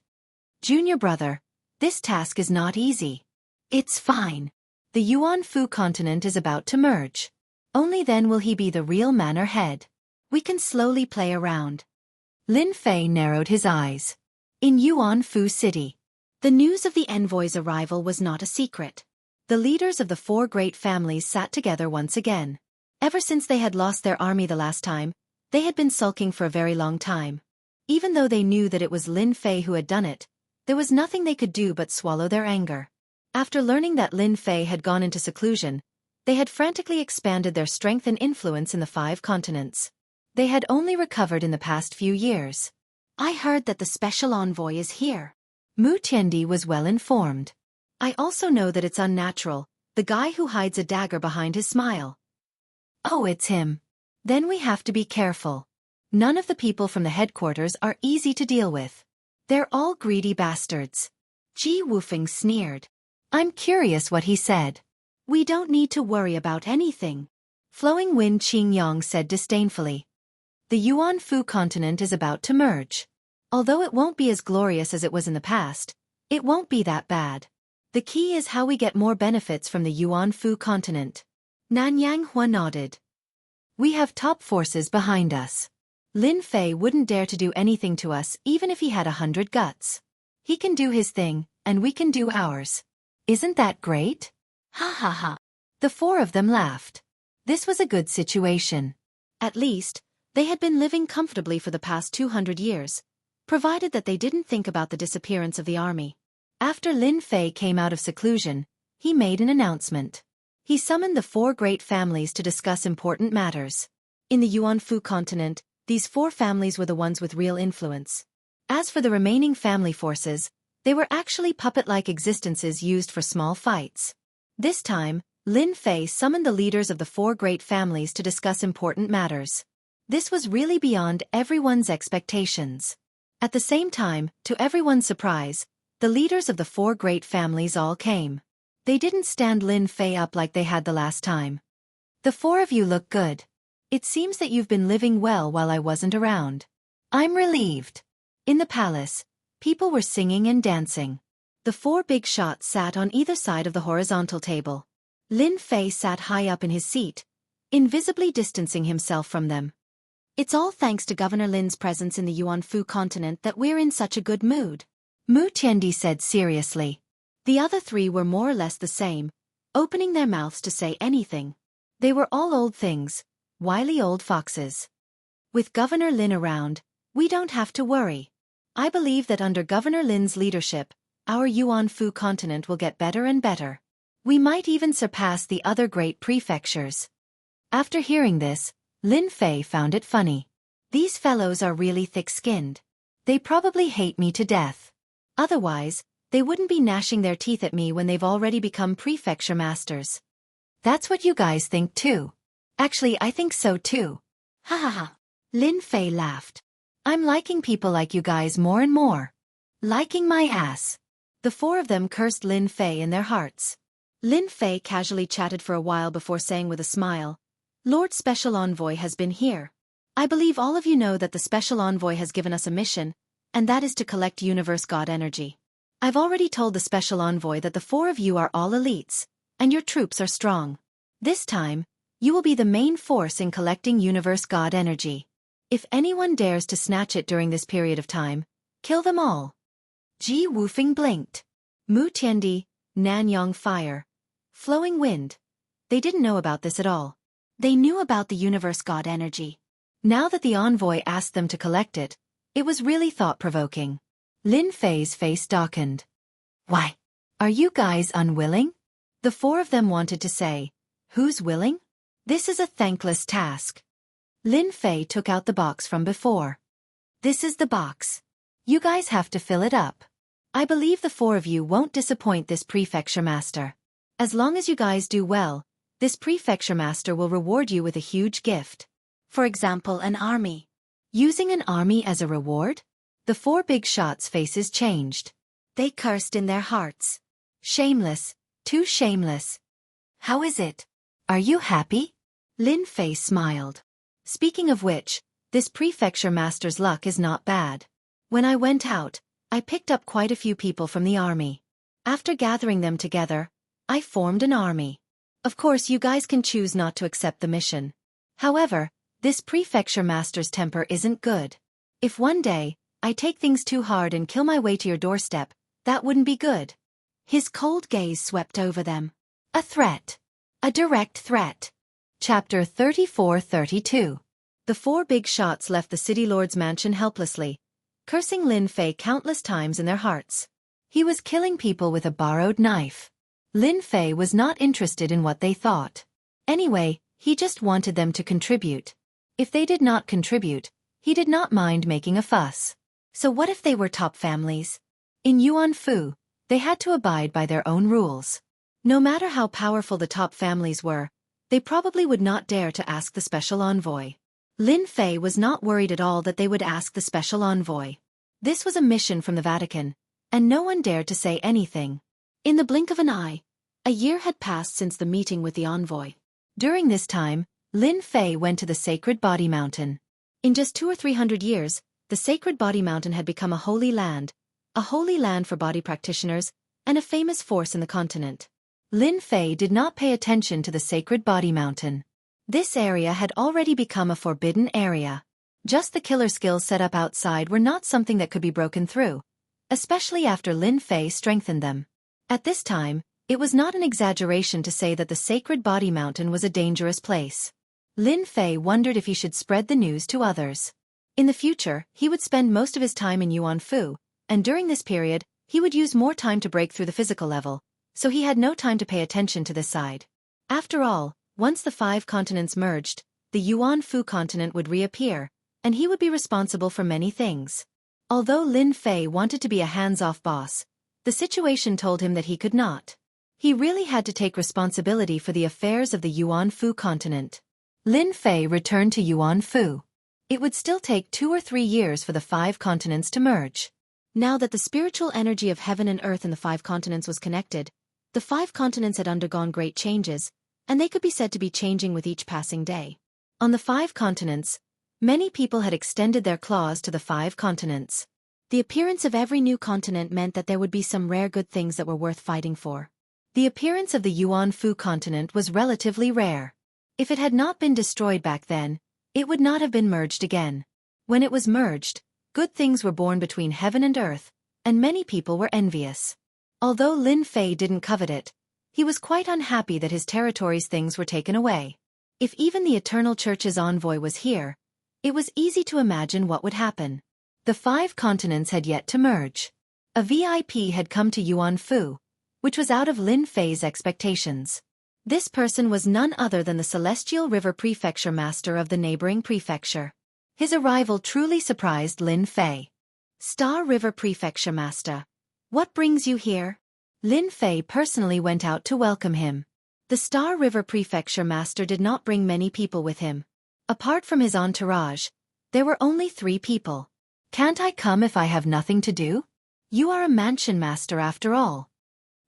Junior brother, this task is not easy. It's fine. The Yuan Fu continent is about to merge. Only then will he be the real manor head. We can slowly play around. Lin Fei narrowed his eyes. In Yuan Fu City, the news of the envoy's arrival was not a secret. The leaders of the 4 great families sat together once again. Ever since they had lost their army the last time, they had been sulking for a very long time. Even though they knew that it was Lin Fei who had done it, there was nothing they could do but swallow their anger. After learning that Lin Fei had gone into seclusion, they had frantically expanded their strength and influence in the 5 continents. They had only recovered in the past few years. I heard that the special envoy is here. Mu Tiendi was well informed. I also know that it's unnatural, the guy who hides a dagger behind his smile. Oh, it's him. Then we have to be careful. None of the people from the headquarters are easy to deal with. They're all greedy bastards. Ji Wufeng sneered. I'm curious what he said. We don't need to worry about anything. Flowing Wind Qingyang said disdainfully. The Yuan Fu continent is about to merge. Although it won't be as glorious as it was in the past, it won't be that bad. The key is how we get more benefits from the Yuan Fu continent. Nanyang Hua nodded. We have top forces behind us. Lin Fei wouldn't dare to do anything to us even if he had 100 guts. He can do his thing, and we can do ours. Isn't that great? Ha ha ha. The four of them laughed. This was a good situation. At least, they had been living comfortably for the past 200 years, provided that they didn't think about the disappearance of the army. After Lin Fei came out of seclusion, he made an announcement. He summoned the four great families to discuss important matters. In the Yuan Fu continent, these four families were the ones with real influence. As for the remaining family forces, they were actually puppet-like existences used for small fights. This time, Lin Fei summoned the leaders of the four great families to discuss important matters. This was really beyond everyone's expectations. At the same time, to everyone's surprise, the leaders of the four great families all came. They didn't stand Lin Fei up like they had the last time. The four of you look good. It seems that you've been living well while I wasn't around. I'm relieved. In the palace, people were singing and dancing. The four big shots sat on either side of the horizontal table. Lin Fei sat high up in his seat, invisibly distancing himself from them. It's all thanks to Governor Lin's presence in the Yuan Fu continent that we're in such a good mood. Mu Tiendi said seriously. The other three were more or less the same, opening their mouths to say anything. They were all old things, wily old foxes. With Governor Lin around, we don't have to worry. I believe that under Governor Lin's leadership, our Yuan Fu continent will get better and better. We might even surpass the other great prefectures. After hearing this, Lin Fei found it funny. These fellows are really thick-skinned. They probably hate me to death. Otherwise, they wouldn't be gnashing their teeth at me when they've already become prefecture masters. That's what you guys think too. Actually, I think so too. Ha ha ha. Lin Fei laughed. I'm liking people like you guys more and more. Liking my ass. The four of them cursed Lin Fei in their hearts. Lin Fei casually chatted for a while before saying with a smile, Lord Special Envoy has been here. I believe all of you know that the Special Envoy has given us a mission, and that is to collect Universe God energy. I've already told the Special Envoy that the four of you are all elites, and your troops are strong. This time, you will be the main force in collecting Universe God energy. If anyone dares to snatch it during this period of time, kill them all. Ji Wufeng blinked. Mu Tiendi, Nanyang Fire, Flowing Wind. They didn't know about this at all. They knew about the Universe God energy. Now that the envoy asked them to collect it, it was really thought-provoking. Lin Fei's face darkened. Why? Are you guys unwilling? The four of them wanted to say, who's willing? This is a thankless task. Lin Fei took out the box from before. This is the box. You guys have to fill it up. I believe the four of you won't disappoint this prefecture master. As long as you guys do well, this prefecture master will reward you with a huge gift. For example, an army. Using an army as a reward? The four big shots' faces changed. They cursed in their hearts. Shameless, too shameless. How is it? Are you happy? Lin Fei smiled. Speaking of which, this prefecture master's luck is not bad. When I went out, I picked up quite a few people from the army. After gathering them together, I formed an army. Of course, you guys can choose not to accept the mission. However, this prefecture master's temper isn't good. If one day, I take things too hard and kill my way to your doorstep, that wouldn't be good. His cold gaze swept over them. A threat. A direct threat. Chapter 34-32. The four big shots left the city lord's mansion helplessly, cursing Lin Fei countless times in their hearts. He was killing people with a borrowed knife. Lin Fei was not interested in what they thought. Anyway, he just wanted them to contribute. If they did not contribute, he did not mind making a fuss. So what if they were top families? In Yuan Fu, they had to abide by their own rules. No matter how powerful the top families were, they probably would not dare to ask the special envoy. Lin Fei was not worried at all that they would ask the special envoy. This was a mission from the Vatican, and no one dared to say anything. In the blink of an eye, a year had passed since the meeting with the envoy. During this time, Lin Fei went to the Sacred Body Mountain. In just 200 or 300 years, the Sacred Body Mountain had become a holy land for body practitioners, and a famous force in the continent. Lin Fei did not pay attention to the Sacred Body Mountain. This area had already become a forbidden area. Just the killer skills set up outside were not something that could be broken through, especially after Lin Fei strengthened them. At this time, it was not an exaggeration to say that the Sacred Body Mountain was a dangerous place. Lin Fei wondered if he should spread the news to others. In the future, he would spend most of his time in Yuan Fu, and during this period, he would use more time to break through the physical level, so he had no time to pay attention to this side. After all, once the 5 continents merged, the Yuan Fu continent would reappear, and he would be responsible for many things. Although Lin Fei wanted to be a hands-off boss, the situation told him that he could not. He really had to take responsibility for the affairs of the Yuan Fu continent. Lin Fei returned to Yuan Fu. It would still take 2 or 3 years for the 5 continents to merge. Now that the spiritual energy of heaven and earth in the 5 continents was connected, the 5 continents had undergone great changes, and they could be said to be changing with each passing day. On the 5 continents, many people had extended their claws to the 5 continents. The appearance of every new continent meant that there would be some rare good things that were worth fighting for. The appearance of the Yuan Fu continent was relatively rare. If it had not been destroyed back then, it would not have been merged again. When it was merged, good things were born between heaven and earth, and many people were envious. Although Lin Fei didn't covet it, he was quite unhappy that his territory's things were taken away. If even the Eternal Church's envoy was here, it was easy to imagine what would happen. The 5 continents had yet to merge. A VIP had come to Yuan Fu, which was out of Lin Fei's expectations. This person was none other than the Celestial River Prefecture Master of the neighboring prefecture. His arrival truly surprised Lin Fei. Star River Prefecture Master, what brings you here? Lin Fei personally went out to welcome him. The Star River Prefecture Master did not bring many people with him. Apart from his entourage, there were only 3 people. Can't I come if I have nothing to do? You are a mansion master after all.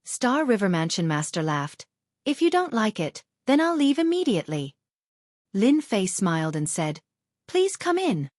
Star River Mansion Master laughed. If you don't like it, then I'll leave immediately. Lin Fei smiled and said, Please come in.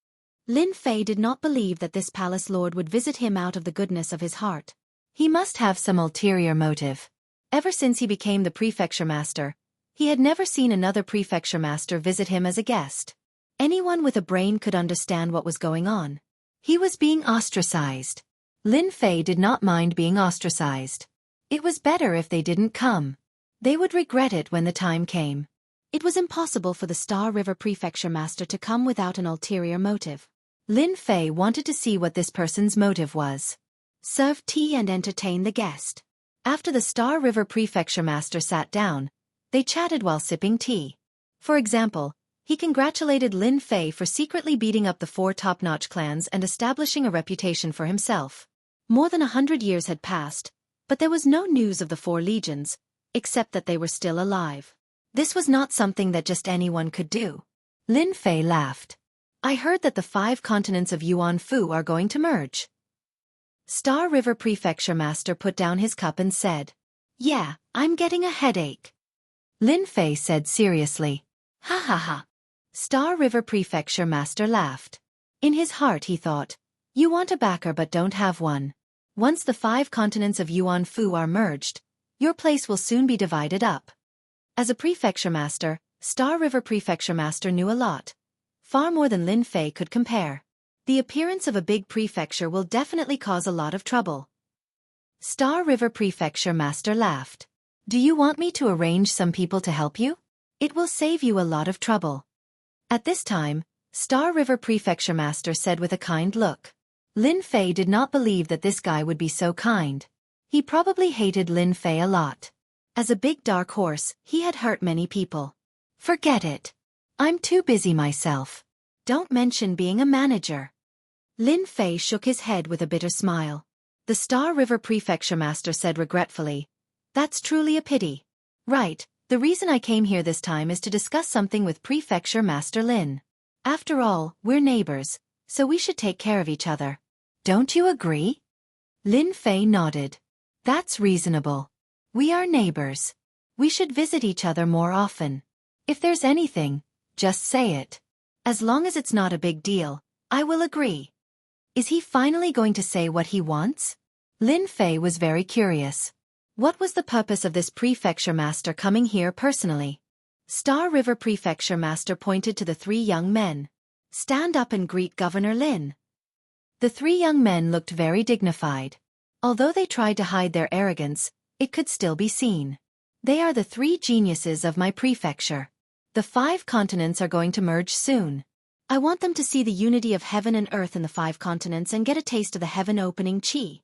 Lin Fei did not believe that this palace lord would visit him out of the goodness of his heart. He must have some ulterior motive. Ever since he became the prefecture master, he had never seen another prefecture master visit him as a guest. Anyone with a brain could understand what was going on. He was being ostracized. Lin Fei did not mind being ostracized. It was better if they didn't come. They would regret it when the time came. It was impossible for the Star River Prefecture Master to come without an ulterior motive. Lin Fei wanted to see what this person's motive was. Serve tea and entertain the guest. After the Star River Prefecture Master sat down, they chatted while sipping tea. For example, he congratulated Lin Fei for secretly beating up the 4 top-notch clans and establishing a reputation for himself. More than 100 years had passed, but there was no news of the 4 legions, except that they were still alive. This was not something that just anyone could do. Lin Fei laughed. I heard that the 5 continents of Yuan Fu are going to merge. Star River Prefecture Master put down his cup and said, Yeah, I'm getting a headache. Lin Fei said seriously. Ha ha ha. Star River Prefecture Master laughed. In his heart he thought, You want a backer but don't have one. Once the 5 continents of Yuan Fu are merged, your place will soon be divided up. As a prefecture master, Star River Prefecture Master knew a lot. Far more than Lin Fei could compare. The appearance of a big prefecture will definitely cause a lot of trouble. Star River Prefecture Master laughed. Do you want me to arrange some people to help you? It will save you a lot of trouble. At this time, Star River Prefecture Master said with a kind look. Lin Fei did not believe that this guy would be so kind. He probably hated Lin Fei a lot. As a big dark horse, he had hurt many people. Forget it. I'm too busy myself. Don't mention being a manager. Lin Fei shook his head with a bitter smile. The Star River Prefecture Master said regretfully, "That's truly a pity." "Right, the reason I came here this time is to discuss something with Prefecture Master Lin. After all, we're neighbors, so we should take care of each other. Don't you agree?" Lin Fei nodded. "That's reasonable. We are neighbors. We should visit each other more often. If there's anything, just say it. As long as it's not a big deal, I will agree." Is he finally going to say what he wants? Lin Fei was very curious. What was the purpose of this prefecture master coming here personally? Star River Prefecture Master pointed to the three young men. "Stand up and greet Governor Lin." The three young men looked very dignified. Although they tried to hide their arrogance, it could still be seen. "They are the three geniuses of my prefecture. The 5 continents are going to merge soon. I want them to see the unity of heaven and earth in the 5 continents and get a taste of the heaven-opening chi."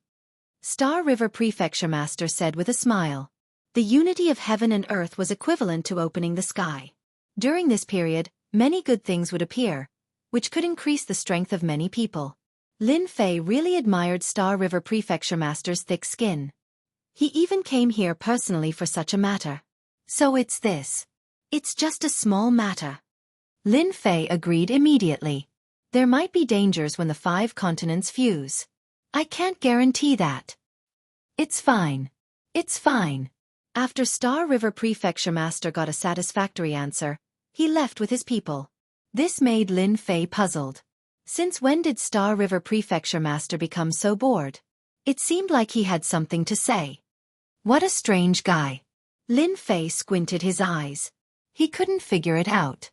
Star River Prefecture Master said with a smile. The unity of heaven and earth was equivalent to opening the sky. During this period, many good things would appear, which could increase the strength of many people. Lin Fei really admired Star River Prefecture Master's thick skin. He even came here personally for such a matter. "So it's this. It's just a small matter." Lin Fei agreed immediately. "There might be dangers when the 5 continents fuse. I can't guarantee that." "It's fine. It's fine." After Star River Prefecture Master got a satisfactory answer, he left with his people. This made Lin Fei puzzled. Since when did Star River Prefecture Master become so bored? It seemed like he had something to say. What a strange guy. Lin Fei squinted his eyes. He couldn't figure it out.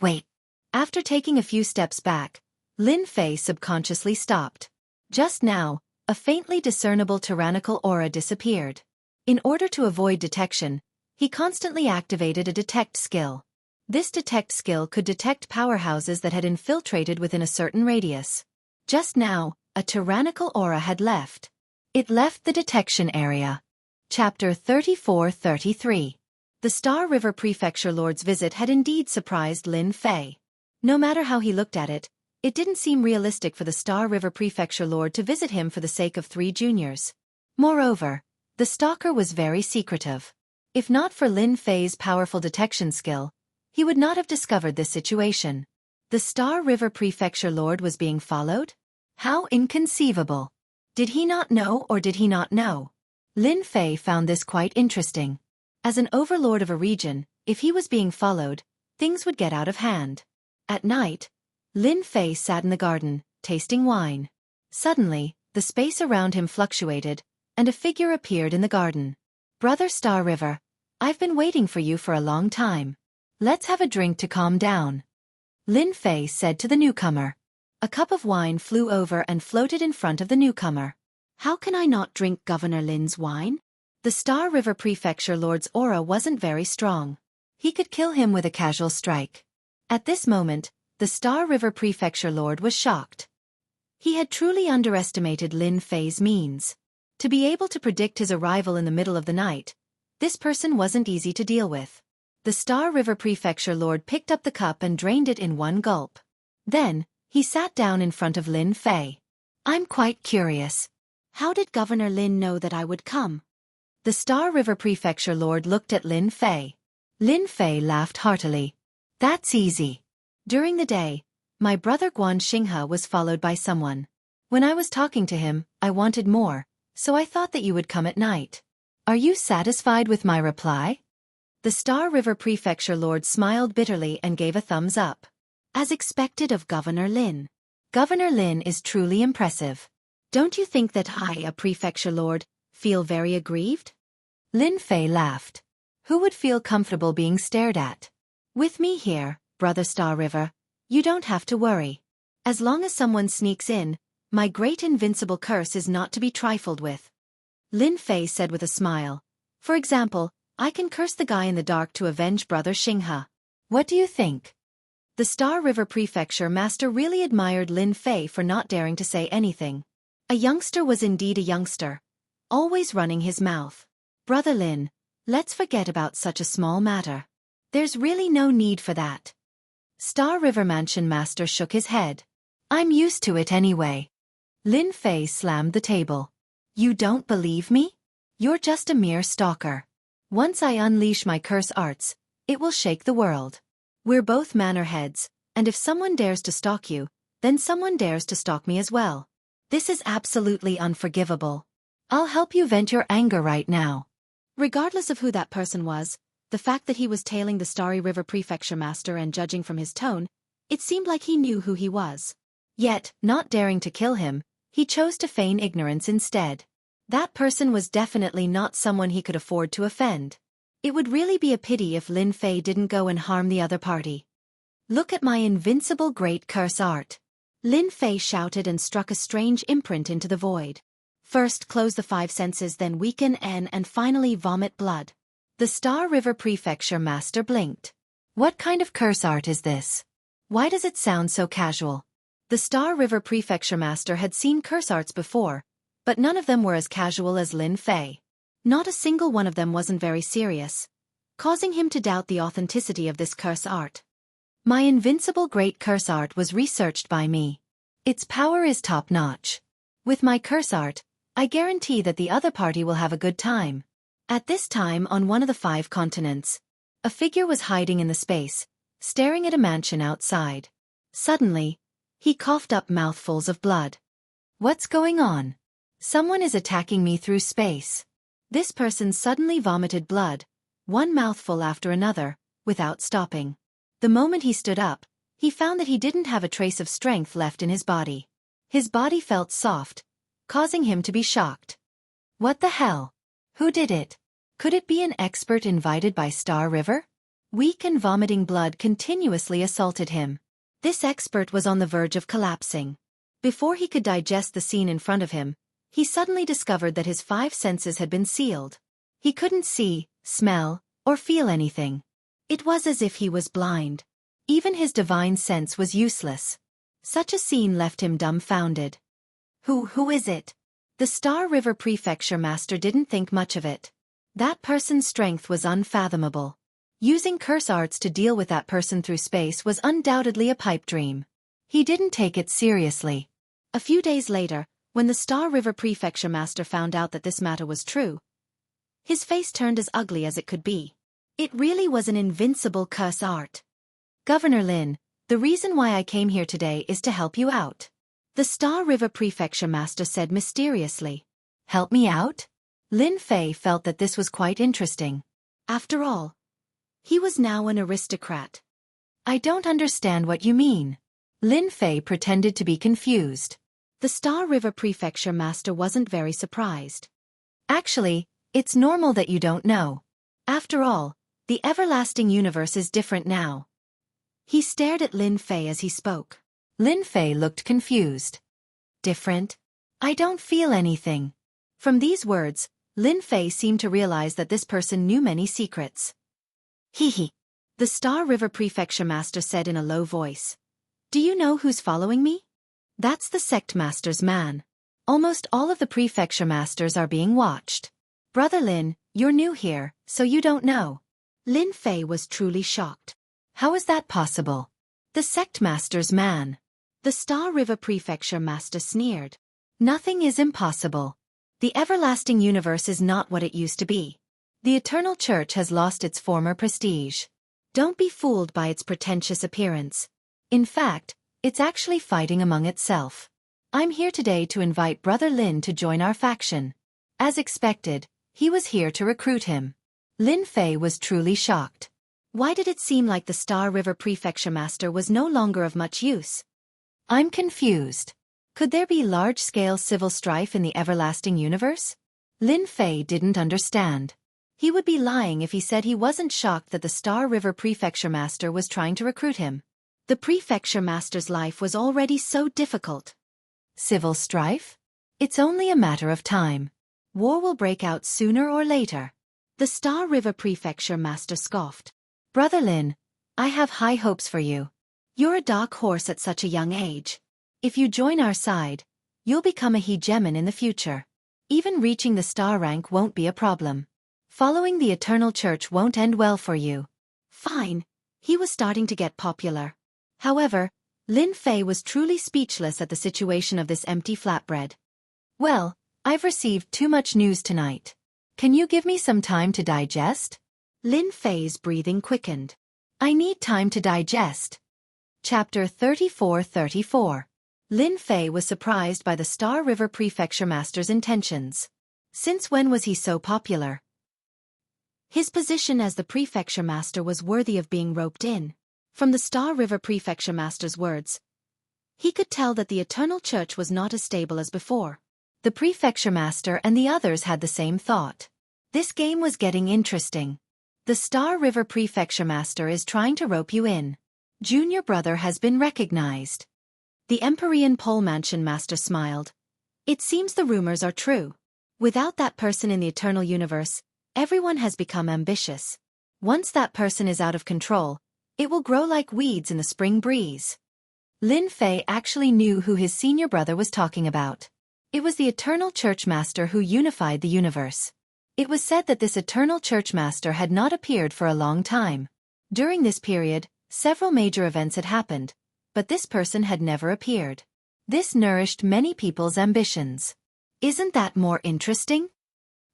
Wait. After taking a few steps back, Lin Fei subconsciously stopped. Just now, a faintly discernible tyrannical aura disappeared. In order to avoid detection, he constantly activated a detect skill. This detect skill could detect powerhouses that had infiltrated within a certain radius. Just now, a tyrannical aura had left. It left the detection area. Chapter 34-33. The Star River Prefecture Lord's visit had indeed surprised Lin Fei. No matter how he looked at it, it didn't seem realistic for the Star River Prefecture Lord to visit him for the sake of 3 juniors. Moreover, the stalker was very secretive. If not for Lin Fei's powerful detection skill, he would not have discovered this situation. The Star River Prefecture Lord was being followed? How inconceivable. Did he not know or did he not know? Lin Fei found this quite interesting. As an overlord of a region, if he was being followed, things would get out of hand. At night, Lin Fei sat in the garden, tasting wine. Suddenly, the space around him fluctuated, and a figure appeared in the garden. "Brother Star River, I've been waiting for you for a long time. Let's have a drink to calm down," Lin Fei said to the newcomer. A cup of wine flew over and floated in front of the newcomer. "How can I not drink Governor Lin's wine?" The Star River Prefecture Lord's aura wasn't very strong. He could kill him with a casual strike. At this moment, the Star River Prefecture Lord was shocked. He had truly underestimated Lin Fei's means. To be able to predict his arrival in the middle of the night, this person wasn't easy to deal with. The Star River Prefecture Lord picked up the cup and drained it in one gulp. Then, he sat down in front of Lin Fei. "I'm quite curious. How did Governor Lin know that I would come?" The Star River Prefecture Lord looked at Lin Fei. Lin Fei laughed heartily. "That's easy. During the day, my brother Guan Xinghe was followed by someone. When I was talking to him, I wanted more, so I thought that you would come at night. Are you satisfied with my reply?" The Star River Prefecture Lord smiled bitterly and gave a thumbs up. "As expected of Governor Lin. Governor Lin is truly impressive. Don't you think that I, a Prefecture Lord, feel very aggrieved?" Lin Fei laughed. "Who would feel comfortable being stared at? With me here, Brother Star River, you don't have to worry. As long as someone sneaks in, my great invincible curse is not to be trifled with." Lin Fei said with a smile. "For example, I can curse the guy in the dark to avenge Brother Xinghe. What do you think?" The Star River Prefecture Master really admired Lin Fei for not daring to say anything. A youngster was indeed a youngster, always running his mouth. "Brother Lin, let's forget about such a small matter. There's really no need for that." Star River Mansion Master shook his head. I'm used to it anyway. Lin Fei slammed the table. You don't believe me? You're just a mere stalker. Once I unleash my curse arts, it will shake the world. We're both manor heads, and if someone dares to stalk you, then someone dares to stalk me as well. This is absolutely unforgivable. I'll help you vent your anger right now. Regardless of who that person was, the fact that he was tailing the Starry River Prefecture Master and judging from his tone, it seemed like he knew who he was. Yet, not daring to kill him, he chose to feign ignorance instead. That person was definitely not someone he could afford to offend. It would really be a pity if Lin Fei didn't go and harm the other party. Look at my invincible great curse art. Lin Fei shouted and struck a strange imprint into the void. First close the 5 senses, then weaken N, and finally vomit blood. The Star River Prefecture Master blinked. What kind of curse art is this? Why does it sound so casual? The Star River Prefecture Master had seen curse arts before, but none of them were as casual as Lin Fei. Not a single one of them wasn't very serious, causing him to doubt the authenticity of this curse art. My invincible great curse art was researched by me. Its power is top-notch. With my curse art, I guarantee that the other party will have a good time. At this time, on one of the 5 continents, a figure was hiding in the space, staring at a mansion outside. Suddenly, he coughed up mouthfuls of blood. What's going on? Someone is attacking me through space. This person suddenly vomited blood, one mouthful after another, without stopping. The moment he stood up, he found that he didn't have a trace of strength left in his body. His body felt soft, causing him to be shocked. What the hell? Who did it? Could it be an expert invited by Star River? Weak and vomiting blood continuously assaulted him. This expert was on the verge of collapsing. Before he could digest the scene in front of him, he suddenly discovered that his 5 senses had been sealed. He couldn't see, smell, or feel anything. It was as if he was blind. Even his divine sense was useless. Such a scene left him dumbfounded. Who is it? The Star River Prefecture Master didn't think much of it. That person's strength was unfathomable. Using curse arts to deal with that person through space was undoubtedly a pipe dream. He didn't take it seriously. A few days later, when the Star River Prefecture Master found out that this matter was true, his face turned as ugly as it could be. It really was an invincible curse art. Governor Lin, the reason why I came here today is to help you out. The Star River Prefecture Master said mysteriously. Help me out? Lin Fei felt that this was quite interesting. After all, he was now an aristocrat. I don't understand what you mean. Lin Fei pretended to be confused. The Star River Prefecture Master wasn't very surprised. Actually, it's normal that you don't know. After all, the everlasting universe is different now. He stared at Lin Fei as he spoke. Lin Fei looked confused. Different? I don't feel anything. From these words, Lin Fei seemed to realize that this person knew many secrets. Hee. The Star River Prefecture Master said in a low voice. Do you know who's following me? That's the Sect Master's man. Almost all of the Prefecture Masters are being watched. Brother Lin, you're new here, so you don't know. Lin Fei was truly shocked. How is that possible? The Sect Master's man. The Star River Prefecture Master sneered. Nothing is impossible. The everlasting universe is not what it used to be. The Eternal Church has lost its former prestige. Don't be fooled by its pretentious appearance. In fact, it's actually fighting among itself. I'm here today to invite Brother Lin to join our faction. As expected, he was here to recruit him. Lin Fei was truly shocked. Why did it seem like the Star River Prefecture Master was no longer of much use? I'm confused. Could there be large-scale civil strife in the everlasting universe? Lin Fei didn't understand. He would be lying if he said he wasn't shocked that the Star River Prefecture Master was trying to recruit him. The Prefecture Master's life was already so difficult. Civil strife? It's only a matter of time. War will break out sooner or later. The Star River Prefecture Master scoffed. Brother Lin, I have high hopes for you. You're a dark horse at such a young age. If you join our side, you'll become a hegemon in the future. Even reaching the star rank won't be a problem. Following the Eternal Church won't end well for you. Fine. He was starting to get popular. However, Lin Fei was truly speechless at the situation of this empty flatbread. Well, I've received too much news tonight. Can you give me some time to digest? Lin Fei's breathing quickened. I need time to digest. Chapter 34-34. Lin Fei was surprised by the Star River Prefecture Master's intentions. Since when was he so popular? His position as the Prefecture Master was worthy of being roped in. From the Star River Prefecture Master's words, he could tell that the Eternal Church was not as stable as before. The Prefecture Master and the others had the same thought. This game was getting interesting. The Star River Prefecture Master is trying to rope you in. Junior brother has been recognized. The Empyrean Pole Mansion Master smiled. It seems the rumors are true. Without that person in the Eternal Universe, everyone has become ambitious. Once that person is out of control, it will grow like weeds in the spring breeze. Lin Fei actually knew who his senior brother was talking about. It was the Eternal Church Master who unified the universe. It was said that this Eternal Church Master had not appeared for a long time. During this period, several major events had happened, but this person had never appeared. This nourished many people's ambitions. Isn't that more interesting?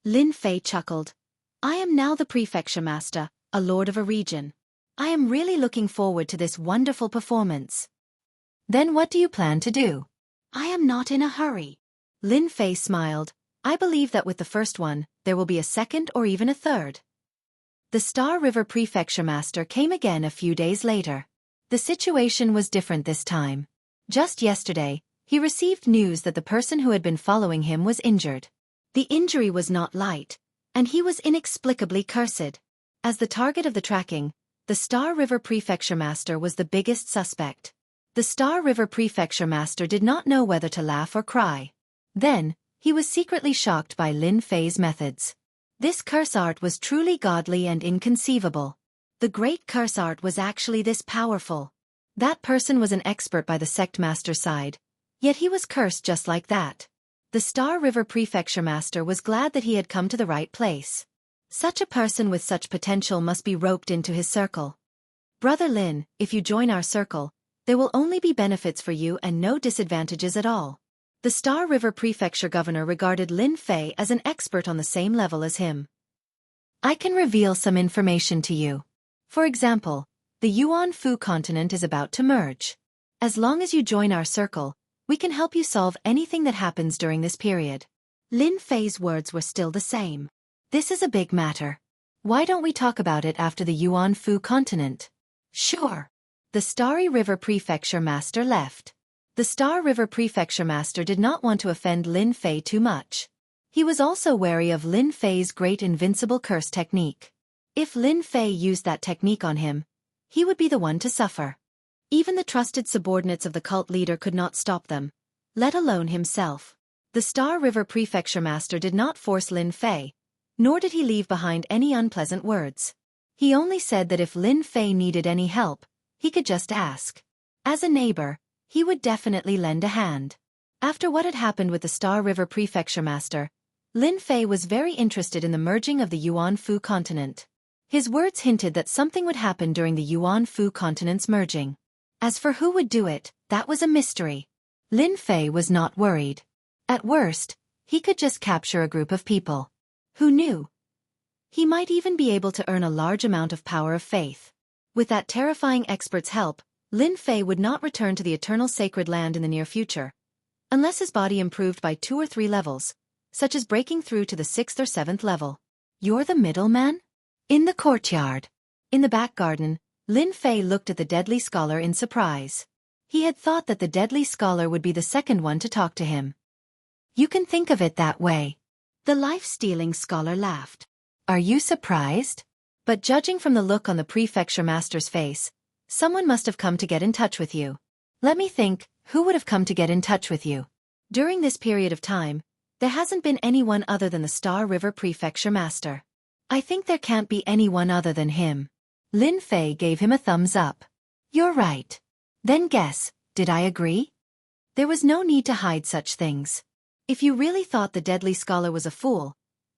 Lin Fei chuckled. I am now the Prefecture Master, a lord of a region. I am really looking forward to this wonderful performance. Then what do you plan to do? I am not in a hurry. Lin Fei smiled. I believe that with the first one, there will be a second or even a third. The Star River Prefecture Master came again a few days later. The situation was different this time. Just yesterday, he received news that the person who had been following him was injured. The injury was not light, and he was inexplicably cursed. As the target of the tracking, the Star River Prefecture Master was the biggest suspect. The Star River Prefecture Master did not know whether to laugh or cry. Then, he was secretly shocked by Lin Fei's methods. This curse art was truly godly and inconceivable. The great curse art was actually this powerful. That person was an expert by the sect master's side, yet he was cursed just like that. The Star River Prefecture Master was glad that he had come to the right place. Such a person with such potential must be roped into his circle. Brother Lin, if you join our circle, there will only be benefits for you and no disadvantages at all. The Star River Prefecture Governor regarded Lin Fei as an expert on the same level as him. I can reveal some information to you. For example, the Yuan Fu continent is about to merge. As long as you join our circle, we can help you solve anything that happens during this period. Lin Fei's words were still the same. This is a big matter. Why don't we talk about it after the Yuan Fu continent? Sure. The Starry River Prefecture Master left. The Star River Prefecture Master did not want to offend Lin Fei too much. He was also wary of Lin Fei's great invincible curse technique. If Lin Fei used that technique on him, he would be the one to suffer. Even the trusted subordinates of the cult leader could not stop them, let alone himself. The Star River Prefecture Master did not force Lin Fei, nor did he leave behind any unpleasant words. He only said that if Lin Fei needed any help, he could just ask. As a neighbor, he would definitely lend a hand. After what had happened with the Star River Prefecture Master, Lin Fei was very interested in the merging of the Yuan Fu continent. His words hinted that something would happen during the Yuan Fu continent's merging. As for who would do it, that was a mystery. Lin Fei was not worried. At worst, he could just capture a group of people. Who knew? He might even be able to earn a large amount of power of faith. With that terrifying expert's help, Lin Fei would not return to the Eternal Sacred Land in the near future, unless his body improved by 2 or 3 levels, such as breaking through to the 6th or 7th level. You're the middleman? In the courtyard. In the back garden, Lin Fei looked at the Deadly Scholar in surprise. He had thought that the Deadly Scholar would be the second one to talk to him. You can think of it that way. The life-stealing scholar laughed. Are you surprised? But judging from the look on the Prefecture Master's face, someone must have come to get in touch with you. Let me think, who would have come to get in touch with you? During this period of time, there hasn't been anyone other than the Star River Prefecture Master. I think there can't be anyone other than him. Lin Fei gave him a thumbs up. You're right. Then guess, did I agree? There was no need to hide such things. If you really thought the Deadly Scholar was a fool,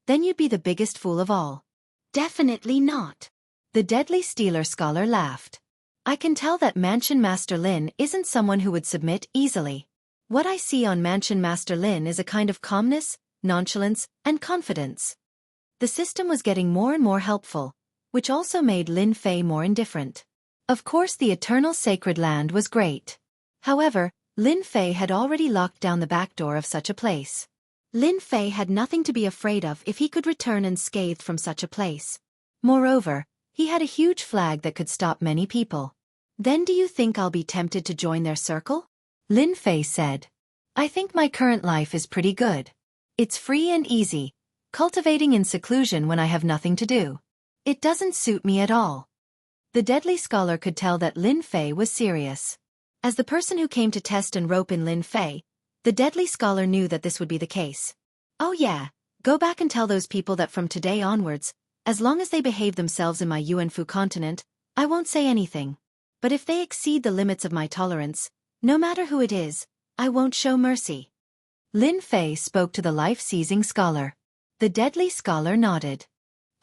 then you'd be the biggest fool of all. Definitely not. The Deadly Stealer Scholar laughed. I can tell that Mansion Master Lin isn't someone who would submit easily. What I see on Mansion Master Lin is a kind of calmness, nonchalance, and confidence. The system was getting more and more helpful, which also made Lin Fei more indifferent. Of course, the Eternal Sacred Land was great. However, Lin Fei had already locked down the back door of such a place. Lin Fei had nothing to be afraid of if he could return unscathed from such a place. Moreover, he had a huge flag that could stop many people. Then do you think I'll be tempted to join their circle? Lin Fei said. I think my current life is pretty good. It's free and easy, cultivating in seclusion when I have nothing to do. It doesn't suit me at all. The deadly scholar could tell that Lin Fei was serious. As the person who came to test and rope in Lin Fei, the deadly scholar knew that this would be the case. Oh yeah, go back and tell those people that from today onwards, as long as they behave themselves in my Yuanfu continent, I won't say anything. But if they exceed the limits of my tolerance, no matter who it is, I won't show mercy. Lin Fei spoke to the life-seizing scholar. The deadly scholar nodded.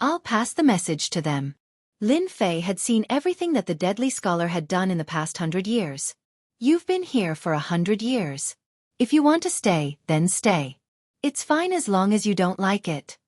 I'll pass the message to them. Lin Fei had seen everything that the deadly scholar had done in the past 100 years. You've been here for 100 years. If you want to stay, then stay. It's fine as long as you don't like it.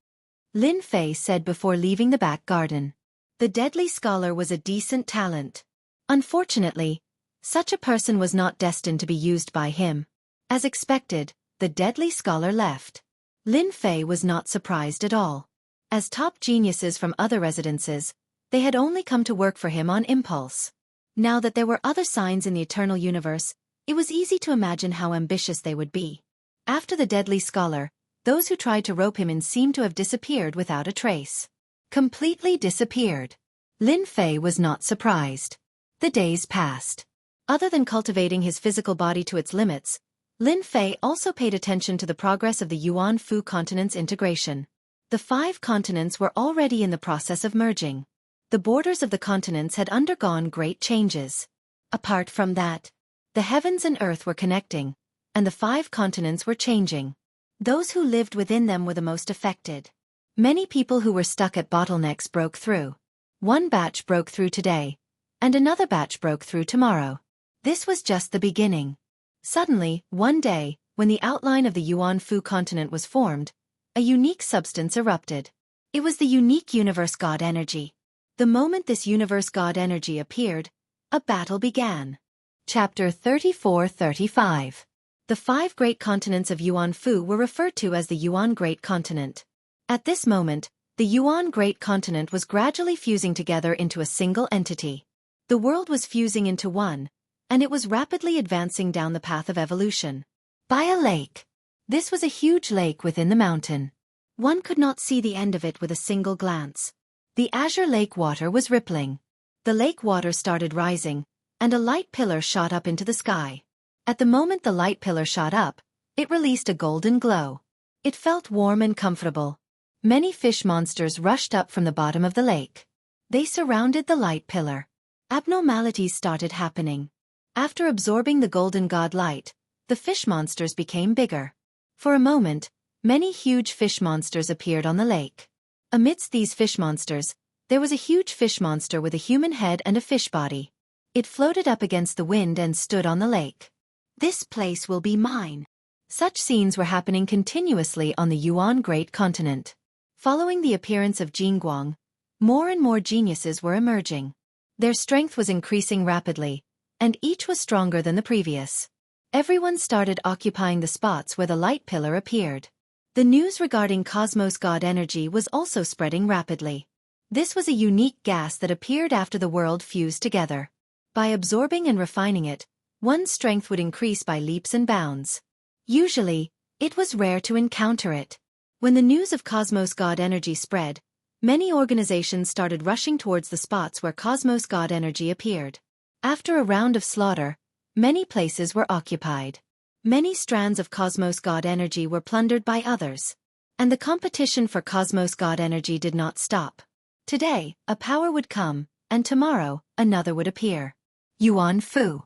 Lin Fei said before leaving the back garden. The deadly scholar was a decent talent. Unfortunately, such a person was not destined to be used by him. As expected, the deadly scholar left. Lin Fei was not surprised at all. As top geniuses from other residences, they had only come to work for him on impulse. Now that there were other signs in the eternal universe, it was easy to imagine how ambitious they would be. After the deadly scholar, those who tried to rope him in seemed to have disappeared without a trace. Completely disappeared. Lin Fei was not surprised. The days passed. Other than cultivating his physical body to its limits, Lin Fei also paid attention to the progress of the Yuanfu continent's integration. The 5 continents were already in the process of merging. The borders of the continents had undergone great changes. Apart from that, the heavens and earth were connecting, and the 5 continents were changing. Those who lived within them were the most affected. Many people who were stuck at bottlenecks broke through. One batch broke through today, and another batch broke through tomorrow. This was just the beginning. Suddenly, one day, when the outline of the Yuanfu continent was formed, a unique substance erupted. It was the unique universe god energy. The moment this universe god energy appeared, a battle began. Chapter 34-35. The 5 great continents of Yuanfu were referred to as the Yuan Great Continent. At this moment, the Yuan Great Continent was gradually fusing together into a single entity. The world was fusing into one, and it was rapidly advancing down the path of evolution. By a lake. This was a huge lake within the mountain. One could not see the end of it with a single glance. The azure lake water was rippling. The lake water started rising, and a light pillar shot up into the sky. At the moment the light pillar shot up, it released a golden glow. It felt warm and comfortable. Many fish monsters rushed up from the bottom of the lake. They surrounded the light pillar. Abnormalities started happening. After absorbing the golden god light, the fish monsters became bigger. For a moment, many huge fish monsters appeared on the lake. Amidst these fish monsters, there was a huge fish monster with a human head and a fish body. It floated up against the wind and stood on the lake. This place will be mine. Such scenes were happening continuously on the Yuan Great Continent. Following the appearance of Jingguang, more and more geniuses were emerging. Their strength was increasing rapidly, and each was stronger than the previous. Everyone started occupying the spots where the light pillar appeared. The news regarding Cosmos God energy was also spreading rapidly. This was a unique gas that appeared after the world fused together. By absorbing and refining it, one's strength would increase by leaps and bounds. Usually, it was rare to encounter it. When the news of Cosmos God energy spread, many organizations started rushing towards the spots where Cosmos God energy appeared. After a round of slaughter, many places were occupied. Many strands of Cosmos God energy were plundered by others. And the competition for Cosmos God energy did not stop. Today, a power would come, and tomorrow, another would appear. Yuanfu.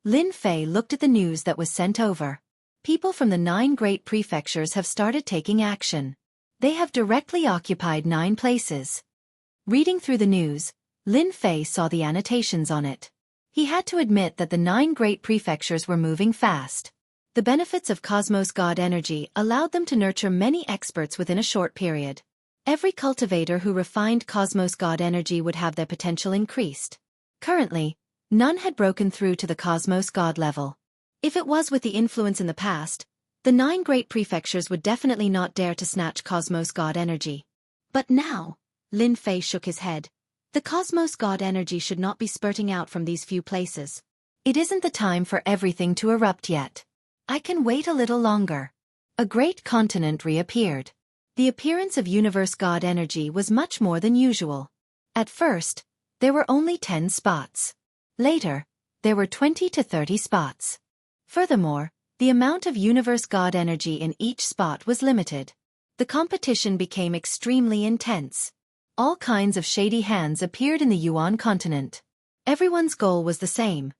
Lin Fei looked at the news that was sent over. People from the 9 great prefectures have started taking action. They have directly occupied 9 places. Reading through the news, Lin Fei saw the annotations on it. He had to admit that the 9 great prefectures were moving fast. The benefits of Cosmos God energy allowed them to nurture many experts within a short period. Every cultivator who refined Cosmos God energy would have their potential increased. Currently, none had broken through to the Cosmos God level. If it was with the influence in the past, the 9 great prefectures would definitely not dare to snatch Cosmos God energy. But now, Lin Fei shook his head. The Cosmos God energy should not be spurting out from these few places. It isn't the time for everything to erupt yet. I can wait a little longer. A great continent reappeared. The appearance of Universe God energy was much more than usual. At first, there were only 10 spots. Later, there were 20 to 30 spots. Furthermore, the amount of Universe God energy in each spot was limited. The competition became extremely intense. All kinds of shady hands appeared in the Yuan continent. Everyone's goal was the same.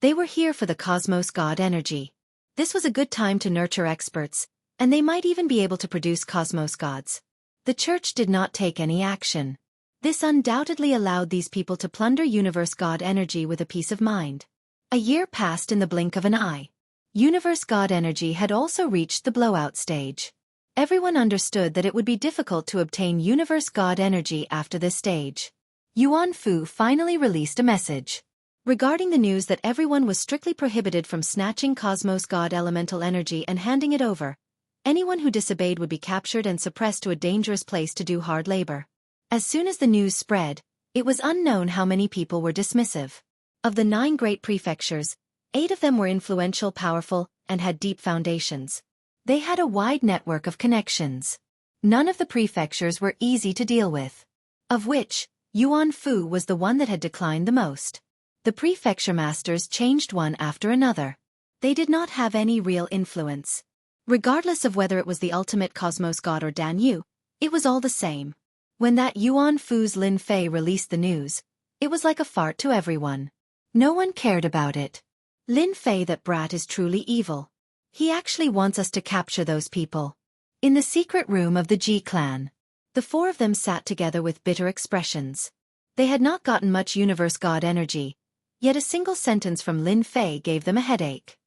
They were here for the Cosmos God energy. This was a good time to nurture experts, and they might even be able to produce Cosmos Gods. The Church did not take any action. This undoubtedly allowed these people to plunder Universe God energy with a peace of mind. A year passed in the blink of an eye. Universe God energy had also reached the blowout stage. Everyone understood that it would be difficult to obtain Universe God energy after this stage. Yuan Fu finally released a message. Regarding the news that everyone was strictly prohibited from snatching Cosmos God elemental energy and handing it over, anyone who disobeyed would be captured and suppressed to a dangerous place to do hard labor. As soon as the news spread, it was unknown how many people were dismissive. Of the 9 great prefectures, 8 of them were influential, powerful, and had deep foundations. They had a wide network of connections. None of the prefectures were easy to deal with. Of which, Yuan Fu was the one that had declined the most. The prefecture masters changed one after another. They did not have any real influence. Regardless of whether it was the ultimate Cosmos God or Dan Yu, it was all the same. When that Yuan Fu's Lin Fei released the news, it was like a fart to everyone. No one cared about it. Lin Fei, that brat, is truly evil. He actually wants us to capture those people. In the secret room of the Ji clan, the 4 of them sat together with bitter expressions. They had not gotten much Universe God energy, yet a single sentence from Lin Fei gave them a headache.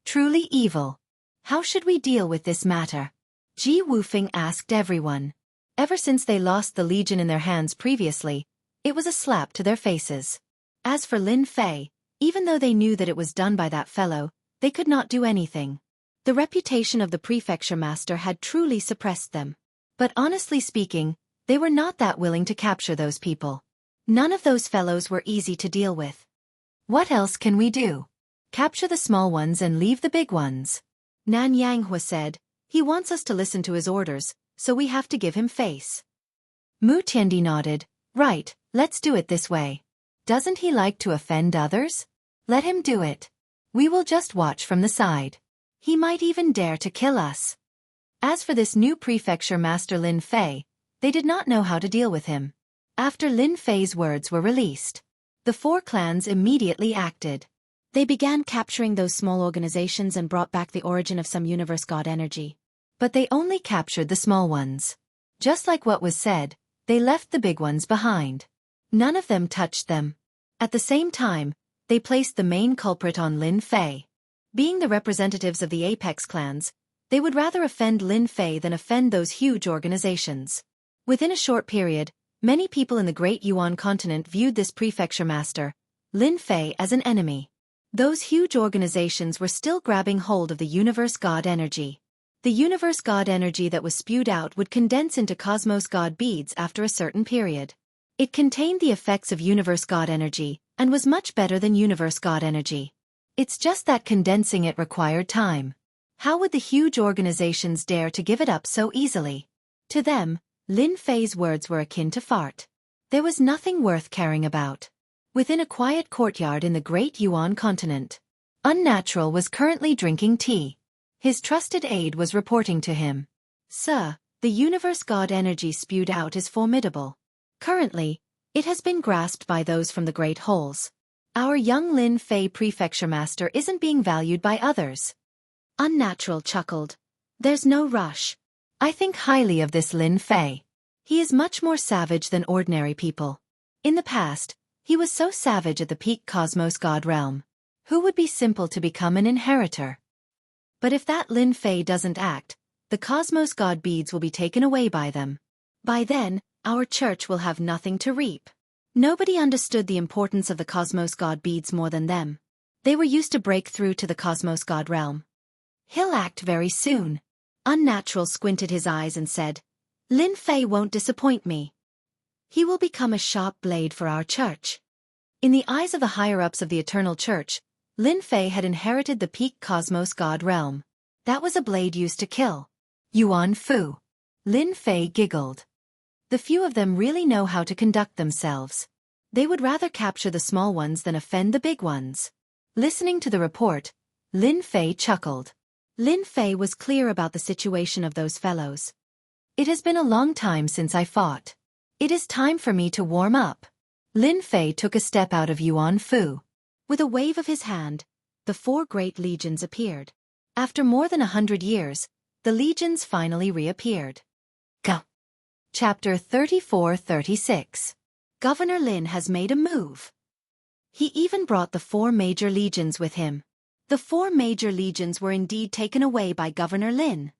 Truly evil. How should we deal with this matter? Ji Wufeng asked everyone. Ever since they lost the Legion in their hands previously, it was a slap to their faces. As for Lin Fei, even though they knew that it was done by that fellow, they could not do anything. The reputation of the prefecture master had truly suppressed them. But honestly speaking, they were not that willing to capture those people. None of those fellows were easy to deal with. What else can we do? Capture the small ones and leave the big ones. Nan Yanghua said. He wants us to listen to his orders, so we have to give him face. Mu Tiandi nodded. Right, let's do it this way. Doesn't he like to offend others? Let him do it. We will just watch from the side. He might even dare to kill us. As for this new prefecture master Lin Fei, they did not know how to deal with him. After Lin Fei's words were released, the 4 clans immediately acted. They began capturing those small organizations and brought back the origin of some Universe God energy. But they only captured the small ones. Just like what was said, they left the big ones behind. None of them touched them. At the same time, they placed the main culprit on Lin Fei. Being the representatives of the Apex clans, they would rather offend Lin Fei than offend those huge organizations. Within a short period, many people in the Great Yuan continent viewed this prefecture master, Lin Fei, as an enemy. Those huge organizations were still grabbing hold of the Universe God energy. The Universe God energy that was spewed out would condense into Cosmos God beads after a certain period. It contained the effects of Universe God energy, and was much better than Universe God energy. It's just that condensing it required time. How would the huge organizations dare to give it up so easily? To them, Lin Fei's words were akin to fart. There was nothing worth caring about. Within a quiet courtyard in the Great Yuan continent, Unnatural was currently drinking tea. His trusted aide was reporting to him. Sir, the Universe God energy spewed out is formidable. Currently, it has been grasped by those from the Great Holes. Our young Lin Fei prefecture master isn't being valued by others. Unnatural chuckled. There's no rush. I think highly of this Lin Fei. He is much more savage than ordinary people. In the past, He was so savage at the peak Cosmos God realm. Who would be simple to become an inheritor? But if that Lin Fei doesn't act, the Cosmos God beads will be taken away by them. By then, our church will have nothing to reap. Nobody understood the importance of the Cosmos God beads more than them. They were used to break through to the Cosmos God realm. He'll act very soon. Unnatural squinted his eyes and said, Lin Fei won't disappoint me. He will become a sharp blade for our church. In the eyes of the higher-ups of the Eternal Church, Lin Fei had inherited the peak Cosmos God realm. That was a blade used to kill. Yuan Fu. Lin Fei giggled. The few of them really know how to conduct themselves. They would rather capture the small ones than offend the big ones. Listening to the report, Lin Fei chuckled. Lin Fei was clear about the situation of those fellows. It has been a long time since I fought. It is time for me to warm up. Lin Fei took a step out of Yuan Fu. With a wave of his hand, the 4 great legions appeared. After more than 100 years, the legions finally reappeared. Go. Chapter 34-36. Governor Lin has made a move. He even brought the 4 major legions with him. The 4 major legions were indeed taken away by Governor Lin.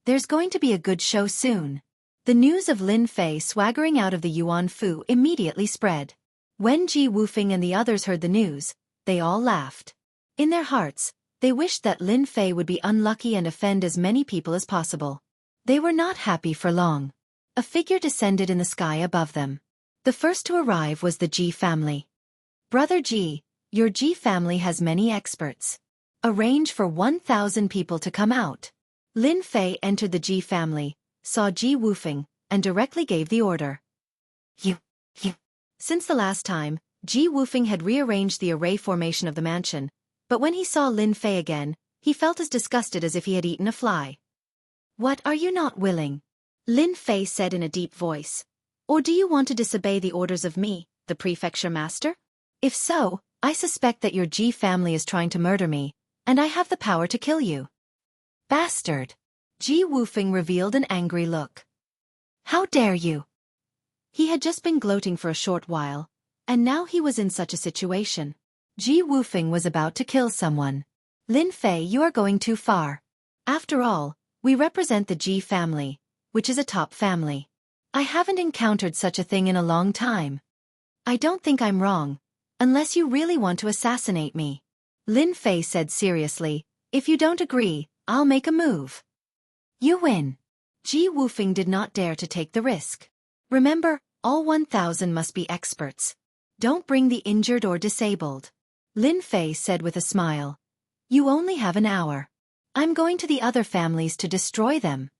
There's going to be a good show soon. The news of Lin Fei swaggering out of the Yuan Fu immediately spread. When Ji Wufeng and the others heard the news, they all laughed. In their hearts, they wished that Lin Fei would be unlucky and offend as many people as possible. They were not happy for long. A figure descended in the sky above them. The first to arrive was the Ji family. Brother Ji, your Ji family has many experts. Arrange for 1,000 people to come out. Lin Fei entered the Ji family, saw Ji Wufeng, and directly gave the order. You. Since the last time, Ji Wufeng had rearranged the array formation of the mansion, but when he saw Lin Fei again, he felt as disgusted as if he had eaten a fly. What are you not willing? Lin Fei said in a deep voice. Or do you want to disobey the orders of me, the prefecture master? If so, I suspect that your Ji family is trying to murder me, and I have the power to kill you. Bastard! Ji Wufeng revealed an angry look. How dare you? He had just been gloating for a short while, and now he was in such a situation. Ji Wufeng was about to kill someone. Lin Fei, you are going too far. After all, we represent the Ji family, which is a top family. I haven't encountered such a thing in a long time. I don't think I'm wrong, unless you really want to assassinate me. Lin Fei said seriously, if you don't agree, I'll make a move. You win. Ji Wufeng did not dare to take the risk. Remember, all 1,000 must be experts. Don't bring the injured or disabled. Lin Fei said with a smile. You only have an hour. I'm going to the other families to destroy them.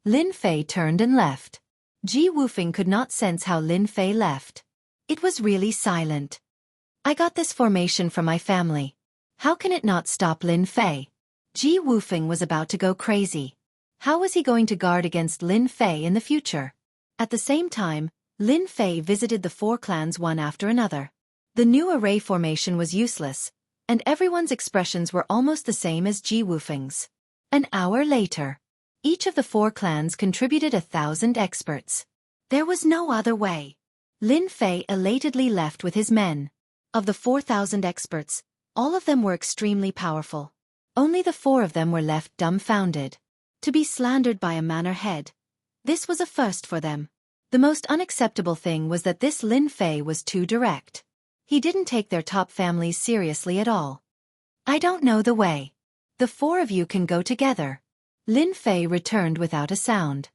Lin Fei turned and left. Ji Wufeng could not sense how Lin Fei left. It was really silent. I got this formation from my family. How can it not stop Lin Fei? Ji Wufeng was about to go crazy. How was he going to guard against Lin Fei in the future? At the same time, Lin Fei visited the 4 clans one after another. The new array formation was useless, and everyone's expressions were almost the same as Ji Wufeng's. An hour later, each of the 4 clans contributed 1,000 experts. There was no other way. Lin Fei elatedly left with his men. Of the 4,000 experts, all of them were extremely powerful. Only the 4 of them were left dumbfounded. To be slandered by a manor head. This was a first for them. The most unacceptable thing was that this Lin Fei was too direct. He didn't take their top families seriously at all. I don't know the way. The 4 of you can go together. Lin Fei returned without a sound.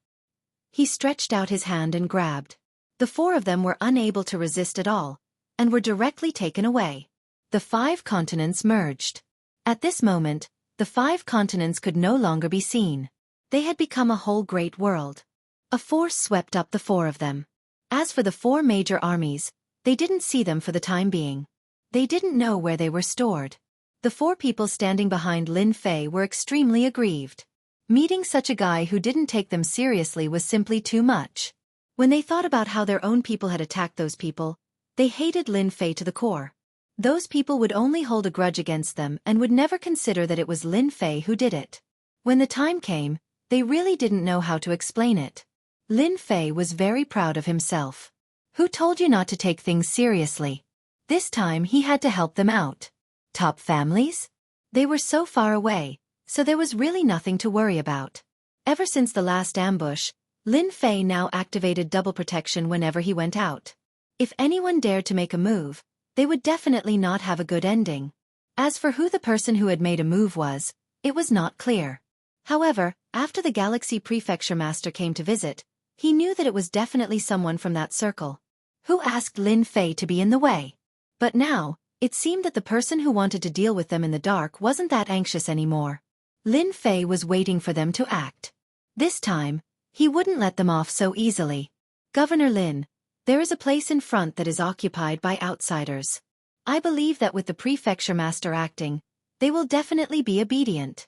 He stretched out his hand and grabbed. The 4 of them were unable to resist at all, and were directly taken away. The 5 continents merged. At this moment, the 5 continents could no longer be seen. They had become a whole great world. A force swept up the 4 of them. As for the 4 major armies, they didn't see them for the time being. They didn't know where they were stored. The 4 people standing behind Lin Fei were extremely aggrieved. Meeting such a guy who didn't take them seriously was simply too much. When they thought about how their own people had attacked those people, they hated Lin Fei to the core. Those people would only hold a grudge against them and would never consider that it was Lin Fei who did it. When the time came, they really didn't know how to explain it. Lin Fei was very proud of himself. Who told you not to take things seriously? This time he had to help them out. Top families? They were so far away, so there was really nothing to worry about. Ever since the last ambush, Lin Fei now activated double protection whenever he went out. If anyone dared to make a move, they would definitely not have a good ending. As for who the person who had made a move was, it was not clear. However, after the Galaxy Prefecture Master came to visit, he knew that it was definitely someone from that circle, who asked Lin Fei to be in the way. But now, it seemed that the person who wanted to deal with them in the dark wasn't that anxious anymore. Lin Fei was waiting for them to act. This time, he wouldn't let them off so easily. Governor Lin, there is a place in front that is occupied by outsiders. I believe that with the Prefecture Master acting, they will definitely be obedient.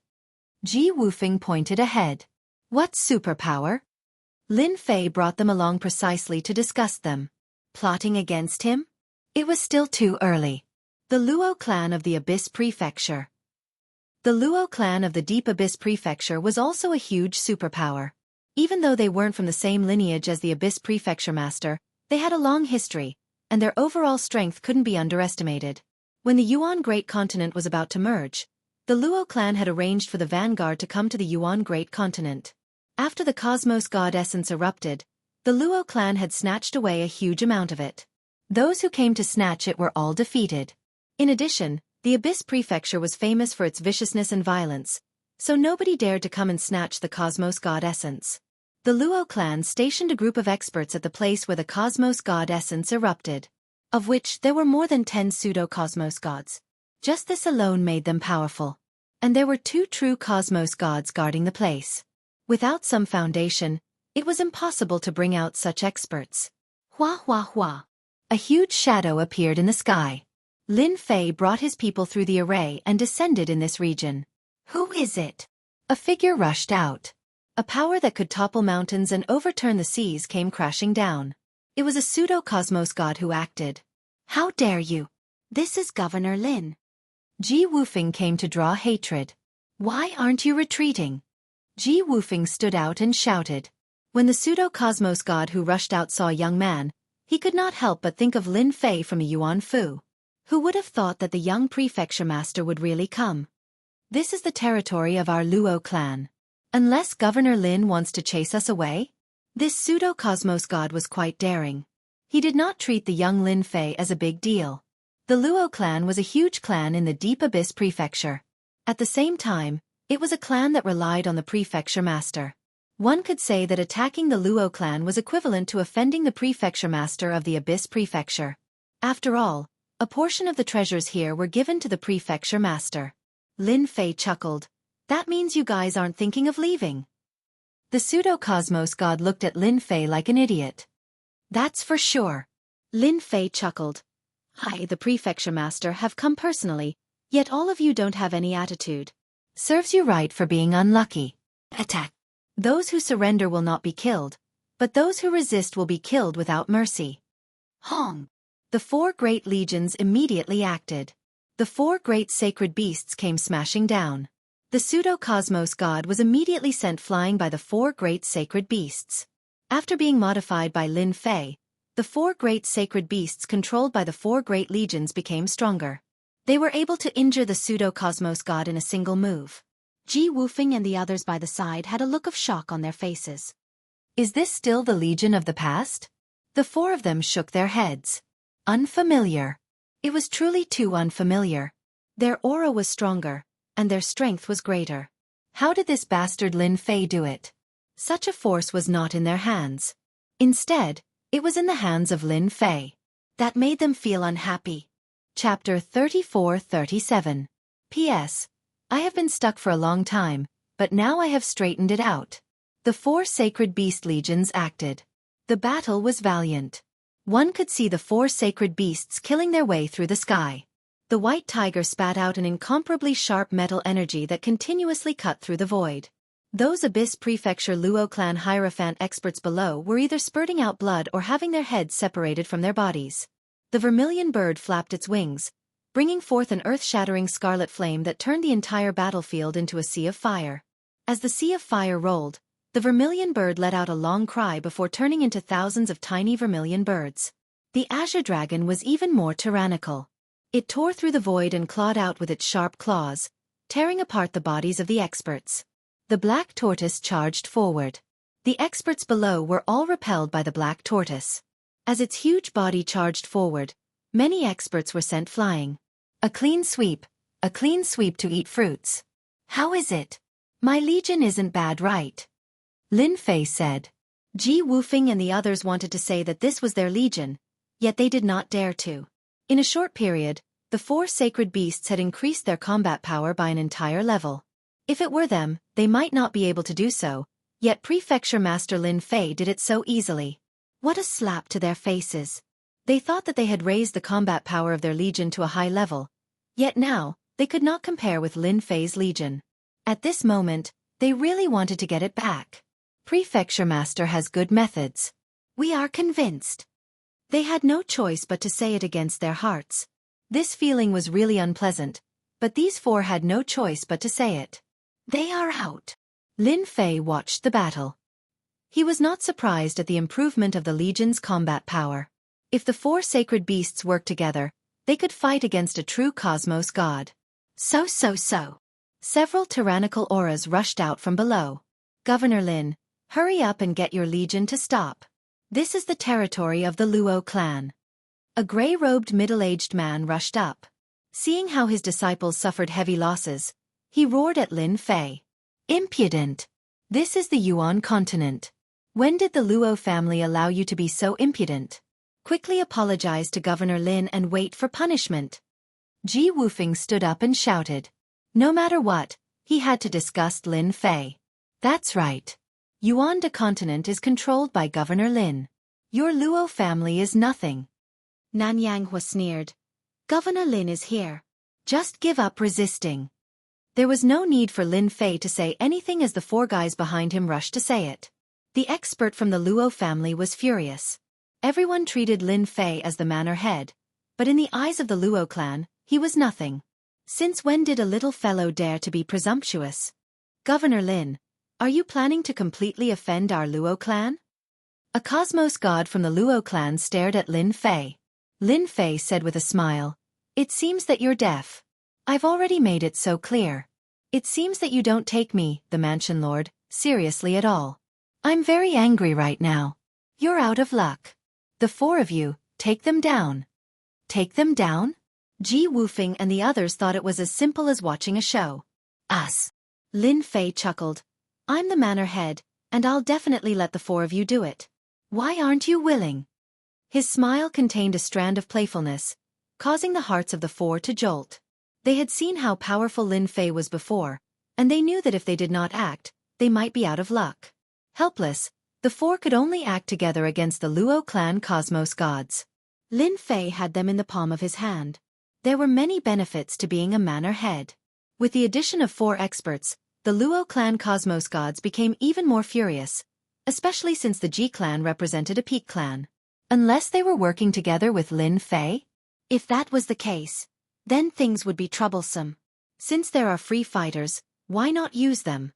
Ji Wufeng pointed ahead. What superpower? Lin Fei brought them along precisely to discuss them. Plotting against him? It was still too early. The Luo clan of the Abyss Prefecture. The Luo clan of the Deep Abyss Prefecture was also a huge superpower. Even though they weren't from the same lineage as the Abyss Prefecture Master, they had a long history, and their overall strength couldn't be underestimated. When the Yuan Great Continent was about to merge, the Luo clan had arranged for the vanguard to come to the Yuan Great Continent. After the Cosmos God Essence erupted, the Luo clan had snatched away a huge amount of it. Those who came to snatch it were all defeated. In addition, the Abyss Prefecture was famous for its viciousness and violence, so nobody dared to come and snatch the Cosmos God Essence. The Luo clan stationed a group of experts at the place where the Cosmos God Essence erupted, of which there were more than 10 pseudo-Cosmos gods. Just this alone made them powerful. And there were 2 true Cosmos gods guarding the place. Without some foundation, it was impossible to bring out such experts. Hua hua hua. A huge shadow appeared in the sky. Lin Fei brought his people through the array and descended in this region. Who is it? A figure rushed out. A power that could topple mountains and overturn the seas came crashing down. It was a pseudo-cosmos god who acted. How dare you? This is Governor Lin. Ji Wufeng came to draw hatred. Why aren't you retreating? Ji Wufeng stood out and shouted. When the pseudo-cosmos god who rushed out saw a young man, he could not help but think of Lin Fei from a Yuan Fu. Who would have thought that the young prefecture master would really come? This is the territory of our Luo clan. Unless Governor Lin wants to chase us away? This pseudo-cosmos god was quite daring. He did not treat the young Lin Fei as a big deal. The Luo clan was a huge clan in the Deep Abyss Prefecture. At the same time, it was a clan that relied on the prefecture master. One could say that attacking the Luo clan was equivalent to offending the prefecture master of the Abyss Prefecture. After all, a portion of the treasures here were given to the prefecture master. Lin Fei chuckled. That means you guys aren't thinking of leaving. The pseudo-cosmos god looked at Lin Fei like an idiot. That's for sure. Lin Fei chuckled. I, the prefecture master, have come personally, yet all of you don't have any attitude. Serves you right for being unlucky. Attack. Those who surrender will not be killed, but those who resist will be killed without mercy. Hong. The 4 great legions immediately acted. The 4 great sacred beasts came smashing down. The pseudo-cosmos god was immediately sent flying by the 4 great sacred beasts. After being modified by Lin Fei, the 4 great sacred beasts controlled by the 4 great legions became stronger. They were able to injure the pseudo-cosmos god in a single move. Ji Wufeng and the others by the side had a look of shock on their faces. Is this still the legion of the past? The 4 of them shook their heads. Unfamiliar. It was truly too unfamiliar. Their aura was stronger, and their strength was greater. How did this bastard Lin Fei do it? Such a force was not in their hands. Instead, it was in the hands of Lin Fei. That made them feel unhappy. Chapter 34-37. P.S. I have been stuck for a long time, but now I have straightened it out. The 4 sacred beast legions acted. The battle was valiant. One could see the 4 sacred beasts killing their way through the sky. The white tiger spat out an incomparably sharp metal energy that continuously cut through the void. Those Abyss Prefecture Luo clan Hierophant experts below were either spurting out blood or having their heads separated from their bodies. The vermilion bird flapped its wings, bringing forth an earth-shattering scarlet flame that turned the entire battlefield into a sea of fire. As the sea of fire rolled, the vermilion bird let out a long cry before turning into thousands of tiny vermilion birds. The Azure Dragon was even more tyrannical. It tore through the void and clawed out with its sharp claws, tearing apart the bodies of the experts. The Black Tortoise charged forward. The experts below were all repelled by the Black Tortoise. As its huge body charged forward, many experts were sent flying. A clean sweep to eat fruits. How is it? My legion isn't bad, right? Lin Fei said. Ji Wufeng and the others wanted to say that this was their legion, yet they did not dare to. In a short period, the 4 sacred beasts had increased their combat power by an entire level. If it were them, they might not be able to do so, yet Prefecture Master Lin Fei did it so easily. What a slap to their faces. They thought that they had raised the combat power of their legion to a high level, yet now, they could not compare with Lin Fei's legion. At this moment, they really wanted to get it back. Prefecture Master has good methods. We are convinced. They had no choice but to say it against their hearts. This feeling was really unpleasant, but these 4 had no choice but to say it. They are out. Lin Fei watched the battle. He was not surprised at the improvement of the Legion's combat power. If the 4 sacred beasts worked together, they could fight against a true cosmos god. So. Several tyrannical auras rushed out from below. Governor Lin, hurry up and get your legion to stop. This is the territory of the Luo clan. A gray-robed middle-aged man rushed up. Seeing how his disciples suffered heavy losses, he roared at Lin Fei. Impudent! This is the Yuan continent. When did the Luo family allow you to be so impudent? Quickly apologize to Governor Lin and wait for punishment. Ji Wufeng stood up and shouted. No matter what, he had to disgust Lin Fei. That's right. Yuan de continent is controlled by Governor Lin. Your Luo family is nothing. Nanyang Hua sneered. Governor Lin is here. Just give up resisting. There was no need for Lin Fei to say anything as the 4 guys behind him rushed to say it. The expert from the Luo family was furious. Everyone treated Lin Fei as the manor head, but in the eyes of the Luo clan, he was nothing. Since when did a little fellow dare to be presumptuous? Governor Lin, are you planning to completely offend our Luo clan? A cosmos god from the Luo clan stared at Lin Fei. Lin Fei said with a smile, It seems that you're deaf. I've already made it so clear. It seems that you don't take me, the Mansion Lord, seriously at all. I'm very angry right now. You're out of luck. The 4 of you, take them down. Take them down? Ji Wufeng and the others thought it was as simple as watching a show. Us. Lin Fei chuckled. I'm the manor head, and I'll definitely let the 4 of you do it. Why aren't you willing? His smile contained a strand of playfulness, causing the hearts of the 4 to jolt. They had seen how powerful Lin Fei was before, and they knew that if they did not act, they might be out of luck. Helpless, the 4 could only act together against the Luo clan cosmos gods. Lin Fei had them in the palm of his hand. There were many benefits to being a manor head. With the addition of 4 experts, the Luo clan cosmos gods became even more furious, especially since the Ji clan represented a peak clan. Unless they were working together with Lin Fei? If that was the case, then things would be troublesome. Since there are free fighters, why not use them?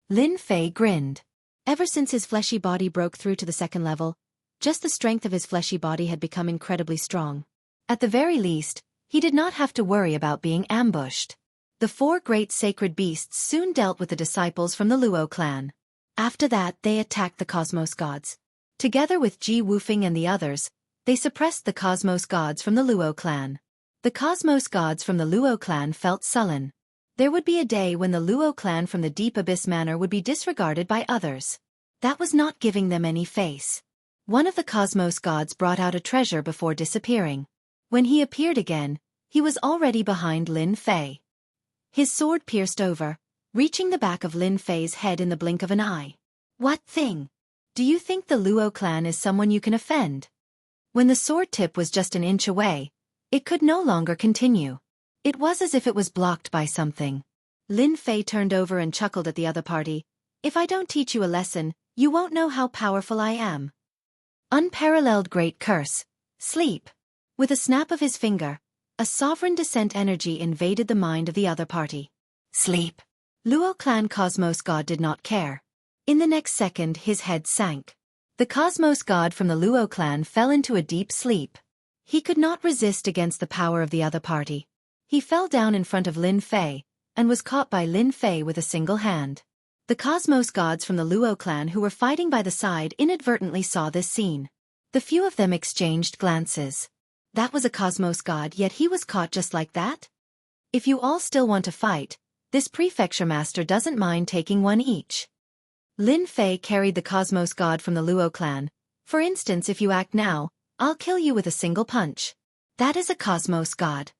Lin Fei grinned. Ever since his fleshy body broke through to the 2nd level, just the strength of his fleshy body had become incredibly strong. At the very least, he did not have to worry about being ambushed. The 4 great sacred beasts soon dealt with the disciples from the Luo clan. After that, they attacked the cosmos gods. Together with Ji Wufeng and the others, they suppressed the cosmos gods from the Luo clan. The cosmos gods from the Luo clan felt sullen. There would be a day when the Luo clan from the Deep Abyss Manor would be disregarded by others. That was not giving them any face. One of the cosmos gods brought out a treasure before disappearing. When he appeared again, he was already behind Lin Fei. His sword pierced over, reaching the back of Lin Fei's head in the blink of an eye. What thing? Do you think the Luo clan is someone you can offend? When the sword tip was just an inch away, it could no longer continue. It was as if it was blocked by something. Lin Fei turned over and chuckled at the other party. If I don't teach you a lesson, you won't know how powerful I am. Unparalleled great curse. Sleep. With a snap of his finger, a sovereign descent energy invaded the mind of the other party. Sleep. Luo clan cosmos god did not care. In the next second his head sank. The Cosmos God from the Luo clan fell into a deep sleep. He could not resist against the power of the other party. He fell down in front of Lin Fei, and was caught by Lin Fei with a single hand. The Cosmos Gods from the Luo clan who were fighting by the side inadvertently saw this scene. The few of them exchanged glances. That was a Cosmos God, yet he was caught just like that? If you all still want to fight, this prefecture master doesn't mind taking one each. Lin Fei carried the Cosmos God from the Luo clan. For instance, if you act now, I'll kill you with a single punch. That is a Cosmos God.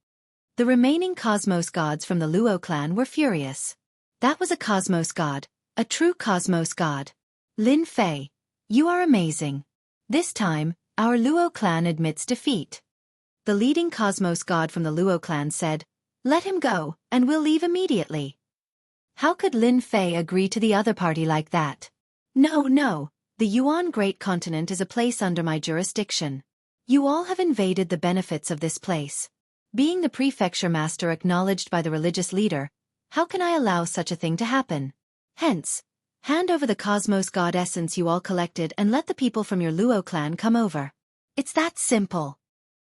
The remaining Cosmos Gods from the Luo clan were furious. That was a Cosmos God, a true Cosmos God. Lin Fei, you are amazing. This time, our Luo clan admits defeat. The leading Cosmos God from the Luo clan said, "Let him go, and we'll leave immediately." How could Lin Fei agree to the other party like that? No, the Yuan Great Continent is a place under my jurisdiction. You all have invaded the benefits of this place. Being the prefecture master acknowledged by the religious leader, how can I allow such a thing to happen? Hence, hand over the Cosmos God essence you all collected and let the people from your Luo clan come over. It's that simple.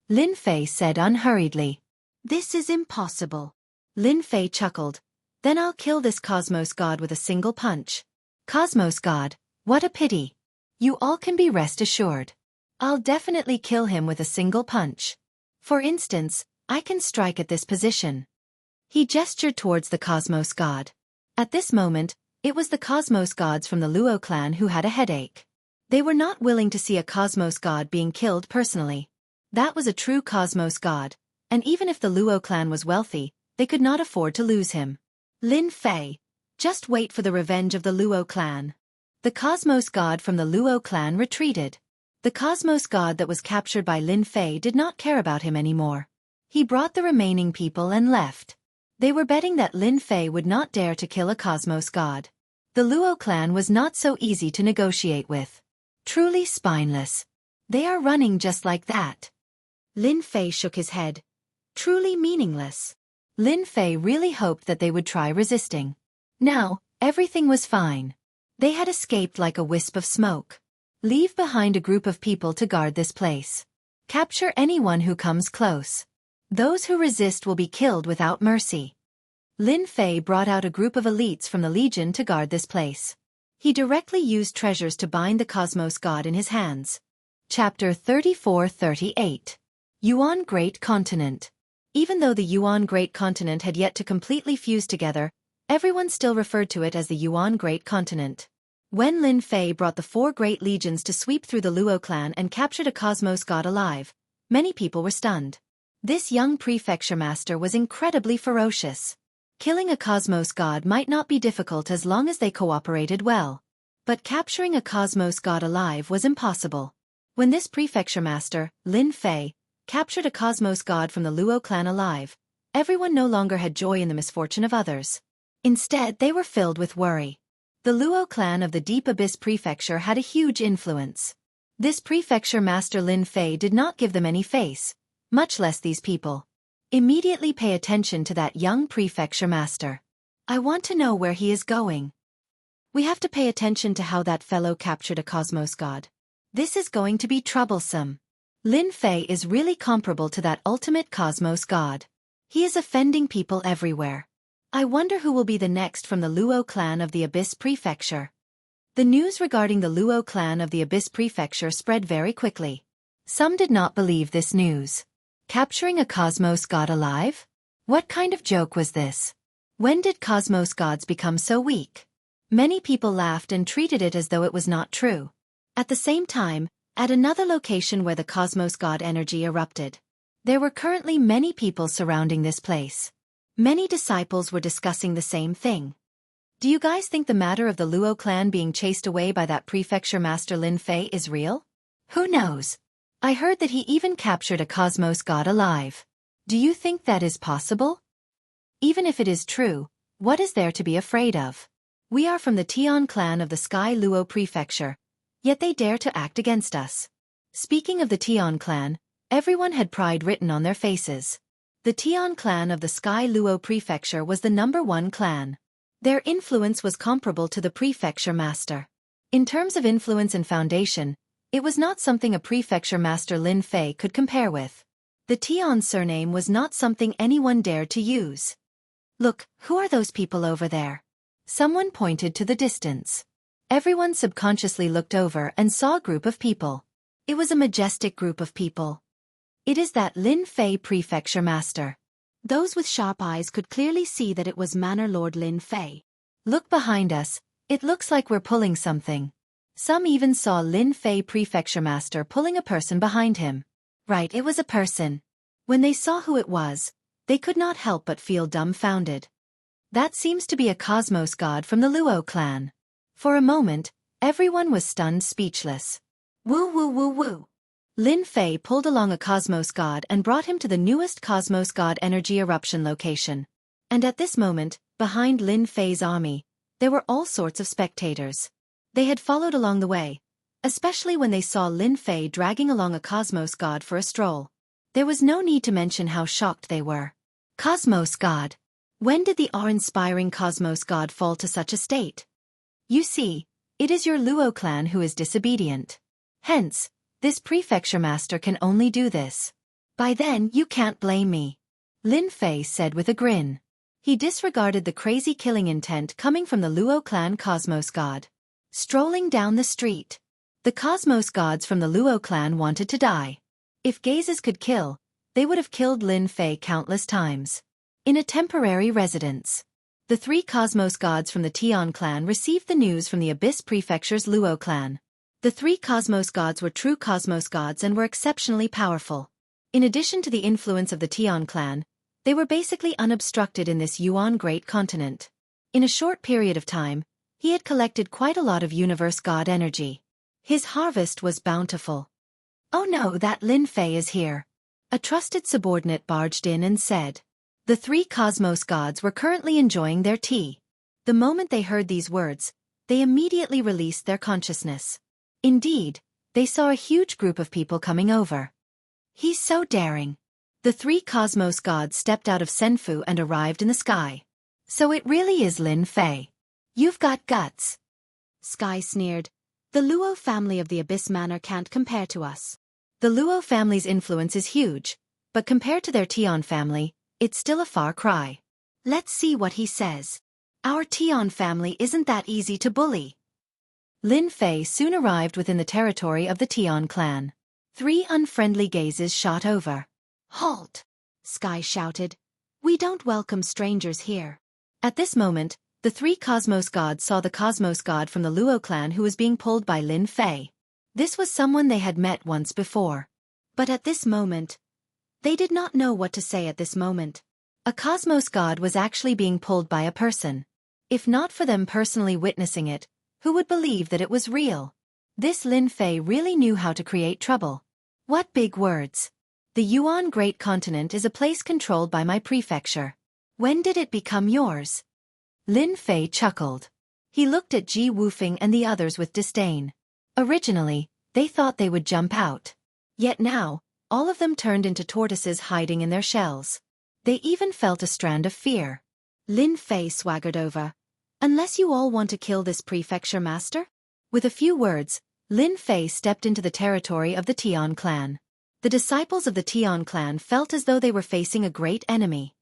Lin Fei said unhurriedly. This is impossible. Lin Fei chuckled. Then I'll kill this Cosmos God with a single punch. Cosmos God, what a pity. You all can be rest assured. I'll definitely kill him with a single punch. For instance, I can strike at this position. He gestured towards the Cosmos God. At this moment, it was the Cosmos Gods from the Luo clan who had a headache. They were not willing to see a Cosmos God being killed personally. That was a true Cosmos God, and even if the Luo clan was wealthy, they could not afford to lose him. Lin Fei, just wait for the revenge of the Luo clan. The Cosmos God from the Luo clan retreated. The Cosmos God that was captured by Lin Fei did not care about him anymore. He brought the remaining people and left. They were betting that Lin Fei would not dare to kill a Cosmos God. The Luo clan was not so easy to negotiate with. Truly spineless. They are running just like that. Lin Fei shook his head. Truly meaningless. Lin Fei really hoped that they would try resisting. Now, everything was fine. They had escaped like a wisp of smoke. Leave behind a group of people to guard this place. Capture anyone who comes close. Those who resist will be killed without mercy. Lin Fei brought out a group of elites from the Legion to guard this place. He directly used treasures to bind the Cosmos God in his hands. Chapter 34-38. Yuan Great Continent. Even though the Yuan Great Continent had yet to completely fuse together, everyone still referred to it as the Yuan Great Continent. When Lin Fei brought the 4 great legions to sweep through the Luo clan and captured a Cosmos God alive, many people were stunned. This young prefecture master was incredibly ferocious. Killing a Cosmos God might not be difficult as long as they cooperated well. But capturing a Cosmos God alive was impossible. When this prefecture master, Lin Fei, captured a Cosmos God from the Luo clan alive, everyone no longer had joy in the misfortune of others. Instead, they were filled with worry. The Luo clan of the Deep Abyss Prefecture had a huge influence. This prefecture master Lin Fei did not give them any face, much less these people. Immediately pay attention to that young prefecture master. I want to know where he is going. We have to pay attention to how that fellow captured a Cosmos God. This is going to be troublesome. Lin Fei is really comparable to that ultimate Cosmos God. He is offending people everywhere. I wonder who will be the next from the Luo clan of the Abyss Prefecture. The news regarding the Luo clan of the Abyss Prefecture spread very quickly. Some did not believe this news. Capturing a Cosmos God alive? What kind of joke was this? When did Cosmos Gods become so weak? Many people laughed and treated it as though it was not true. At the same time, at another location where the Cosmos God energy erupted, there were currently many people surrounding this place. Many disciples were discussing the same thing. Do you guys think the matter of the Luo clan being chased away by that prefecture master Lin Fei is real? Who knows? I heard that he even captured a Cosmos God alive. Do you think that is possible? Even if it is true, what is there to be afraid of? We are from the Tian clan of the Sky Luo Prefecture, yet they dare to act against us. Speaking of the Tian clan, everyone had pride written on their faces. The Tian clan of the Sky Luo Prefecture was the #1 clan. Their influence was comparable to the prefecture master. In terms of influence and foundation, it was not something a prefecture master Lin Fei could compare with. The Tian surname was not something anyone dared to use. Look, who are those people over there? Someone pointed to the distance. Everyone subconsciously looked over and saw a group of people. It was a majestic group of people. It is that Lin Fei prefecture master. Those with sharp eyes could clearly see that it was Manor Lord Lin Fei. Look behind us, it looks like we're pulling something. Some even saw Lin Fei prefecture master pulling a person behind him. Right, it was a person. When they saw who it was, they could not help but feel dumbfounded. That seems to be a cosmos god from the Luo clan. For a moment, everyone was stunned speechless. Woo woo woo woo. Lin Fei pulled along a cosmos god and brought him to the newest cosmos god energy eruption location. And at this moment, behind Lin Fei's army, there were all sorts of spectators. They had followed along the way, especially when they saw Lin Fei dragging along a cosmos god for a stroll. There was no need to mention how shocked they were. Cosmos god. When did the awe-inspiring cosmos god fall to such a state? You see, it is your Luo clan who is disobedient. Hence, this prefecture master can only do this. By then you can't blame me. Lin Fei said with a grin. He disregarded the crazy killing intent coming from the Luo clan cosmos god. Strolling down the street. The cosmos gods from the Luo clan wanted to die. If gazes could kill, they would have killed Lin Fei countless times. In a temporary residence, the 3 cosmos gods from the Tian clan received the news from the Abyss Prefecture's Luo clan. The 3 cosmos gods were true cosmos gods and were exceptionally powerful. In addition to the influence of the Tian clan, they were basically unobstructed in this Yuan great continent. In a short period of time, he had collected quite a lot of universe god energy. His harvest was bountiful. Oh no, that Lin Fei is here. A trusted subordinate barged in and said. The 3 cosmos gods were currently enjoying their tea. The moment they heard these words, they immediately released their consciousness. Indeed, they saw a huge group of people coming over. He's so daring. The 3 cosmos gods stepped out of Senfu and arrived in the sky. So it really is Lin Fei. You've got guts. Sky sneered. The Luo family of the Abyss Manor can't compare to us. The Luo family's influence is huge, but compared to their Tian family, it's still a far cry. Let's see what he says. Our Tian family isn't that easy to bully. Lin Fei soon arrived within the territory of the Tian clan. 3 unfriendly gazes shot over. Halt! Sky shouted. We don't welcome strangers here. At this moment, the 3 cosmos gods saw the cosmos god from the Luo clan who was being pulled by Lin Fei. This was someone they had met once before. But at this moment, they did not know what to say at this moment. A cosmos god was actually being pulled by a person. If not for them personally witnessing it, who would believe that it was real? This Lin Fei really knew how to create trouble. What big words. The Yuan Great Continent is a place controlled by my prefecture. When did it become yours? Lin Fei chuckled. He looked at Ji Wufeng and the others with disdain. Originally, they thought they would jump out. Yet now, all of them turned into tortoises hiding in their shells. They even felt a strand of fear. Lin Fei swaggered over. Unless you all want to kill this prefecture master? With a few words, Lin Fei stepped into the territory of the Tian clan. The disciples of the Tian clan felt as though they were facing a great enemy.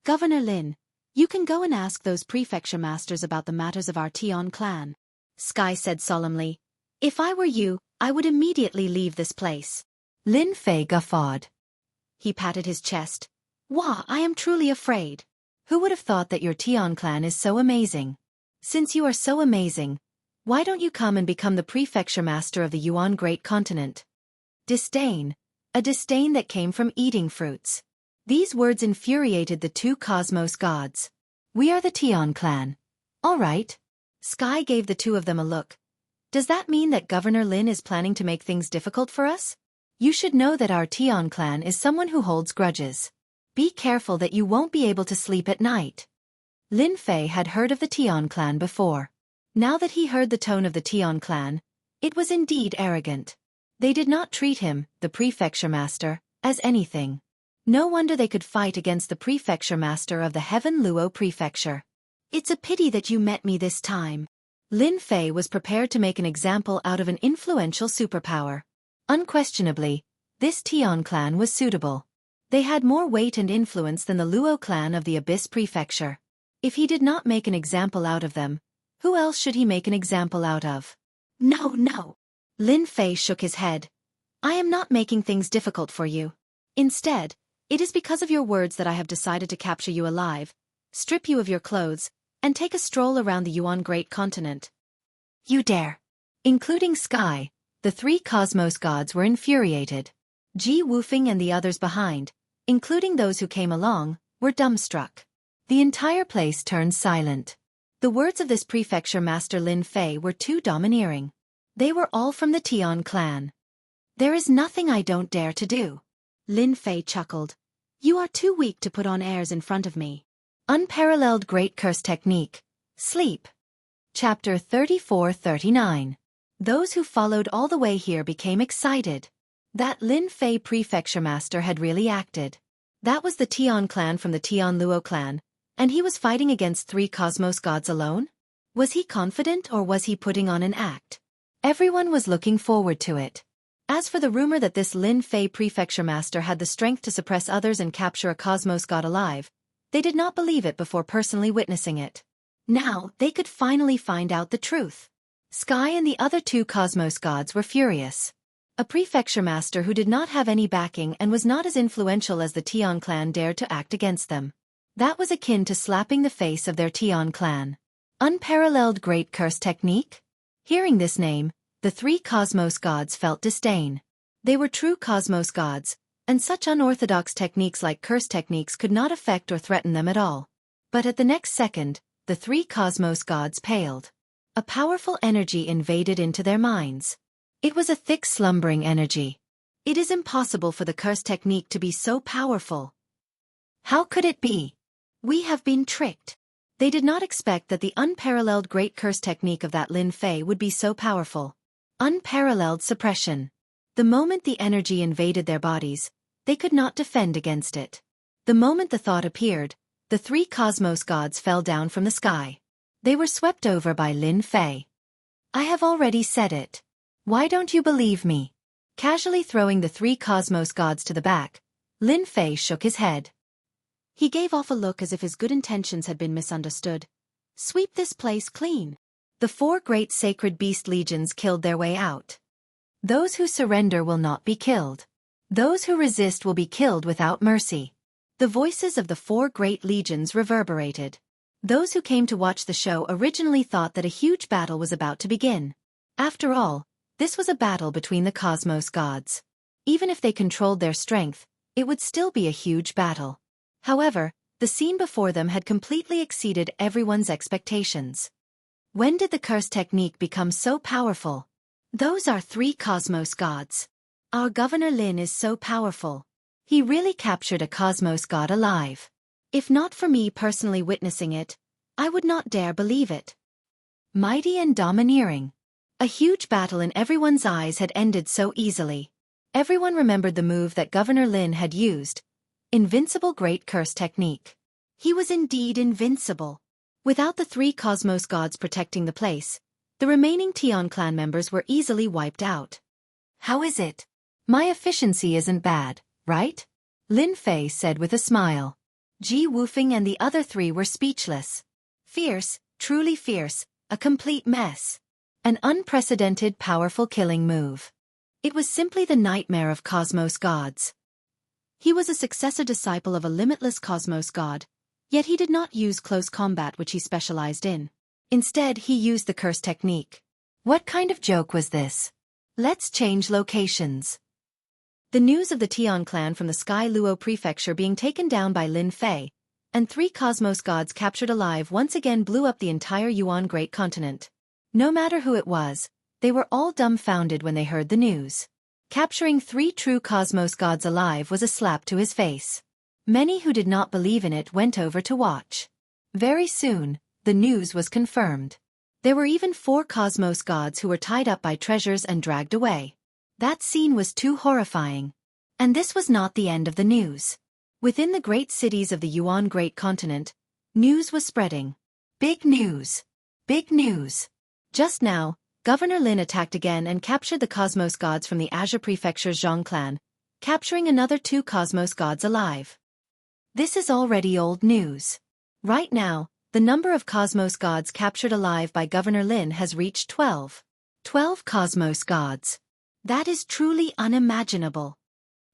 Governor Lin, you can go and ask those prefecture masters about the matters of our Tian clan. Sky said solemnly. If I were you, I would immediately leave this place. Lin Fei guffawed. He patted his chest. Wah, I am truly afraid. Who would have thought that your Tian clan is so amazing? Since you are so amazing, why don't you come and become the prefecture master of the Yuan Great Continent? Disdain. A disdain that came from eating fruits. These words infuriated the 2 cosmos gods. We are the Tian clan. All right. Sky gave the 2 of them a look. Does that mean that Governor Lin is planning to make things difficult for us? You should know that our Tian clan is someone who holds grudges. Be careful that you won't be able to sleep at night. Lin Fei had heard of the Tian clan before. Now that he heard the tone of the Tian clan, it was indeed arrogant. They did not treat him, the prefecture master, as anything. No wonder they could fight against the prefecture master of the Heaven Luo Prefecture. It's a pity that you met me this time. Lin Fei was prepared to make an example out of an influential superpower. Unquestionably, this Tian clan was suitable. They had more weight and influence than the Luo clan of the Abyss Prefecture. If he did not make an example out of them, who else should he make an example out of? No. Lin Fei shook his head. I am not making things difficult for you. Instead, it is because of your words that I have decided to capture you alive, strip you of your clothes, and take a stroll around the Yuan Great Continent. You dare. Including Sky, the 3 cosmos gods were infuriated. Ji Wufeng and the others behind, including those who came along, were dumbstruck. The entire place turned silent. The words of this prefecture master Lin Fei were too domineering. They were all from the Tian clan. There is nothing I don't dare to do. Lin Fei chuckled. You are too weak to put on airs in front of me. Unparalleled Great Curse Technique. Sleep. Chapter 34-39. Those who followed all the way here became excited. That Lin Fei prefecture master had really acted. That was the Tian clan from the Tian Luo clan, and he was fighting against 3 cosmos gods alone? Was he confident or was he putting on an act? Everyone was looking forward to it. As for the rumor that this Lin Fei prefecture master had the strength to suppress others and capture a cosmos god alive, they did not believe it before personally witnessing it. Now, they could finally find out the truth. Sky and the other 2 cosmos gods were furious. A prefecture master who did not have any backing and was not as influential as the Tian clan dared to act against them. That was akin to slapping the face of their Tian clan. Unparalleled Great Curse Technique? Hearing this name, the 3 cosmos gods felt disdain. They were true cosmos gods, and such unorthodox techniques like curse techniques could not affect or threaten them at all. But at the next second, the 3 cosmos gods paled. A powerful energy invaded into their minds. It was a thick slumbering energy. It is impossible for the curse technique to be so powerful. How could it be? We have been tricked. They did not expect that the unparalleled great curse technique of that Lin Fei would be so powerful. Unparalleled suppression. The moment the energy invaded their bodies, they could not defend against it. The moment the thought appeared, the 3 cosmos gods fell down from the sky. They were swept over by Lin Fei. I have already said it. Why don't you believe me? Casually throwing the 3 cosmos gods to the back, Lin Fei shook his head. He gave off a look as if his good intentions had been misunderstood. Sweep this place clean. The 4 great sacred beast legions killed their way out. Those who surrender will not be killed. Those who resist will be killed without mercy. The voices of the 4 great legions reverberated. Those who came to watch the show originally thought that a huge battle was about to begin. After all, this was a battle between the cosmos gods. Even if they controlled their strength, it would still be a huge battle. However, the scene before them had completely exceeded everyone's expectations. When did the curse technique become so powerful? Those are 3 cosmos gods. Our Governor Lin is so powerful. He really captured a cosmos god alive. If not for me personally witnessing it, I would not dare believe it. Mighty and domineering. A huge battle in everyone's eyes had ended so easily. Everyone remembered the move that Governor Lin had used. Invincible Great Curse Technique. He was indeed invincible. Without the 3 cosmos gods protecting the place, the remaining Tian clan members were easily wiped out. How is it? My efficiency isn't bad, right? Lin Fei said with a smile. Ji Wufeng and the other 3 were speechless. Fierce, truly fierce, a complete mess. An unprecedented powerful killing move. It was simply the nightmare of cosmos gods. He was a successor disciple of a limitless cosmos god, yet he did not use close combat which he specialized in. Instead, he used the curse technique. What kind of joke was this? Let's change locations. The news of the Tian clan from the Sky Luo prefecture being taken down by Lin Fei, and 3 cosmos gods captured alive once again blew up the entire Yuan Great Continent. No matter who it was, they were all dumbfounded when they heard the news. Capturing 3 true cosmos gods alive was a slap to his face. Many who did not believe in it went over to watch. Very soon, the news was confirmed. There were even 4 cosmos gods who were tied up by treasures and dragged away. That scene was too horrifying. And this was not the end of the news. Within the great cities of the Yuan Great Continent, news was spreading. Big news! Big news! Just now, Governor Lin attacked again and captured the Cosmos Gods from the Azure Prefecture's Zhang clan, capturing another 2 Cosmos Gods alive. This is already old news. Right now, the number of Cosmos Gods captured alive by Governor Lin has reached 12. 12 Cosmos Gods. That is truly unimaginable.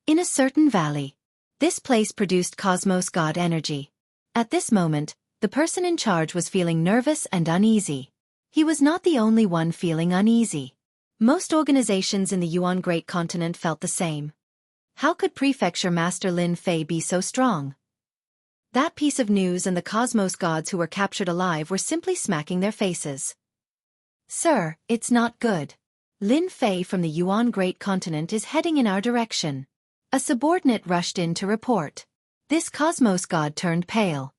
In a certain valley, this place produced Cosmos God energy. At this moment, the person in charge was feeling nervous and uneasy. He was not the only one feeling uneasy. Most organizations in the Yuan Great Continent felt the same. How could Prefecture Master Lin Fei be so strong? That piece of news and the Cosmos Gods who were captured alive were simply smacking their faces. Sir, it's not good. Lin Fei from the Yuan Great Continent is heading in our direction. A subordinate rushed in to report. This Cosmos God turned pale.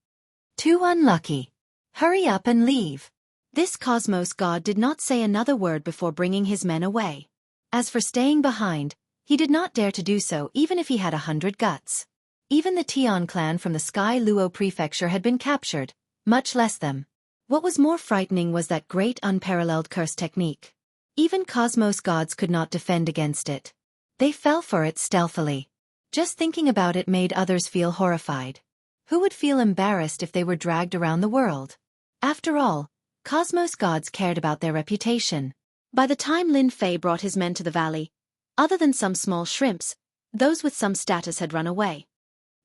Too unlucky. Hurry up and leave. This Cosmos God did not say another word before bringing his men away. As for staying behind, he did not dare to do so even if he had 100 guts. Even the Tian clan from the Sky Luo Prefecture had been captured, much less them. What was more frightening was that great unparalleled curse technique. Even Cosmos Gods could not defend against it. They fell for it stealthily. Just thinking about it made others feel horrified. Who would feel embarrassed if they were dragged around the world? After all, Cosmos Gods cared about their reputation. By the time Lin Fei brought his men to the valley, other than some small shrimps, those with some status had run away.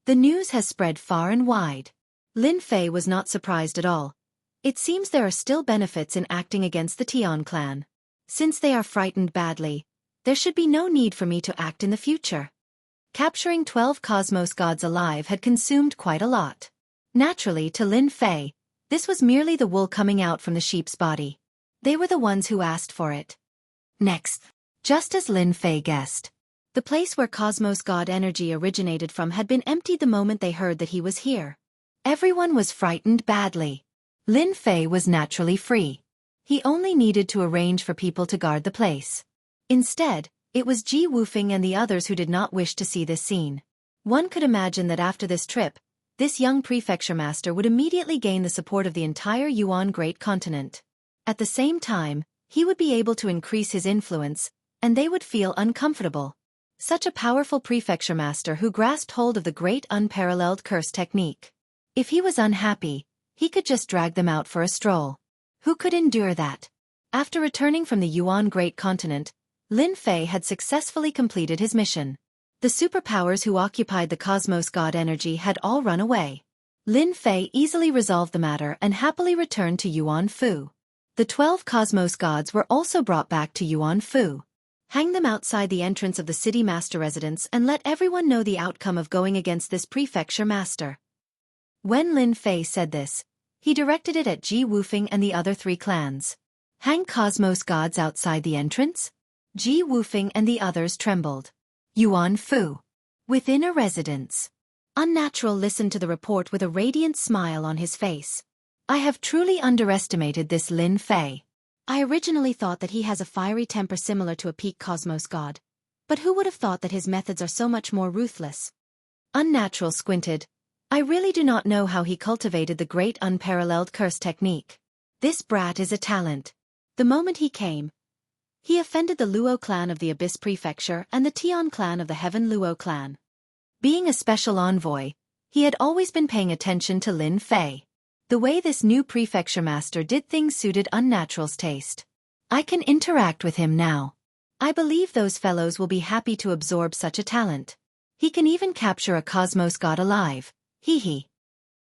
The news has spread far and wide. Lin Fei was not surprised at all. It seems there are still benefits in acting against the Tian clan. Since they are frightened badly, there should be no need for me to act in the future. Capturing 12 Cosmos Gods alive had consumed quite a lot. Naturally, to Lin Fei, this was merely the wool coming out from the sheep's body. They were the ones who asked for it. Next, just as Lin Fei guessed, the place where Cosmos God energy originated from had been emptied the moment they heard that he was here. Everyone was frightened badly. Lin Fei was naturally free. He only needed to arrange for people to guard the place. Instead, it was Ji Wufeng and the others who did not wish to see this scene. One could imagine that after this trip, this young prefecture master would immediately gain the support of the entire Yuan Great Continent. At the same time, he would be able to increase his influence, and they would feel uncomfortable. Such a powerful prefecture master who grasped hold of the great unparalleled curse technique. If he was unhappy, he could just drag them out for a stroll. Who could endure that? After returning from the Yuan Great Continent, Lin Fei had successfully completed his mission. The superpowers who occupied the Cosmos God energy had all run away. Lin Fei easily resolved the matter and happily returned to Yuan Fu. The 12 Cosmos Gods were also brought back to Yuan Fu. Hang them outside the entrance of the city master residence and let everyone know the outcome of going against this prefecture master. When Lin Fei said this, he directed it at Ji Wufeng and the other 3 clans. Hang Cosmos Gods outside the entrance? Ji Wufeng and the others trembled. Yuan Fu. Within a residence. Unnatural listened to the report with a radiant smile on his face. I have truly underestimated this Lin Fei. I originally thought that he has a fiery temper similar to a peak Cosmos God. But who would have thought that his methods are so much more ruthless? Unnatural squinted. I really do not know how he cultivated the great unparalleled curse technique. This brat is a talent. The moment he came, he offended the Luo clan of the Abyss Prefecture and the Tian clan of the Heaven Luo clan. Being a special envoy, he had always been paying attention to Lin Fei. The way this new prefecture master did things suited Unnatural's taste. I can interact with him now. I believe those fellows will be happy to absorb such a talent. He can even capture a Cosmos God alive. Hee hee.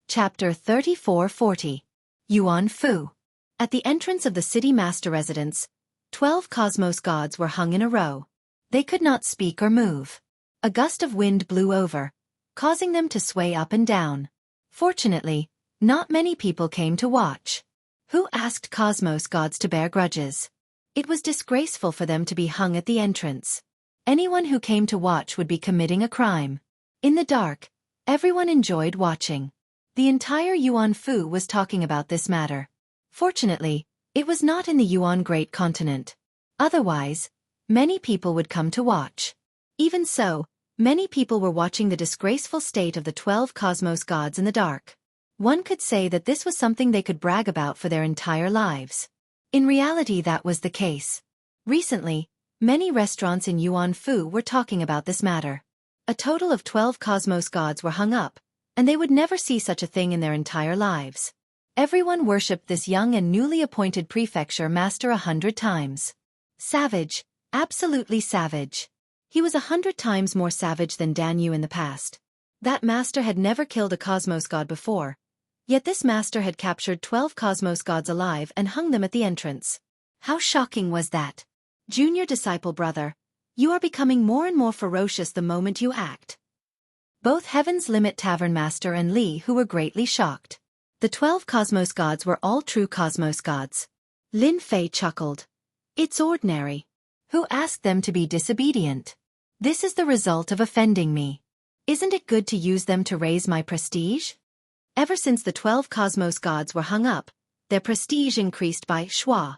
Chapter 3440. Yuan Fu. At the entrance of the city master residence, 12 Cosmos Gods were hung in a row. They could not speak or move. A gust of wind blew over, causing them to sway up and down. Fortunately, not many people came to watch. Who asked Cosmos Gods to bear grudges? It was disgraceful for them to be hung at the entrance. Anyone who came to watch would be committing a crime. In the dark, everyone enjoyed watching. The entire Yuan Fu was talking about this matter. Fortunately, it was not in the Yuan Great Continent. Otherwise, many people would come to watch. Even so, many people were watching the disgraceful state of the 12 Cosmos Gods in the dark. One could say that this was something they could brag about for their entire lives. In reality that was the case. Recently, many restaurants in Yuan-Fu were talking about this matter. A total of 12 cosmos gods were hung up, and they would never see such a thing in their entire lives. Everyone worshipped this young and newly appointed prefecture master 100 times. Savage, absolutely savage. He was 100 times more savage than Dan Yu in the past. That master had never killed a cosmos god before, yet this master had captured 12 cosmos gods alive and hung them at the entrance. How shocking was that? Junior disciple brother, you are becoming more and more ferocious the moment you act. Both Heaven's Limit Tavern Master and Li who were greatly shocked. The 12 cosmos gods were all true cosmos gods. Lin Fei chuckled. It's ordinary. Who asked them to be disobedient? This is the result of offending me. Isn't it good to use them to raise my prestige? Ever since the 12 cosmos gods were hung up, their prestige increased by schwa.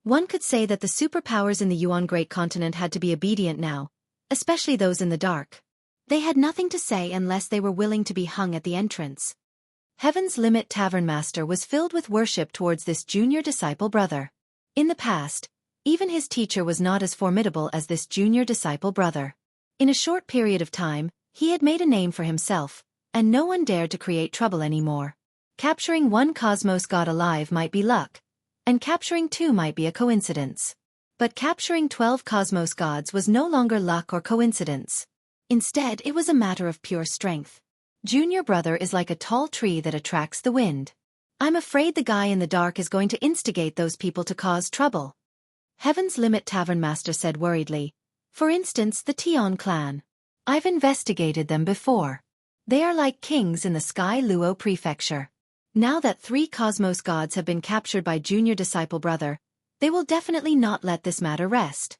One could say that the superpowers in the Yuan Great Continent had to be obedient now, especially those in the dark. They had nothing to say unless they were willing to be hung at the entrance. Heaven's Limit Tavern Master was filled with worship towards this junior disciple brother. In the past, even his teacher was not as formidable as this junior disciple brother. In a short period of time, he had made a name for himself, and no one dared to create trouble anymore. Capturing one cosmos god alive might be luck, and capturing two might be a coincidence. But capturing 12 cosmos gods was no longer luck or coincidence. Instead, it was a matter of pure strength. Junior brother is like a tall tree that attracts the wind. I'm afraid the guy in the dark is going to instigate those people to cause trouble. Heaven's Limit Tavern Master said worriedly. For instance, the Tian clan. I've investigated them before. They are like kings in the Sky Luo Prefecture. Now that 3 cosmos gods have been captured by junior disciple brother, they will definitely not let this matter rest.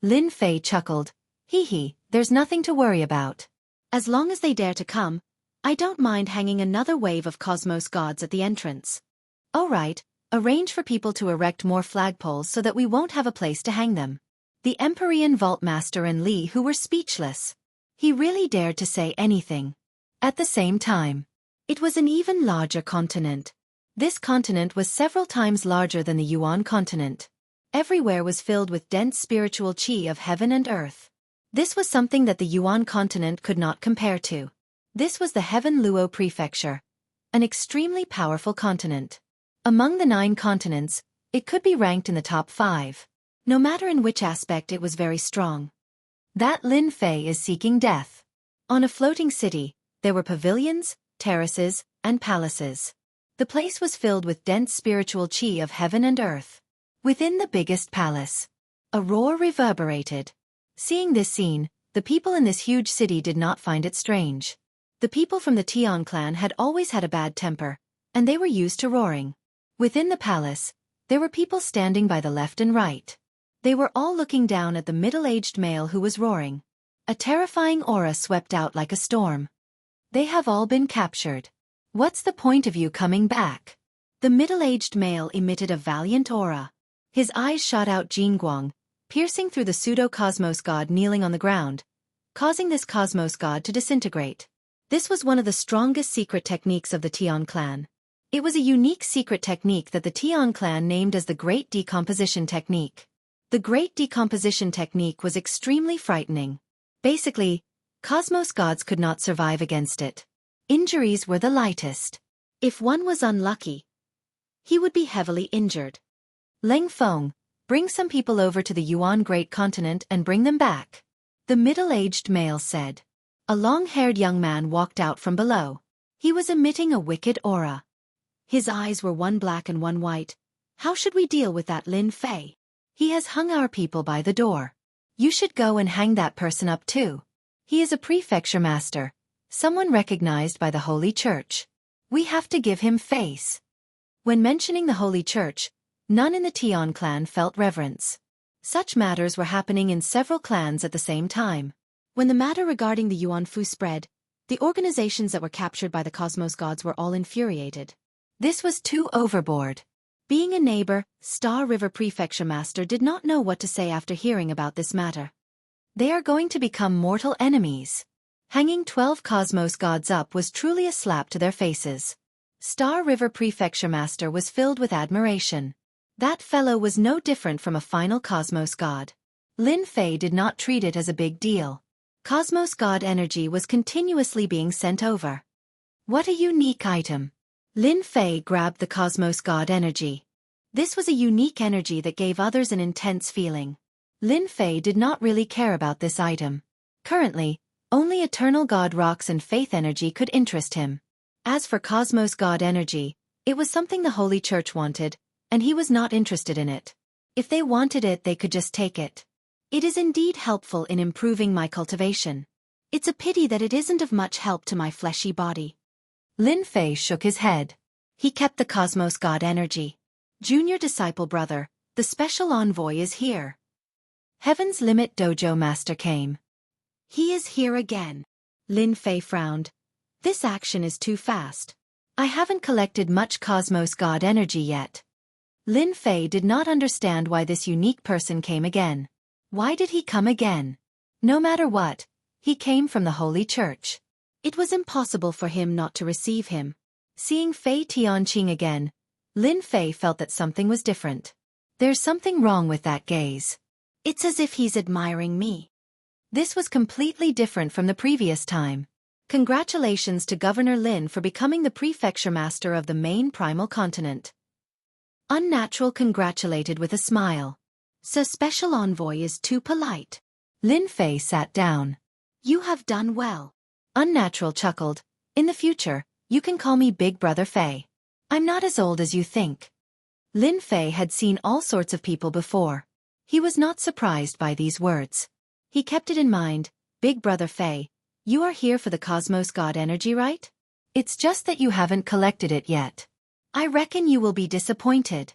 Lin Fei chuckled. Hee, there's nothing to worry about. As long as they dare to come, I don't mind hanging another wave of cosmos gods at the entrance. All right, arrange for people to erect more flagpoles so that we won't have a place to hang them. The Empyrean Vault Master and Li who were speechless. He really dared to say anything. At the same time, it was an even larger continent. This continent was several times larger than the Yuan continent. Everywhere was filled with dense spiritual qi of heaven and earth. This was something that the Yuan continent could not compare to. This was the Heaven Luo Prefecture, an extremely powerful continent. Among the 9 continents, it could be ranked in the top 5. No matter in which aspect it was very strong. That Lin Fei is seeking death. On a floating city, there were pavilions, terraces, and palaces. The place was filled with dense spiritual qi of heaven and earth. Within the biggest palace, a roar reverberated. Seeing this scene, the people in this huge city did not find it strange. The people from the Tian clan had always had a bad temper, and they were used to roaring. Within the palace, there were people standing by the left and right. They were all looking down at the middle-aged male who was roaring. A terrifying aura swept out like a storm. They have all been captured. What's the point of you coming back? The middle-aged male emitted a valiant aura. His eyes shot out Jinguang, piercing through the pseudo-cosmos god kneeling on the ground, causing this cosmos god to disintegrate. This was one of the strongest secret techniques of the Tian clan. It was a unique secret technique that the Tian clan named as the Great Decomposition Technique. The Great Decomposition Technique was extremely frightening. Basically, cosmos gods could not survive against it. Injuries were the lightest. If one was unlucky, he would be heavily injured. Leng Feng, bring some people over to the Yuan Great Continent and bring them back. The middle-aged male said. A long-haired young man walked out from below. He was emitting a wicked aura. His eyes were one black and one white. How should we deal with that Lin Fei? He has hung our people by the door. You should go and hang that person up too. He is a prefecture master, someone recognized by the Holy Church. We have to give him face. When mentioning the Holy Church, none in the Tian clan felt reverence. Such matters were happening in several clans at the same time. When the matter regarding the Yuan Fu spread, the organizations that were captured by the cosmos gods were all infuriated. This was too overboard. Being a neighbor, Star River Prefecture Master did not know what to say after hearing about this matter. They are going to become mortal enemies. Hanging 12 cosmos gods up was truly a slap to their faces. Star River Prefecture Master was filled with admiration. That fellow was no different from a final cosmos god. Lin Fei did not treat it as a big deal. Cosmos god energy was continuously being sent over. What a unique item. Lin Fei grabbed the cosmos god energy. This was a unique energy that gave others an intense feeling. Lin Fei did not really care about this item. Currently, only eternal god rocks and faith energy could interest him. As for cosmos god energy, it was something the Holy Church wanted, and he was not interested in it. If they wanted it, they could just take it. It is indeed helpful in improving my cultivation. It's a pity that it isn't of much help to my fleshy body. Lin Fei shook his head. He kept the cosmos god energy. Junior disciple brother, the special envoy is here. Heaven's Limit Dojo master came. He is here again. Lin Fei frowned. This action is too fast. I haven't collected much cosmos god energy yet. Lin Fei did not understand why this unique person came again. Why did he come again? No matter what, he came from the Holy Church. It was impossible for him not to receive him. Seeing Fei Tianqing again, Lin Fei felt that something was different. There's something wrong with that gaze. It's as if he's admiring me. This was completely different from the previous time. Congratulations to Governor Lin for becoming the prefecture master of the main primal continent. Unnatural congratulated with a smile. So special envoy is too polite. Lin Fei sat down. You have done well. Unnatural chuckled. In the future, you can call me Big Brother Fei. I'm not as old as you think. Lin Fei had seen all sorts of people before. He was not surprised by these words. He kept it in mind. Big Brother Fei, you are here for the cosmos god energy, right? It's just that you haven't collected it yet. I reckon you will be disappointed.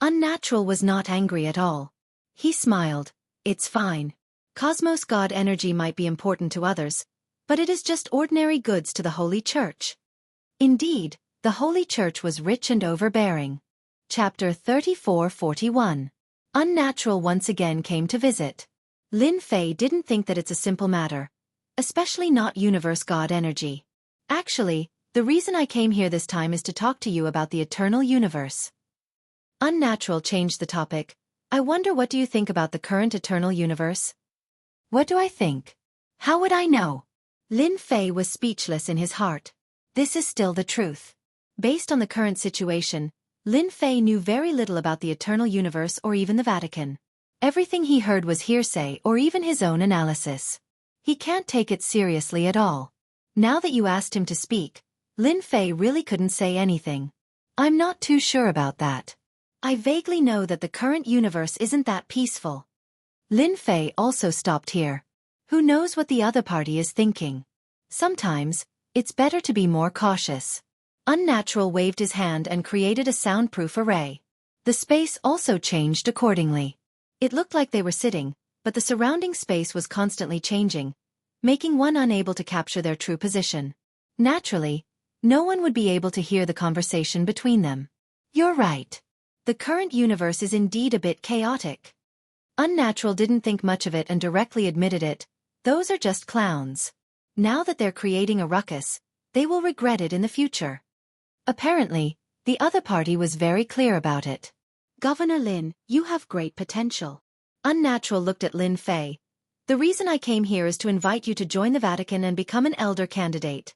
Unnatural was not angry at all. He smiled. It's fine. Cosmos god energy might be important to others, but it is just ordinary goods to the Holy Church. Indeed, the Holy Church was rich and overbearing. Chapter 34-41. Unnatural once again came to visit. Lin Fei didn't think that it's a simple matter, especially not universe god energy. Actually, the reason I came here this time is to talk to you about the eternal universe. Unnatural changed the topic. I wonder, what do you think about the current eternal universe? What do I think? How would I know? Lin Fei was speechless in his heart. This is still the truth. Based on the current situation, Lin Fei knew very little about the eternal universe or even the Vatican. Everything he heard was hearsay or even his own analysis. He can't take it seriously at all. Now that you asked him to speak, Lin Fei really couldn't say anything. I'm not too sure about that. I vaguely know that the current universe isn't that peaceful. Lin Fei also stopped here. Who knows what the other party is thinking? Sometimes, it's better to be more cautious. Unnatural waved his hand and created a soundproof array. The space also changed accordingly. It looked like they were sitting, but the surrounding space was constantly changing, making one unable to capture their true position. Naturally, no one would be able to hear the conversation between them. You're right. The current universe is indeed a bit chaotic. Unnatural didn't think much of it and directly admitted it. Those are just clowns. Now that they're creating a ruckus, they will regret it in the future. Apparently, the other party was very clear about it. Governor Lin, you have great potential. Unnatural looked at Lin Fei. The reason I came here is to invite you to join the Vatican and become an elder candidate.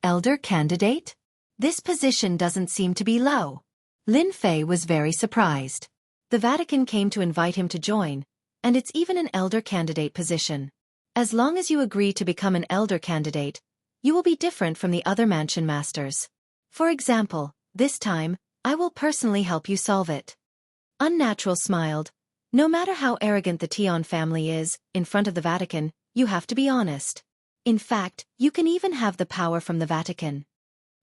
Elder candidate? This position doesn't seem to be low. Lin Fei was very surprised. The Vatican came to invite him to join, and it's even an elder candidate position. As long as you agree to become an elder candidate, you will be different from the other mansion masters. For example, this time, I will personally help you solve it. Unnatural smiled. No matter how arrogant the Tian family is, in front of the Vatican, you have to be honest. In fact, you can even have the power from the Vatican.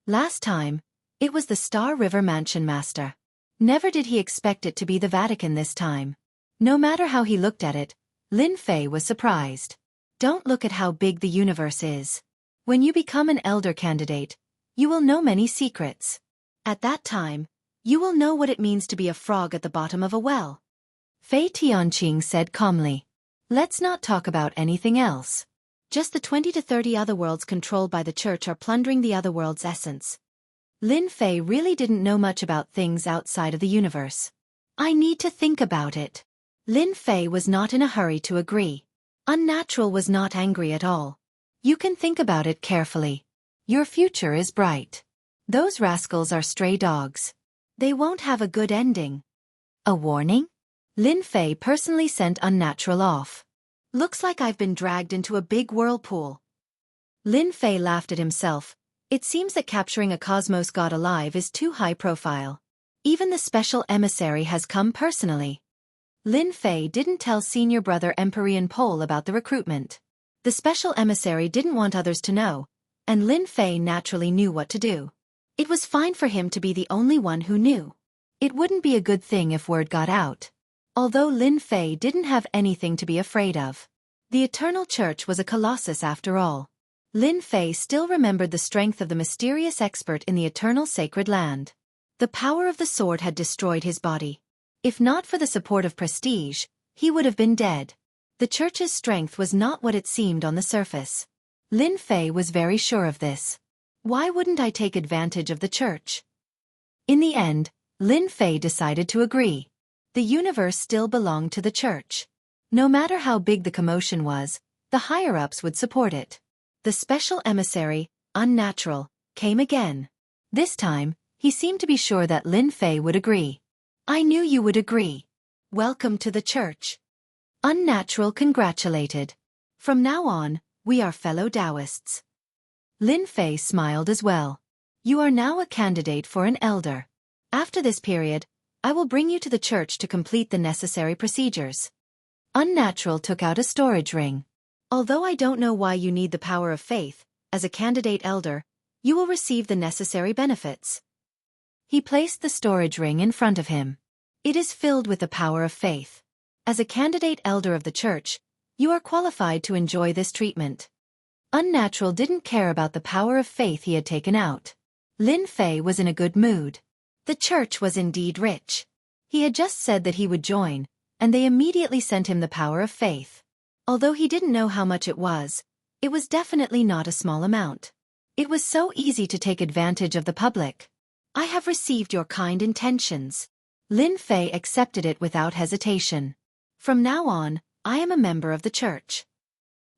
Last time, it was the Star River Mansion Master. Never did he expect it to be the Vatican this time. No matter how he looked at it, Lin Fei was surprised. Don't look at how big the universe is. When you become an elder candidate, you will know many secrets. At that time, you will know what it means to be a frog at the bottom of a well. Fei Tianqing said calmly. Let's not talk about anything else. Just the 20 to 30 other worlds controlled by the church are plundering the other world's essence. Lin Fei really didn't know much about things outside of the universe. I need to think about it. Lin Fei was not in a hurry to agree. Unnatural was not angry at all. You can think about it carefully. Your future is bright. Those rascals are stray dogs. They won't have a good ending. A warning? Lin Fei personally sent Unnatural off. Looks like I've been dragged into a big whirlpool. Lin Fei laughed at himself. It seems that capturing a cosmos god alive is too high profile. Even the special emissary has come personally. Lin Fei didn't tell senior brother Empyrean Pole about the recruitment. The special emissary didn't want others to know, and Lin Fei naturally knew what to do. It was fine for him to be the only one who knew. It wouldn't be a good thing if word got out. Although Lin Fei didn't have anything to be afraid of. The Eternal Church was a colossus after all. Lin Fei still remembered the strength of the mysterious expert in the Eternal Sacred Land. The power of the sword had destroyed his body. If not for the support of prestige, he would have been dead. The church's strength was not what it seemed on the surface. Lin Fei was very sure of this. Why wouldn't I take advantage of the church? In the end, Lin Fei decided to agree. The universe still belonged to the church. No matter how big the commotion was, the higher-ups would support it. The special emissary, Unnatural, came again. This time, he seemed to be sure that Lin Fei would agree. I knew you would agree. Welcome to the church. Unnatural congratulated. From now on, we are fellow Taoists. Lin Fei smiled as well. You are now a candidate for an elder. After this period, I will bring you to the church to complete the necessary procedures. Unnatural took out a storage ring. Although I don't know why you need the power of faith, as a candidate elder, you will receive the necessary benefits. He placed the storage ring in front of him. It is filled with the power of faith. As a candidate elder of the church, you are qualified to enjoy this treatment. Unnatural didn't care about the power of faith he had taken out. Lin Fei was in a good mood. The church was indeed rich. He had just said that he would join, and they immediately sent him the power of faith. Although he didn't know how much it was definitely not a small amount. It was so easy to take advantage of the public. I have received your kind intentions. Lin Fei accepted it without hesitation. From now on, I am a member of the church.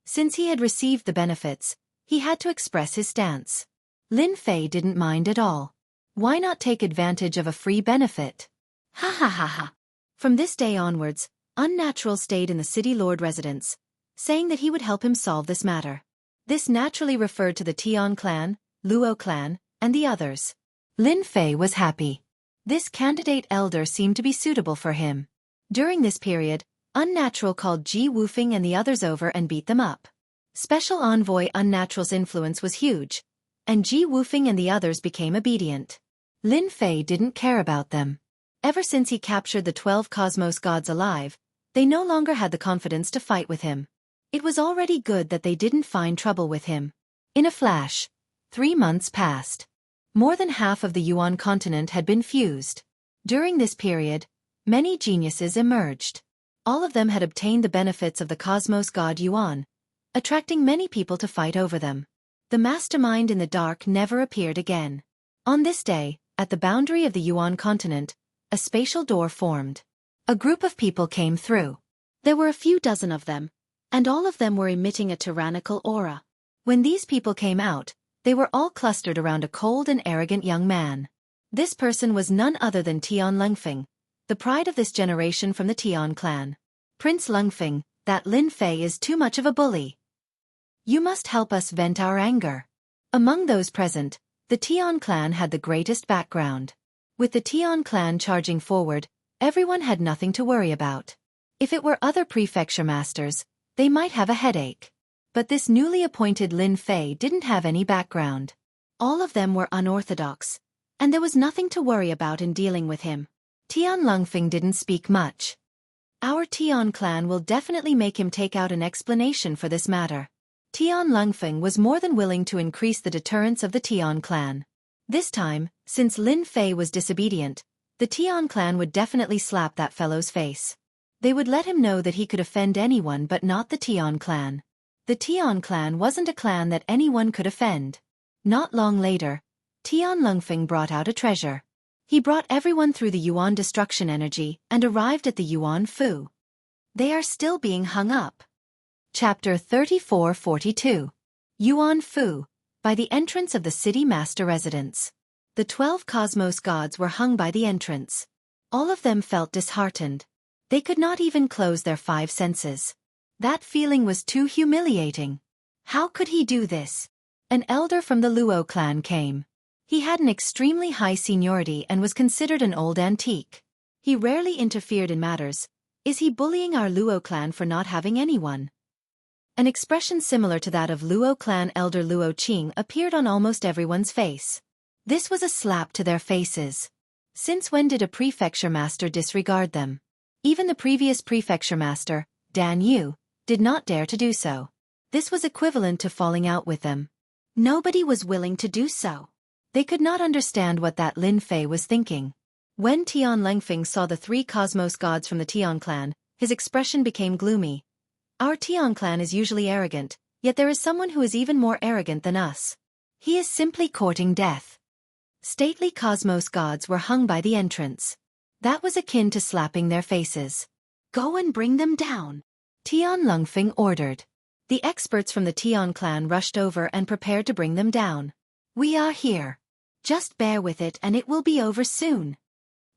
Since he had received the benefits, he had to express his stance. Lin Fei didn't mind at all. Why not take advantage of a free benefit? Ha ha ha ha. From this day onwards, Unnatural stayed in the city lord residence, saying that he would help him solve this matter. This naturally referred to the Tian clan, Luo clan, and the others. Lin Fei was happy. This candidate elder seemed to be suitable for him. During this period, Unnatural called Ji Wufeng and the others over and beat them up. Special Envoy Unnatural's influence was huge, and Ji Wufeng and the others became obedient. Lin Fei didn't care about them. Ever since he captured the 12 cosmos gods alive, they no longer had the confidence to fight with him. It was already good that they didn't find trouble with him. In a flash, 3 months passed. More than half of the Yuan continent had been fused. During this period, many geniuses emerged. All of them had obtained the benefits of the cosmos god Yuan, attracting many people to fight over them. The mastermind in the dark never appeared again. On this day, at the boundary of the Yuan continent, a spatial door formed. A group of people came through. There were a few dozen of them, and all of them were emitting a tyrannical aura. When these people came out, they were all clustered around a cold and arrogant young man. This person was none other than Tian Lungfeng, the pride of this generation from the Tian clan. Prince Lungfeng, that Lin Fei is too much of a bully. You must help us vent our anger. Among those present, the Tian clan had the greatest background. With the Tian clan charging forward, everyone had nothing to worry about. If it were other prefecture masters, they might have a headache. But this newly appointed Lin Fei didn't have any background. All of them were unorthodox, and there was nothing to worry about in dealing with him. Tian Lungfeng didn't speak much. Our Tian clan will definitely make him take out an explanation for this matter. Tian Lungfeng was more than willing to increase the deterrence of the Tian clan. This time, since Lin Fei was disobedient, the Tian clan would definitely slap that fellow's face. They would let him know that he could offend anyone but not the Tian clan. The Tian clan wasn't a clan that anyone could offend. Not long later, Tian Lungfeng brought out a treasure. He brought everyone through the Yuan destruction energy and arrived at the Yuan Fu. They are still being hung up. Chapter 3442. Yuan Fu. By the entrance of the city master residence. The 12 cosmos gods were hung by the entrance. All of them felt disheartened. They could not even close their 5 senses. That feeling was too humiliating. How could he do this? An elder from the Luo clan came. He had an extremely high seniority and was considered an old antique. He rarely interfered in matters. Is he bullying our Luo clan for not having anyone? An expression similar to that of Luo clan elder Luo Qing appeared on almost everyone's face. This was a slap to their faces. Since when did a prefecture master disregard them? Even the previous prefecture master, Dan Yu, did not dare to do so. This was equivalent to falling out with them. Nobody was willing to do so. They could not understand what that Lin Fei was thinking. When Tian Lengfeng saw the 3 cosmos gods from the Tian clan, his expression became gloomy. Our Tian clan is usually arrogant, yet there is someone who is even more arrogant than us. He is simply courting death. Stately cosmos gods were hung by the entrance. That was akin to slapping their faces. Go and bring them down, Tian Lengfeng ordered. The experts from the Tian clan rushed over and prepared to bring them down. We are here. Just bear with it and it will be over soon.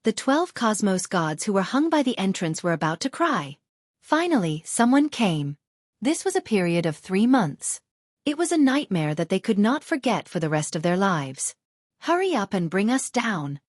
The 12 cosmos gods who were hung by the entrance were about to cry. Finally, someone came. This was a period of 3 months. It was a nightmare that they could not forget for the rest of their lives. Hurry up and bring us down.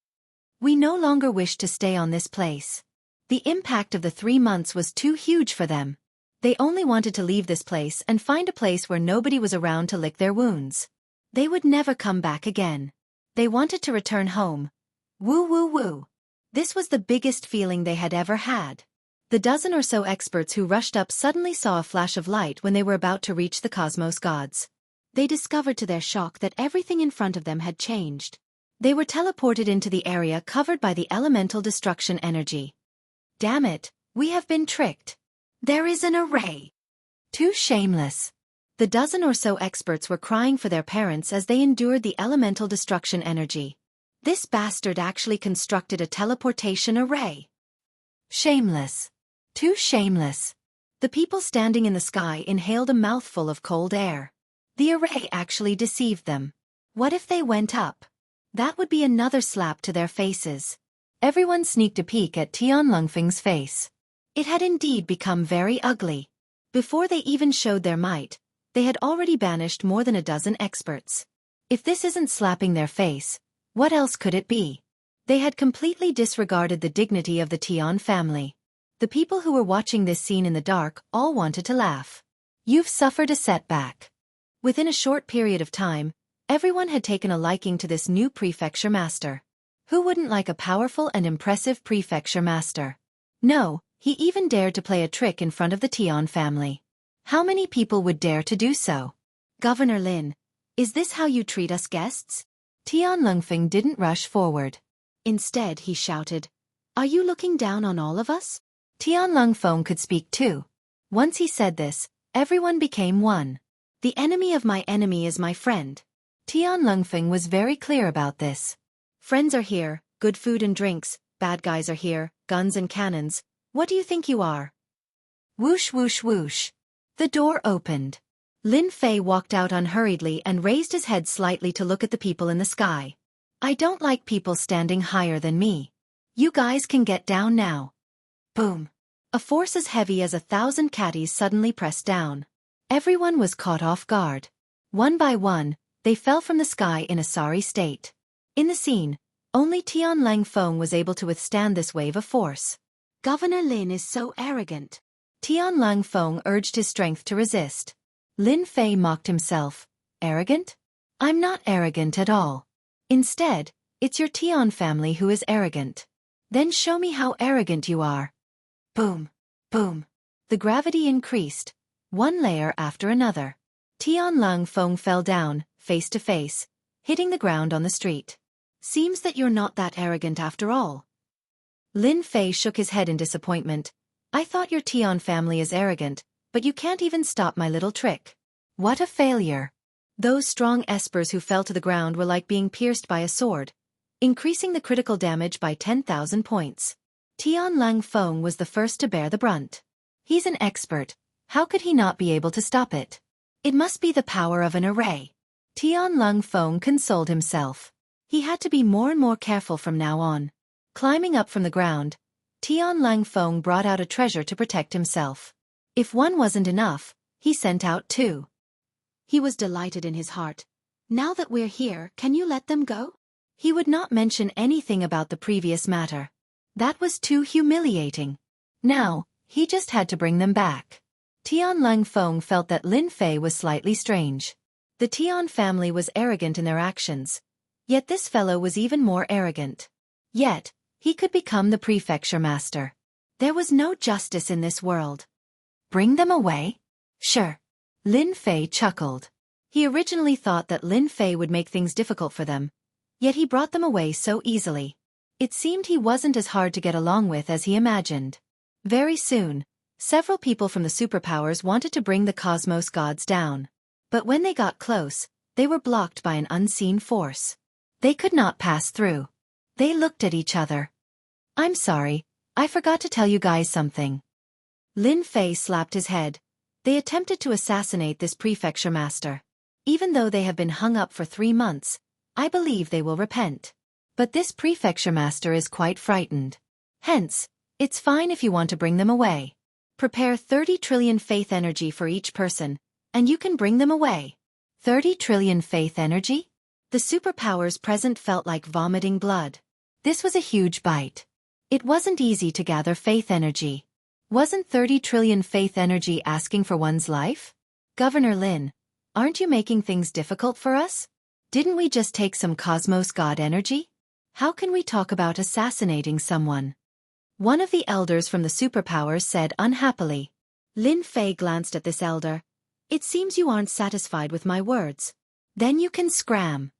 We no longer wish to stay on this place. The impact of the 3 months was too huge for them. They only wanted to leave this place and find a place where nobody was around to lick their wounds. They would never come back again. They wanted to return home. Woo woo woo. This was the biggest feeling they had ever had. The dozen or so experts who rushed up suddenly saw a flash of light when they were about to reach the cosmos gods. They discovered to their shock that everything in front of them had changed. They were teleported into the area covered by the elemental destruction energy. Damn it, we have been tricked. There is an array. Too shameless. The dozen or so experts were crying for their parents as they endured the elemental destruction energy. This bastard actually constructed a teleportation array. Shameless. Too shameless. The people standing in the sky inhaled a mouthful of cold air. The array actually deceived them. What if they went up? That would be another slap to their faces. Everyone sneaked a peek at Tian Lengfeng's face. It had indeed become very ugly. Before they even showed their might, they had already banished more than a dozen experts. If this isn't slapping their face, what else could it be? They had completely disregarded the dignity of the Tian family. The people who were watching this scene in the dark all wanted to laugh. You've suffered a setback. Within a short period of time, everyone had taken a liking to this new prefecture master. Who wouldn't like a powerful and impressive prefecture master? No, he even dared to play a trick in front of the Tian family. How many people would dare to do so? Governor Lin, is this how you treat us guests? Tian Lengfeng didn't rush forward. Instead, he shouted, Are you looking down on all of us? Tian Lengfeng could speak too. Once he said this, everyone became one. The enemy of my enemy is my friend. Tian Lengfeng was very clear about this. Friends are here, good food and drinks, bad guys are here, guns and cannons. What do you think you are? Whoosh whoosh whoosh. The door opened. Lin Fei walked out unhurriedly and raised his head slightly to look at the people in the sky. I don't like people standing higher than me. You guys can get down now. Boom. A force as heavy as 1,000 catties suddenly pressed down. Everyone was caught off guard. One by one, they fell from the sky in a sorry state. In the scene, only Tian Lengfeng was able to withstand this wave of force. Governor Lin is so arrogant. Tian Lengfeng urged his strength to resist. Lin Fei mocked himself. Arrogant? I'm not arrogant at all. Instead, it's your Tian family who is arrogant. Then show me how arrogant you are. Boom. Boom. The gravity increased, one layer after another. Tian Lengfeng fell down, face to face, hitting the ground on the street. Seems that you're not that arrogant after all. Lin Fei shook his head in disappointment. I thought your Tian family is arrogant, but you can't even stop my little trick. What a failure. Those strong espers who fell to the ground were like being pierced by a sword. increasing the critical damage by 10,000 points. Tian Lang Feng was the first to bear the brunt. He's an expert. How could he not be able to stop it? It must be the power of an array. Tian Lang Feng consoled himself. He had to be more and more careful from now on. Climbing up from the ground, Tian Lang Feng brought out a treasure to protect himself. If one wasn't enough, he sent out two. He was delighted in his heart. Now that we're here, can you let them go? He would not mention anything about the previous matter. That was too humiliating. Now, he just had to bring them back. Tian Lang Feng felt that Lin Fei was slightly strange. The Tian family was arrogant in their actions. Yet this fellow was even more arrogant. Yet, he could become the prefecture master. There was no justice in this world. Bring them away? Sure. Lin Fei chuckled. He originally thought that Lin Fei would make things difficult for them. Yet he brought them away so easily. It seemed he wasn't as hard to get along with as he imagined. Very soon, several people from the superpowers wanted to bring the cosmos gods down. But when they got close, they were blocked by an unseen force. They could not pass through. They looked at each other. I'm sorry, I forgot to tell you guys something. Lin Fei slapped his head. They attempted to assassinate this prefecture master. Even though they have been hung up for 3 months, I believe they will repent. But this prefecture master is quite frightened. Hence, it's fine if you want to bring them away. Prepare 30 trillion faith energy for each person, and you can bring them away. 30 trillion faith energy? The superpowers present felt like vomiting blood. This was a huge bite. It wasn't easy to gather faith energy. Wasn't 30 trillion faith energy asking for one's life? Governor Lin, aren't you making things difficult for us? Didn't we just take some cosmos god energy? How can we talk about assassinating someone? One of the elders from the superpowers said unhappily. Lin Fei glanced at this elder. It seems you aren't satisfied with my words. Then you can scram.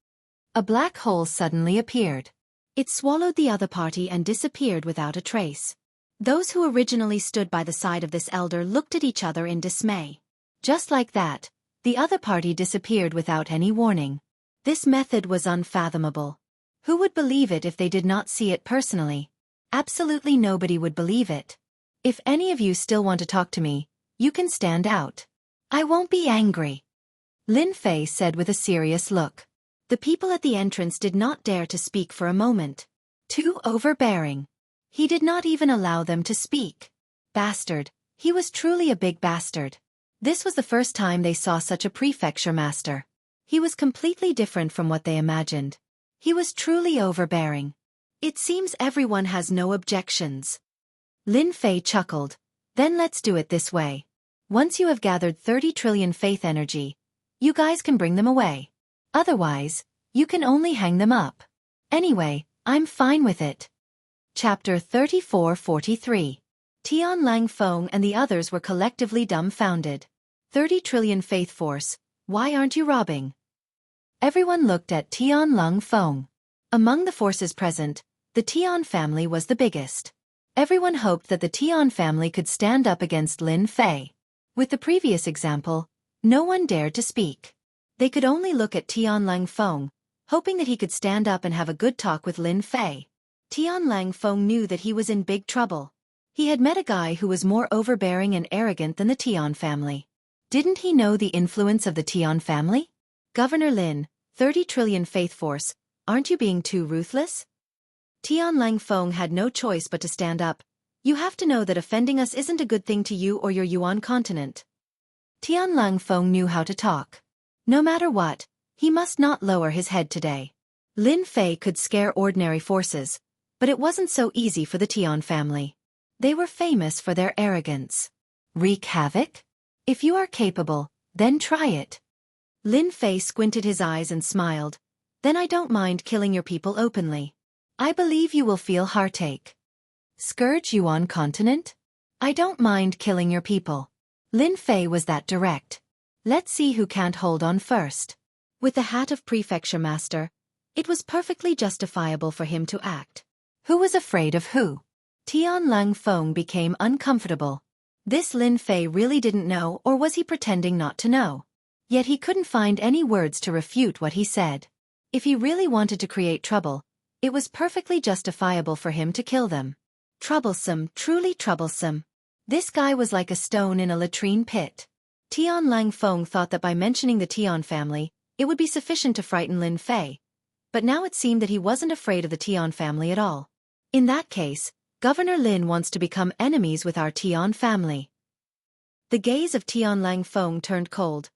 A black hole suddenly appeared. It swallowed the other party and disappeared without a trace. Those who originally stood by the side of this elder looked at each other in dismay. Just like that, the other party disappeared without any warning. This method was unfathomable. Who would believe it if they did not see it personally? Absolutely nobody would believe it. If any of you still want to talk to me, you can stand out. I won't be angry. Lin Fei said with a serious look. The people at the entrance did not dare to speak for a moment. Too overbearing. He did not even allow them to speak. Bastard. He was truly a big bastard. This was the first time they saw such a prefecture master. He was completely different from what they imagined. He was truly overbearing. It seems everyone has no objections. Lin Fei chuckled. Then let's do it this way. Once you have gathered 30 trillion faith energy, you guys can bring them away. Otherwise, you can only hang them up. Anyway, I'm fine with it. Chapter 34-43. Tian Lang Feng and the others were collectively dumbfounded. 30 trillion faith force, why aren't you robbing? Everyone looked at Tian Lang Feng. Among the forces present, the Tian family was the biggest. Everyone hoped that the Tian family could stand up against Lin Fei. With the previous example, no one dared to speak. They could only look at Tian Lang Feng, hoping that he could stand up and have a good talk with Lin Fei. Tian Lang Feng knew that he was in big trouble. He had met a guy who was more overbearing and arrogant than the Tian family. Didn't he know the influence of the Tian family? Governor Lin, 30 trillion faith force, aren't you being too ruthless? Tian Lang Feng had no choice but to stand up. You have to know that offending us isn't a good thing to you or your Yuan continent. Tian Lang Feng knew how to talk. No matter what, he must not lower his head today. Lin Fei could scare ordinary forces, but it wasn't so easy for the Tian family. They were famous for their arrogance. Wreak havoc? If you are capable, then try it. Lin Fei squinted his eyes and smiled. Then I don't mind killing your people openly. I believe you will feel heartache. Scourge Yuan continent? I don't mind killing your people. Lin Fei was that direct. Let's see who can't hold on first. With the hat of prefecture master, it was perfectly justifiable for him to act. Who was afraid of who? Tian Lang Feng became uncomfortable. This Lin Fei really didn't know, or was he pretending not to know? Yet he couldn't find any words to refute what he said. If he really wanted to create trouble, It was perfectly justifiable for him to kill them. Troublesome, truly troublesome. This guy was like a stone in a latrine pit. Tian Lang Feng thought that by mentioning the Tian family, it would be sufficient to frighten Lin Fei. But now it seemed that he wasn't afraid of the Tian family at all. In that case, Governor Lin wants to become enemies with our Tian family. The gaze of Tian Lang Feng turned cold.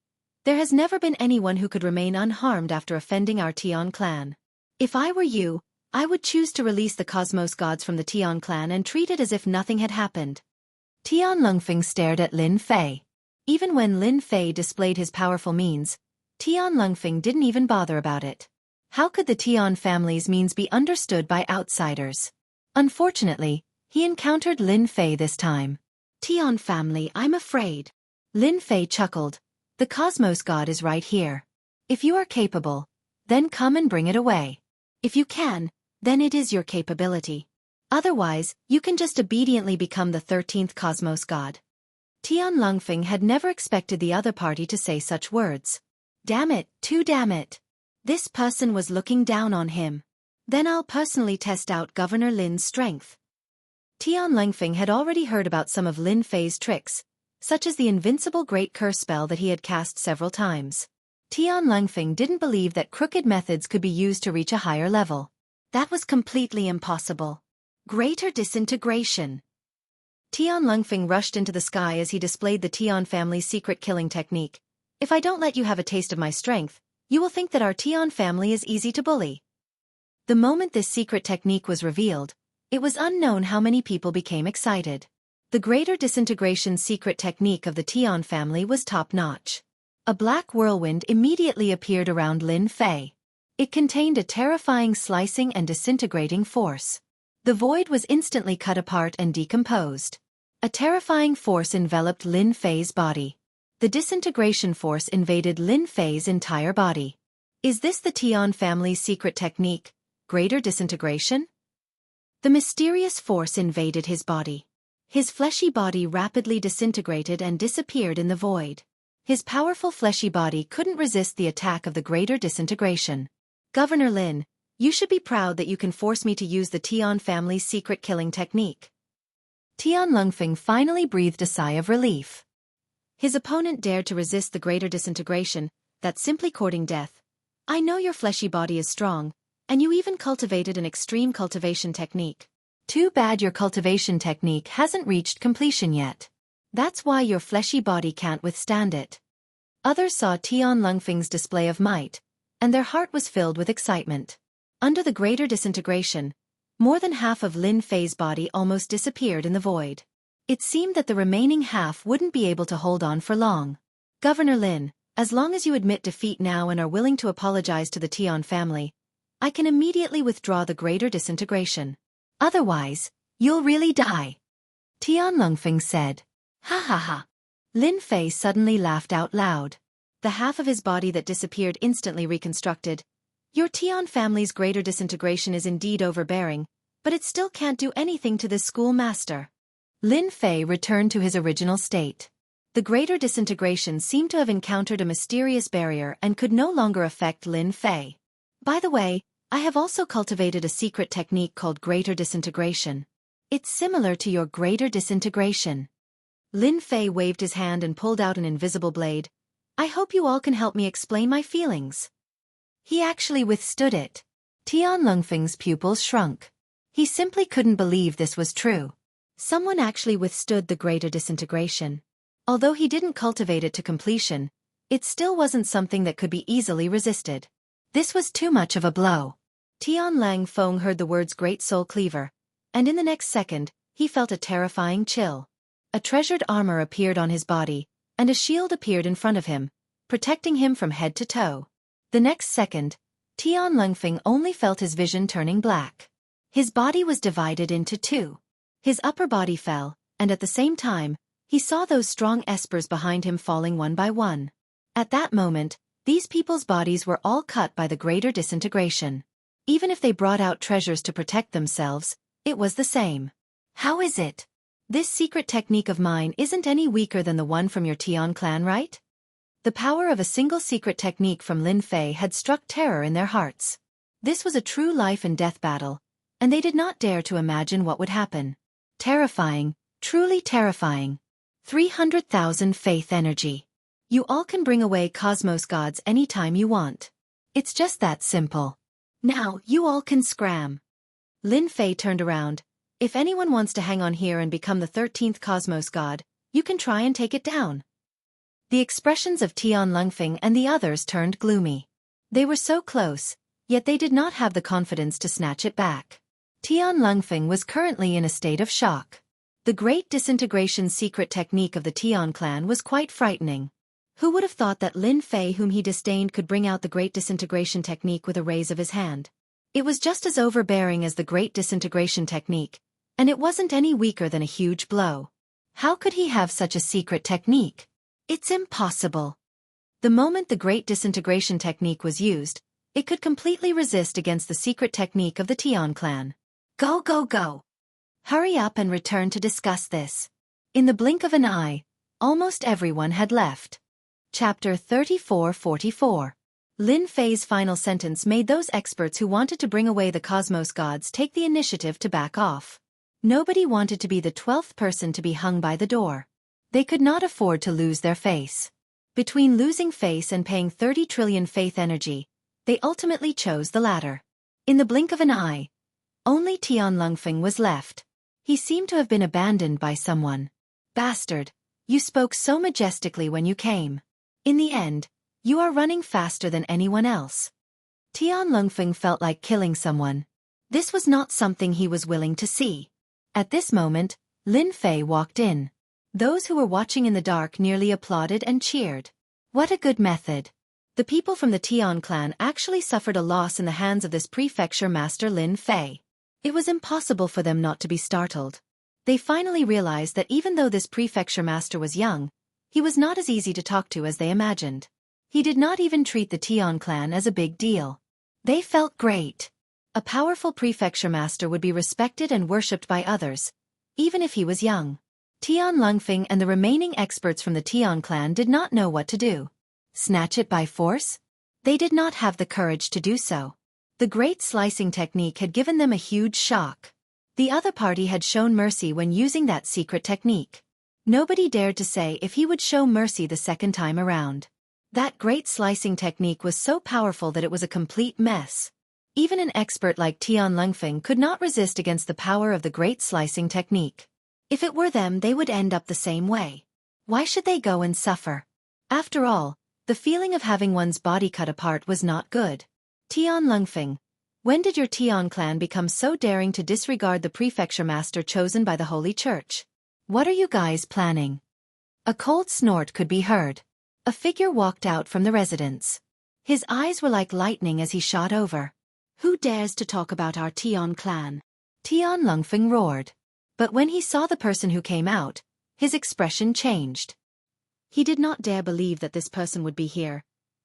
There has never been anyone who could remain unharmed after offending our Tian clan. If I were you, I would choose to release the cosmos gods from the Tian clan and treat it as if nothing had happened. Tian Lungfeng stared at Lin Fei. Even when Lin Fei displayed his powerful means, Tian Lungfeng didn't even bother about it. How could the Tian family's means be understood by outsiders? Unfortunately, he encountered Lin Fei this time. Tian family, I'm afraid. Lin Fei chuckled. The cosmos god is right here. If you are capable, then come and bring it away. If you can, then it is your capability. Otherwise, you can just obediently become the 13th cosmos god. Tian Lungfeng had never expected the other party to say such words. Damn it, too damn it. This person was looking down on him. Then I'll personally test out Governor Lin's strength. Tian Lungfeng had already heard about some of Lin Fei's tricks, such as the invincible Great Curse spell that he had cast several times. Tian Lungfeng didn't believe that crooked methods could be used to reach a higher level. That was completely impossible. Greater disintegration. Tian Lungfeng rushed into the sky as he displayed the Tian family's secret killing technique. If I don't let you have a taste of my strength, you will think that our Tian family is easy to bully. The moment this secret technique was revealed, it was unknown how many people became excited. The greater disintegration secret technique of the Tian family was top-notch. A black whirlwind immediately appeared around Lin Fei. It contained a terrifying slicing and disintegrating force. The void was instantly cut apart and decomposed. A terrifying force enveloped Lin Fei's body. The disintegration force invaded Lin Fei's entire body. Is this the Tian family's secret technique, greater disintegration? The mysterious force invaded his body. His fleshy body rapidly disintegrated and disappeared in the void. His powerful fleshy body couldn't resist the attack of the greater disintegration. Governor Lin, you should be proud that you can force me to use the Tian family's secret killing technique. Tian Lungfeng finally breathed a sigh of relief. His opponent dared to resist the greater disintegration, that's simply courting death. I know your fleshy body is strong, and you even cultivated an extreme cultivation technique. Too bad your cultivation technique hasn't reached completion yet. That's why your fleshy body can't withstand it. Others saw Tian Lungfeng's display of might, and their heart was filled with excitement. Under the greater disintegration, more than half of Lin Fei's body almost disappeared in the void. It seemed that the remaining half wouldn't be able to hold on for long. Governor Lin, as long as you admit defeat now and are willing to apologize to the Tian family, I can immediately withdraw the greater disintegration. Otherwise, you'll really die. Tian Lungfeng said. Ha ha ha. Lin Fei suddenly laughed out loud. The half of his body that disappeared instantly reconstructed. Your Tian family's greater disintegration is indeed overbearing, but it still can't do anything to this schoolmaster. Lin Fei returned to his original state. The greater disintegration seemed to have encountered a mysterious barrier and could no longer affect Lin Fei. By the way, I have also cultivated a secret technique called greater disintegration. It's similar to your greater disintegration. Lin Fei waved his hand and pulled out an invisible blade. I hope you all can help me explain my feelings. He actually withstood it. Tian Lungfeng's pupils shrunk. He simply couldn't believe this was true. Someone actually withstood the greater disintegration. Although he didn't cultivate it to completion, it still wasn't something that could be easily resisted. This was too much of a blow. Tian Lang Feng heard the words Great Soul Cleaver, and in the next second, he felt a terrifying chill. A treasured armor appeared on his body, and a shield appeared in front of him, protecting him from head to toe. The next second, Tian Lungfeng only felt his vision turning black. His body was divided into two. His upper body fell, and at the same time, he saw those strong espers behind him falling one by one. At that moment, these people's bodies were all cut by the greater disintegration. Even if they brought out treasures to protect themselves, it was the same. How is it? This secret technique of mine isn't any weaker than the one from your Tian clan, right? The power of a single secret technique from Lin Fei had struck terror in their hearts. This was a true life and death battle, and they did not dare to imagine what would happen. Terrifying, truly terrifying. 300,000 faith energy. You all can bring away Cosmos Gods anytime you want. It's just that simple. Now, you all can scram. Lin Fei turned around. If anyone wants to hang on here and become the 13th Cosmos God, you can try and take it down. The expressions of Tian Lungfeng and the others turned gloomy. They were so close, yet they did not have the confidence to snatch it back. Tian Lungfeng was currently in a state of shock. The great disintegration secret technique of the Tian clan was quite frightening. Who would have thought that Lin Fei, whom he disdained, could bring out the great disintegration technique with a raise of his hand? It was just as overbearing as the great disintegration technique, and it wasn't any weaker than a huge blow. How could he have such a secret technique? It's impossible. The moment the great disintegration technique was used, it could completely resist against the secret technique of the Tian clan. Go, go, go! Hurry up and return to discuss this. In the blink of an eye, almost everyone had left. Chapter 34-44. Lin Fei's final sentence made those experts who wanted to bring away the Cosmos Gods take the initiative to back off. Nobody wanted to be the 12th person to be hung by the door. They could not afford to lose their face. Between losing face and paying 30 trillion faith energy, they ultimately chose the latter. In the blink of an eye, only Tian Lungfeng was left. He seemed to have been abandoned by someone. Bastard, you spoke so majestically when you came. In the end, you are running faster than anyone else. Tian Lungfeng felt like killing someone. This was not something he was willing to see. At this moment, Lin Fei walked in. Those who were watching in the dark nearly applauded and cheered. What a good method. The people from the Tian clan actually suffered a loss in the hands of this prefecture master Lin Fei. It was impossible for them not to be startled. They finally realized that even though this prefecture master was young, he was not as easy to talk to as they imagined. He did not even treat the Tian clan as a big deal. They felt great. A powerful prefecture master would be respected and worshipped by others, even if he was young. Tian Lungfeng and the remaining experts from the Tian clan did not know what to do. Snatch it by force? They did not have the courage to do so. The great slicing technique had given them a huge shock. The other party had shown mercy when using that secret technique. Nobody dared to say if he would show mercy the second time around. That great slicing technique was so powerful that it was a complete mess. Even an expert like Tian Lungfeng could not resist against the power of the great slicing technique. If it were them, they would end up the same way. Why should they go and suffer? After all, the feeling of having one's body cut apart was not good. Tian Lungfeng, when did your Tian clan become so daring to disregard the prefecture master chosen by the Holy Church? What are you guys planning? A cold snort could be heard. A figure walked out from the residence. His eyes were like lightning as he shot over. Who dares to talk about our Tian clan? Tian Lungfeng roared. But when he saw the person who came out, his expression changed. He did not dare believe that this person would be here.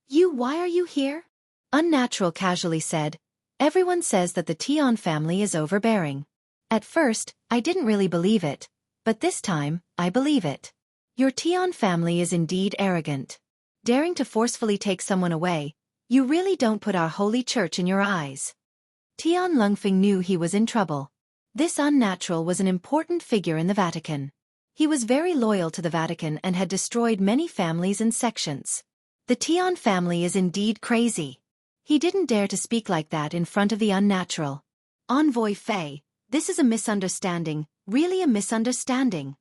Why are you here? Unnatural casually said. Everyone says that the Tian family is overbearing. At first, I didn't really believe it. But this time, I believe it. Your Tian family is indeed arrogant. Daring to forcefully take someone away, you really don't put our holy church in your eyes. Tian Lungfeng knew he was in trouble. This unnatural was an important figure in the Vatican. He was very loyal to the Vatican and had destroyed many families and sections. The Tian family is indeed crazy. He didn't dare to speak like that in front of the unnatural. Envoy Fei, this is a misunderstanding, really a misunderstanding.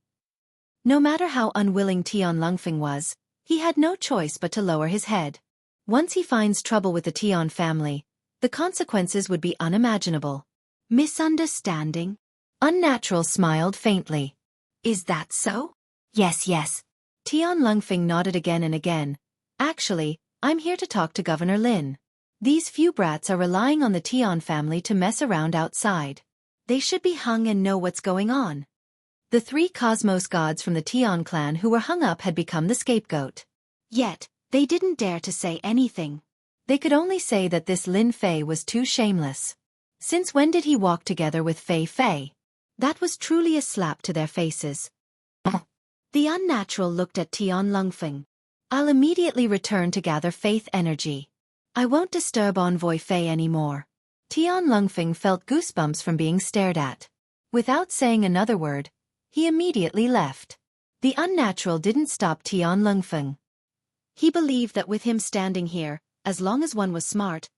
No matter how unwilling Tian Lungfeng was, he had no choice but to lower his head. Once he finds trouble with the Tian family, the consequences would be unimaginable. Misunderstanding? Unnatural smiled faintly. Is that so? Yes, yes. Tian Lungfeng nodded again and again. Actually, I'm here to talk to Governor Lin. These few brats are relying on the Tian family to mess around outside. They should be hung and know what's going on. The 3 Cosmos gods from the Tian clan who were hung up had become the scapegoat. Yet, they didn't dare to say anything. They could only say that this Lin Fei was too shameless. Since when did he walk together with Fei Fei? That was truly a slap to their faces. The unnatural looked at Tian Lungfeng. I'll immediately return to gather faith energy. I won't disturb Envoy Fei anymore. Tian Lungfeng felt goosebumps from being stared at. Without saying another word, he immediately left. The unnatural didn't stop Tian Lungfeng. He believed that with him standing here, as long as one was smart,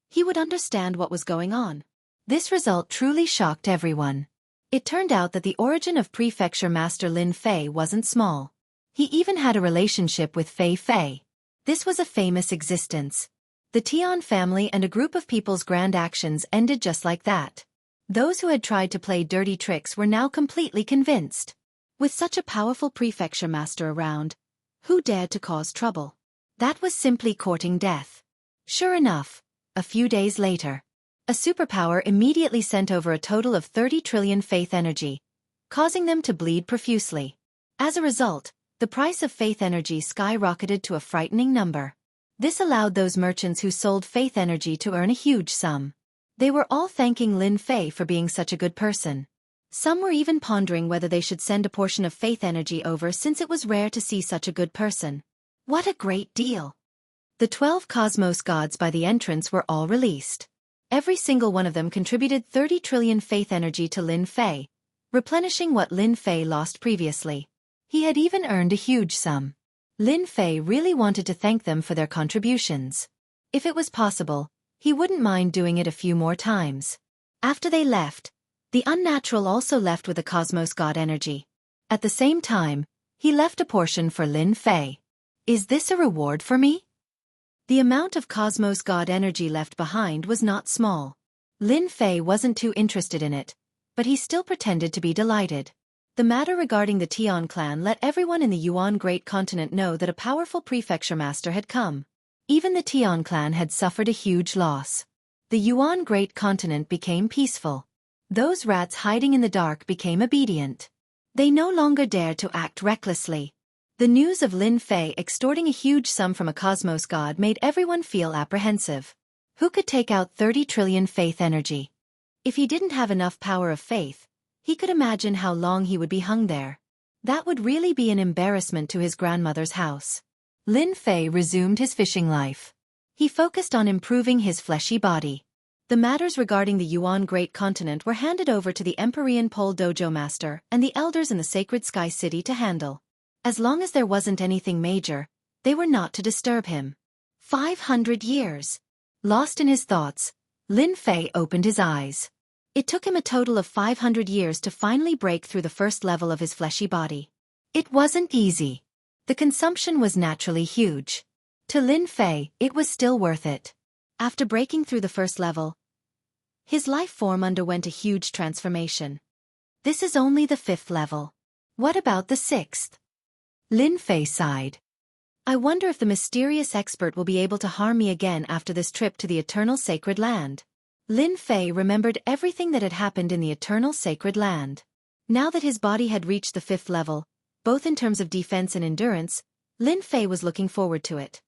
he would understand what was going on. This result truly shocked everyone. It turned out that the origin of Prefecture Master Lin Fei wasn't small. He even had a relationship with Fei Fei. This was a famous existence. The Tian family and a group of people's grand actions ended just like that. Those who had tried to play dirty tricks were now completely convinced. With such a powerful prefecture master around, who dared to cause trouble? That was simply courting death. Sure enough, a few days later, a superpower immediately sent over a total of 30 trillion faith energy, causing them to bleed profusely. As a result, the price of faith energy skyrocketed to a frightening number. This allowed those merchants who sold faith energy to earn a huge sum. They were all thanking Lin Fei for being such a good person. Some were even pondering whether they should send a portion of faith energy over since it was rare to see such a good person. What a great deal! The 12 cosmos gods by the entrance were all released. Every single one of them contributed 30 trillion faith energy to Lin Fei, replenishing what Lin Fei lost previously. He had even earned a huge sum. Lin Fei really wanted to thank them for their contributions. If it was possible, he wouldn't mind doing it a few more times. After they left, the unnatural also left with a cosmos god energy. At the same time, he left a portion for Lin Fei. Is this a reward for me? The amount of cosmos god energy left behind was not small. Lin Fei wasn't too interested in it, but he still pretended to be delighted. The matter regarding the Tian clan let everyone in the Yuan Great Continent know that a powerful prefecture master had come. Even the Tian clan had suffered a huge loss. The Yuan Great Continent became peaceful. Those rats hiding in the dark became obedient. They no longer dared to act recklessly. The news of Lin Fei extorting a huge sum from a cosmos god made everyone feel apprehensive. Who could take out 30 trillion faith energy? If he didn't have enough power of faith, he could imagine how long he would be hung there. That would really be an embarrassment to his grandmother's house. Lin Fei resumed his fishing life. He focused on improving his fleshy body. The matters regarding the Yuan Great Continent were handed over to the Empyrean Pole Dojo Master and the elders in the Sacred Sky City to handle. As long as there wasn't anything major, they were not to disturb him. 500 years. Lost in his thoughts, Lin Fei opened his eyes. It took him a total of 500 years to finally break through the first level of his fleshy body. It wasn't easy. The consumption was naturally huge. To Lin Fei, it was still worth it. After breaking through the first level, his life form underwent a huge transformation. This is only the 5th level. What about the 6th? Lin Fei sighed. I wonder if the mysterious expert will be able to harm me again after this trip to the Eternal Sacred Land. Lin Fei remembered everything that had happened in the Eternal Sacred Land. Now that his body had reached the 5th level, both in terms of defense and endurance, Lin Fei was looking forward to it.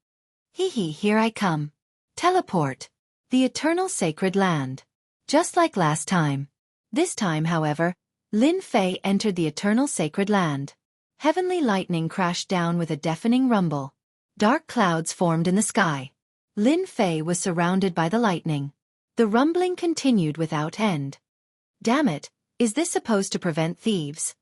Here I come. Teleport. The Eternal Sacred Land. Just like last time. This time, however, Lin Fei entered the Eternal Sacred Land. Heavenly lightning crashed down with a deafening rumble. Dark clouds formed in the sky. Lin Fei was surrounded by the lightning. The rumbling continued without end. Damn it, is this supposed to prevent thieves?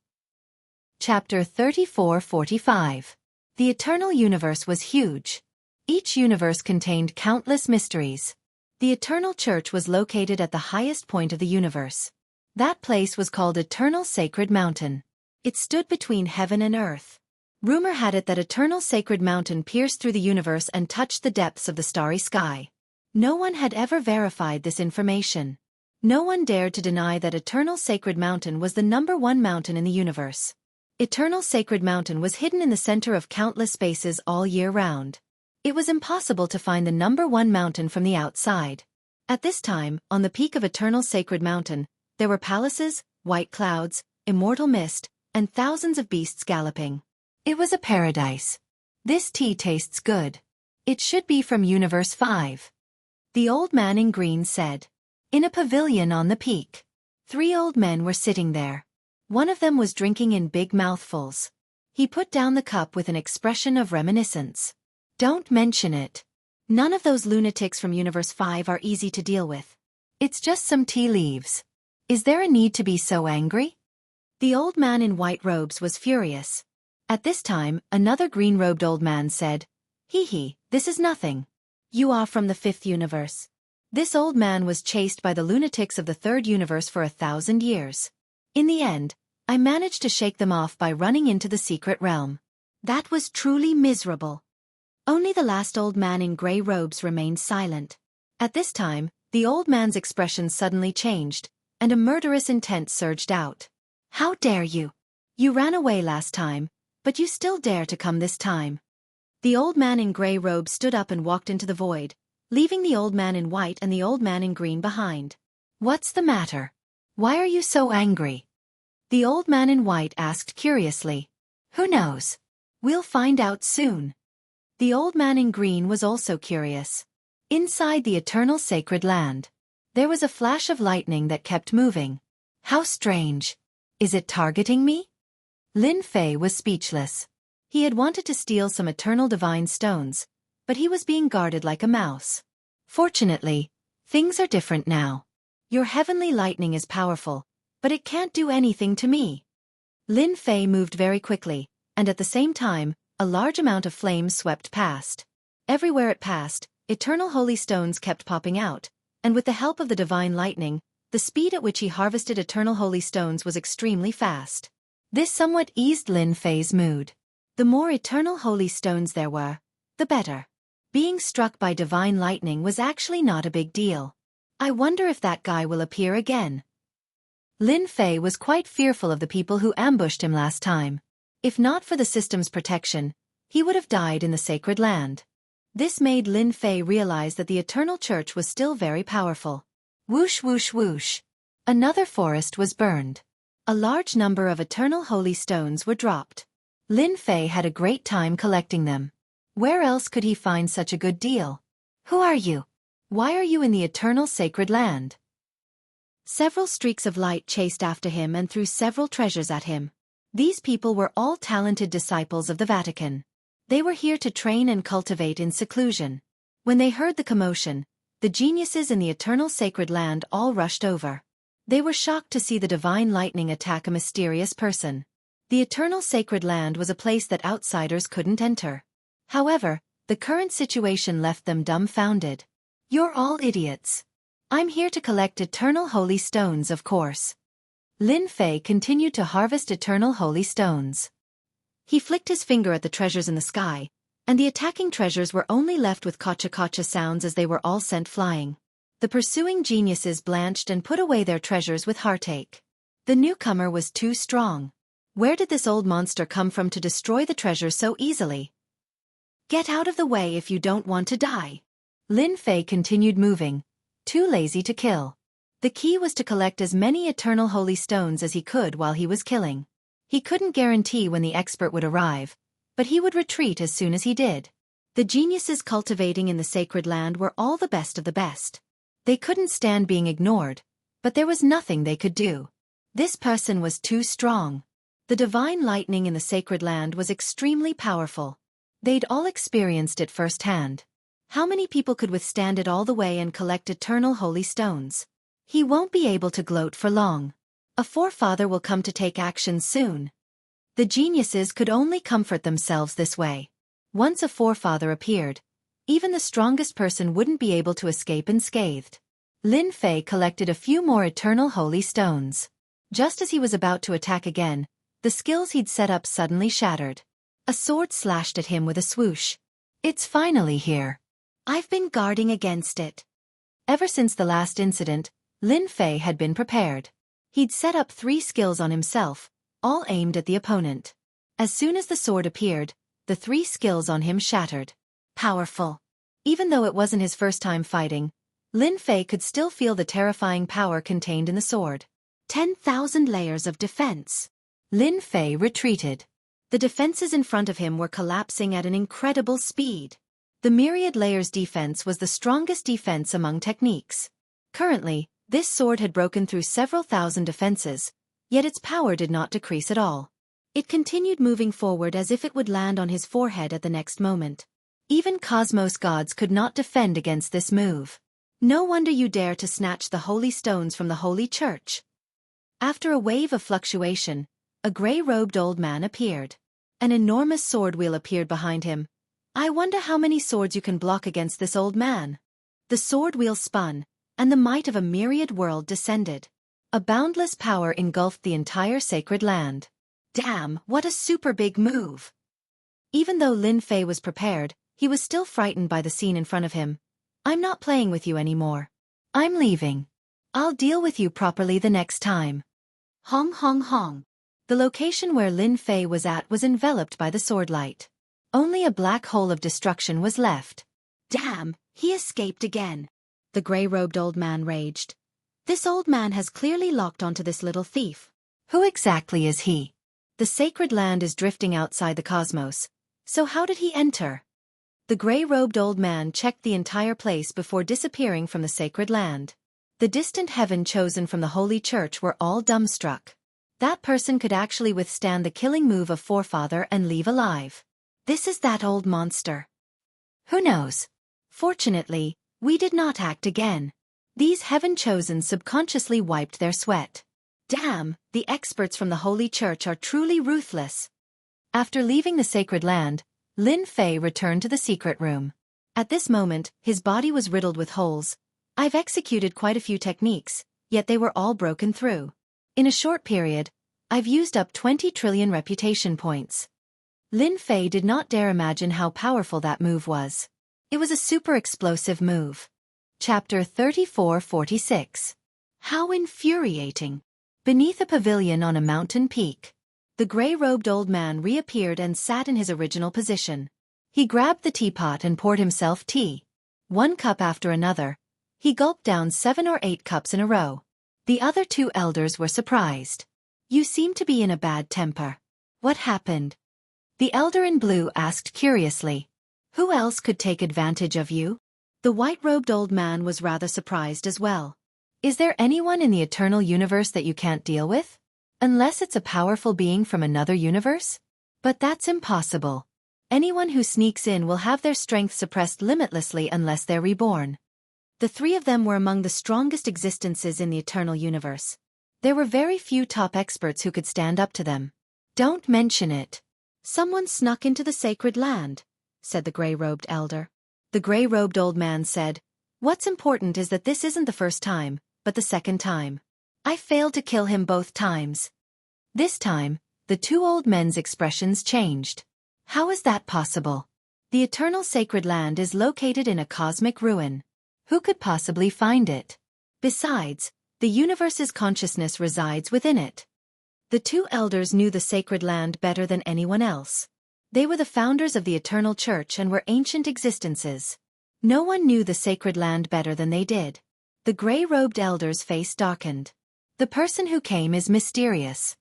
Chapter 34-45. The Eternal Universe was huge. Each universe contained countless mysteries. The Eternal Church was located at the highest point of the universe. That place was called Eternal Sacred Mountain. It stood between heaven and earth. Rumor had it that Eternal Sacred Mountain pierced through the universe and touched the depths of the starry sky. No one had ever verified this information. No one dared to deny that Eternal Sacred Mountain was the #1 mountain in the universe. Eternal Sacred Mountain was hidden in the center of countless spaces all year round. It was impossible to find the #1 mountain from the outside. At this time, on the peak of Eternal Sacred Mountain, there were palaces, white clouds, immortal mist, and thousands of beasts galloping. It was a paradise. This tea tastes good. It should be from Universe 5. The old man in green said. In a pavilion on the peak. 3 old men were sitting there. One of them was drinking in big mouthfuls. He put down the cup with an expression of reminiscence. Don't mention it. None of those lunatics from Universe 5 are easy to deal with. It's just some tea leaves. Is there a need to be so angry? The old man in white robes was furious. At this time, another green-robed old man said, "Hee, this is nothing. You are from the 5th universe." This old man was chased by the lunatics of the 3rd universe for 1,000 years. In the end, I managed to shake them off by running into the secret realm. That was truly miserable. Only the last old man in grey robes remained silent. At this time, the old man's expression suddenly changed, and a murderous intent surged out. "How dare you? You ran away last time, but you still dare to come this time." The old man in grey robes stood up and walked into the void, leaving the old man in white and the old man in green behind. "What's the matter? Why are you so angry?" The old man in white asked curiously. "Who knows? We'll find out soon." The old man in green was also curious. Inside the eternal sacred land, there was a flash of lightning that kept moving. How strange. Is it targeting me? Lin Fei was speechless. He had wanted to steal some eternal divine stones, but he was being guarded like a mouse. Fortunately, things are different now. Your heavenly lightning is powerful, but it can't do anything to me. Lin Fei moved very quickly, and at the same time, a large amount of flames swept past. Everywhere it passed, eternal holy stones kept popping out, and with the help of the divine lightning, the speed at which he harvested eternal holy stones was extremely fast. This somewhat eased Lin Fei's mood. The more eternal holy stones there were, the better. Being struck by divine lightning was actually not a big deal. I wonder if that guy will appear again. Lin Fei was quite fearful of the people who ambushed him last time. If not for the system's protection, he would have died in the sacred land. This made Lin Fei realize that the eternal church was still very powerful. Whoosh whoosh whoosh. Another forest was burned. A large number of eternal holy stones were dropped. Lin Fei had a great time collecting them. Where else could he find such a good deal? Who are you? Why are you in the eternal sacred land? Several streaks of light chased after him and threw several treasures at him. These people were all talented disciples of the Vatican. They were here to train and cultivate in seclusion. When they heard the commotion, the geniuses in the eternal sacred land all rushed over. They were shocked to see the divine lightning attack a mysterious person. The eternal sacred land was a place that outsiders couldn't enter. However, the current situation left them dumbfounded. "You're all idiots. I'm here to collect eternal holy stones, of course." Lin Fei continued to harvest eternal holy stones. He flicked his finger at the treasures in the sky, and the attacking treasures were only left with kacha-kacha sounds as they were all sent flying. The pursuing geniuses blanched and put away their treasures with heartache. The newcomer was too strong. Where did this old monster come from to destroy the treasures so easily? "Get out of the way if you don't want to die." Lin Fei continued moving, too lazy to kill. The key was to collect as many eternal holy stones as he could while he was killing. He couldn't guarantee when the expert would arrive, but he would retreat as soon as he did. The geniuses cultivating in the sacred land were all the best of the best. They couldn't stand being ignored, but there was nothing they could do. This person was too strong. The divine lightning in the sacred land was extremely powerful. They'd all experienced it firsthand. How many people could withstand it all the way and collect eternal holy stones? He won't be able to gloat for long. A forefather will come to take action soon. The geniuses could only comfort themselves this way. Once a forefather appeared, even the strongest person wouldn't be able to escape unscathed. Lin Fei collected a few more eternal holy stones. Just as he was about to attack again, the skills he'd set up suddenly shattered. A sword slashed at him with a swoosh. "It's finally here. I've been guarding against it." Ever since the last incident, Lin Fei had been prepared. He'd set up 3 skills on himself, all aimed at the opponent. As soon as the sword appeared, the 3 skills on him shattered. Powerful. Even though it wasn't his first time fighting, Lin Fei could still feel the terrifying power contained in the sword. 10,000 layers of defense. Lin Fei retreated. The defenses in front of him were collapsing at an incredible speed. The myriad layers defense was the strongest defense among techniques. Currently, this sword had broken through several thousand defenses, yet its power did not decrease at all. It continued moving forward as if it would land on his forehead at the next moment. Even Cosmos gods could not defend against this move. No wonder you dare to snatch the holy stones from the holy church. After a wave of fluctuation, a gray-robed old man appeared. An enormous sword wheel appeared behind him. I wonder how many swords you can block against this old man. The sword wheel spun, and the might of a myriad world descended. A boundless power engulfed the entire sacred land. Damn, what a super big move! Even though Lin Fei was prepared, he was still frightened by the scene in front of him. I'm not playing with you anymore. I'm leaving. I'll deal with you properly the next time. Hong hong hong. The location where Lin Fei was at was enveloped by the sword light. Only a black hole of destruction was left. Damn, he escaped again. The gray-robed old man raged. This old man has clearly locked onto this little thief. Who exactly is he? The sacred land is drifting outside the cosmos. So how did he enter? The gray-robed old man checked the entire place before disappearing from the sacred land. The distant heaven chosen from the holy church were all dumbstruck. That person could actually withstand the killing move of forefather and leave alive. This is that old monster. Who knows? Fortunately, we did not act again. These heaven-chosen subconsciously wiped their sweat. Damn, the experts from the holy church are truly ruthless. After leaving the sacred land, Lin Fei returned to the secret room. At this moment, his body was riddled with holes. I've executed quite a few techniques, yet they were all broken through. In a short period, I've used up 20 trillion reputation points. Lin Fei did not dare imagine how powerful that move was. It was a super explosive move. Chapter 3446. How infuriating. Beneath a pavilion on a mountain peak, the gray-robed old man reappeared and sat in his original position. He grabbed the teapot and poured himself tea. One cup after another, he gulped down 7 or 8 cups in a row. The other 2 elders were surprised. You seem to be in a bad temper. What happened? The elder in blue asked curiously. Who else could take advantage of you? The white-robed old man was rather surprised as well. Is there anyone in the eternal universe that you can't deal with? Unless it's a powerful being from another universe? But that's impossible. Anyone who sneaks in will have their strength suppressed limitlessly unless they're reborn. The 3 of them were among the strongest existences in the eternal universe. There were very few top experts who could stand up to them. Don't mention it. Someone snuck into the sacred land, said the gray-robed elder. The gray-robed old man said, What's important is that this isn't the first time, but the second time. I failed to kill him both times. This time, the 2 old men's expressions changed. How is that possible? The eternal sacred land is located in a cosmic ruin. Who could possibly find it? Besides, the universe's consciousness resides within it. The 2 elders knew the sacred land better than anyone else. They were the founders of the eternal church and were ancient existences. No one knew the sacred land better than they did. The gray-robed elder's face darkened. The person who came is mysterious.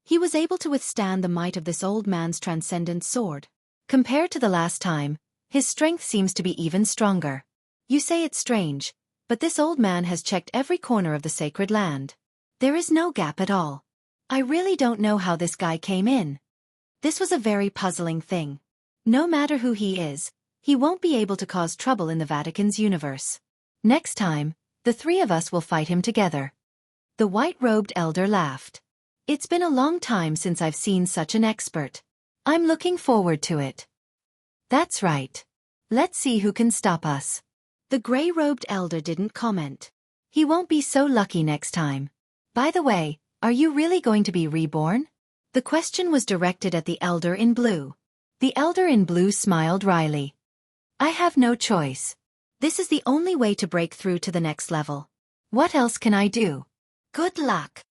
He was able to withstand the might of this old man's transcendent sword. Compared to the last time, his strength seems to be even stronger. You say it's strange, but this old man has checked every corner of the sacred land. There is no gap at all. I really don't know how this guy came in. This was a very puzzling thing. No matter who he is, he won't be able to cause trouble in the Vatican's universe. Next time, the 3 of us will fight him together. The white-robed elder laughed. It's been a long time since I've seen such an expert. I'm looking forward to it. That's right. Let's see who can stop us. The gray-robed elder didn't comment. He won't be so lucky next time. By the way, are you really going to be reborn? The question was directed at the elder in blue. The elder in blue smiled wryly. I have no choice. This is the only way to break through to the next level. What else can I do? Good luck.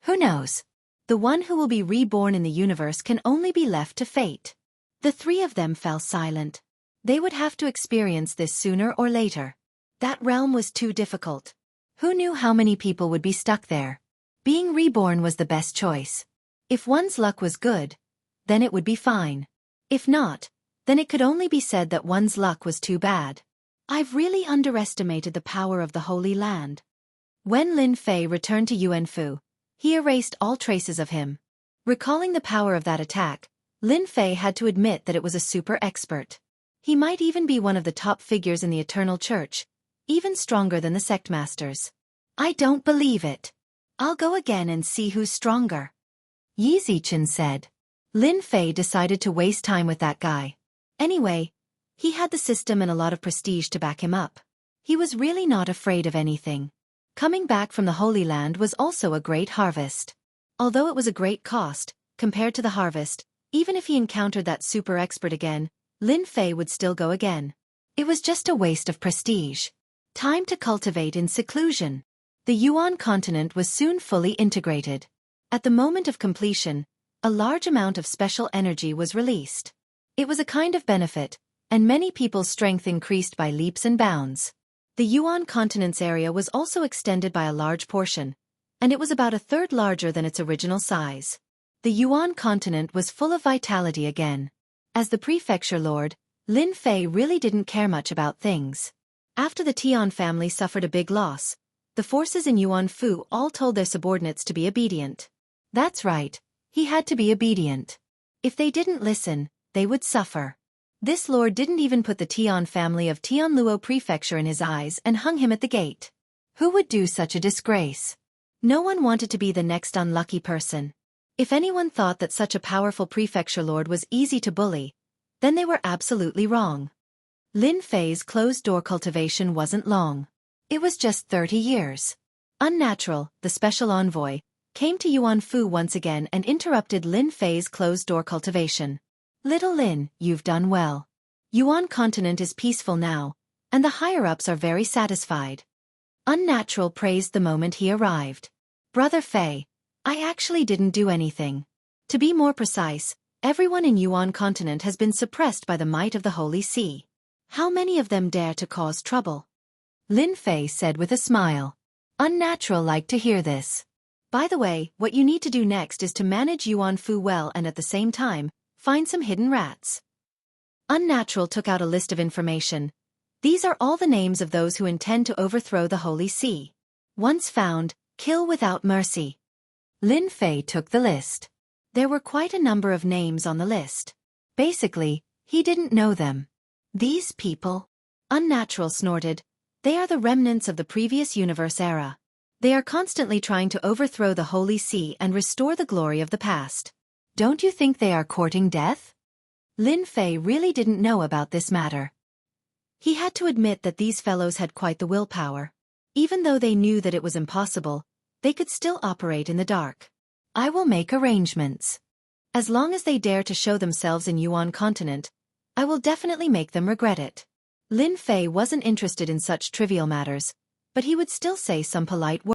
Who knows? The one who will be reborn in the universe can only be left to fate. The 3 of them fell silent. They would have to experience this sooner or later. That realm was too difficult. Who knew how many people would be stuck there? Being reborn was the best choice. If one's luck was good, then it would be fine. If not, then it could only be said that one's luck was too bad. I've really underestimated the power of the Holy Land. When Lin Fei returned to Yuanfu, he erased all traces of him. Recalling the power of that attack, Lin Fei had to admit that it was a super expert. He might even be one of the top figures in the Eternal Church, even stronger than the sect masters. I don't believe it. I'll go again and see who's stronger. Yi Zichen said. Lin Fei decided to waste time with that guy. Anyway, he had the system and a lot of prestige to back him up. He was really not afraid of anything. Coming back from the Holy Land was also a great harvest. Although it was a great cost, compared to the harvest, even if he encountered that super expert again, Lin Fei would still go again. It was just a waste of prestige. Time to cultivate in seclusion. The Yuan continent was soon fully integrated. At the moment of completion, a large amount of special energy was released. It was a kind of benefit, and many people's strength increased by leaps and bounds. The Yuan continent's area was also extended by a large portion, and it was about a third larger than its original size. The Yuan continent was full of vitality again. As the prefecture lord, Lin Fei really didn't care much about things. After the Tian family suffered a big loss, the forces in Yuanfu all told their subordinates to be obedient. That's right, he had to be obedient. If they didn't listen, they would suffer. This lord didn't even put the Tian family of Tianluo prefecture in his eyes and hung him at the gate. Who would do such a disgrace? No one wanted to be the next unlucky person. If anyone thought that such a powerful prefecture lord was easy to bully, then they were absolutely wrong. Lin Fei's closed-door cultivation wasn't long. It was just 30 years. Unnatural, the special envoy, came to Yuanfu once again and interrupted Lin Fei's closed-door cultivation. Little Lin, you've done well. Yuan continent is peaceful now, and the higher-ups are very satisfied. Unnatural praised the moment he arrived. Brother Fei, I actually didn't do anything. To be more precise, everyone in Yuan continent has been suppressed by the might of the Holy See. How many of them dare to cause trouble? Lin Fei said with a smile. Unnatural liked to hear this. By the way, what you need to do next is to manage Yuanfu well and at the same time, find some hidden rats. Unnatural took out a list of information. These are all the names of those who intend to overthrow the Holy See. Once found, kill without mercy. Lin Fei took the list. There were quite a number of names on the list. Basically, he didn't know them. These people? Unnatural snorted. They are the remnants of the previous universe era. They are constantly trying to overthrow the Holy See and restore the glory of the past. Don't you think they are courting death? Lin Fei really didn't know about this matter. He had to admit that these fellows had quite the willpower. Even though they knew that it was impossible, they could still operate in the dark. I will make arrangements. As long as they dare to show themselves in Yuan continent, I will definitely make them regret it. Lin Fei wasn't interested in such trivial matters, but he would still say some polite words.